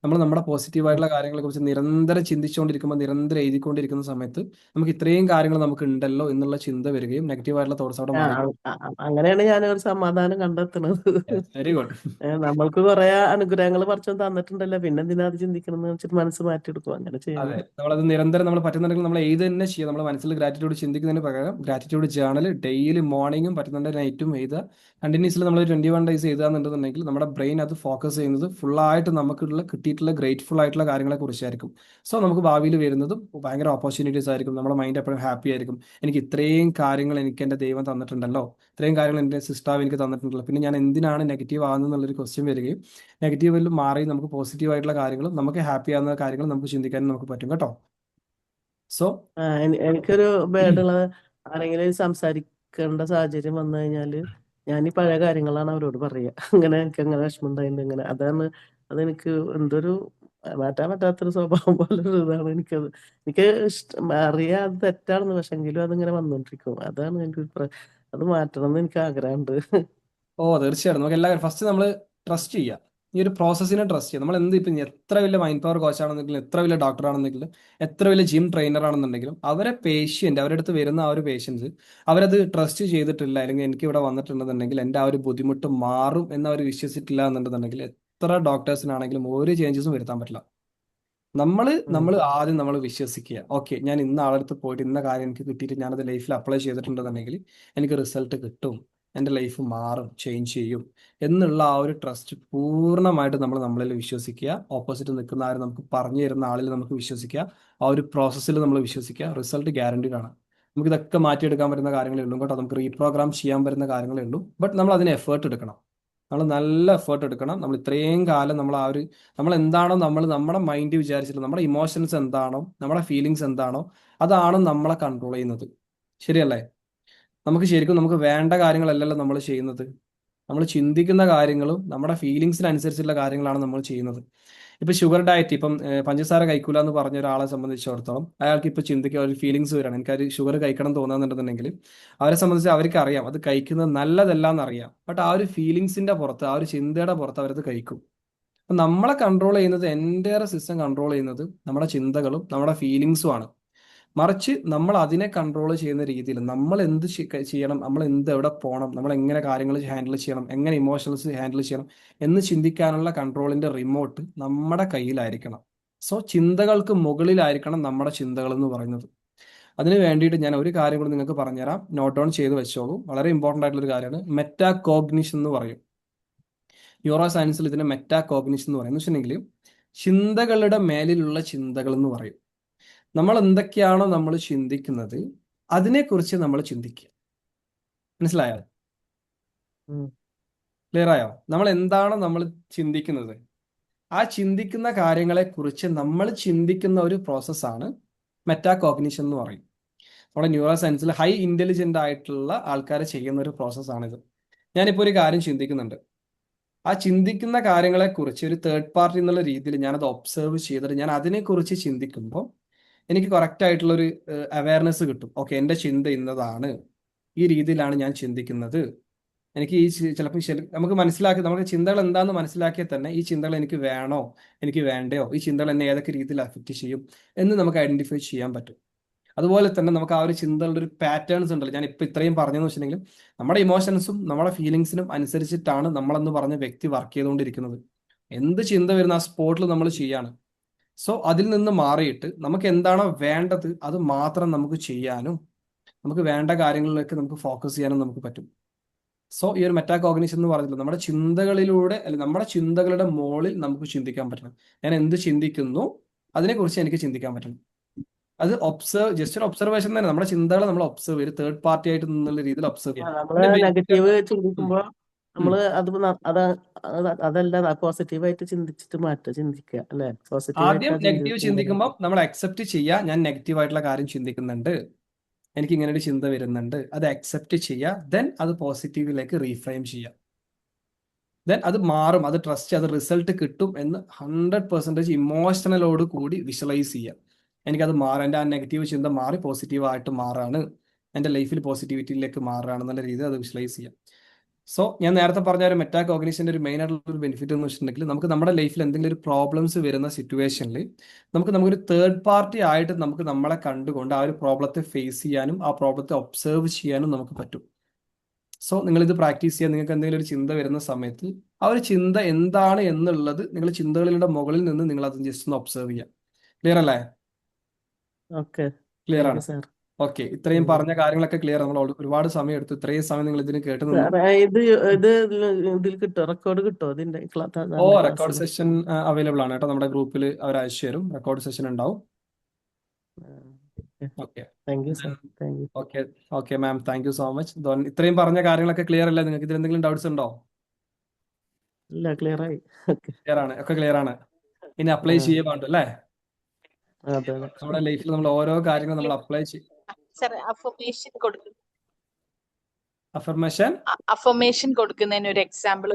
നമ്മൾ നമ്മുടെ പോസിറ്റീവ് ആയിട്ടുള്ള കാര്യങ്ങളെ കുറിച്ച് നിരന്തരം ചിന്തിച്ചുകൊണ്ടിരിക്കുമ്പോൾ, നിരന്തരം എഴുതിക്കൊണ്ടിരിക്കുന്ന സമയത്ത് നമുക്ക് ഇത്രയും കാര്യങ്ങൾ നമുക്ക് ഉണ്ടല്ലോ എന്നുള്ള ചിന്ത വരികയും നെഗറ്റീവ് ആയിട്ടുള്ള തോട്ട്സ് അവിടെ മാറി. അങ്ങനെയാണ് ഞാൻ ഒരു സമാധാനം കണ്ടെത്തുന്നത്. Very good. നമ്മൾക്ക് കുറെ അനുഗ്രഹങ്ങൾ പറിച്ചു തന്നിട്ടുണ്ടല്ലോ, പിന്നെ എന്തിനാ അത് ചിന്തിക്കണം എന്ന് വെച്ചിട്ട് മനസ്സ് മാറ്റിയെടുക്കും. അങ്ങനെ അതെ, ചെയ്യുന്നത്. നമ്മളത് നിരന്തരം നമ്മൾ പറ്റുന്നുണ്ടെങ്കിൽ നമ്മൾ എഴുതി തന്നെ ചെയ്യുക. നമ്മൾ മനസ്സിൽ ഗ്രാറ്റിറ്റ്യൂഡ് ചിന്തിക്കുന്നതിന് പകരം ഗ്രാറ്റിറ്റ്യൂഡ് ജേണൽ ഡെയിലി മോർണിംഗും പറ്റുന്നുണ്ടെങ്കിൽ നൈറ്റും എഴുതുക. കണ്ടിന്യൂസ്ലി നമ്മൾ 21 ഡേയ്സ് എഴുതുകയെന്നുണ്ടെന്നുണ്ടെങ്കിൽ നമ്മുടെ ബ്രെയിൻ അത് ഫോക്കസ് ചെയ്യുന്നത് ഫുള്ളായിട്ട് നമുക്കുള്ള കിട്ടിയിട്ടുള്ള ഗ്രേറ്റ്ഫുൾ ആയിട്ടുള്ള കാര്യങ്ങളെ കുറിച്ചായിരിക്കും. സോ നമുക്ക് ഭാവിയിൽ വരുന്നതും ഭയങ്കര ഓപ്പർച്യൂണിറ്റീസ് ആയിരിക്കും. നമ്മുടെ മൈൻഡ് എപ്പോഴും ഹാപ്പി ആയിരിക്കും. എനിക്ക് ഇത്രയും കാര്യങ്ങൾ എനിക്ക് എൻ്റെ ദൈവം തന്നിട്ടുണ്ടല്ലോ, ഇത്രയും കാര്യങ്ങൾ എൻ്റെ സിസ്റ്റാവ് എനിക്ക് തന്നിട്ടുണ്ടല്ലോ, പിന്നെ ഞാൻ എന്തിനാണ് നെഗറ്റീവ് ആകുന്നത് എന്നുള്ളൊരു ക്വസ്റ്റ്യൻ വരികയും നെഗറ്റീവിൽ മാറി നമുക്ക് പോസിറ്റീവ് ആയിട്ടുള്ള കാര്യങ്ങളും നമുക്ക് ഹാപ്പി ആകുന്ന കാര്യങ്ങളും നമുക്ക് ചിന്തിക്കാനും നമുക്ക് പറ്റും കേട്ടോ. സോ എനിക്കൊരു പേടുള്ളത് ആരെങ്കിലും സംസാരിക്കേണ്ട സാഹചര്യം വന്നു കഴിഞ്ഞാല് ഞാൻ ഈ പഴയ കാര്യങ്ങളാണ് അവരോട് പറയുക. എനിക്ക് അങ്ങനെ വിഷമം ഉണ്ടായിട്ടുണ്ട്, ഇങ്ങനെ അതെനിക്ക് എന്തൊരു മാറ്റാൻ പറ്റാത്തൊരു സ്വഭാവം പോലൊരു ഇതാണ് എനിക്കത്. എനിക്ക് അറിയാം അത് തെറ്റാണെന്ന്, പക്ഷെ എങ്കിലും അതിങ്ങനെ വന്നോണ്ടിരിക്കും. അതാണ് അത് മാറ്റണം എന്ന് എനിക്ക് ആഗ്രഹമുണ്ട്. തീർച്ചയായിട്ടും നമുക്ക് എല്ലാവരും ഫസ്റ്റ് നമ്മൾ ട്രസ്റ്റ് ചെയ്യുക. ഈ ഒരു പ്രോസസ്സിനെ ട്രസ്റ്റ് ചെയ്യുക. നമ്മൾ ഇപ്പം എത്ര വലിയ മൈൻഡ് പവർ കോച്ച് ആണെന്നെങ്കിലും, എത്ര വലിയ ഡോക്ടർ ആണെന്നെങ്കിലും, എത്ര വലിയ ജിം ട്രെയിനർ ആണെന്നുണ്ടെങ്കിലും അവരുടെ അടുത്ത് വരുന്ന ആ ഒരു പേഷ്യൻസ് അവരത് ട്രസ്റ്റ് ചെയ്തിട്ടില്ല, അല്ലെങ്കിൽ എനിക്ക് ഇവിടെ വന്നിട്ടുണ്ടെന്നുണ്ടെങ്കിൽ എൻ്റെ ആ ഒരു ബുദ്ധിമുട്ട് മാറും എന്ന് അവർ വിശ്വസിച്ചിട്ടില്ല എന്നുണ്ടെന്നുണ്ടെങ്കിൽ എത്ര ഡോക്ടേഴ്സിനാണെങ്കിലും ഒരു ചേഞ്ചസും വരുത്താൻ പറ്റില്ല. നമ്മൾ ആദ്യം നമ്മൾ വിശ്വസിക്കുക. ഓക്കെ, ഞാൻ ഇന്ന ആളടുത്ത് പോയിട്ട് ഇന്ന കാര്യം എനിക്ക് കിട്ടിയിട്ട് ഞാനത് ലൈഫിൽ അപ്ലൈ ചെയ്തിട്ടുണ്ടെന്നുണ്ടെങ്കിൽ എനിക്ക് റിസൾട്ട് കിട്ടും, എൻ്റെ ലൈഫ് മാറും, ചേഞ്ച് ചെയ്യും എന്നുള്ള ആ ഒരു ട്രസ്റ്റ് പൂർണ്ണമായിട്ട് നമ്മളിൽ വിശ്വസിക്കുക. ഓപ്പോസിറ്റ് നിൽക്കുന്ന ആരും നമുക്ക് പറഞ്ഞു തരുന്ന ആളിൽ നമുക്ക് വിശ്വസിക്കുക. ആ ഒരു പ്രോസസ്സിൽ നമ്മൾ വിശ്വസിക്കുക. റിസൾട്ട് ഗ്യാരണ്ടീഡ് ആണ്. നമുക്ക് ഇതൊക്കെ മാറ്റിയെടുക്കാൻ പറ്റുന്ന കാര്യങ്ങളേ ഉള്ളൂ കേട്ടോ. നമുക്ക് റീപ്രോഗ്രാം ചെയ്യാൻ പറ്റുന്ന കാര്യങ്ങളേ ഉള്ളൂ. ബട്ട് നമ്മൾ അതിന് എഫേർട്ട് എടുക്കണം. നമ്മൾ നല്ല എഫേർട്ട് എടുക്കണം. നമ്മൾ ഇത്രയും കാലം നമ്മൾ എന്താണോ നമ്മുടെ മൈൻഡ് വിചാരിച്ചിട്ട് നമ്മുടെ ഇമോഷൻസ് എന്താണോ, നമ്മുടെ ഫീലിങ്സ് എന്താണോ, അതാണ് നമ്മളെ കൺട്രോൾ ചെയ്യുന്നത്. ശരിയല്ലേ? നമുക്ക് വേണ്ട കാര്യങ്ങളല്ലല്ലോ നമ്മൾ ചെയ്യുന്നത്. നമ്മൾ ചിന്തിക്കുന്ന കാര്യങ്ങളും നമ്മുടെ ഫീലിങ്സിനനുസരിച്ചുള്ള കാര്യങ്ങളാണ് നമ്മൾ ചെയ്യുന്നത്. ഇപ്പൊ ഷുഗർ ഡയറ്റ്, ഇപ്പം പഞ്ചസാര കഴിക്കൂല എന്ന് പറഞ്ഞ ഒരാളെ സംബന്ധിച്ചിടത്തോളം അയാൾക്ക് ഇപ്പൊ ചിന്തിക്കുക ഒരു ഫീലിങ്സ് വരികയാണ്, എനിക്കത് ഷുഗർ കഴിക്കണം തോന്നുന്നുണ്ടെന്നുണ്ടെങ്കിൽ അവരെ സംബന്ധിച്ച് അവർക്ക് അറിയാം അത് കഴിക്കുന്നത് നല്ലതല്ല എന്നറിയാം. ബട്ട് ആ ഒരു ഫീലിങ്സിന്റെ പുറത്ത്, ആ ഒരു ചിന്തയുടെ പുറത്ത് അവരത് കഴിക്കും. അപ്പൊ നമ്മളെ കൺട്രോൾ ചെയ്യുന്നത്, എൻ്റെ സിസ്റ്റം കൺട്രോൾ ചെയ്യുന്നത് നമ്മുടെ ചിന്തകളും നമ്മുടെ ഫീലിങ്സും ആണ്. മറിച്ച് നമ്മൾ അതിനെ കൺട്രോൾ ചെയ്യുന്ന രീതിയിൽ നമ്മൾ എന്ത് ചെയ്യണം, നമ്മൾ എവിടെ പോകണം, നമ്മൾ എങ്ങനെ കാര്യങ്ങൾ ഹാൻഡിൽ ചെയ്യണം, എങ്ങനെ ഇമോഷൻസ് ഹാൻഡിൽ ചെയ്യണം എന്ന് ചിന്തിക്കാനുള്ള കൺട്രോളിന്റെ റിമോട്ട് നമ്മുടെ കയ്യിലായിരിക്കണം. സോ ചിന്തകൾക്ക് മുകളിലായിരിക്കണം നമ്മുടെ ചിന്തകൾ എന്ന് പറയുന്നത്. അതിന് വേണ്ടിയിട്ട് ഞാൻ ഒരു കാര്യം കൂടി നിങ്ങൾക്ക് പറഞ്ഞുതരാം, നോട്ട് ഡൗൺ ചെയ്ത് വെച്ചോളൂ. വളരെ ഇമ്പോർട്ടൻ്റ് ആയിട്ടുള്ള ഒരു കാര്യമാണ് മെറ്റാകോഗ്നിഷൻ എന്ന് പറയും. ന്യൂറോ സയൻസിൽ ഇതിനെ മെറ്റാകോഗ്നിഷൻ എന്ന് പറയും. എന്ന് വെച്ചിട്ടുണ്ടെങ്കിൽ ചിന്തകളുടെ മേലിലുള്ള ചിന്തകൾ എന്ന് പറയും. നമ്മൾ എന്തൊക്കെയാണോ നമ്മൾ ചിന്തിക്കുന്നത് അതിനെക്കുറിച്ച് നമ്മൾ ചിന്തിക്കുക. മനസ്സിലായോ? ക്ലിയർ ആയോ? നമ്മൾ എന്താണോ നമ്മൾ ചിന്തിക്കുന്നത് ആ ചിന്തിക്കുന്ന കാര്യങ്ങളെ കുറിച്ച് നമ്മൾ ചിന്തിക്കുന്ന ഒരു പ്രോസസ്സാണ് മെറ്റാകോഗ്നിഷൻ എന്ന് പറയും. നമ്മുടെ ന്യൂറോ സയൻസിൽ ഹൈ ഇന്റലിജന്റ് ആയിട്ടുള്ള ആൾക്കാർ ചെയ്യുന്ന ഒരു പ്രോസസ്സാണിത്. ഞാനിപ്പോൾ ഒരു കാര്യം ചിന്തിക്കുന്നുണ്ട്. ആ ചിന്തിക്കുന്ന കാര്യങ്ങളെ കുറിച്ച് ഒരു തേർഡ് പാർട്ടി എന്നുള്ള രീതിയിൽ ഞാനത് ഒബ്സർവ് ചെയ്തിട്ട് ഞാൻ അതിനെക്കുറിച്ച് ചിന്തിക്കുമ്പോൾ എനിക്ക് കറക്റ്റ് ആയിട്ടുള്ള ഒരു അവയർനെസ് കിട്ടും. ഓക്കെ, എൻ്റെ ചിന്ത ഇന്നതാണ്, ഈ രീതിയിലാണ് ഞാൻ ചിന്തിക്കുന്നത്. എനിക്ക് ഈ ചിലപ്പോൾ നമുക്ക് മനസ്സിലാക്കി നമുക്ക് ചിന്തകൾ എന്താണെന്ന് മനസ്സിലാക്കിയാൽ തന്നെ ഈ ചിന്തകൾ എനിക്ക് വേണോ എനിക്ക് വേണ്ടയോ, ഈ ചിന്തകൾ എന്നെ ഏതൊക്കെ രീതിയിൽ അഫക്റ്റ് ചെയ്യും എന്ന് നമുക്ക് ഐഡന്റിഫൈ ചെയ്യാൻ പറ്റും. അതുപോലെ തന്നെ നമുക്ക് ആ ഒരു ചിന്തകളുടെ ഒരു പാറ്റേൺസ് ഉണ്ടല്ലോ, ഞാൻ ഇപ്പൊ ഇത്രയും പറഞ്ഞെന്ന് വെച്ചിട്ടുണ്ടെങ്കിൽ നമ്മുടെ ഇമോഷൻസും നമ്മുടെ ഫീലിങ്സിനും അനുസരിച്ചിട്ടാണ് നമ്മളെന്ന് പറഞ്ഞ വ്യക്തി വർക്ക് ചെയ്തുകൊണ്ടിരിക്കുന്നത്. എന്ത് ചിന്ത വരുന്ന ആ സ്പോട്ടിൽ നമ്മൾ ചെയ്യാണ്. സോ അതിൽ നിന്ന് മാറിയിട്ട് നമുക്ക് എന്താണോ വേണ്ടത് അത് മാത്രം നമുക്ക് ചെയ്യാനും നമുക്ക് വേണ്ട കാര്യങ്ങളിലേക്ക് നമുക്ക് ഫോക്കസ് ചെയ്യാനും നമുക്ക് പറ്റും. സോ ഈ ഒരു മെറ്റാ കോഗ്നിഷൻ എന്ന് പറഞ്ഞില്ല, നമ്മുടെ ചിന്തകളിലൂടെ അല്ലെങ്കിൽ നമ്മുടെ ചിന്തകളുടെ മുകളിൽ നമുക്ക് ചിന്തിക്കാൻ പറ്റണം. ഞാൻ എന്ത് ചിന്തിക്കുന്നു അതിനെക്കുറിച്ച് എനിക്ക് ചിന്തിക്കാൻ പറ്റണം. അത് ജസ്റ്റ് ഒരു ഒബ്സർവേഷൻ തന്നെ. നമ്മുടെ ചിന്തകളെ നമ്മൾ ഒബ്സർവ് ചെയ്യും, തേർഡ് പാർട്ടി ആയിട്ട് നിന്നുള്ള രീതിയിൽ ഒബ്സർവ് ചെയ്യാം. നമ്മള് നെഗറ്റീവ് ചിന്തിക്കുമ്പോ നമ്മള് അതല്ല പോസിറ്റീവായിട്ട് ചിന്തിച്ചിട്ട് ചിന്തിക്കുക അല്ലെ? ആദ്യം നെഗറ്റീവ് ചിന്തിക്കുമ്പോൾ നമ്മൾ അക്സെപ്റ്റ് ചെയ്യുക, ഞാൻ നെഗറ്റീവ് ആയിട്ടുള്ള കാര്യം ചിന്തിക്കുന്നുണ്ട്, എനിക്ക് ഇങ്ങനെ ഒരു ചിന്ത വരുന്നുണ്ട്, അത് അക്സെപ്റ്റ് ചെയ്യുക. ദെൻ അത് പോസിറ്റീവിലേക്ക് റീഫ്രെയിം ചെയ്യുക. ദെൻ അത് മാറും, അത് ട്രസ്റ്റ്, അത് റിസൾട്ട് കിട്ടും എന്ന് 100% ഇമോഷണലോട് കൂടി വിഷ്വലൈസ് ചെയ്യുക. എനിക്കത് മാറും, എൻ്റെ ആ നെഗറ്റീവ് ചിന്ത മാറി പോസിറ്റീവായിട്ട് മാറാണ്, എൻ്റെ ലൈഫിൽ പോസിറ്റിവിറ്റിയിലേക്ക് മാറുകയാണെന്നുള്ള രീതിയിൽ അത് വിഷ്വലൈസ് ചെയ്യാം. സോ ഞാൻ നേരത്തെ പറഞ്ഞ ഒരു മെറ്റാ കോഗ്നിഷൻ്റെ ഒരു മെയിൻ ആയിട്ടുള്ള ഒരു ബെനിഫിറ്റ് എന്ന് വെച്ചിട്ടുണ്ടെങ്കിൽ നമുക്ക് നമ്മുടെ ലൈഫിൽ എന്തെങ്കിലും ഒരു പ്രോബ്ലംസ് വരുന്ന സിറ്റുവേഷനിൽ നമുക്കൊരു തേർഡ് പാർട്ടി ആയിട്ട് നമുക്ക് നമ്മളെ കണ്ടുകൊണ്ട് ആ ഒരു പ്രോബ്ലത്തെ ഫേസ് ചെയ്യാനും ആ പ്രോബ്ലത്തെ ഒബ്സർവ് ചെയ്യാനും നമുക്ക് പറ്റും. സോ നിങ്ങളിത് പ്രാക്ടീസ് ചെയ്യാൻ നിങ്ങൾക്ക് എന്തെങ്കിലും ഒരു ചിന്ത വരുന്ന സമയത്ത് ആ ഒരു ചിന്ത എന്താണ് എന്നുള്ളത് നിങ്ങൾ ചിന്തകളുടെ മുകളിൽ നിന്ന് നിങ്ങൾ അത് ജസ്റ്റ് ഒന്ന് ഒബ്സർവ് ചെയ്യാം. ക്ലിയർ അല്ലേ? ക്ലിയർ ആണ്? ഓക്കെ, ഇത്രയും പറഞ്ഞ കാര്യങ്ങളൊക്കെ ക്ലിയർ. നമ്മൾ ഒരുപാട് സമയം എടുത്തു, ഇത്രയും സമയം നിങ്ങൾ ഇതിന് കേട്ട് നിന്നു. ഇതിൽ കിട്ടോ, റെക്കോർഡ് കിട്ടോ ഇതിന്റെ? റെക്കോർഡ് സെഷൻ അവൈലബിൾ ആണ് കേട്ടോ, നമ്മുടെ ഗ്രൂപ്പിൽ അവർ അയച്ചു തരും, റെക്കോർഡ് സെഷൻ ഉണ്ടാവും. Okay okay okay ma'am, thank you so much. ഇത്രയും പറഞ്ഞ കാര്യങ്ങളൊക്കെ ക്ലിയർ അല്ലേ? നിങ്ങൾക്ക് ഇതിൽ എന്തെങ്കിലും ഡൗട്ട്സ് ഉണ്ടോ? ഇല്ല, ക്ലിയർ ആയി. ക്ലിയർ ആണ്, ഒക്കെ ക്ലിയർ ആണ്. ഇനി അപ്ലൈ ചെയ്യാൻ പാടും അല്ലേ? നമ്മുടെ ലൈഫിൽ നമ്മൾ ഓരോ കാര്യങ്ങളും നമ്മൾ അപ്ലൈ ചെയ്യും. അഫർമേഷൻ കൊടുക്കുന്നതിന് ഒരു എക്സാമ്പിൾ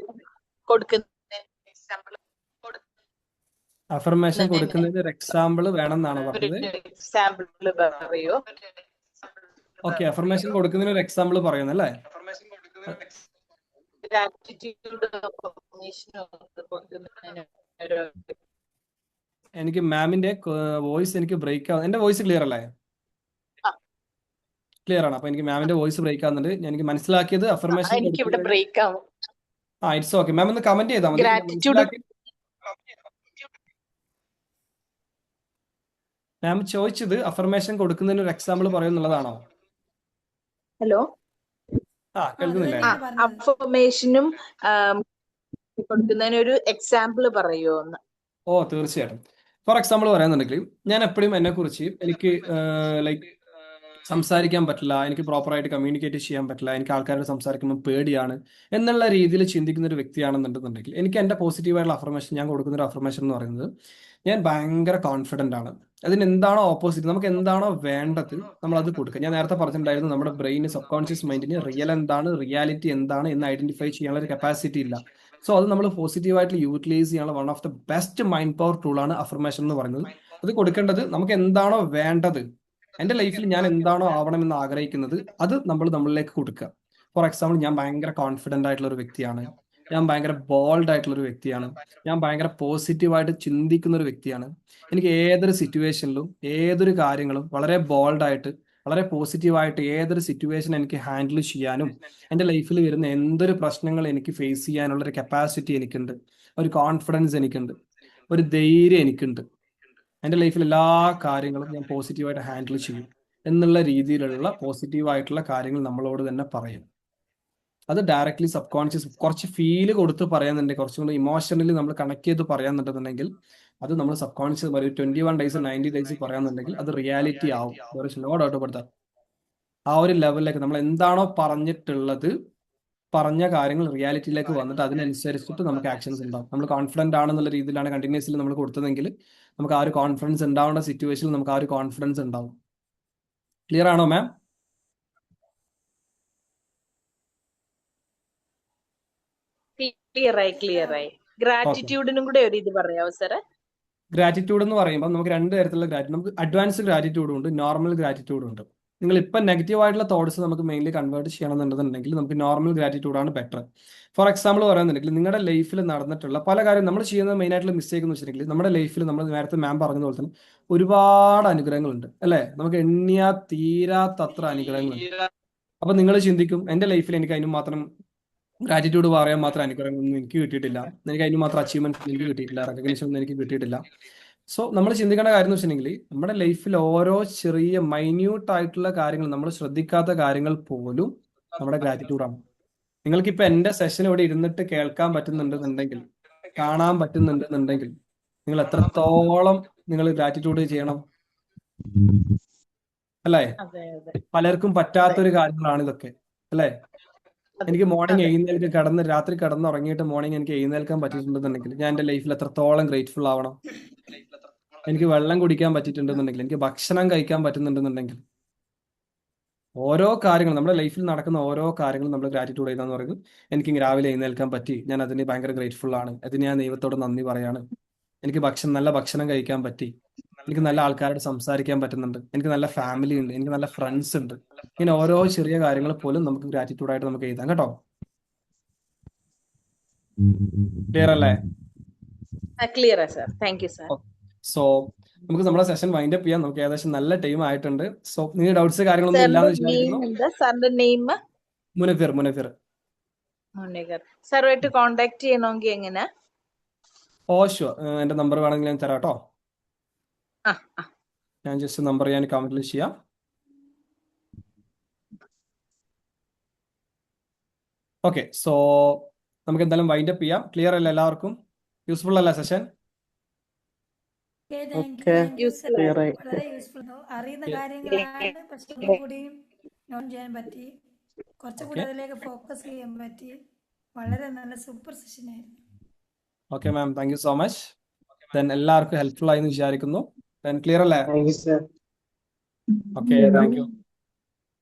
അഫർമേഷൻ കൊടുക്കുന്നതിന് ഒരു എക്സാമ്പിൾ വേണമെന്നാണ് പറഞ്ഞത്. എക്സാമ്പിൾ പറയോ? ഓക്കെ, അഫർമേഷൻ കൊടുക്കുന്നതിന് ഒരു എക്സാമ്പിൾ പറയുന്നല്ലേ? എനിക്ക് മാമിന്റെ വോയിസ് എനിക്ക് ബ്രേക്ക് ആവുന്നു. എന്റെ വോയിസ് ക്ലിയർ അല്ലേ? ക്ലിയർ ആണ്. അപ്പൊ എനിക്ക് മാമിന്റെ വോയിസ് ബ്രേക്ക് ആവുന്നുണ്ട്. എനിക്ക് മനസ്സിലാക്കിയത് അഫർമേഷൻ ഇറ്റ്സ് ഓക്കെ. മാം ഒന്ന് കമന്റ് ചെയ്താൽ മതി. മാം ചോദിച്ചത് അഫർമേഷൻ കൊടുക്കുന്നതിന് ഒരു എക്സാമ്പിൾ പറയുന്നുള്ളതാണോ? ഹലോ, കേൾക്കുന്നില്ലേ? അഫർമേഷനും കൊടുക്കുന്നതിന് ഒരു എക്സാമ്പിൾ പറയുമോ? തീർച്ചയായിട്ടും. ഫോർ എക്സാമ്പിൾ പറയാന്നുണ്ടെങ്കിൽ ഞാൻ എപ്പോഴും എന്നെ കുറിച്ച് എനിക്ക് ലൈക്ക് സംസാരിക്കാൻ പറ്റില്ല, എനിക്ക് പ്രോപ്പറായിട്ട് കമ്മ്യൂണിക്കേറ്റ് ചെയ്യാൻ പറ്റില്ല, എനിക്ക് ആൾക്കാരോട് സംസാരിക്കുമ്പോൾ പേടിയാണ് എന്നുള്ള രീതിയിൽ ചിന്തിക്കുന്ന ഒരു വ്യക്തിയാണെന്നുണ്ടെന്നുണ്ടെങ്കിൽ എനിക്ക് എൻ്റെ പോസിറ്റീവായിട്ടുള്ള അഫർമേഷൻ, ഞാൻ കൊടുക്കുന്ന ഒരു അഫർമേഷൻ എന്ന് പറയുന്നത് ഞാൻ ഭയങ്കര കോൺഫിഡൻ്റ് ആണ്. അതിന് എന്താണോ ഓപ്പോസിറ്റ്, നമുക്ക് എന്താണോ വേണ്ടത് നമ്മൾ അത് കൊടുക്കുക. ഞാൻ നേരത്തെ പറഞ്ഞിട്ടുണ്ടായിരുന്നു, നമ്മുടെ ബ്രെയിന്, സബ് കോൺഷ്യസ് മൈൻഡിന് റിയൽ എന്താണ്, റിയാലിറ്റി എന്താണ് എന്ന് ഐഡന്റിഫൈ ചെയ്യാനുള്ള ഒരു കപ്പാസിറ്റി ഇല്ല. സോ അത് നമ്മൾ പോസിറ്റീവായിട്ട് യൂട്ടിലൈസ് ചെയ്യാനുള്ള one of the best mind power ടൂളാണ് അഫർമേഷൻ എന്ന് പറയുന്നത്. അത് കൊടുക്കേണ്ടത് നമുക്ക് എന്താണോ വേണ്ടത്, എൻ്റെ ലൈഫിൽ ഞാൻ എന്താണോ ആവണമെന്ന് ആഗ്രഹിക്കുന്നത് അത് നമ്മൾ നമ്മളിലേക്ക് കൊടുക്കുക. ഫോർ എക്സാമ്പിൾ, ഞാൻ ഭയങ്കര കോൺഫിഡൻ്റ് ആയിട്ടുള്ള ഒരു വ്യക്തിയാണ്, ഞാൻ ഭയങ്കര ബോൾഡ് ആയിട്ടുള്ള ഒരു വ്യക്തിയാണ്, ഞാൻ ഭയങ്കര പോസിറ്റീവായിട്ട് ചിന്തിക്കുന്ന ഒരു വ്യക്തിയാണ്. എനിക്ക് ഏതൊരു സിറ്റുവേഷനിലും ഏതൊരു കാര്യങ്ങളും വളരെ ബോൾഡായിട്ട് വളരെ പോസിറ്റീവായിട്ട് ഏതൊരു സിറ്റുവേഷൻ എനിക്ക് ഹാൻഡിൽ ചെയ്യാനും എൻ്റെ ലൈഫിൽ വരുന്ന എന്തൊരു പ്രശ്നങ്ങൾ എനിക്ക് ഫേസ് ചെയ്യാനുള്ള ഒരു കപ്പാസിറ്റി എനിക്കുണ്ട്, ഒരു കോൺഫിഡൻസ് എനിക്കുണ്ട്, ഒരു ധൈര്യം എനിക്കുണ്ട്. എൻ്റെ ലൈഫിൽ എല്ലാ കാര്യങ്ങളും ഞാൻ പോസിറ്റീവായിട്ട് ഹാൻഡിൽ ചെയ്യും എന്നുള്ള രീതിയിലുള്ള പോസിറ്റീവായിട്ടുള്ള കാര്യങ്ങൾ നമ്മളോട് തന്നെ പറയും. അത് ഡയറക്ട്ലി സബ് കോൺഷ്യസ് കുറച്ച് ഫീല് കൊടുത്ത് പറയാന്നുണ്ടെങ്കിൽ, കുറച്ചും കൂടി ഇമോഷണലി നമ്മൾ കണക്ട് ചെയ്ത് പറയാന്നുണ്ടെന്നുണ്ടെങ്കിൽ അത് നമ്മൾ സബ് കോൺഷ്യസ് ഒരു 21 days 90 days പറയാന്നുണ്ടെങ്കിൽ അത് റിയാലിറ്റി ആവും. No doubt about that. ആ ഒരു ലെവലിലേക്ക് നമ്മൾ എന്താണോ പറഞ്ഞിട്ടുള്ളത്, പറഞ്ഞ കാര്യങ്ങൾ റിയാലിറ്റിയിലേക്ക് വന്നിട്ട് അതിനനുസരിച്ചിട്ട് നമുക്ക് ആക്ഷൻസ് ഉണ്ടാവും. നമ്മൾ കോൺഫിഡൻ്റ് ആണെന്നുള്ള രീതിയിലാണ് കണ്ടിന്യൂസ്ലി നമ്മൾ കൊടുത്തതെങ്കിൽ നമുക്ക് ആ ഒരു കോൺഫിഡൻസ് ഉണ്ടാവേണ്ട സിറ്റുവേഷനിൽ നമുക്ക് ആ ഒരു കോൺഫിഡൻസ് ഉണ്ടാവും. ക്ലിയർ ആണോ മാം? ക്ലിയർ ആയി. ഗ്രാറ്റിറ്റ്യൂഡിനും കൂടെ ഒരു ഇത് പറയാമോ സാറേ? ഗ്രാറ്റിറ്റ്യൂഡ് എന്ന് പറയുമ്പോൾ നമുക്ക് രണ്ട് തരത്തിലുള്ള ഗ്രാറ്റിറ്റ്യൂഡ്, നമുക്ക് അഡ്വാൻസ് ഗ്രാറ്റിറ്റ്യൂഡും ഉണ്ട്, നോർമൽ ഗ്രാറ്റിറ്റ്യൂഡും ഉണ്ട്. നിങ്ങൾ ഇപ്പം നെഗറ്റീവ് ആയിട്ടുള്ള തോട്ട്സ് നമുക്ക് മെയിൻലി കൺവേർട്ട് ചെയ്യണമെന്നുണ്ടെന്നുണ്ടെങ്കിൽ നമുക്ക് നോർമൽ ഗ്രാറ്റിറ്റ്യൂഡ് ആണ് ബെറ്റർ. ഫോർ എക്സാമ്പിൾ പറയുന്നുണ്ടെങ്കിൽ നിങ്ങളുടെ ലൈഫിൽ നടന്നിട്ടുള്ള പല കാര്യം നമ്മൾ ചെയ്യുന്ന മെയിൻ ആയിട്ടുള്ള മിസ്റ്റേക്ക് എന്ന് വെച്ചിട്ടുണ്ടെങ്കിൽ നമ്മുടെ ലൈഫിൽ നമ്മൾ നേരത്തെ മാം പറഞ്ഞ പോലെ തന്നെ ഒരുപാട് അനുഗ്രഹങ്ങളുണ്ട് അല്ലേ? നമുക്ക് എണ്ണിയാ തീരാത്തത്ര അനുഗ്രഹങ്ങളുണ്ട്. അപ്പൊ നിങ്ങൾ ചിന്തിക്കും എൻ്റെ ലൈഫിൽ എനിക്ക് അതിന് മാത്രം ഗ്രാറ്റിറ്റ്യൂഡ് പറയാൻ മാത്രം അനുഗ്രഹങ്ങളൊന്നും എനിക്ക് കിട്ടിയിട്ടില്ല, എനിക്ക് അതിന് മാത്രം അച്ചീവ്മെന്റ്സ് എനിക്ക് കിട്ടിയിട്ടില്ല, റെക്കഗ്നീഷൻ ഒന്നും എനിക്ക് കിട്ടിയിട്ടില്ല. സോ നമ്മൾ ചിന്തിക്കേണ്ട കാര്യം എന്ന് വെച്ചിട്ടുണ്ടെങ്കിൽ നമ്മുടെ ലൈഫിൽ ഓരോ ചെറിയ മൈന്യൂട്ട് ആയിട്ടുള്ള കാര്യങ്ങൾ, നമ്മൾ ശ്രദ്ധിക്കാത്ത കാര്യങ്ങൾ പോലും നമ്മുടെ ഗ്രാറ്റിറ്റ്യൂഡാണ്. നിങ്ങൾക്കിപ്പോൾ എൻ്റെ സെഷൻ ഇവിടെ ഇരുന്നിട്ട് കേൾക്കാൻ പറ്റുന്നുണ്ടെന്നുണ്ടെങ്കിൽ, കാണാൻ പറ്റുന്നുണ്ടെന്നുണ്ടെങ്കിൽ നിങ്ങൾ എത്രത്തോളം നിങ്ങൾ ഗ്രാറ്റിറ്റ്യൂഡ് ചെയ്യണം അല്ലേ? അതെ അതെ പലർക്കും അതെ പറ്റാത്തൊരു കാര്യങ്ങളാണ് ഇതൊക്കെ അല്ലേ? അതെ എനിക്ക് മോർണിംഗ് അതെ എഴുന്നേൽക്ക് രാത്രി കിടന്നുറങ്ങിയിട്ട് മോർണിംഗ് എനിക്ക് എഴുന്നേൽക്കാൻ പറ്റിയിട്ടുണ്ടെന്നുണ്ടെങ്കിൽ ഞാൻ എൻ്റെ ലൈഫിൽ എത്രത്തോളം ഗ്രേറ്റ്ഫുൾ ആവണം. എനിക്ക് വെള്ളം കുടിക്കാൻ പറ്റിയിട്ടുണ്ടെന്നുണ്ടെങ്കിൽ, എനിക്ക് ഭക്ഷണം കഴിക്കാൻ പറ്റുന്നുണ്ടെന്നുണ്ടെങ്കിൽ, ഓരോ കാര്യങ്ങളും നമ്മുടെ ലൈഫിൽ നടക്കുന്ന ഓരോ കാര്യങ്ങളും നമ്മൾ ഗ്രാറ്റിറ്റ്യൂഡ് ചെയ്താന്ന് പറയുന്നത് എനിക്ക് രാവിലെ എഴുന്നേൽക്കാൻ പറ്റി, ഞാൻ അതിന് ഭയങ്കര ഗ്രേറ്റ്ഫുൾ ആണ്, അതിന് ഞാൻ ദൈവത്തോട് നന്ദി പറയാണ്. എനിക്ക് നല്ല ഭക്ഷണം കഴിക്കാൻ പറ്റി, എനിക്ക് നല്ല ആൾക്കാരോട് സംസാരിക്കാൻ പറ്റുന്നുണ്ട്, എനിക്ക് നല്ല ഫാമിലി ഉണ്ട്, എനിക്ക് നല്ല ഫ്രണ്ട്സ് ഉണ്ട്. ഇങ്ങനെ ഓരോ ചെറിയ കാര്യങ്ങൾ പോലും നമുക്ക് ഗ്രാറ്റിറ്റ്യൂഡ് ആയിട്ട് നമുക്ക് എഴുതാം കേട്ടോ. ക്ലിയർ അല്ലേ? Clear sir. Thank you sir. So നമുക്ക് നമ്മുടെ സെഷൻ വൈൻഡ് അപ്പ് ചെയ്യാം. നമുക്ക് ഏകദേശം നല്ല ടൈം ആയിട്ടുണ്ട്. സോ നിങ്ങൾ ഡൗട്ട്സ് കാര്യങ്ങളൊന്നും സാറിന്റെ ഇല്ലാന്ന് നെയിം വിചാരിക്കുന്നു. എന്താ? സാറിന്റെ നെയിം? മുനഫിർ. മുനീർ. സാറുമായിട്ട് കോണ്ടാക്ട് ചെയ്യണമെങ്കിൽ എങ്ങനെ? ഓ ഷുവർ, എൻ്റെ നമ്പർ വേണമെങ്കിൽ ഞാൻ തരാം കേട്ടോ. ആ ആ ഞാൻ ജസ്റ്റ് നമ്പർ ഞാൻ കമന്റിൽ ചെയ്യാം. ഓക്കെ, സോ നമുക്ക് എന്തായാലും വൈൻഡ് അപ്പ് ചെയ്യാം. ക്ലിയർ അല്ലേ എല്ലാവർക്കും? യൂസ്ഫുൾ അല്ലേ സെഷൻ? ഓക്കെ, യൂസ്ഫുൾ ക്ലിയർ ആയിരുന്നു. ആയി. വളരെ യൂസ്ഫുൾ. അറിയുന്ന കാര്യങ്ങളാണ്, പക്ഷെ ഒന്നും കൂടിയും നോൺ ചെയ്യാൻ പറ്റി, കുറച്ചുകൂടി ഓക്കെ അതിലേക്ക് ഫോക്കസ് ചെയ്യാൻ പറ്റി. വളരെ നല്ല സൂപ്പർ സെഷൻ ആയിരുന്നു. Okay ma'am, thank you so much. Then എല്ലാവർക്കും ഹെൽപ്ഫുൾ ആയി എന്ന് വിചാരിക്കുന്നു. ദെൻ ക്ലിയർ അല്ലേ? Thank you sir. Okay, thank U.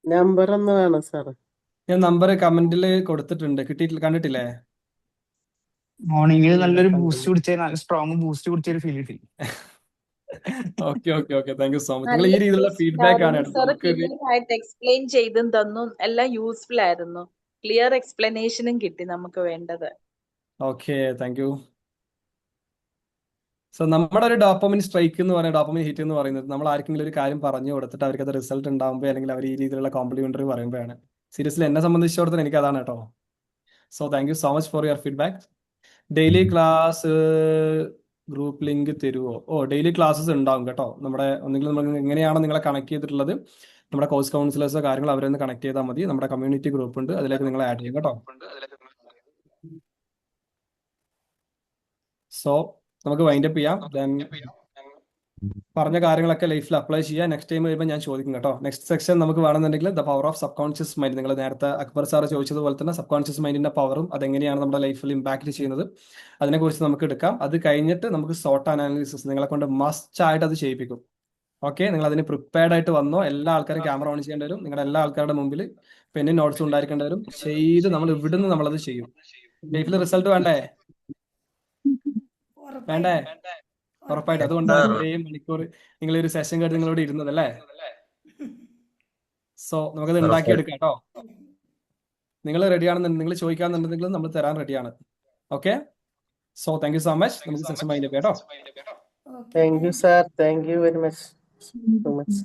Number ഒന്ന് വേണം സാർ. ഞാൻ നമ്പർ കമന്റിൽ കൊടുത്തിട്ടുണ്ട്, കണ്ടിട്ടില്ലേ? മോർണിംഗിൽ ഇല്ല, നല്ലൊരു ബൂസ്റ്റ് കണ്ടില്ല. കുടിച്ച നല്ല സ്ട്രോങ് ബൂസ്റ്റ് കുടിച്ച ഒരു ഫീൽ കിട്ടി. Okay, thank you so much. നിങ്ങൾ നല്ല ഈ രീതിയിലുള്ള ഫീഡ്ബാക്ക് ആണ് ബൂസ്റ്റ് കേട്ടോ സാറ് നമുക്കൊരു. ക്ലിയർ ആയിട്ട് എക്സ്പ്ലെയിൻ ചെയ്തും തന്നു. എല്ലാം യൂസ്ഫുൾ ആയിരുന്നു. ക്ലിയർ എക്സ്പ്ലനേഷനും കിട്ടി നമുക്ക് വേണ്ടത്. Okay, thank you. സോ നമ്മുടെ ഒരു ഡോപ്പമിൻ സ്ട്രൈക്ക് എന്ന് പറയുന്നത്, ഡോപ്പമിൻ ഹിറ്റ് എന്ന് പറയുന്നത് നമ്മൾ ആർക്കെങ്കിലും ഒരു കാര്യം പറഞ്ഞു കൊടുത്തിട്ട് അവർക്ക് അത് റിസൾട്ട് ഉണ്ടാകുമ്പോൾ, അല്ലെങ്കിൽ അവർ ഈ രീതിയിലുള്ള കോംപ്ലിമെന്ററി പറയുമ്പോഴാണ്. സീരിയസ്ലി എന്നെ സംബന്ധിച്ചിടത്തോളം എനിക്ക് അതാണ് കേട്ടോ. So thank you so much for your feedback. Daily class group link തരുമോ? ഡെയിലി ക്ലാസ്സസ് ഉണ്ടാവും കേട്ടോ. നമ്മുടെ ഒന്നെങ്കിൽ നമ്മൾ എങ്ങനെയാണോ നിങ്ങളെ കണക്ട് ചെയ്തിട്ടുള്ളത്, നമ്മുടെ കോഴ്സ് കൗൺസിലേഴ്സോ കാര്യങ്ങളോ അവരെ ഒന്ന് കണക്ട് ചെയ്താൽ മതി. നമ്മുടെ കമ്മ്യൂണിറ്റി ഗ്രൂപ്പ് ഉണ്ട്, അതിലേക്ക് നിങ്ങൾ ആഡ് ചെയ്യും കേട്ടോ. സോ നമുക്ക് വൈൻഡ് അപ്പ് ചെയ്യാം. ദെൻ പറഞ്ഞ കാര്യങ്ങളൊക്കെ ലൈഫിൽ അപ്ലൈ ചെയ്യുക. നെക്സ്റ്റ് ടൈം വരുമ്പോൾ ഞാൻ ചോദിക്കും കേട്ടോ. നെക്സ്റ്റ് സെക്ഷൻ നമുക്ക് വേണമെന്നുണ്ടെങ്കിൽ the power of sub conscious mind, നിങ്ങൾ നേരത്തെ അക്ബർ സാർ ചോദിച്ചതുപോലെ തന്നെ സബ് കോൺഷ്യസ് മൈൻഡിന്റെ പവറും അതെങ്ങനെയാണ് നമ്മുടെ ലൈഫിൽ ഇമ്പാക്ട് ചെയ്യുന്നത്, അതിനെക്കുറിച്ച് നമുക്ക് എടുക്കാം. അത് കഴിഞ്ഞിട്ട് നമുക്ക് സോട്ട് അനാലിസിസ് നിങ്ങളെ കൊണ്ട് മസ്റ്റ് ആയിട്ട് അത് ചെയ്യിപ്പിക്കും. ഓക്കെ, നിങ്ങൾ അതിന് പ്രിപ്പയർഡ് ആയിട്ട് വന്നോ. എല്ലാ ആൾക്കാരും ക്യാമറ ഓൺ ചെയ്യേണ്ടി വരും. നിങ്ങളുടെ എല്ലാ ആൾക്കാരുടെ മുമ്പിൽ പെന്നും നോട്ട്സും ഉണ്ടായിരിക്കേണ്ടി വരും. ചെയ്ത് നമ്മൾ ഇവിടുന്ന് നമ്മളത് ചെയ്യും. ലൈഫിൽ റിസൾട്ട് വേണ്ടേ? വേണ്ടേ? ഉറപ്പായിട്ട്. അതുകൊണ്ടാണ് ഇത്രയും മണിക്കൂർ നിങ്ങൾ ഒരു സെഷൻ കേട്ട് നിങ്ങളോട് ഇരുന്നത് അല്ലേ? സോ നമുക്കത് ഉണ്ടാക്കിയെടുക്കാം കേട്ടോ. നിങ്ങൾ റെഡിയാണെന്നുണ്ടെങ്കിൽ, നിങ്ങൾ ചോദിക്കാന്നുണ്ടെങ്കിൽ നമ്മൾ തരാൻ റെഡിയാണ്. Okay, so thank you so much. നമുക്ക് സെഷൻ വൈൻഡ് അപ്പ് കേട്ടോ. Thank you sir, thank you very much so much.